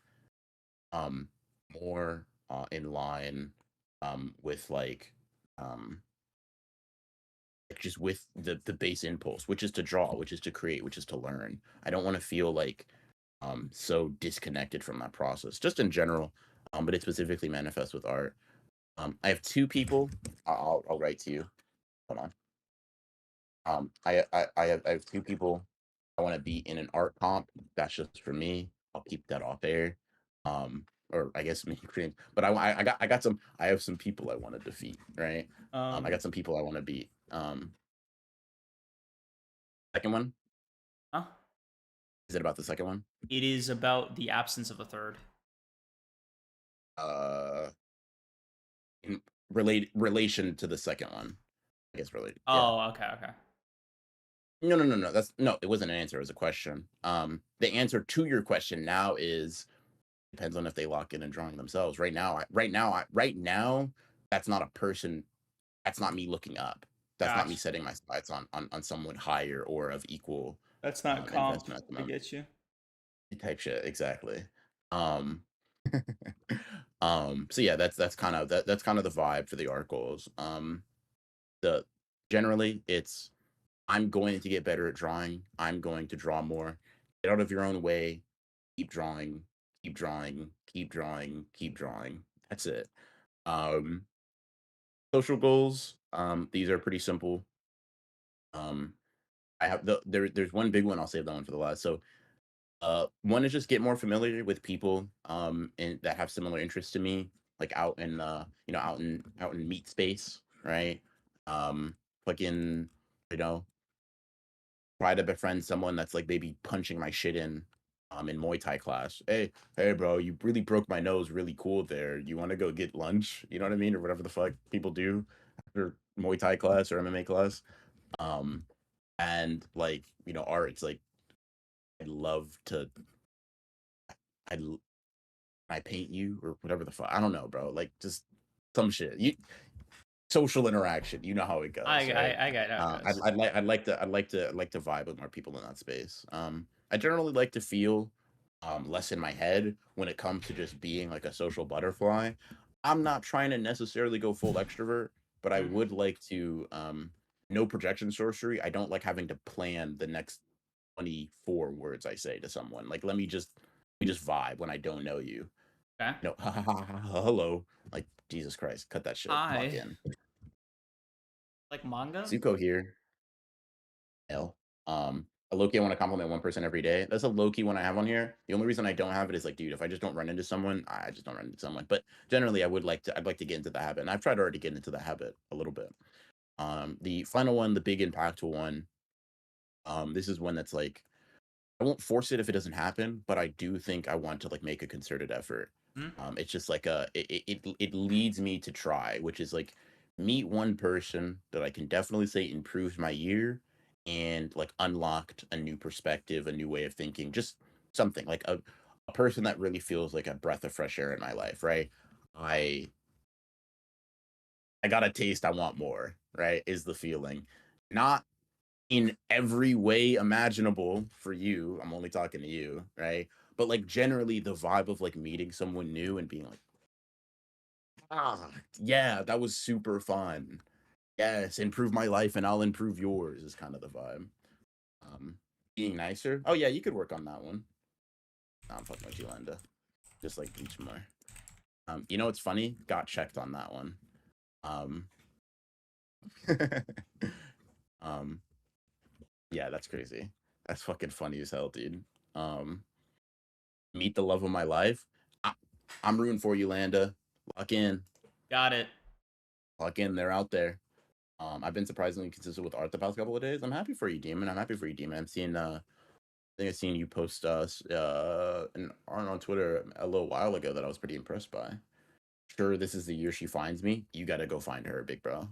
um more in line with um like just with the base impulse, which is to draw, which is to create, which is to learn. I don't want to feel like so disconnected from that process, just in general. But it specifically manifests with art. I have two people. I'll write to you. Hold on. I have two people I want to be in an art comp. That's just for me. I'll keep that off air. Or I guess me creating. But I got some. I have some people I want to defeat. Right. I Um, got some people I want to beat. Second one. huh? Is it about the second one? It is about the absence of a third. Uh, in relation to the second one. I guess related. Yeah. Oh, okay, okay. No, no, no, no. That's no. It wasn't an answer. It was a question. The answer to your question now is depends on if they lock in and drawing themselves. Right now, that's not a person. That's not me looking up. That's not me Gosh, setting my sights on someone higher or of equal that's not comp. investment at the I moment. get you. Type shit, exactly. Um, so yeah, that's kind of that's kind of the vibe for the art goals. The generally it's I'm going to get better at drawing. I'm going to draw more. Get out of your own way. Keep drawing. Keep drawing. Keep drawing. Keep drawing. That's it. Um, social goals. These are pretty simple. Um, I have there's one big one. I'll save that one for the last. So, one is just get more familiar with people and that have similar interests to me, like out in out in meat space, right? Fucking you know try to befriend someone that's like maybe punching my shit in Muay Thai class. Hey bro, you really broke my nose really cool there. You want to go get lunch? You know what I mean? Or whatever the fuck people do after Muay Thai class or MMA class. Um and like, art, it's like I love to I l- I paint you or whatever the fuck. I don't know, bro. Like just some shit. You social interaction. You know how it goes, right? I get how it goes. I'd like to vibe with more people in that space. I generally like to feel less in my head when it comes to just being like a social butterfly. I'm not trying to necessarily go full extrovert, but I Mhm. would like to no projection sorcery. I don't like having to plan the next 24 words I say to someone. Like let me just vibe when I don't know you. Okay. Hello. Like Jesus Christ, cut that shit. Lock Hi. in. Like manga? Zuko here. L. A Loki, I want to compliment one person every day. That's a Loki one I have on here. The only reason I don't have it is like, dude, if I just don't run into someone, I just don't run into someone. But generally, I'd like to get into the habit, and I've tried already getting into the habit a little bit. The final one, the big impactful one. This is one that's like, I won't force it if it doesn't happen, but I do think I want to like make a concerted effort. Mhm. It's just like it leads me to try, which is like meet one person that I can definitely say improved my year and like unlocked a new perspective, a new way of thinking, just something like a person that really feels like a breath of fresh air in my life, right? I I got a taste, I want more, right? Is the feeling. Not in every way imaginable for you. I'm only talking to you, right? But like generally the vibe of like meeting someone new and being like, ah, yeah, that was super fun. Yes, improve my life and I'll improve yours is kind of the vibe. Um, being nicer. Oh yeah, you could work on that one. Nah, I'm fucking with you, Linda. Just like Bleach more. You know what's funny? Got checked on that one. Um, um, yeah, that's crazy. That's fucking funny as hell, dude. Um, meet the love of my life. I, I'm rooting for you, Landa. Lock in, Got it. lock in. They're out there. I've been surprisingly consistent with art the past couple of days. I'm happy for you, Demon. I'm happy for you, Demon. I'm seeing I think I seen you post an art on Twitter a little while ago that I was pretty impressed by. Sure, this is the year she finds me. You gotta go find her, big bro.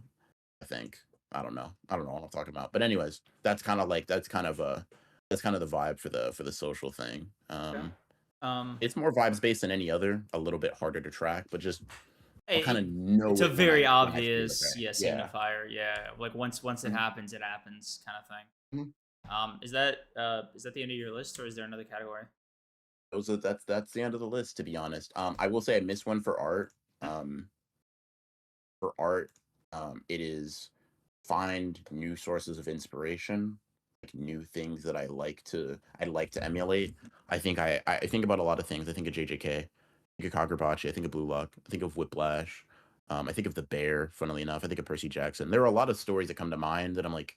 I think. I don't know. I don't know what I'm talking about. But anyways, that's kind of the vibe for the social thing. Okay. Um, It's more vibes based than any other, a little bit harder to track, but just I'll kind it, of know it's a it very when I feel it, obvious, right? yeah, Yeah. signifier. Yeah, like once Mhm, it happens, kind of thing. mhm. Is that the end of your list, or is there another category? That's the end of the list, to be honest. I will say I missed one for art. Hmm? Um, for art, it is find new sources of inspiration, like new things that I like to emulate. I think about a lot of things. I think of JJK, I think of Kagurabachi, I think of Blue Lock, I think of Whiplash, I think of The Bear, funnily enough, I think of Percy Jackson. There are a lot of stories that come to mind that I'm like,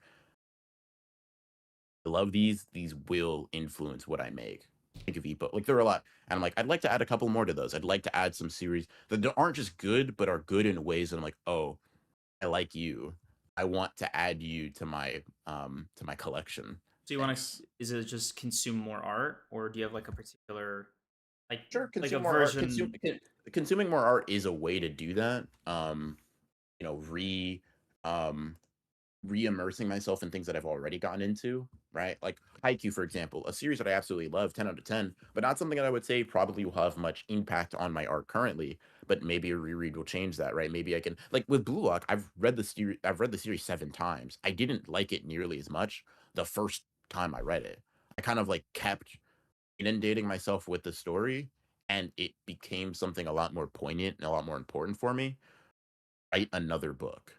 I love these will influence what I make. Think of Epo. Like there are a lot. And I'm like, I'd like to add a couple more to those. I'd like to add some series that aren't just good, but are good in ways that I'm like, oh, I like you. I want to add you to my collection. So you want to? Thanks. Is it just consume more art, or do you have like a particular, like Sure, like a consume more art. version? Consuming more art is a way to do that. You know, um re-immersing myself in things that I've already gotten into, right? Like Haikyuu, for example, a series that I absolutely love, 10 out of 10, but not something that I would say probably will have much impact on my art currently, but maybe a reread will change that, right? Maybe I can like with Blue Lock, I've read the series 7 times. I didn't like it nearly as much the first time I read it. I kind of like kept inundating myself with the story and it became something a lot more poignant and a lot more important for me. Write another book.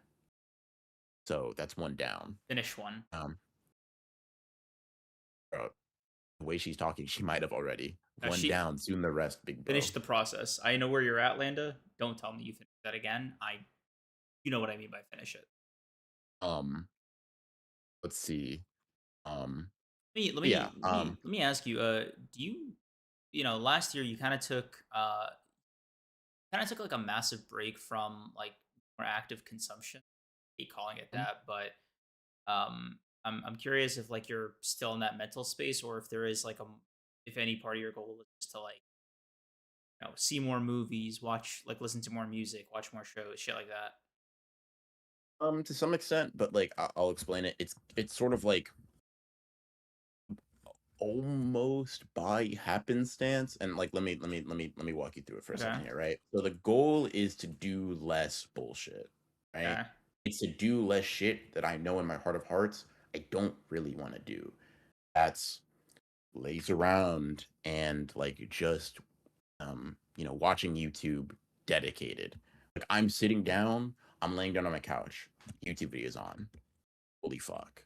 So that's one down. Finish one. Um, uh, the way she's talking, she might have already. Now One she down, soon the rest, big finish bro. the process. I know where you're at, Landa. Don't tell me you finish that again. You know what I mean by finish it. Um, let's see. Um, yeah. Let me ask you. Do you, last year you kind of took like a massive break from like more active consumption. I hate calling it mm, that, but I'm curious if like you're still in that mental space, or if there is like if any part of your goal is just to like see more movies, watch like listen to more music, watch more shows, shit like that. to some extent, but like I'll explain it. It's sort of like almost by happenstance, and like let me walk you through it for a Okay. second here, right? So the goal is to do less bullshit, right? Okay. It's to do less shit that I know in my heart of hearts I don't really want to do. That's lays around and like just watching YouTube dedicated. Like I'm sitting down, I'm laying down on my couch, YouTube videos on. Holy fuck.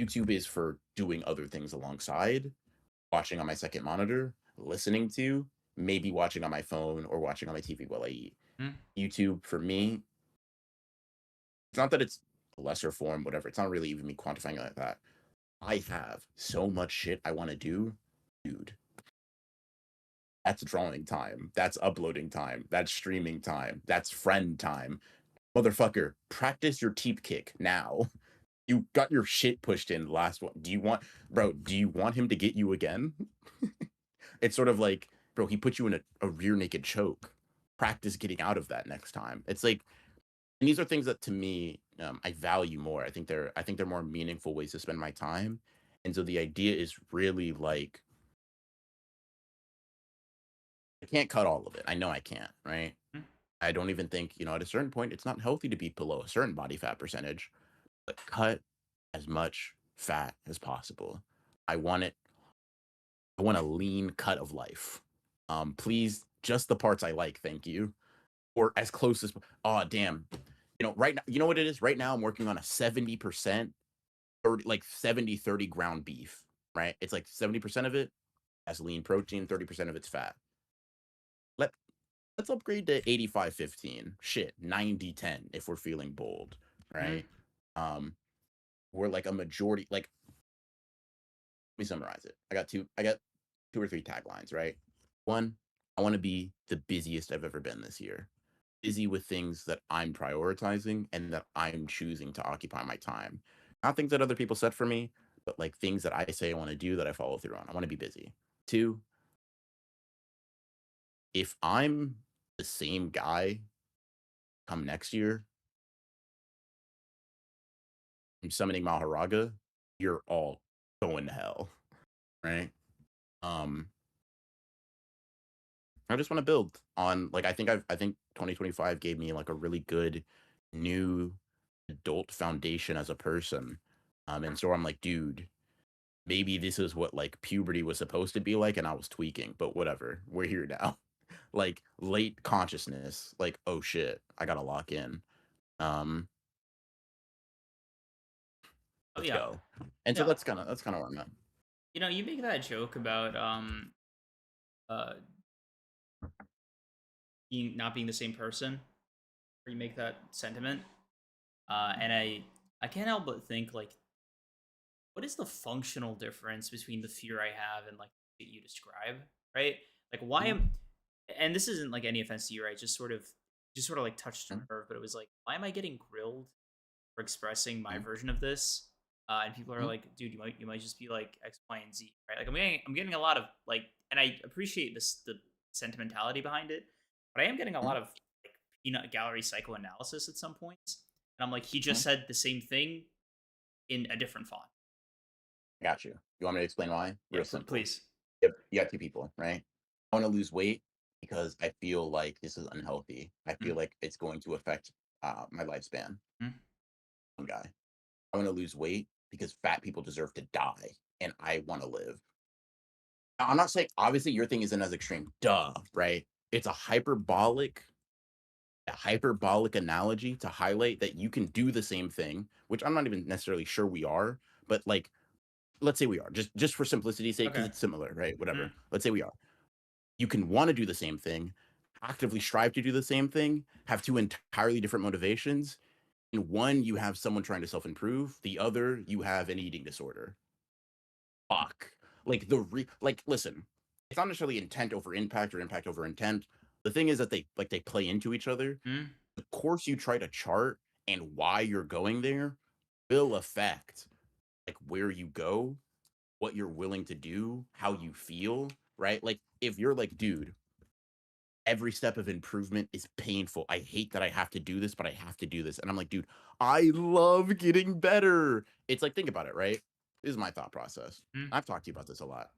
YouTube is for doing other things alongside, watching on my second monitor, listening to, maybe watching on my phone or watching on my TV while I eat. Hmm? YouTube for me, it's not that it's a lesser form, whatever. It's not really even me quantifying it like that. I have so much shit I want to do, dude. That's drawing time. That's uploading time. That's streaming time. That's friend time. Motherfucker, practice your teep kick now. You got your shit pushed in the last one. Do you want him to get you again? It's sort of like, bro, he put you in a rear naked choke. Practice getting out of that next time. It's like, and these are things that to me, I value more. I think they're more meaningful ways to spend my time. And so the idea is really like, I can't cut all of it. I know I can't, right? Hmm? I don't even think, at a certain point, it's not healthy to be below a certain body fat percentage. but cut as much fat as possible. I want it I want a lean cut of life. Please, just the parts I like, thank you. Or as close as oh damn. Right now, you know what it is? Right now I'm working on a 70%, 30, like 70-30 ground beef, right? It's like 70% of it has lean protein, 30% of it's fat. Let let's upgrade to 85-15. Shit, 90-10 if we're feeling bold, Mhm. right? Um, we're like a majority, like let me summarize it. I got two or three taglines, right? One, I want to be the busiest I've ever been this year. Busy with things that I'm prioritizing and that I'm choosing to occupy my time. Not things that other people set for me, but like things that I say I want to do that I follow through on. I want to be busy. Two, if I'm the same guy come next year, I'm summoning Maharaga, you're all going to hell, right? Um, I just want to build on like I think 2025 gave me like a really good new adult foundation as a person. And so I'm like, dude, maybe this is what like puberty was supposed to be like, and I was tweaking, but whatever. We're here now. Like late consciousness, like, oh shit, I gotta lock in. Um, Oh let's yeah. go. And so Yeah. that's kinda where I'm at. You make that joke about uh being not being the same person, or you make that sentiment. And I can't help but think like, what is the functional difference between the fear I have and like that you describe, right? Like why Mhm, am and this isn't like any offense to you, right? Just sort of like touched a mhm, nerve, but it was like, why am I getting grilled for expressing my mhm, version of this? And people are mhm, like, dude, you might just be like X, Y, and Z, right? Like I'm getting a lot of like, and I appreciate this the sentimentality behind it, but I am getting a mhm, lot of like peanut gallery psychoanalysis at some points, and I'm like, he just mhm. said the same thing in a different font. Got you. You want me to explain why? Yeah, Real simple. please. Yep, you got two people, right? I want to lose weight because I feel like this is unhealthy. I feel Mm, like it's going to affect my lifespan. mm, One guy. I want to lose weight because fat people deserve to die and I want to live. Now, I'm not saying obviously your thing isn't as extreme. Duh, right? It's a hyperbolic analogy to highlight that you can do the same thing, which I'm not even necessarily sure we are, but like let's say we are just for simplicity's sake because okay. it's similar, right? Mm, Whatever. Let's say we are. You can want to do the same thing, actively strive to do the same thing, have two entirely different motivations. In one, you have someone trying to self improve. The other, you have an eating disorder. Fuck. Like listen, it's not necessarily intent over impact or impact over intent. The thing is that they play into each other. mm, The course you try to chart and why you're going there will affect like where you go, what you're willing to do, how you feel, right? Like if you're like, dude, every step of improvement is painful. I hate that I have to do this, but I have to do this. And I'm like, dude, I love getting better. It's like, think about it, right? This is my thought process. mm, I've talked to you about this a lot.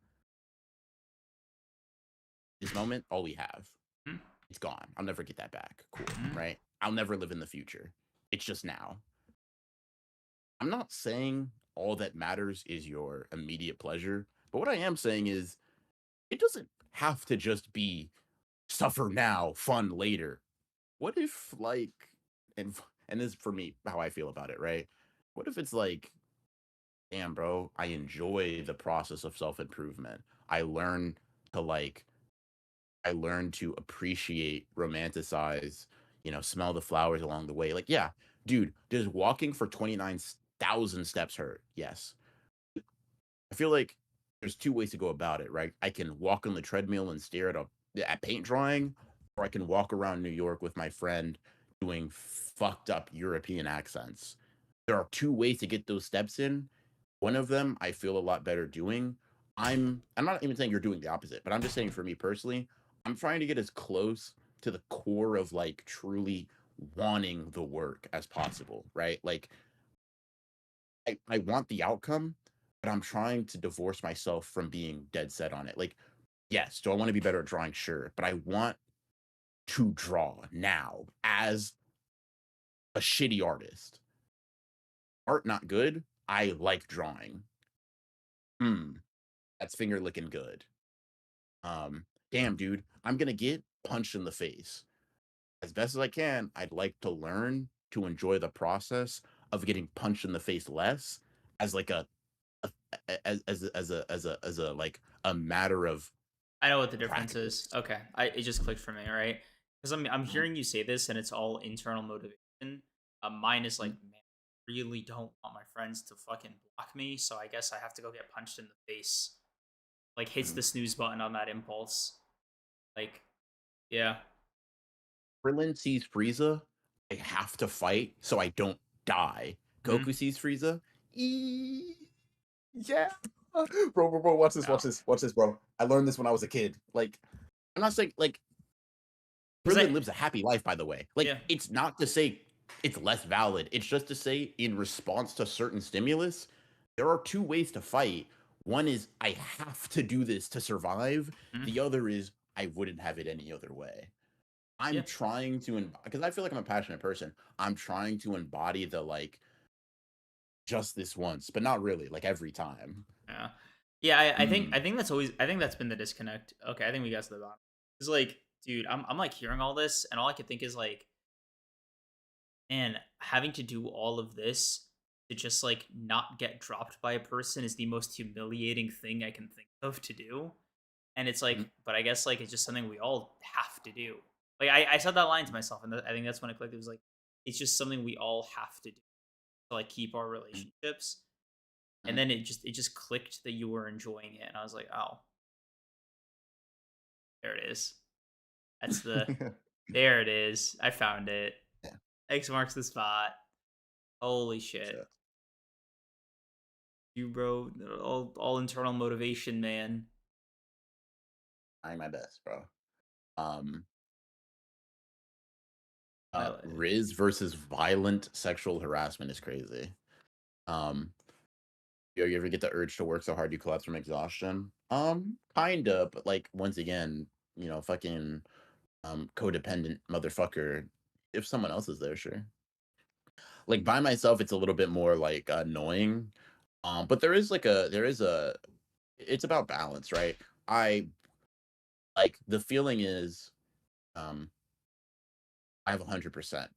This moment, all we have. mm, It's gone. I'll never get that back. Cool, mm, right? I'll never live in the future. It's just now. I'm not saying all that matters is your immediate pleasure, but what I am saying is it doesn't have to just be suffer now, fun later. What if like and this is for me how I feel about it, right? What if it's like, damn, bro, I enjoy the process of self-improvement. I learn to like I learn to appreciate, romanticize, smell the flowers along the way. Like, yeah, dude, does walking for 29,000 steps hurt? Yes. I feel like there's two ways to go about it, right? I can walk on the treadmill and stare at paint drawing, or I can walk around New York with my friend doing fucked up European accents. There are two ways to get those steps in. One of them I feel a lot better doing. I'm not even saying you're doing the opposite, but I'm just saying for me personally, I'm trying to get as close to the core of like truly wanting the work as possible, right? Like I want the outcome, but I'm trying to divorce myself from being dead set on it. Like, yes, do I want to be better at drawing? Sure. But I want to draw now as a shitty artist. art not good. I like drawing. Hmm, that's finger licking good. Damn, dude, I'm gonna get punched in the face. As best as I can, I'd like to learn to enjoy the process of getting punched in the face less as like a like a matter of I know what the difference is. practice. Okay, it just clicked for me. All right, because I'm Mhm, hearing you say this, and it's all internal motivation. Mine is like, mhm, man, I really don't want my friends to fucking block me, so I guess I have to go get punched in the face. Like hits mhm. the snooze button on that impulse. Like, yeah. Krillin sees Frieza, I have to fight so I don't die. Hmm. Goku sees Frieza, yeah. Bro, No, watch this, bro. I learned this when I was a kid. Like, I'm not saying like because Krillin lives a happy life, by the way. Like, yeah, it's not to say it's less valid. It's just to say, in response to certain stimulus, there are two ways to fight. One is I have to do this to survive. mhm, The other is I wouldn't have it any other way. I'm yeah, trying to, because I feel like I'm a passionate person. I'm trying to embody the like just this once, but not really. Like every time. yeah, yeah. Mm, I think that's always I think that's been the disconnect. Okay, I think we got to the bottom. It's like, dude, I'm like hearing all this, and all I could think is like, and having to do all of this to just like not get dropped by a person is the most humiliating thing I can think of to do. And it's mhm, like, but I guess like it's just something we all have to do. Like I said that line to myself, and I think that's when it clicked. It was like, it's just something we all have to do to like keep our mhm, relationships. And mhm. then it just clicked that you were enjoying it, and I was like, oh, there it is. That's the there it is. I found it. Yeah, X marks the spot. Holy shit. so You bro, all internal motivation, man. trying my best, bro. Um, I Riz versus violent sexual harassment is crazy. Um, you ever get the urge to work so hard you collapse from exhaustion? Kinda, but like once again, fucking codependent motherfucker. If someone else is there, sure. Like by myself, it's a little bit more like annoying. But there is a it's about balance, right? I like the feeling is um I have 100%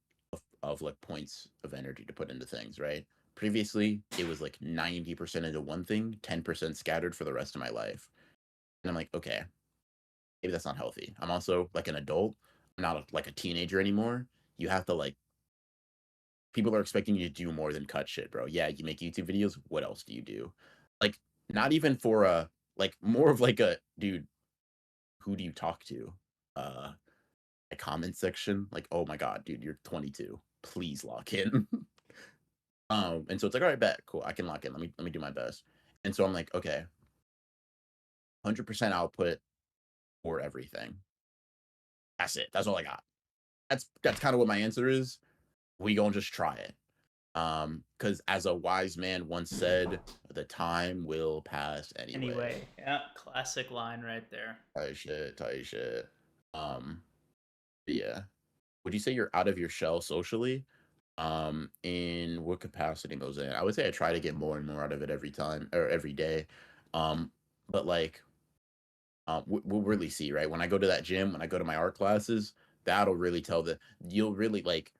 of like points of energy to put into things, right? Previously, it was like 90% into one thing, 10% scattered for the rest of my life. And I'm like, okay, maybe that's not healthy. I'm also like an adult. I'm not like a teenager anymore. You have to like people are expecting you to do more than cut shit, bro. Yeah, you make YouTube videos. What else do you do? Like, not even for a like more of like a dude, who do you talk to? Uh a comment section. Like, oh my god, dude, you're 22. Please lock in. And so it's like, all right, bet, cool. I can lock in. Let me do my best. And so I'm like, okay, 100% output for everything. That's it. That's all I got. That's kind of what my answer is. We gonna just try it. Because as a wise man once said, the time will pass anyway, anyway. yeah, classic line right there. Tight shit, tight shit. Um, but yeah. Would you say you're out of your shell socially? In what capacity goes in? I would say I try to get more and more out of it every time or every day. Um, but like we'll really see, right? When I go to that gym, when I go to my art classes, that'll really tell the you'll really like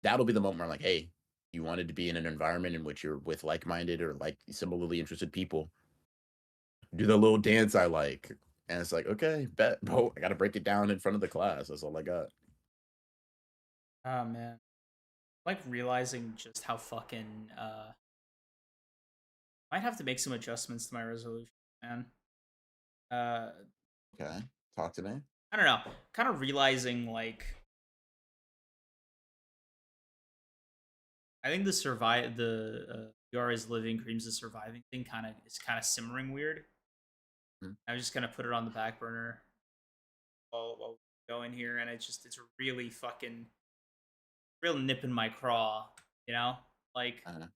that'll be the moment where I'm like, hey, you wanted to be in an environment in which you're with like-minded or like similarly interested people. Do the little dance I like. And it's like, okay, bet, bro. I gotta break it down in front of the class. That's all I got. Oh man, like realizing just how fucking might have to make some adjustments to my resolution, man. Uh, Okay. Talk to me. I don't know. Kind of realizing like I think the Yara's living creams the surviving thing kind of simmering weird. Mhm. I was just gonna put it on the back burner while we go in here, and it's really fucking real nip in my craw, you know? Like, Uh,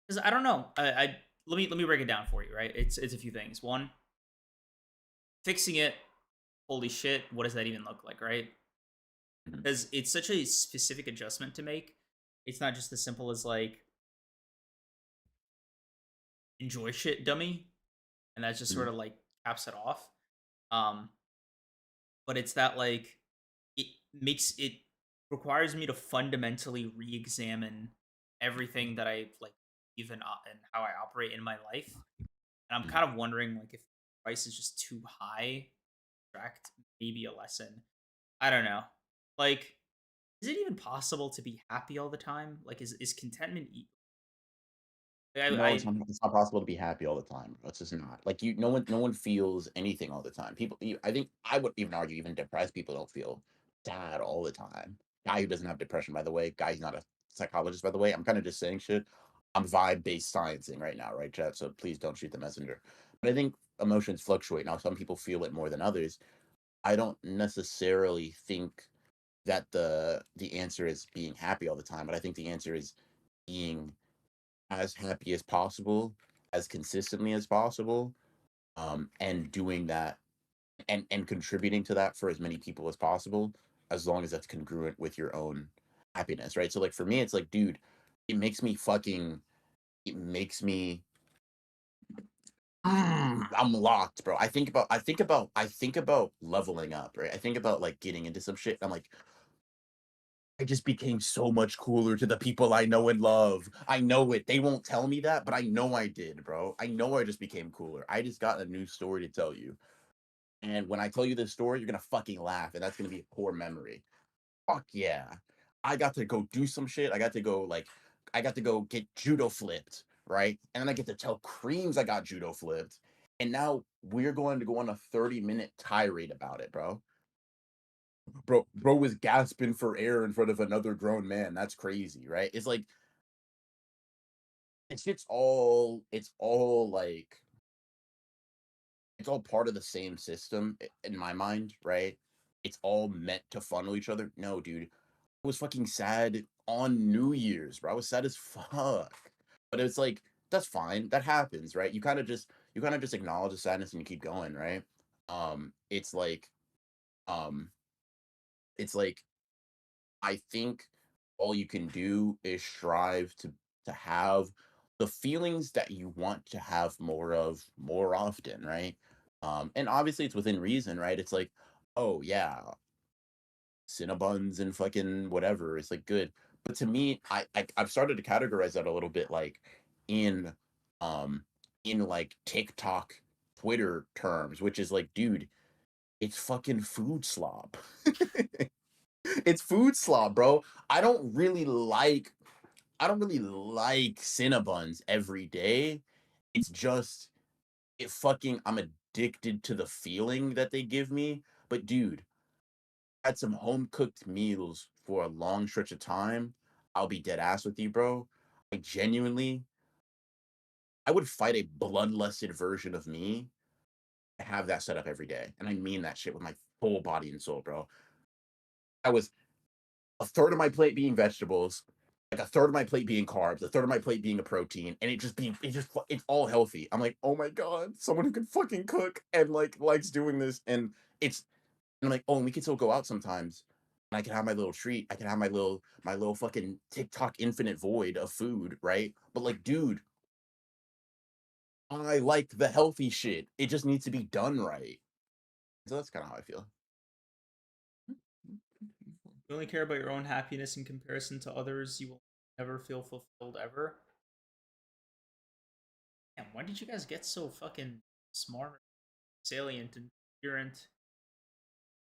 because I don't know. I let me break it down for you, right? It's a few things. One, fixing it. Holy shit, what does that even look like, right? Mhm. because it's such a specific adjustment to make. It's not just as simple as like enjoy shit, dummy, and that just sort Mhm. of like caps it off. Um, but it's that like it it requires me to fundamentally re-examine everything that I like, even and how I operate in my life. And I'm Mhm. kind of wondering like if the price is just too high, tracked maybe a lesson. I don't know. Like, is it even possible to be happy all the time? Like, is contentment? No, I it's not possible to be happy all the time, bro. It's just not. Like no one feels anything all the time. I think I would even argue even depressed people don't feel sad all the time. Guy who doesn't have depression, by the way, guy who's not a psychologist, by the way. I'm kind of just saying shit. I'm vibe-based sciencing right now, right, chat? So please don't shoot the messenger. But I think emotions fluctuate. Now, some people feel it more than others. I don't necessarily think that the answer is being happy all the time, but I think the answer is being as happy as possible, as consistently as possible, and doing that and contributing to that for as many people as possible, as long as that's congruent with your own happiness, right? So like for me, it's like, dude, it makes me fucking it makes me I'm locked, bro. I think about leveling up, right? I think about like getting into some shit. I'm like, I just became so much cooler to the people I know and love. I know it. They won't tell me that, but I know I did, bro. I know I just became cooler. I just got a new story to tell you. And when I tell you this story, you're gonna fucking laugh, and that's gonna be a core memory. Fuck yeah. I got to go do some shit. I got to go get judo flipped, right? And then I get to tell Creams I got judo flipped. And now we're going to go on a 30-minute tirade about it, bro. Bro was gasping for air in front of another grown man. That's crazy, right? It's like it's all like it's all part of the same system in my mind, right? It's all meant to funnel each other. No, dude, I was fucking sad on New Year's, bro. I was sad as fuck. But it's like that's fine. That happens, right? You kind of just acknowledge the sadness and you keep going, right? It's like um it's like I think all you can do is strive to have the feelings that you want to have more of more often, right? And obviously it's within reason, right? It's like, oh yeah, Cinnabons and fucking whatever. It's like good. But to me, I've started to categorize that a little bit like in um in like TikTok, Twitter terms, which is like, dude, it's fucking food slop. It's food slop, bro. I don't really like Cinnabons every day. It's just it fucking I'm addicted to the feeling that they give me. But dude, had some home cooked meals for a long stretch of time. I'll be dead ass with you, bro. I genuinely I would fight a bloodlusted version of me to have that set up every day. And I mean that shit with my full body and soul, bro. I was a third of my plate being vegetables, like a third of my plate being carbs, a third of my plate being a protein, and it's all healthy. I'm like, oh my god, someone who can fucking cook and like likes doing this, and it's and I'm like, oh, and we can still go out sometimes. And I can have my little treat. I can have my little fucking TikTok infinite void of food, right? But like, dude, I like the healthy shit. It just needs to be done right. So that's kind of how I feel. You only care about your own happiness in comparison to others. You will never feel fulfilled ever. Damn, when did you guys get so fucking smart, salient, and coherent?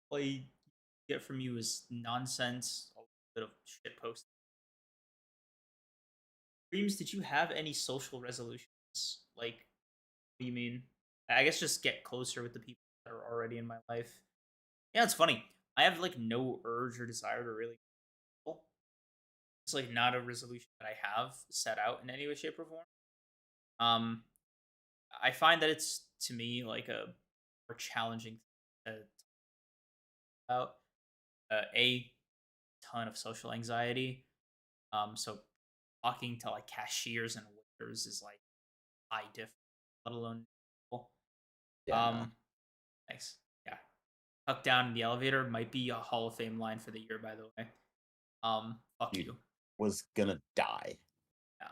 All you get from you is nonsense, a little bit of shit post. Dreams, did you have any social resolutions? Like, what do you mean? I guess just get closer with the people that are already in my life. Yeah, it's funny. I have like no urge or desire to really. It's like not a resolution that I have set out in any way, shape, or form. Um, I find that it's to me like a more challenging thing to talk about. A ton of social anxiety. So talking to like cashiers and waiters is like high diff, let alone people. Yeah, no. Um, thanks. Yeah. tucked down in the elevator might be a Hall of Fame line for the year, by the way. Fuck Dude, you. was gonna die. Yeah.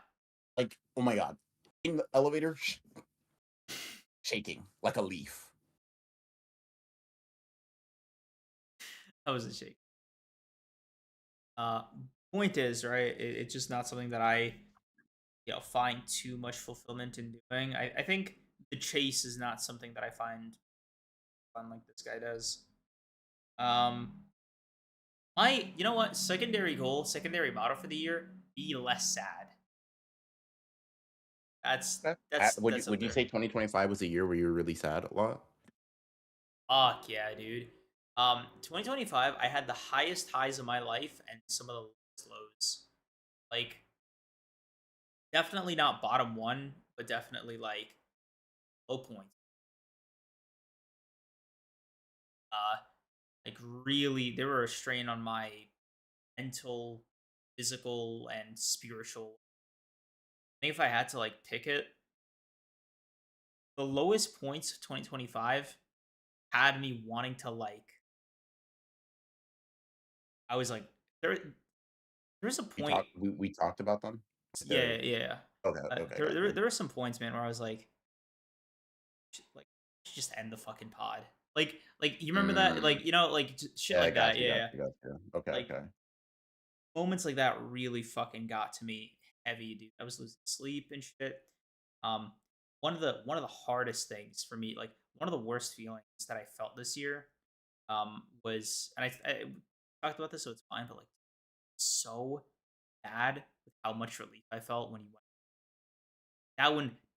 Like, oh my god. In the elevator, shaking like a leaf. That was a shake. Uh, Point is, right? It's just not something that I, find too much fulfillment in doing. I think the chase is not something that I find fun like this guy does. Um, you know what? Secondary goal, secondary motto for the year: be less sad. That's Okay. that's Would you that's up would you there. say 2025 was a year where you were really sad a lot? Fuck yeah, dude. 2025, I had the highest highs of my life and some of the lowest lows. Like, definitely not bottom one, but definitely like low points. Uh, like really, there were a strain on my mental, physical, and spiritual. I think if I had to like pick it, the lowest points of 2025 had me wanting to like. I was like, there's a point. We talked about them? Yeah, They're yeah. okay, okay, gotcha. There were some points, man, where I was like just end the fucking pod. Like you remember that? Mm, Like like shit yeah, I like got that. you, Yeah, got yeah. you, got you. Okay, Like okay. moments like that really fucking got to me heavy, dude. I was losing sleep and shit. Um, one of the hardest things for me, like one of the worst feelings that I felt this year, was, and I talked about this, so it's fine, but like so bad with how much relief I felt when you went.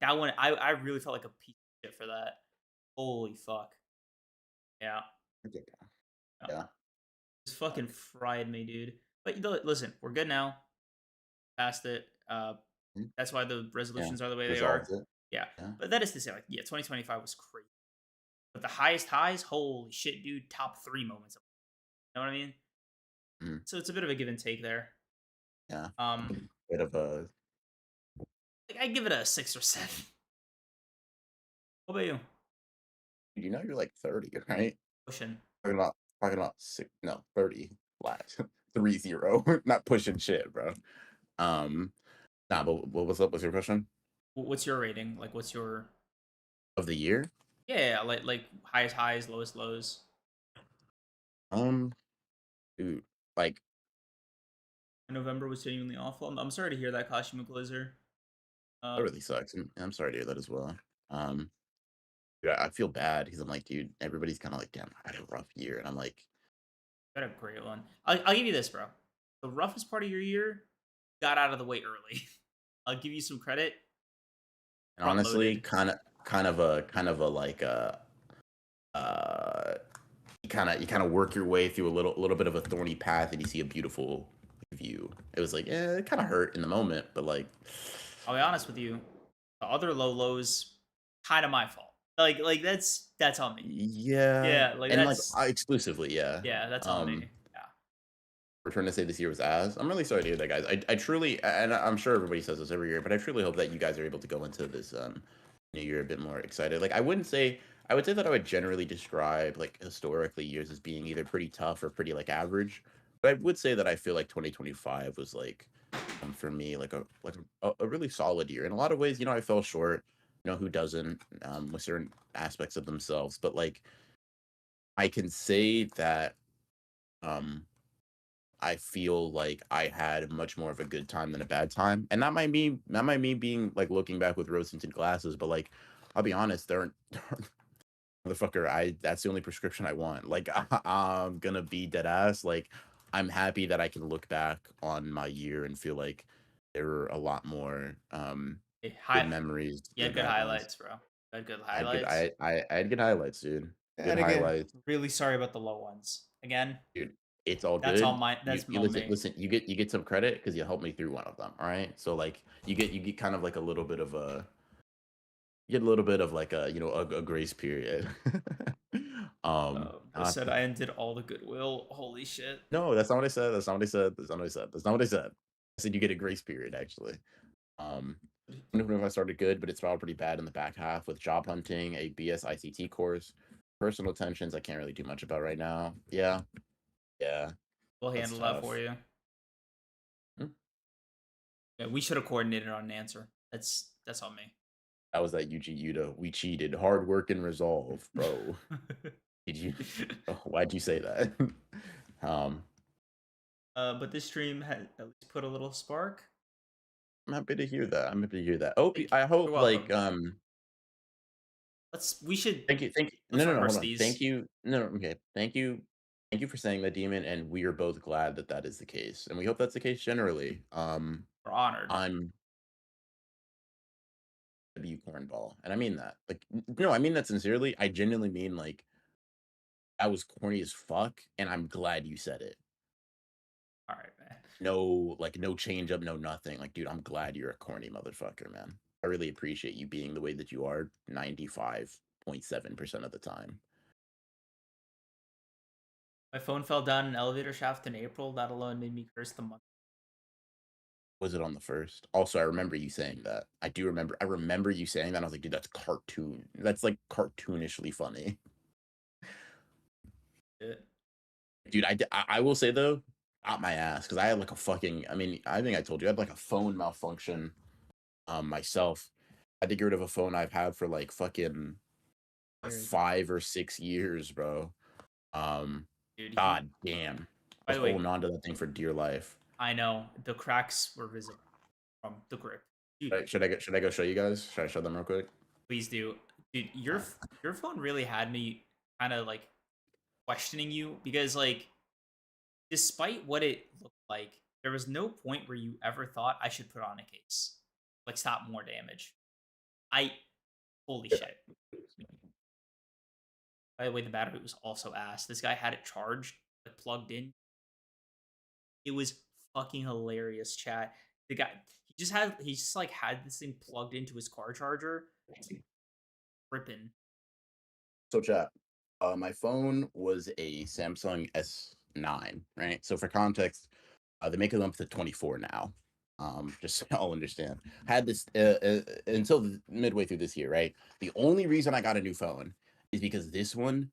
That one, I really felt like a piece of shit for that. Holy fuck. Yeah. Okay, Yeah. yeah. Just fucking fried me, dude. But listen, we're good now. Past it. Mhm, That's why the yeah. resolutions are the way they are. Resolved it. Yeah. Yeah. But that is to say, like, yeah, 2025 was crazy. But the highest highs, holy shit, dude, top three moments. You know what I mean? Mhm, So it's a bit of a give and take there. yeah. Um, Bit of a like I give it a 6 or 7. What about you? you know you're like 30, right? Pushing. Talking about six, no, 30 flat. 30. Not pushing shit, bro. Um, nah, but what was up with your question? What's your rating? Like, what's your Of the year? yeah, like highest highs, lowest lows. Um, dude, like November was genuinely awful. I'm sorry to hear that, Kashima Glazer. that Uh, really sucks. I'm sorry to hear that as well. Um, dude, I feel bad because I'm like, dude, everybody's kind of like, damn, I had a rough year, and I'm like, Got a great one. I'll give you this, bro. The roughest part of your year got out of the way early. I'll give you some credit. and Front honestly, loaded. kind of a like uh, you kind of work your way through a little bit of a thorny path, and you see a beautiful view. It was like, yeah, it kind of hurt in the moment, but like, I'll be honest with you. The other low lows, kind of my fault. Like that's on me. yeah, Yeah, like and like that's exclusively, yeah. yeah, that's on me. Um, Yeah. we're trying to say this year was ass. I'm really sorry to hear that, guys. I truly, and I'm sure everybody says this every year, but I truly hope that you guys are able to go into this new year a bit more excited. Like, I would say that I would generally describe like historically years as being either pretty tough or pretty like average. But I would say that I feel like 2025 was like, for me, like a really solid year. In a lot of ways, I fell short. Who doesn't, with certain aspects of themselves, but like I can say that um I feel like I had much more of a good time than a bad time. And that might me being like looking back with rose tinted glasses, but like I'll be honest, there aren't motherfucker, I that's the only prescription I want. Like I'm gonna be dead ass. Like I'm happy that I can look back on my year and feel like there were a lot more Hey, good memories you than had good bad ones. highlights, bro. You had good I had good highlights. I had good highlights, dude. Good And again, highlights. really sorry about the low ones. Again, Dude, it's all that's all good. my You that's you on listen me. listen, you get some credit because you helped me through one of them, all right? So, like, you get kind of like a little bit of a you get a little bit of like a grace period. I Not said I ended all the goodwill. Holy shit. no, that's not what I said, that's not what I said, that's not what I said, that's not what I said. I said you get a grace period, actually. Um, I don't know if I started good, but it started pretty bad in the back half with job hunting, a BS ICT course. Personal tensions, I can't really do much about right now. Yeah, yeah, We'll that's handle that for tough. you. Mm, Yeah, we should have coordinated on an answer. That's on me. That was that Yuji Yuta. We cheated. Hard work and resolve, bro. Did you? Oh, why'd you say that? um, But this stream had at least put a little spark. I'm happy to hear that. I'm happy to hear that. Oh, Thank you. I You're hope welcome. We should thank you. No, let's no, no, rehearse hold on. Thank these. you. No, no, okay. Thank you for saying that, Demon, and we are both glad that that is the case, and we hope that's the case generally. We're honored. I'm W cornball, and I mean that. Like, no, I mean that sincerely. I genuinely mean like I was corny as fuck, and I'm glad you said it. All right, man. No, like no change up, no nothing. Like, dude, I'm glad you're a corny motherfucker, man. I really appreciate you being the way that you are 95.7% of the time. My phone fell down an elevator shaft in April. That alone made me curse the month. Was it on the first? Also, I remember you saying that. I remember you saying that. I was like, dude, that's cartoon. That's like cartoonishly funny. Shit. Dude, I will say though, out my ass, because I had like a fucking, I mean, I think I told you, I had like a phone malfunction myself. I had to get rid of a phone I've had for like fucking Weird. 5 or 6 years, bro. Um, Dude, God damn. I by was the way, holding on to that thing for dear life. I know the cracks were visible from the grip. Dude, Should I go show you guys? Should I show them real quick? please do. Dude, Alright. your phone really had me kind of like questioning you because like despite what it looked like, there was no point where you ever thought I should put on a case. Like stop more damage. I holy shit. By the way, the battery was also ass. This guy had it charged, like plugged in. It was fucking hilarious, chat. The guy he just like had this thing plugged into his car charger. It's like ripping. So chat. My phone was a Samsung S9, right? So for context, they make them up to 24 now. Just so y'all understand. Had this until midway through this year, right? The only reason I got a new phone is because this one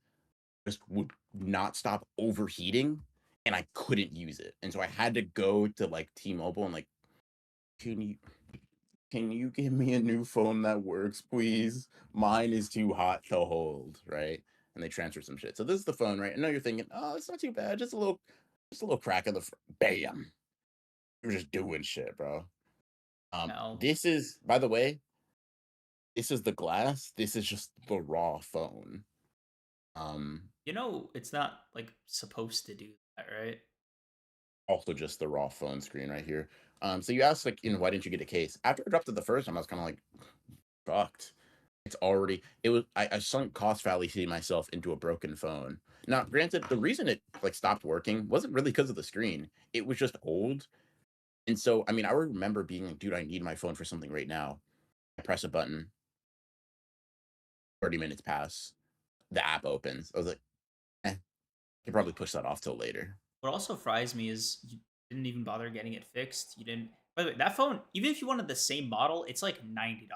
just would not stop overheating, and I couldn't use it, and so I had to go to like T-Mobile and like, can you can you give me a new phone that works, please? Mine is too hot to hold, right? And they transfer some shit. So this is the phone, right? And now you're thinking, oh, it's not too bad, just a little crack of the bam. You're just doing shit, bro. No. This is, by the way, this is the glass. This is just the raw phone. You know, it's not like supposed to do that, right? Also just the raw phone screen right here. So you asked like, why didn't you get a case? After I dropped it the first time, I was kind of like, fucked. It's already it was I sunk cost fallacy myself into a broken phone. Now, granted, the reason it like stopped working wasn't really because of the screen. It was just old. And so, I mean, I remember being like, dude, I need my phone for something right now. I press a button, 30 minutes pass, the app opens. I was like, I can probably push that off till later. What also fries me is you didn't even bother getting it fixed. You didn't. By the way, that phone, even if you wanted the same model, it's like $90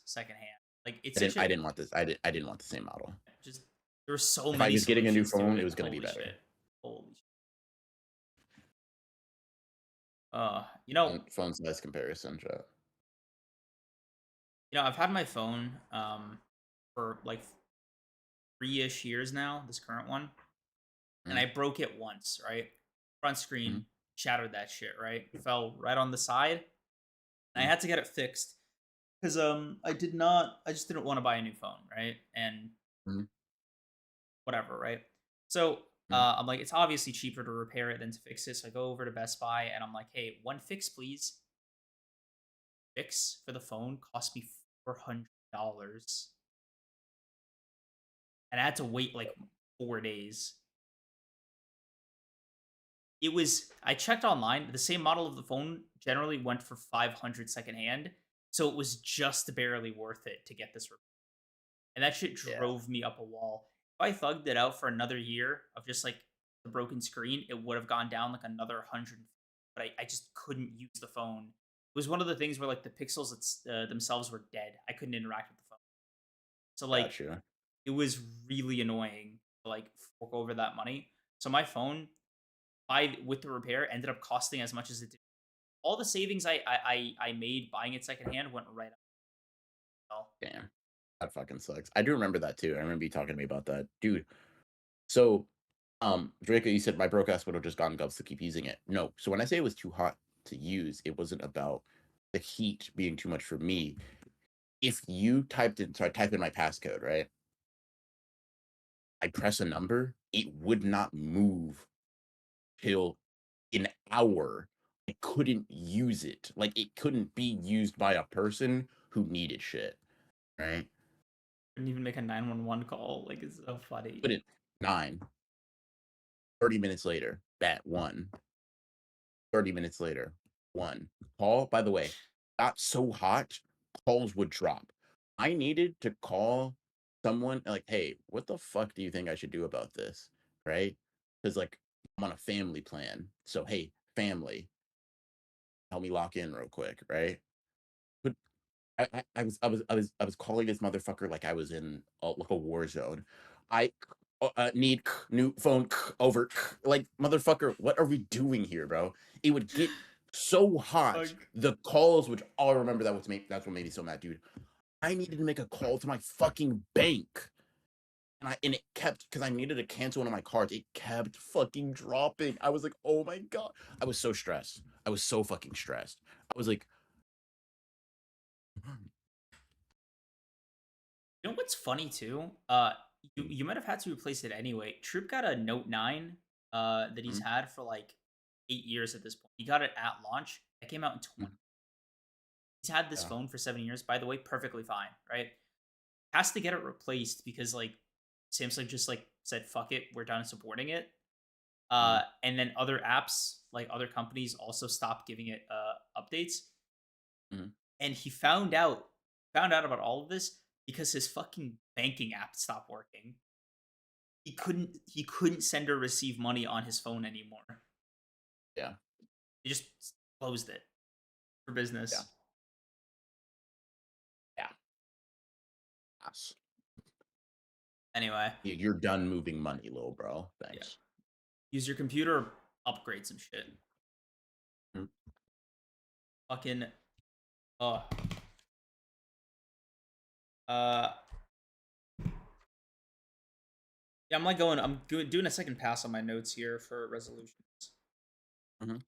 secondhand. Like it's such a I didn't want this. I didn't want the same model. just there were so If I many was getting a new solutions to phone, it it. was gonna be Holy better. shit. Holy shit. You know, Phone size comparison, chat. I've had my phone for like 3-ish years now, this current one, and Mhm, I broke it once, right? Front screen mhm, shattered that shit, right? Fell right on the side. And I mhm, had to get it fixed because I just didn't want to buy a new phone, right? And mhm, whatever, right? So mhm. I'm like, it's obviously cheaper to repair it than to fix it. So I go over to Best Buy and I'm like, hey, one fix, please. Fix for the phone cost me $400, and I had to wait like 4 days. I checked online. The same model of the phone generally went for 500 secondhand, so it was just barely worth it to get this. And that shit Yeah, drove me up a wall. If I thugged it out for another year of just like the broken screen, it would have gone down like another 100. But I just couldn't use the phone. It was one of the things where like the pixels themselves were dead. I couldn't interact with the phone. So like got you. it was really annoying to like fork over that money. So my phone, I with the repair, ended up costing as much as it did. All the savings I made buying it secondhand went right up. Well. Damn. That fucking sucks. I do remember that too. I remember you talking to me about that. Dude, so Draco, you said my broke ass would have just gotten Govs to keep using it. No. So when I say it was too hot to use, it wasn't about the heat being too much for me. If you typed in, so I typed in my passcode, right? I press a number, it would not move till an hour. I couldn't use it. Like it couldn't be used by a person who needed shit. Right? Couldn't even make a 911 call. Like it's so funny. Put it 9. 30 minutes later, bat 1. 30 minutes later, 1. Call, by the way, got so hot, calls would drop. I needed to call someone like, hey, what the fuck do you think I should do about this? Right? Because like I'm on a family plan. So hey, family, help me lock in real quick, right? But I was calling this motherfucker like I was in like a war zone. I need new phone over like motherfucker. What are we doing here, bro? It would get so hot. Like, The calls, which all I remember that's what made me so mad, dude. I needed to make a call to my fucking bank. And it kept because I needed to cancel one of my cards. It kept fucking dropping. I was like, oh my god. I was so stressed. I was so fucking stressed. I was like, you know what's funny too? You might have had to replace it anyway. Troop got a Note 9 that he's "Mhm, had for like 8 years at this point. He got it at launch. It came out in 20. mhm, He's had this yeah. phone for 7 years, by the way, perfectly fine, right? Has to get it replaced because like Samsung just like said, fuck it, we're done supporting it. Mhm, And then other apps, like other companies, also stopped giving it updates. mhm. And he found out about all of this because his fucking banking app stopped working. He couldn't send or receive money on his phone anymore. Yeah, He just closed it for yeah, business. yeah. Yes. Anyway, You're done moving money, little bro. yeah. Thanks. Use your computer, upgrade some shit. Mm, Fucking uh uh yeah, doing a second pass on my notes here for resolutions. mhm.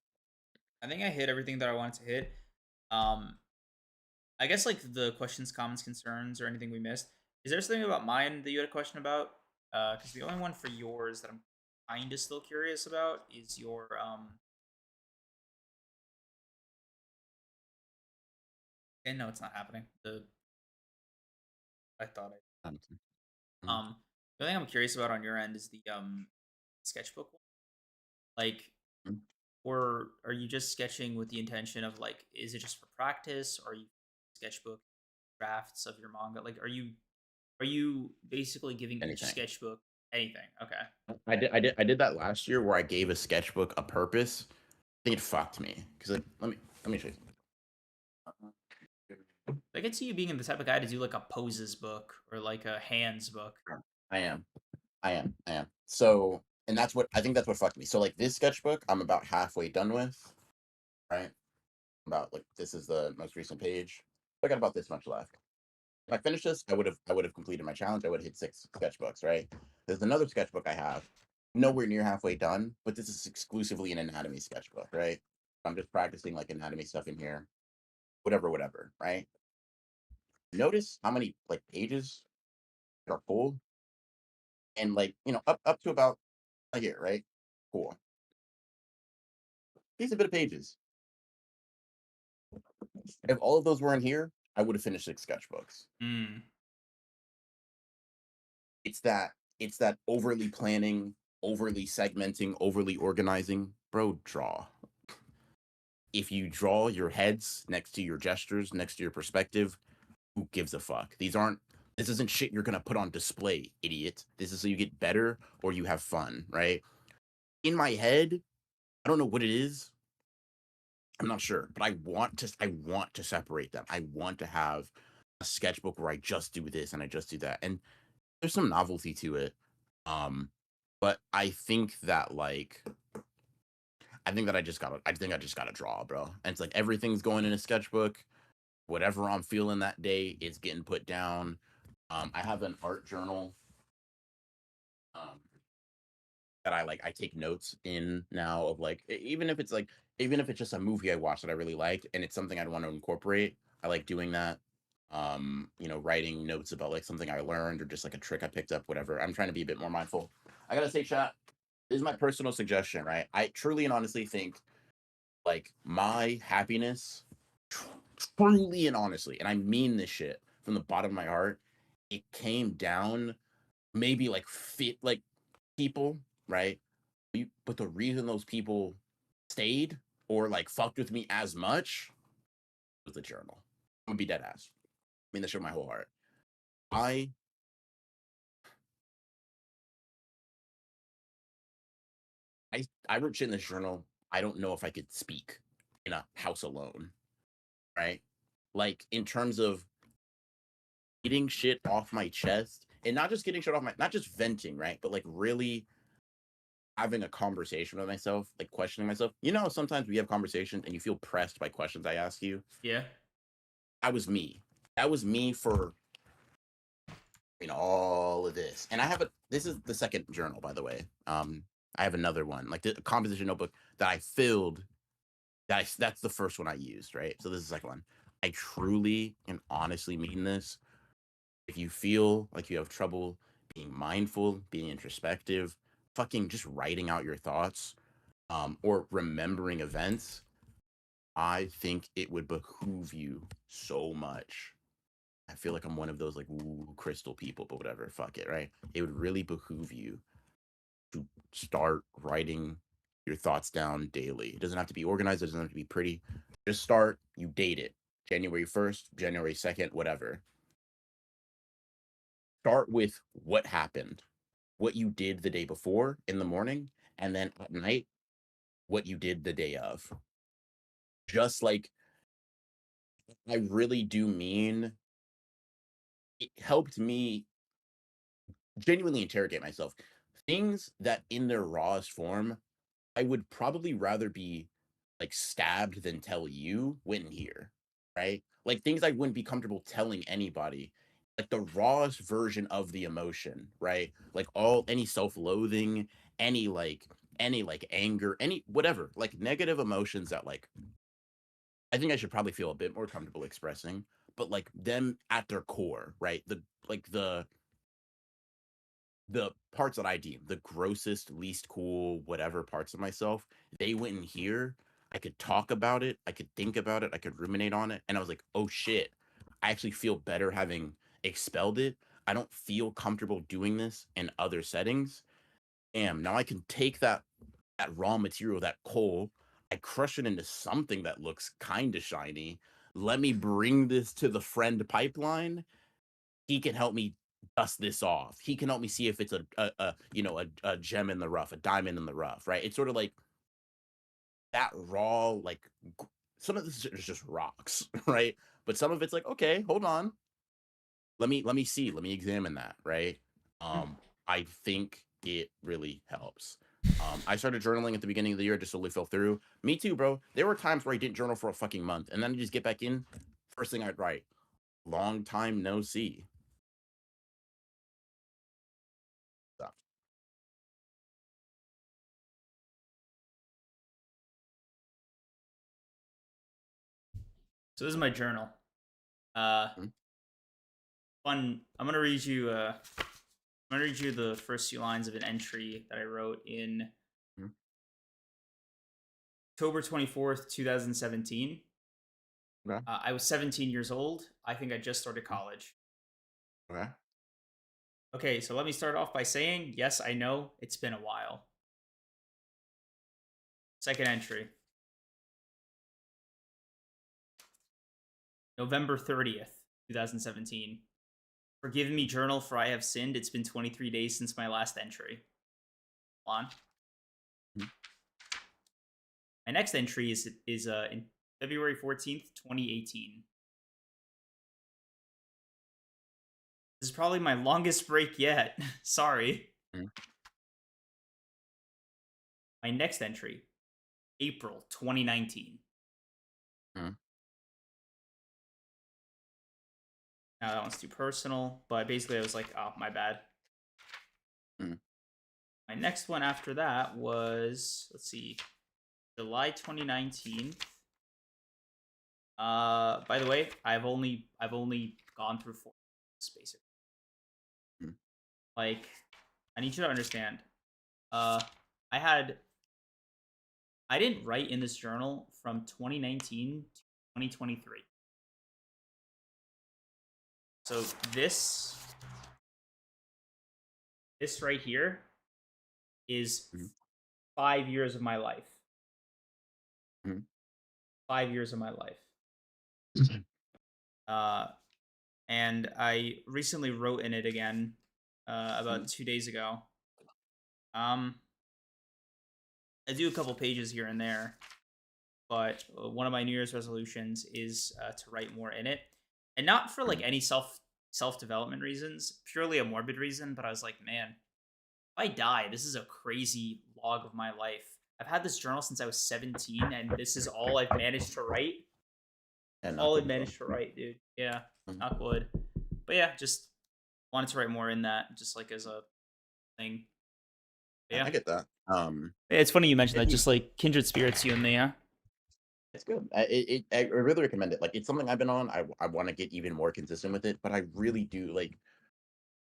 I think I hit everything that I wanted to hit. Um I guess like the questions, comments, concerns, or anything we missed. Is there something about mine that you had a question about? Because the only one for yours that I'm kind of still curious about is your and no, it's not happening. I thought Um, I mhm. the thing I'm curious about on your end is the sketchbook one. Like, Mhm. or are you just sketching with the intention of like, is it just for practice, or are you sketchbook drafts of your manga? Like, are you basically giving each Anything. sketchbook anything? Okay. I did that last year where I gave a sketchbook a purpose. I think it fucked me because like, let me show you something. I could see you being the type of guy to do like a poses book or like a hands book. I am. I am. So, and that's what fucked me. So, like this sketchbook, I'm about halfway done with. Right. About like this is the most recent page. I got about this much left. If I finished this, I would have completed my challenge. I would have hit 6 sketchbooks, right? There's another sketchbook I have, nowhere near halfway done, but this is exclusively an anatomy sketchbook, right? I'm just practicing like anatomy stuff in here, whatever, right? Notice how many like pages are full, and like up to about here, right? Cool. These are a bit of pages. If all of those were in here, I would have finished 6 sketchbooks. Mm. It's that it's that overly planning, overly segmenting, overly organizing. Bro, draw. If you draw your heads next to your gestures, next to your perspective, who gives a fuck? This isn't shit you're gonna put on display, idiot. This is so you get better or you have fun, right? In my head, I don't know what it is. I'm not sure, but I want to separate them. I want to have a sketchbook where I just do this and I just do that. And there's some novelty to it. Um, but I think that like I think I just gotta draw, bro. And it's like everything's going in a sketchbook. Whatever I'm feeling that day is getting put down. I have an art journal um that I take notes in now of like even if it's just a movie I watched that I really liked and it's something I'd want to incorporate. I like doing that. Writing notes about like something I learned or just like a trick I picked up, whatever. I'm trying to be a bit more mindful. I gotta say, chat, this is my personal suggestion, right? I truly and honestly think like my happiness, truly and honestly, and I mean this shit from the bottom of my heart, it came down maybe like fit like people, right? But the reason those people stayed or like fucked with me as much was the journal. I'm gonna be dead ass. I mean that shit with my whole heart. I I wrote shit in this journal. I don't know if I could speak in a house alone, right? Like in terms of getting shit off my chest and not just getting shit off my not just venting, right? But like really having a conversation with myself, like questioning myself. Sometimes we have conversations and you feel pressed by questions I ask you. Yeah. That was me. That was me for all of this. And this is the second journal, by the way. I have another one, like the composition notebook that I filled. That's the first one I used, right? So this is the second one. I truly and honestly mean this. If you feel like you have trouble being mindful, being introspective, fucking just writing out your thoughts, or remembering events, I think it would behoove you so much. I feel like I'm one of those like crystal people, but whatever, fuck it, right? It would really behoove you to start writing your thoughts down daily. It doesn't have to be organized, it doesn't have to be pretty. Just start, you date it. January 1st, January 2nd, whatever. Start with what happened, what you did the day before in the morning, and then at night, what you did the day of. Just like I really do mean it helped me genuinely interrogate myself. Things that in their rawest form, I would probably rather be like stabbed than tell you wouldn't hear, right? Like things I wouldn't be comfortable telling anybody. Like the rawest version of the emotion, right? Like all any self-loathing, any anger, any whatever, like negative emotions that like I think I should probably feel a bit more comfortable expressing, but like them at their core, right? The parts that I deem the grossest, least cool, whatever parts of myself, they wouldn't hear. I could talk about it, I could think about it, I could ruminate on it, and I was like, oh shit, I actually feel better having expelled it. I don't feel comfortable doing this in other settings. Damn, now I can take that raw material, that coal, I crush it into something that looks kind of shiny. Let me bring this to the friend pipeline. He can help me dust this off. He can help me see if it's a gem in the rough, a diamond in the rough, right? It's sort of like that raw, like some of this is just rocks, right? But some of it's like, okay, hold on, let me see, let me examine that, right? I think it really helps. I started journaling at the beginning of the year, just slowly fell through. Me too, bro. There were times where I didn't journal for a fucking month, and then I just get back in. First thing I'd write, long time no see. Stuff. So this is my journal. Uh, Mhm. fun. I'm gonna read you the first few lines of an entry that I wrote in Mhm. October 24th, 2017. Okay. I was 17 years old. I think I just started Mhm. college. Okay. Okay, so let me start off by saying, yes, I know it's been a while. Second entry, November 30th, 2017. Forgive me, Mhm. journal, for I have sinned. It's been 23 days since my last entry. On. Mhm. My next entry is in February 14th, 2018. This is probably my longest break yet. Sorry. Mhm. My next entry, April 2019. Mhm. Now that one's too personal, but basically I was like, oh, my bad. Mhm. My next one after that was, let's see, July 2019. By the way, I've only gone through 4 basically. Mhm. Like, I need you to understand. Uh, I had I didn't write in this journal from 2019 to 2023. So this right here is Mhm. 5 years of my life. Mhm. 5 years of my life. Uh, and I recently wrote in it again about Mhm. 2 days ago. Um, I do a couple pages here and there, but one of my New Year's resolutions is to write more in it, and not for like Mhm. any self development reasons, purely a morbid reason. But I was like, man, if I die, this is a crazy log of my life. I've had this journal since I was 17, and this is all I've managed to write. And knock All I've on wood. managed to write, dude. Yeah, Mhm. knock wood. But yeah, just wanted to write more in that, just like as a thing. Yeah, Yeah. I get that. It's funny you mentioned If that, you just like kindred spirits, you and me, yeah. It's good. I really recommend it. Like, it's something I've been on. I want to get even more consistent with it, but I really do like.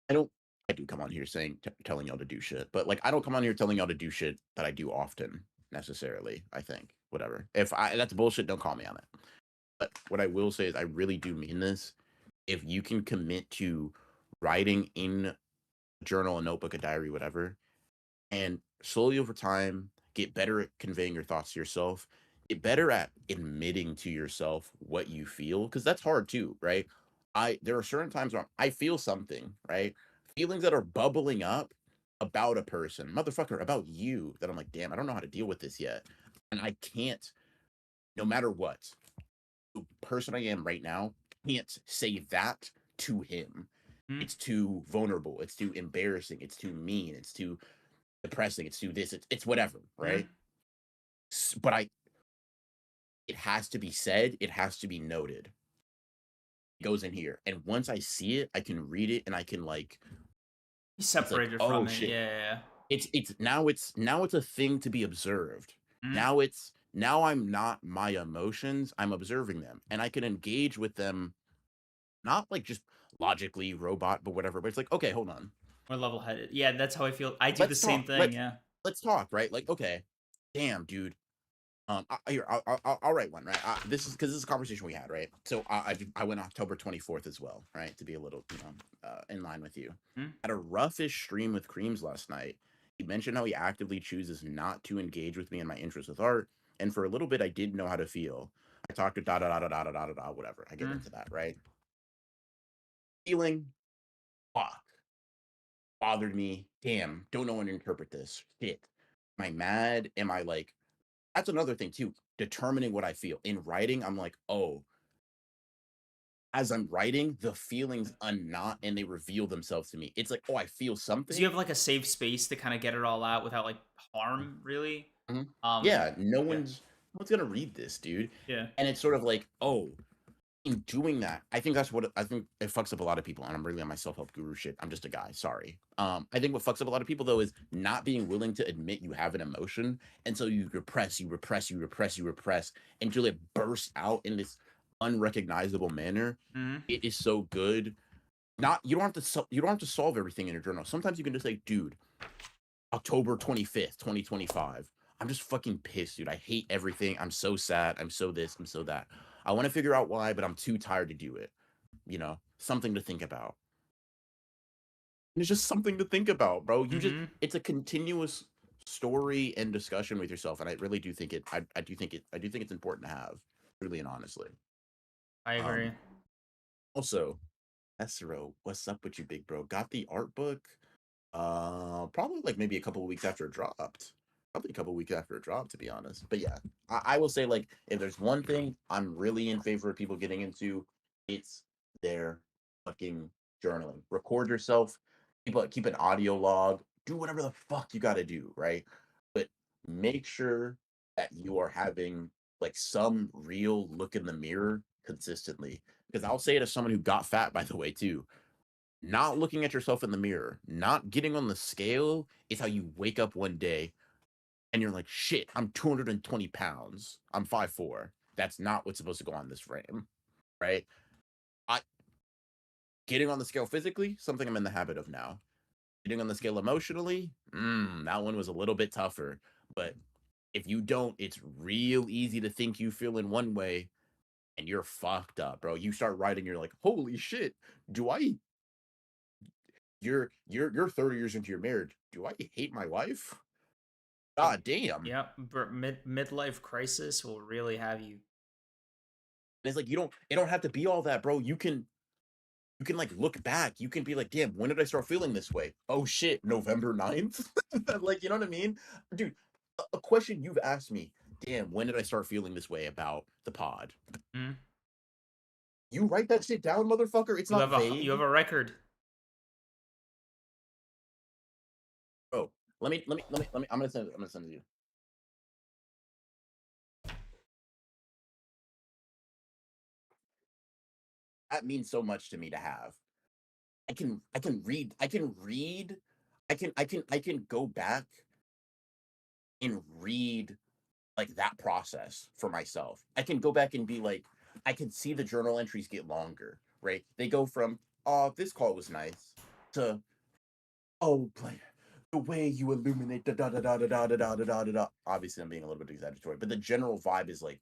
I don't. I do come on here saying telling y'all to do shit, but like I don't come on here telling y'all to do shit that I do often necessarily. I think whatever. If I that's bullshit, don't call me on it. But what I will say is I really do mean this. If you can commit to writing in a journal, a notebook, a diary, whatever, and slowly over time get better at conveying your thoughts to yourself, get better at admitting to yourself what you feel, because that's hard too, right? There are certain times where I feel something, right? Feelings that are bubbling up about a person, motherfucker, about you, that I'm like, damn, I don't know how to deal with this yet, and I can't, no matter what, the person I am right now can't say that to him. Mhm. It's too vulnerable, it's too embarrassing, it's too mean, it's too depressing, it's too this, it's whatever, right? Mhm. But it has to be said, it has to be noted. It goes in here. And once I see it, I can read it and I can like Be it's like, separated oh from it. shit. Yeah, yeah, It's a thing to be observed. yeah. Mhm. Now I'm not my emotions, I'm observing them. And I can engage with them not like just logically robot, but whatever. But it's like, okay, hold on. More level headed. Yeah, that's how I feel. I do the Let's same talk. thing. Yeah. Let's talk, right? Like, okay, damn, dude. Here, I'll write one, right? This is because this is a conversation we had, right? So I went October 24th as well, right? To be a little, in line with you. Mhm. Had a roughish stream with Creams last night. He mentioned how he actively chooses not to engage with me in my interest with art, and for a little bit, I didn't know how to feel. I talked to da da da da da da da da whatever. I get Mhm. into that, right? Feeling, fuck, bothered me. Damn, don't know how to interpret this. Shit. Am I mad? Am I like that's another thing too, determining what I feel. In writing, I'm like, "Oh, as I'm writing, the feelings unknot and they reveal themselves to me." It's like, "Oh, I feel Because you something." have like a safe space to kind of get it all out without like harm, really. Mhm. Um. Yeah, no Yeah. one's gonna read this, dude. Yeah. And it's sort of like, "Oh, in doing that, I think that's what I think it fucks up a lot of people, and I'm really on my self-help guru shit. I'm just a guy, sorry. I think what fucks up a lot of people though is not being willing to admit you have an emotion, and so you repress, you repress, you repress, you repress until it bursts out in this unrecognizable manner. Mhm. It is so good. Not you don't have to solve everything in your journal. Sometimes you can just say, dude, October 25th, 2025. I'm just fucking pissed, dude. I hate everything. I'm so sad. I'm so this. I'm so that. I want to figure out why, but I'm too tired to do it. Something to think about. It's just something to think about, bro. Mhm. It's a continuous story and discussion with yourself. And I really do think I do think it's important to have, truly and honestly. I Um, agree. also, Esro, what's up with you, big bro? Got the art book? Probably like maybe a couple of weeks after it dropped. Probably a couple of weeks after it dropped, to be honest. But yeah, I will say like if there's one thing I'm really in favor of people getting into, it's their fucking journaling. Record yourself, keep an audio log, do whatever the fuck you gotta do, right? But make sure that you are having like some real look in the mirror consistently. Because I'll say it as someone who got fat, by the way, too. Not looking at yourself in the mirror, not getting on the scale is how you wake up one day and you're like, shit, I'm 220 pounds. I'm 5'4". That's not what's supposed to go on this frame, right? I Getting on the scale physically, something I'm in the habit of now. Getting on the scale emotionally, that one was a little bit tougher. But if you don't, it's real easy to think you feel in one way and you're fucked up, bro. You start writing, you're like, holy shit, do I you're 30 years into your marriage. Do I hate my wife? God damn. Yeah, midlife crisis will really have you. And it's like it don't have to be all that, bro. You can like look back. You can be like, damn, when did I start feeling this way? Oh shit, November 9th? Like, you know what I mean? Dude, a question you've asked me, damn, when did I start feeling this way about the pod? Hmm? You write that shit down, motherfucker. It's not You have vague. a record. Bro, I'm gonna send it to you. That means so much to me to have. I can go back and read like that process for myself. I can go back and be like, I can see the journal entries get longer, right? They go from, oh, this call was nice to, oh, play the way you illuminate da da da da da da da da da da da. Obviously, I'm being a little bit exaggeratory, but the general vibe is like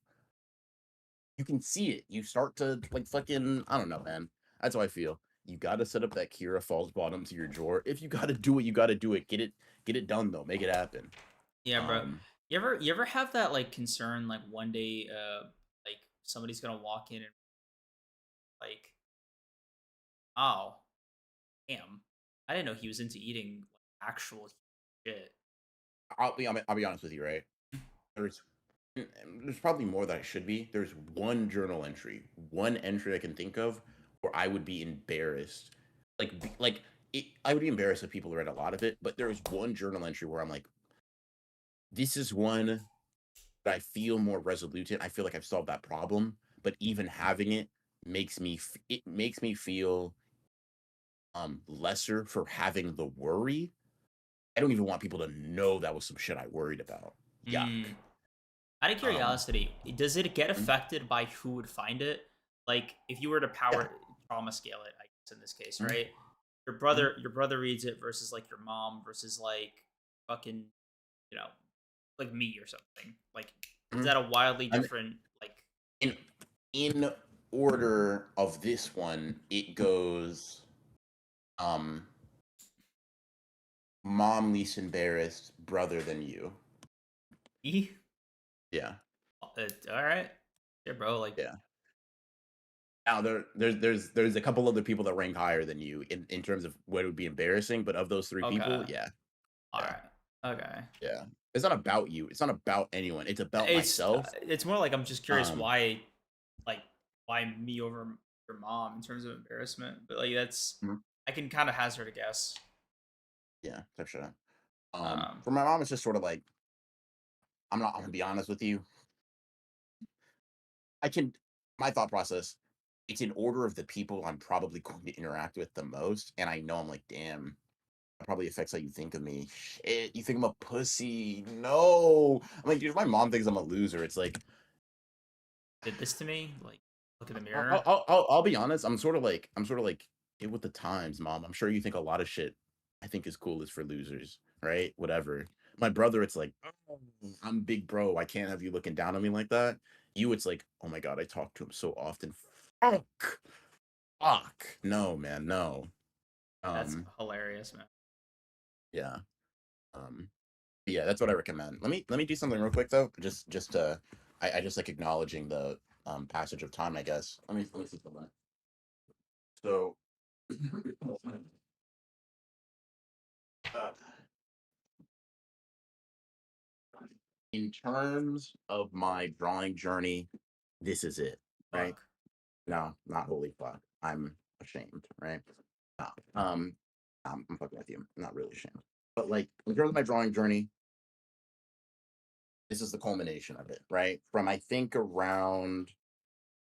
you can see it. You start to like fucking, I don't know, man. That's how I feel. You gotta set up that Kira Falls bottom to your drawer. If you gotta do it, you gotta do it. Get it done though. Make it happen. Yeah, bro. Um, You ever have that like concern like one day like somebody's gonna walk in and like, oh, damn, I didn't know he was into eating like, actual shit. I'll be honest with you, right? There's there's probably more that I should be. There's one entry I can think of where I would be embarrassed. I would be embarrassed if people read a lot of it, but there's one journal entry where I'm like, this is one that I feel more resolute in. I feel like I've solved that problem, but even having it makes me feel lesser for having the worry. I don't even want people to know that was some shit I worried about. Yuck. Mm. Out of Um, curiosity, does it get mm, affected by who would find it? Like, if you were to yeah. power trauma scale it, I guess in this case, mm, right? mm, Your brother reads it versus like your mom versus like fucking, you know, like me or something. Like, is mm. that a wildly I mean, different like? in in order of this one, it goes um mom least embarrassed, brother than you. E? Yeah. All right, yeah, bro. Like, Yeah. Now there's a couple other people that rank higher than you in terms of what would be embarrassing, but of those three okay, people, yeah, all yeah, right, okay. yeah. It's not about you. It's not about anyone. It's about myself. It's more like I'm just curious Um, why, like, why me over your mom in terms of embarrassment. But like, that's mhm, I can kind of hazard a guess. yeah, type shit. Um, For my mom, it's just sort of like I'm gonna be honest with you. I can my thought process. It's in order of the people I'm probably going to interact with the most, and I know I'm like, damn, that probably affects how you think of me. Shit, you think I'm a pussy? No, I'm like, dude, if my mom thinks I'm a loser, it's like, did this to me? Like, look in the mirror. I'll be honest. I'm sort of like get with the times, mom. I'm sure you think a lot of shit I think is cool is for losers, right? Whatever. My brother, it's like, oh, I'm big bro. I can't have you looking down on me like that. You, it's like, oh my god, I talk to him so often. Fuck, fuck. No, man, no. That's Um, hilarious, man. yeah. Yeah, that's what I recommend. Let me do something real quick though. I just like acknowledging the passage of time, I guess. Let me see something. So uh, in terms of my drawing journey, this is it, right? Fuck. No, not holy fuck. I'm ashamed, right? Nah, I'm fucking with you. I'm not really ashamed. But like in terms of my drawing journey, this is the culmination of it, right? From I think around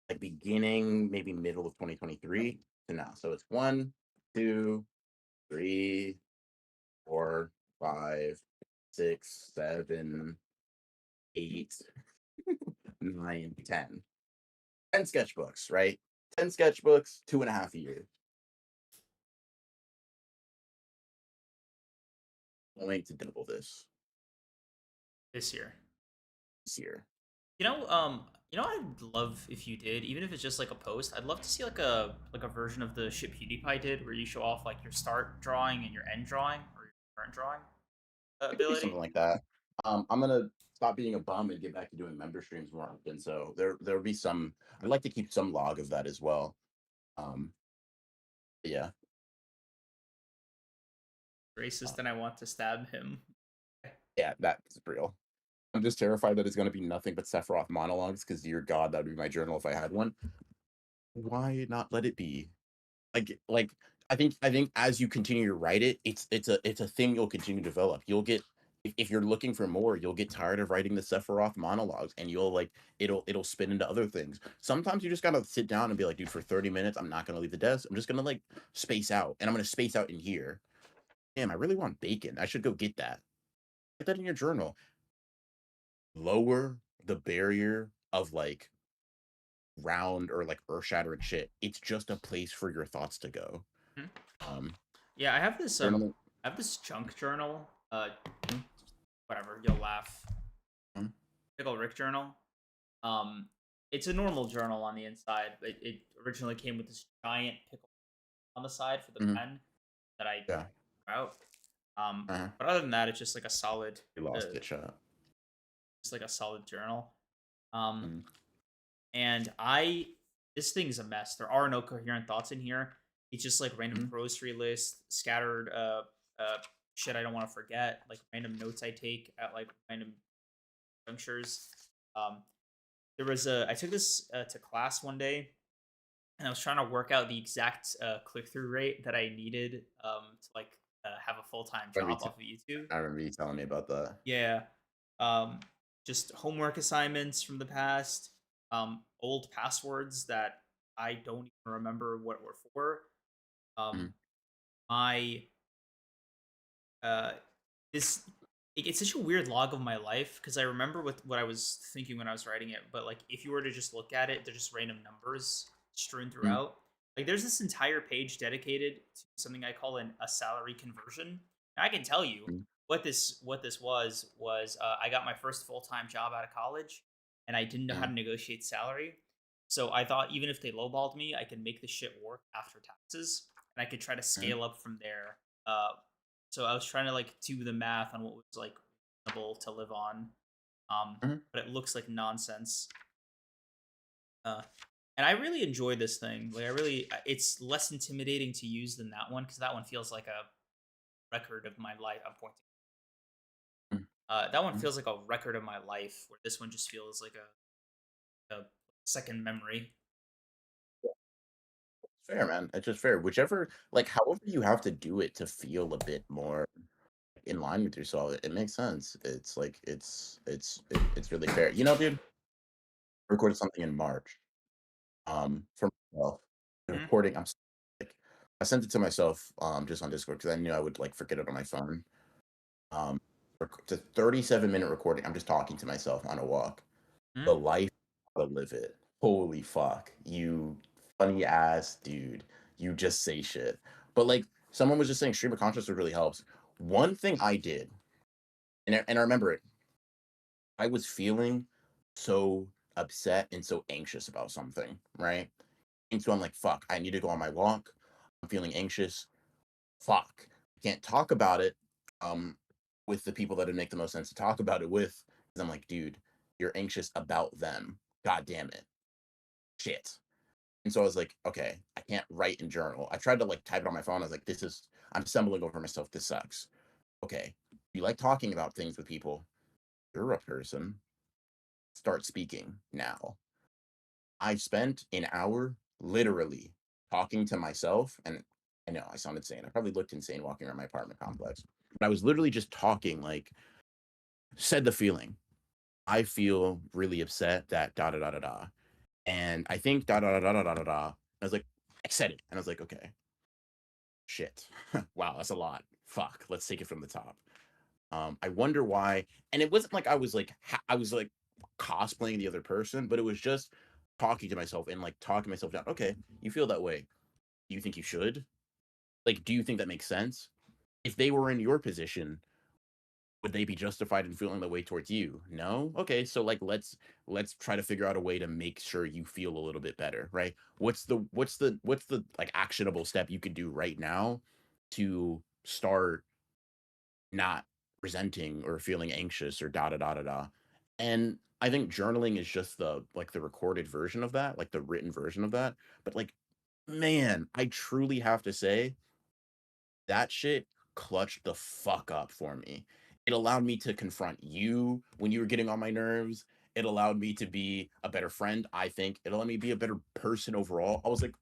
like beginning, maybe middle of 2023 to now. So it's 1, 2, 3, 4, 5, 6, 7, 8, 9, 10. 10 sketchbooks, right? 10 sketchbooks, 2.5 years. Going to double this year. this year. I'd love if you did, even if it's just like a post. I'd love to see like a version of the shit PewDiePie did, where you show off like your start drawing and your end drawing or your current drawing It could be ability. something like that. I'm gonna stop being a bum and get back to doing member streams more often. So there'll be some. I'd like to keep some log of that as well. Um, yeah. Uh, Racist, and I want to stab him. yeah, that's real. I'm just terrified that it's gonna be nothing but Sephiroth monologues. Because dear God, that would be my journal if I had one. Why not let it be? Like I think as you continue to write it, it's a thing you'll continue to develop. You'll get if you're looking for more, you'll get tired of writing the Sephiroth monologues and you'll like it'll spin into other things. Sometimes you just gotta sit down and be like, dude, for 30 minutes, I'm not gonna leave the desk. I'm just gonna like space out and I'm gonna space out in here. Damn, I really want bacon. I should go get that. Get that in your journal. Lower the barrier of like round or like earth shattering shit. It's just a place for your thoughts to go. Mhm. Um, Yeah, journaling. I have this junk journal. Whatever, you'll laugh. Mhm, Pickle Rick journal. Um, it's a normal journal on the inside, but it originally came with this giant pickle on the side for the mhm, pen that I yeah. drew out. Uh-huh. But other than that, it's just like a solid, You uh, lost it, shut up. just like a solid journal. Um, Mhm, and this thing's a mess. There are no coherent thoughts in here. It's just like random mhm, grocery lists, scattered uh shit I don't want to forget, like random notes I take at like random junctures. Um, I took this to class one day, and I was trying to work out the exact click through rate that I needed to like have a full time remember job you t off of YouTube. I remember you telling me about that. Yeah. Um, just homework assignments from the past, old passwords that I don't even remember what were for. Mhm, Um, my uh, this it's such a weird log of my life because I remember what I was thinking when I was writing it. But like, if you were to just look at it, they're just random numbers strewn mhm, throughout. Like, there's this entire page dedicated to something I call a salary conversion. And I can tell you mhm, what this was I got my first full time job out of college, and I didn't know how mhm, to negotiate salary. So I thought even if they lowballed me, I could make the shit work after taxes, and I could try to mhm, scale up from there. So I was trying to like do the math on what was like reasonable to live on, mhm. but it looks like nonsense. Uh, and I really enjoy this thing. Like, it's less intimidating to use than that one because that one feels like a record of my life. I'm pointing. Mhm, That one mhm. feels like a record of my life, where this one just feels like a second memory. Fair, man. It's just fair. Whichever like, however you have to do it to feel a bit more in line with yourself, it makes sense. It's like it's really fair. You know, dude, I recorded something in March, for myself. The Mhm. recording, like I sent it to myself, just on Discord because I knew I would, like, forget it on my phone. Um, it's a 37-minute recording. I'm just talking to myself on a walk. The Mhm. life to live it. Holy fuck. You funny ass dude. You just say shit. But like someone was just saying stream of consciousness really helps. One thing I did, and I remember it, I was feeling so upset and so anxious about something, right? And so I'm like, fuck, I need to go on my walk. I'm feeling anxious. Fuck. I can't talk about it um with the people that would make the most sense to talk about it with. Because I'm like, dude, you're anxious about them. God damn it. Shit. And so I was like, okay, I can't write in journal. I tried to like type it on my phone. I was like, I'm stumbling over myself. This sucks. Okay. You like talking about things with people. You're a person. Start speaking now. I spent an hour literally talking to myself and I know I sound insane. I probably looked insane walking around my apartment complex. But I was literally just talking, like, said the feeling. I feel really upset that da da da da da. And I think da da da da da da da da. I was like, I said it. And I was like, okay, shit. Wow, that's a lot. Fuck. Let's take it from the top. I wonder why. And it wasn't like I was like cosplaying the other person, but it was just talking to myself and like talking myself down. Okay, you feel that way. Do you think you should? Like, do you think that makes sense? If they were in your position, would they be justified in feeling that way towards you? No? Okay, so like let's try to figure out a way to make sure you feel a little bit better, right? What's the like actionable step you could do right now to start not resenting or feeling anxious or da da da da da. And I think journaling is just the like the recorded version of that, like the written version of that. But like, man, I truly have to say that shit clutched the fuck up for me. It allowed me to confront you when you were getting on my nerves. It allowed me to be a better friend, I think. It allowed me to be a better person overall. I was like,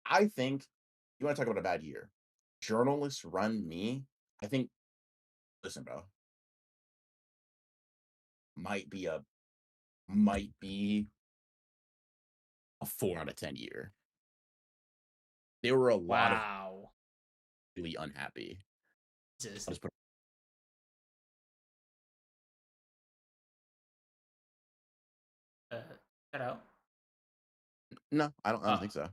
I think you want to talk about a bad year. Journalists run me. I think, listen, bro, might be a might be a 4 out of 10 year. There were a lot of Wow. really unhappy. Jesus. I'll just put Uh, Cut out. no, I don't Oh. think so.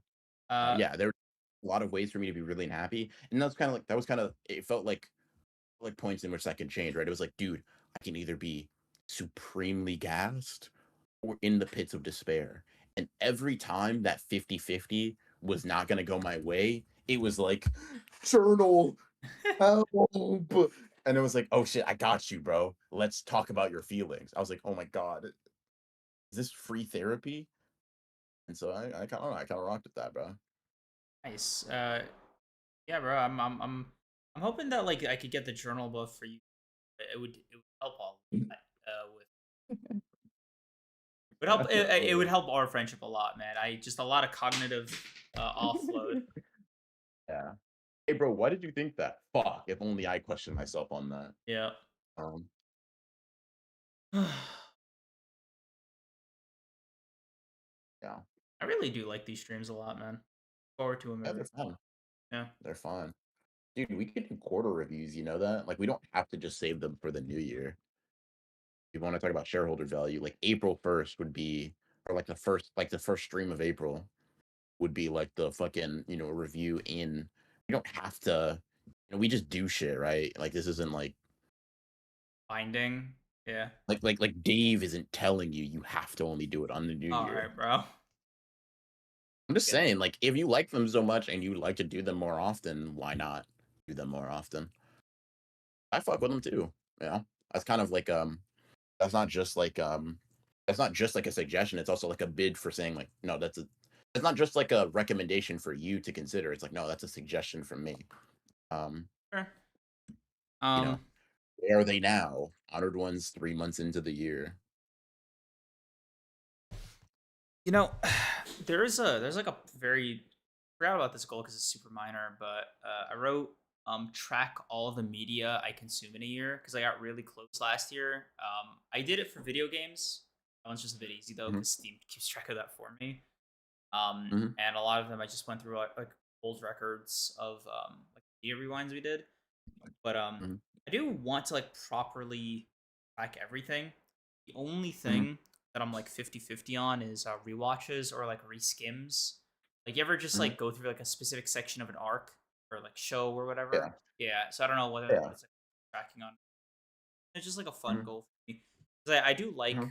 Uh. Yeah, there were a lot of ways for me to be really unhappy, and that's kinda like that was kinda it felt like points in which that can change, right? It was like, dude, I can either be supremely gassed or in the pits of despair. And every time that 50-50 was not gonna go my way, it was like, journal, help. And it was like, oh shit, I got you, bro. Let's talk about your feelings. I was like, oh my God, is this free therapy? And so I kind of rocked with that, bro. Nice. Yeah, bro. I'm hoping that like I could get the journal buff for you. It would help a lot. With would help it would Oh, help our friendship a lot, man. I just a lot of cognitive offload. yeah. Hey, bro, why did you think that? Fuck, if only I questioned myself on that. Yeah. Um, I yeah. really do like these streams a lot, man. Forward to them Yeah, every. they're fun. Yeah. They're fun. Dude, we could do quarter reviews, you know that? Like, we don't have to just save them for the new year. If you want to talk about shareholder value, like April 1st would be, or like the first stream of April would be like the fucking, review in. We don't have to, we just do shit, right? Like, this isn't Binding. Yeah. like Dave isn't telling you you have to only do it on the new All year. right, bro. I'm just Yeah. saying, like, if you like them so much and you would like to do them more often, why not do them more often? I fuck with them too. You know, that's kind of like that's not just like that's not just like a suggestion. It's also like a bid for saying like, no, it's not just like a recommendation for you to consider. It's like, no, that's a suggestion from me. Um, Sure. you know, Um. where are they now? Honored ones 3 months into the year. You know, there's like a very forgot about this goal because it's super minor, but I wrote track all the media I consume in a year because I got really close last year. I did it for video games. That one's just a bit easy though Hmm. because Steam keeps track of that for me. Hmm. And a lot of them I just went through like old records of like media rewinds we did. But Hmm. I do want to like properly track everything. The only Hmm. thing that I'm like 50-50 on is rewatches or like reskims. Like you ever just Hmm. like go through like a specific section of an arc or like show or Yeah. whatever? Yeah. So I don't know whether Yeah. that's like tracking on. It's just like a fun Hmm. goal for me. 'Cause I do like, Hmm.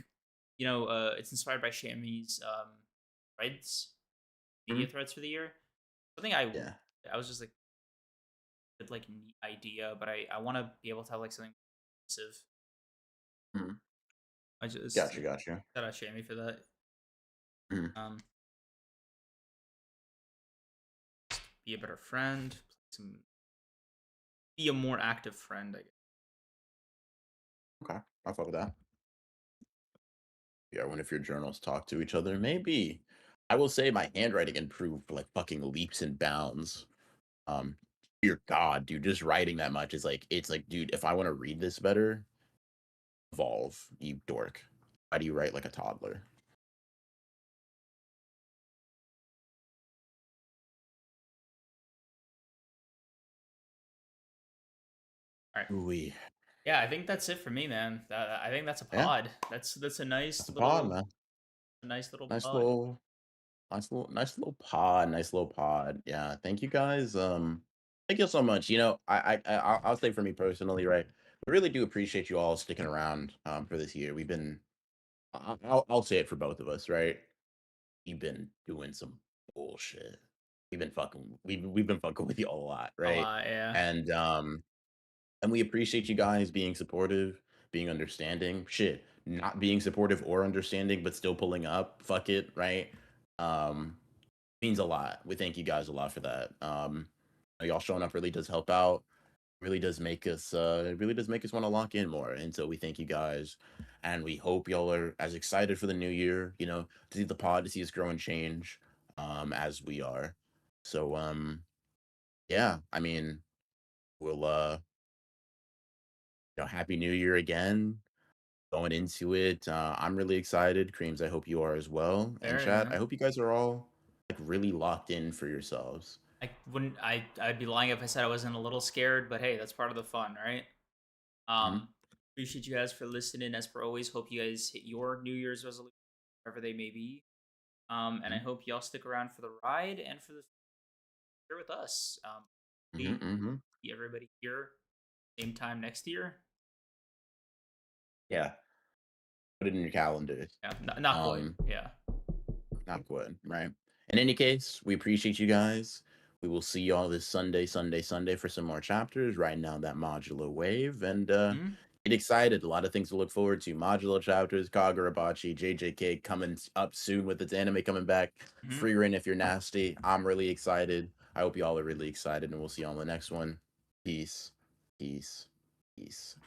it's inspired by Shami's threads, Hmm. media threads for the year. Something I Yeah. I was just like good like neat idea, but I want to be able to have like something cohesive. Hmm. I just Gotcha. Gotcha. shout out Shammy for that. Hmm. Um, be a better friend, some, be a more active friend. I guess. Okay. I fuck with that. Yeah, when if your journals talk to each other, maybe. I will say my handwriting improved like fucking leaps and bounds Dear God, dude, just writing that much is like it's like, dude, if I want to read this better, evolve, you dork. Why do you write like a toddler? All right. Ooh, Yeah, I think that's it for me, man. I think that's a yeah, pod. That's that's a pod, man. a nice little Nice pod. little, nice little pod. Nice little pod. Yeah, thank you guys. Thank you so much. I'll say for me personally, right? We really do appreciate you all sticking around for this year. We've been, I'll say it for both of us, right? We've been doing some bullshit. We've been fucking with you all a lot, A right? lot, yeah. And and we appreciate you guys being supportive, being understanding. Shit, not being supportive or understanding, but still pulling up. Fuck it, right? Um, Means a lot. We thank you guys a lot for that. Y'all showing up really does help out. Really does make us it really does make us want to lock in more. And so we thank you guys. And we hope y'all are as excited for the new year, to see the pod, to see us grow and change as we are. So yeah, I mean, we'll happy new year again. Going into it, I'm really excited. Creams, I hope you are as well. And Very, chat, I man. hope you guys are all like really locked in for yourselves. I'd be lying if I said I wasn't a little scared, but hey, that's part of the fun, right? Mhm, Appreciate you guys for listening. As per always, hope you guys hit your New Year's resolution, wherever they may be. And I mhm, hope y'all stick around for the ride and for the here with us. mhm, See mhm. everybody here same time next year. Yeah, put it in your calendars. Yeah, not quite. Um, Yeah. Not good, right? In any case, we appreciate you guys. We will see y'all this Sunday for some more chapters, riding down that modular wave, and Mhm. get excited. A lot of things to look forward to. Modular chapters, Kagurabachi, JJK coming up soon with its anime coming back. Mhm. Free reign if you're nasty. I'm really excited. I hope y'all are really excited, and we'll see you on the next one. Peace. Peace. Peace.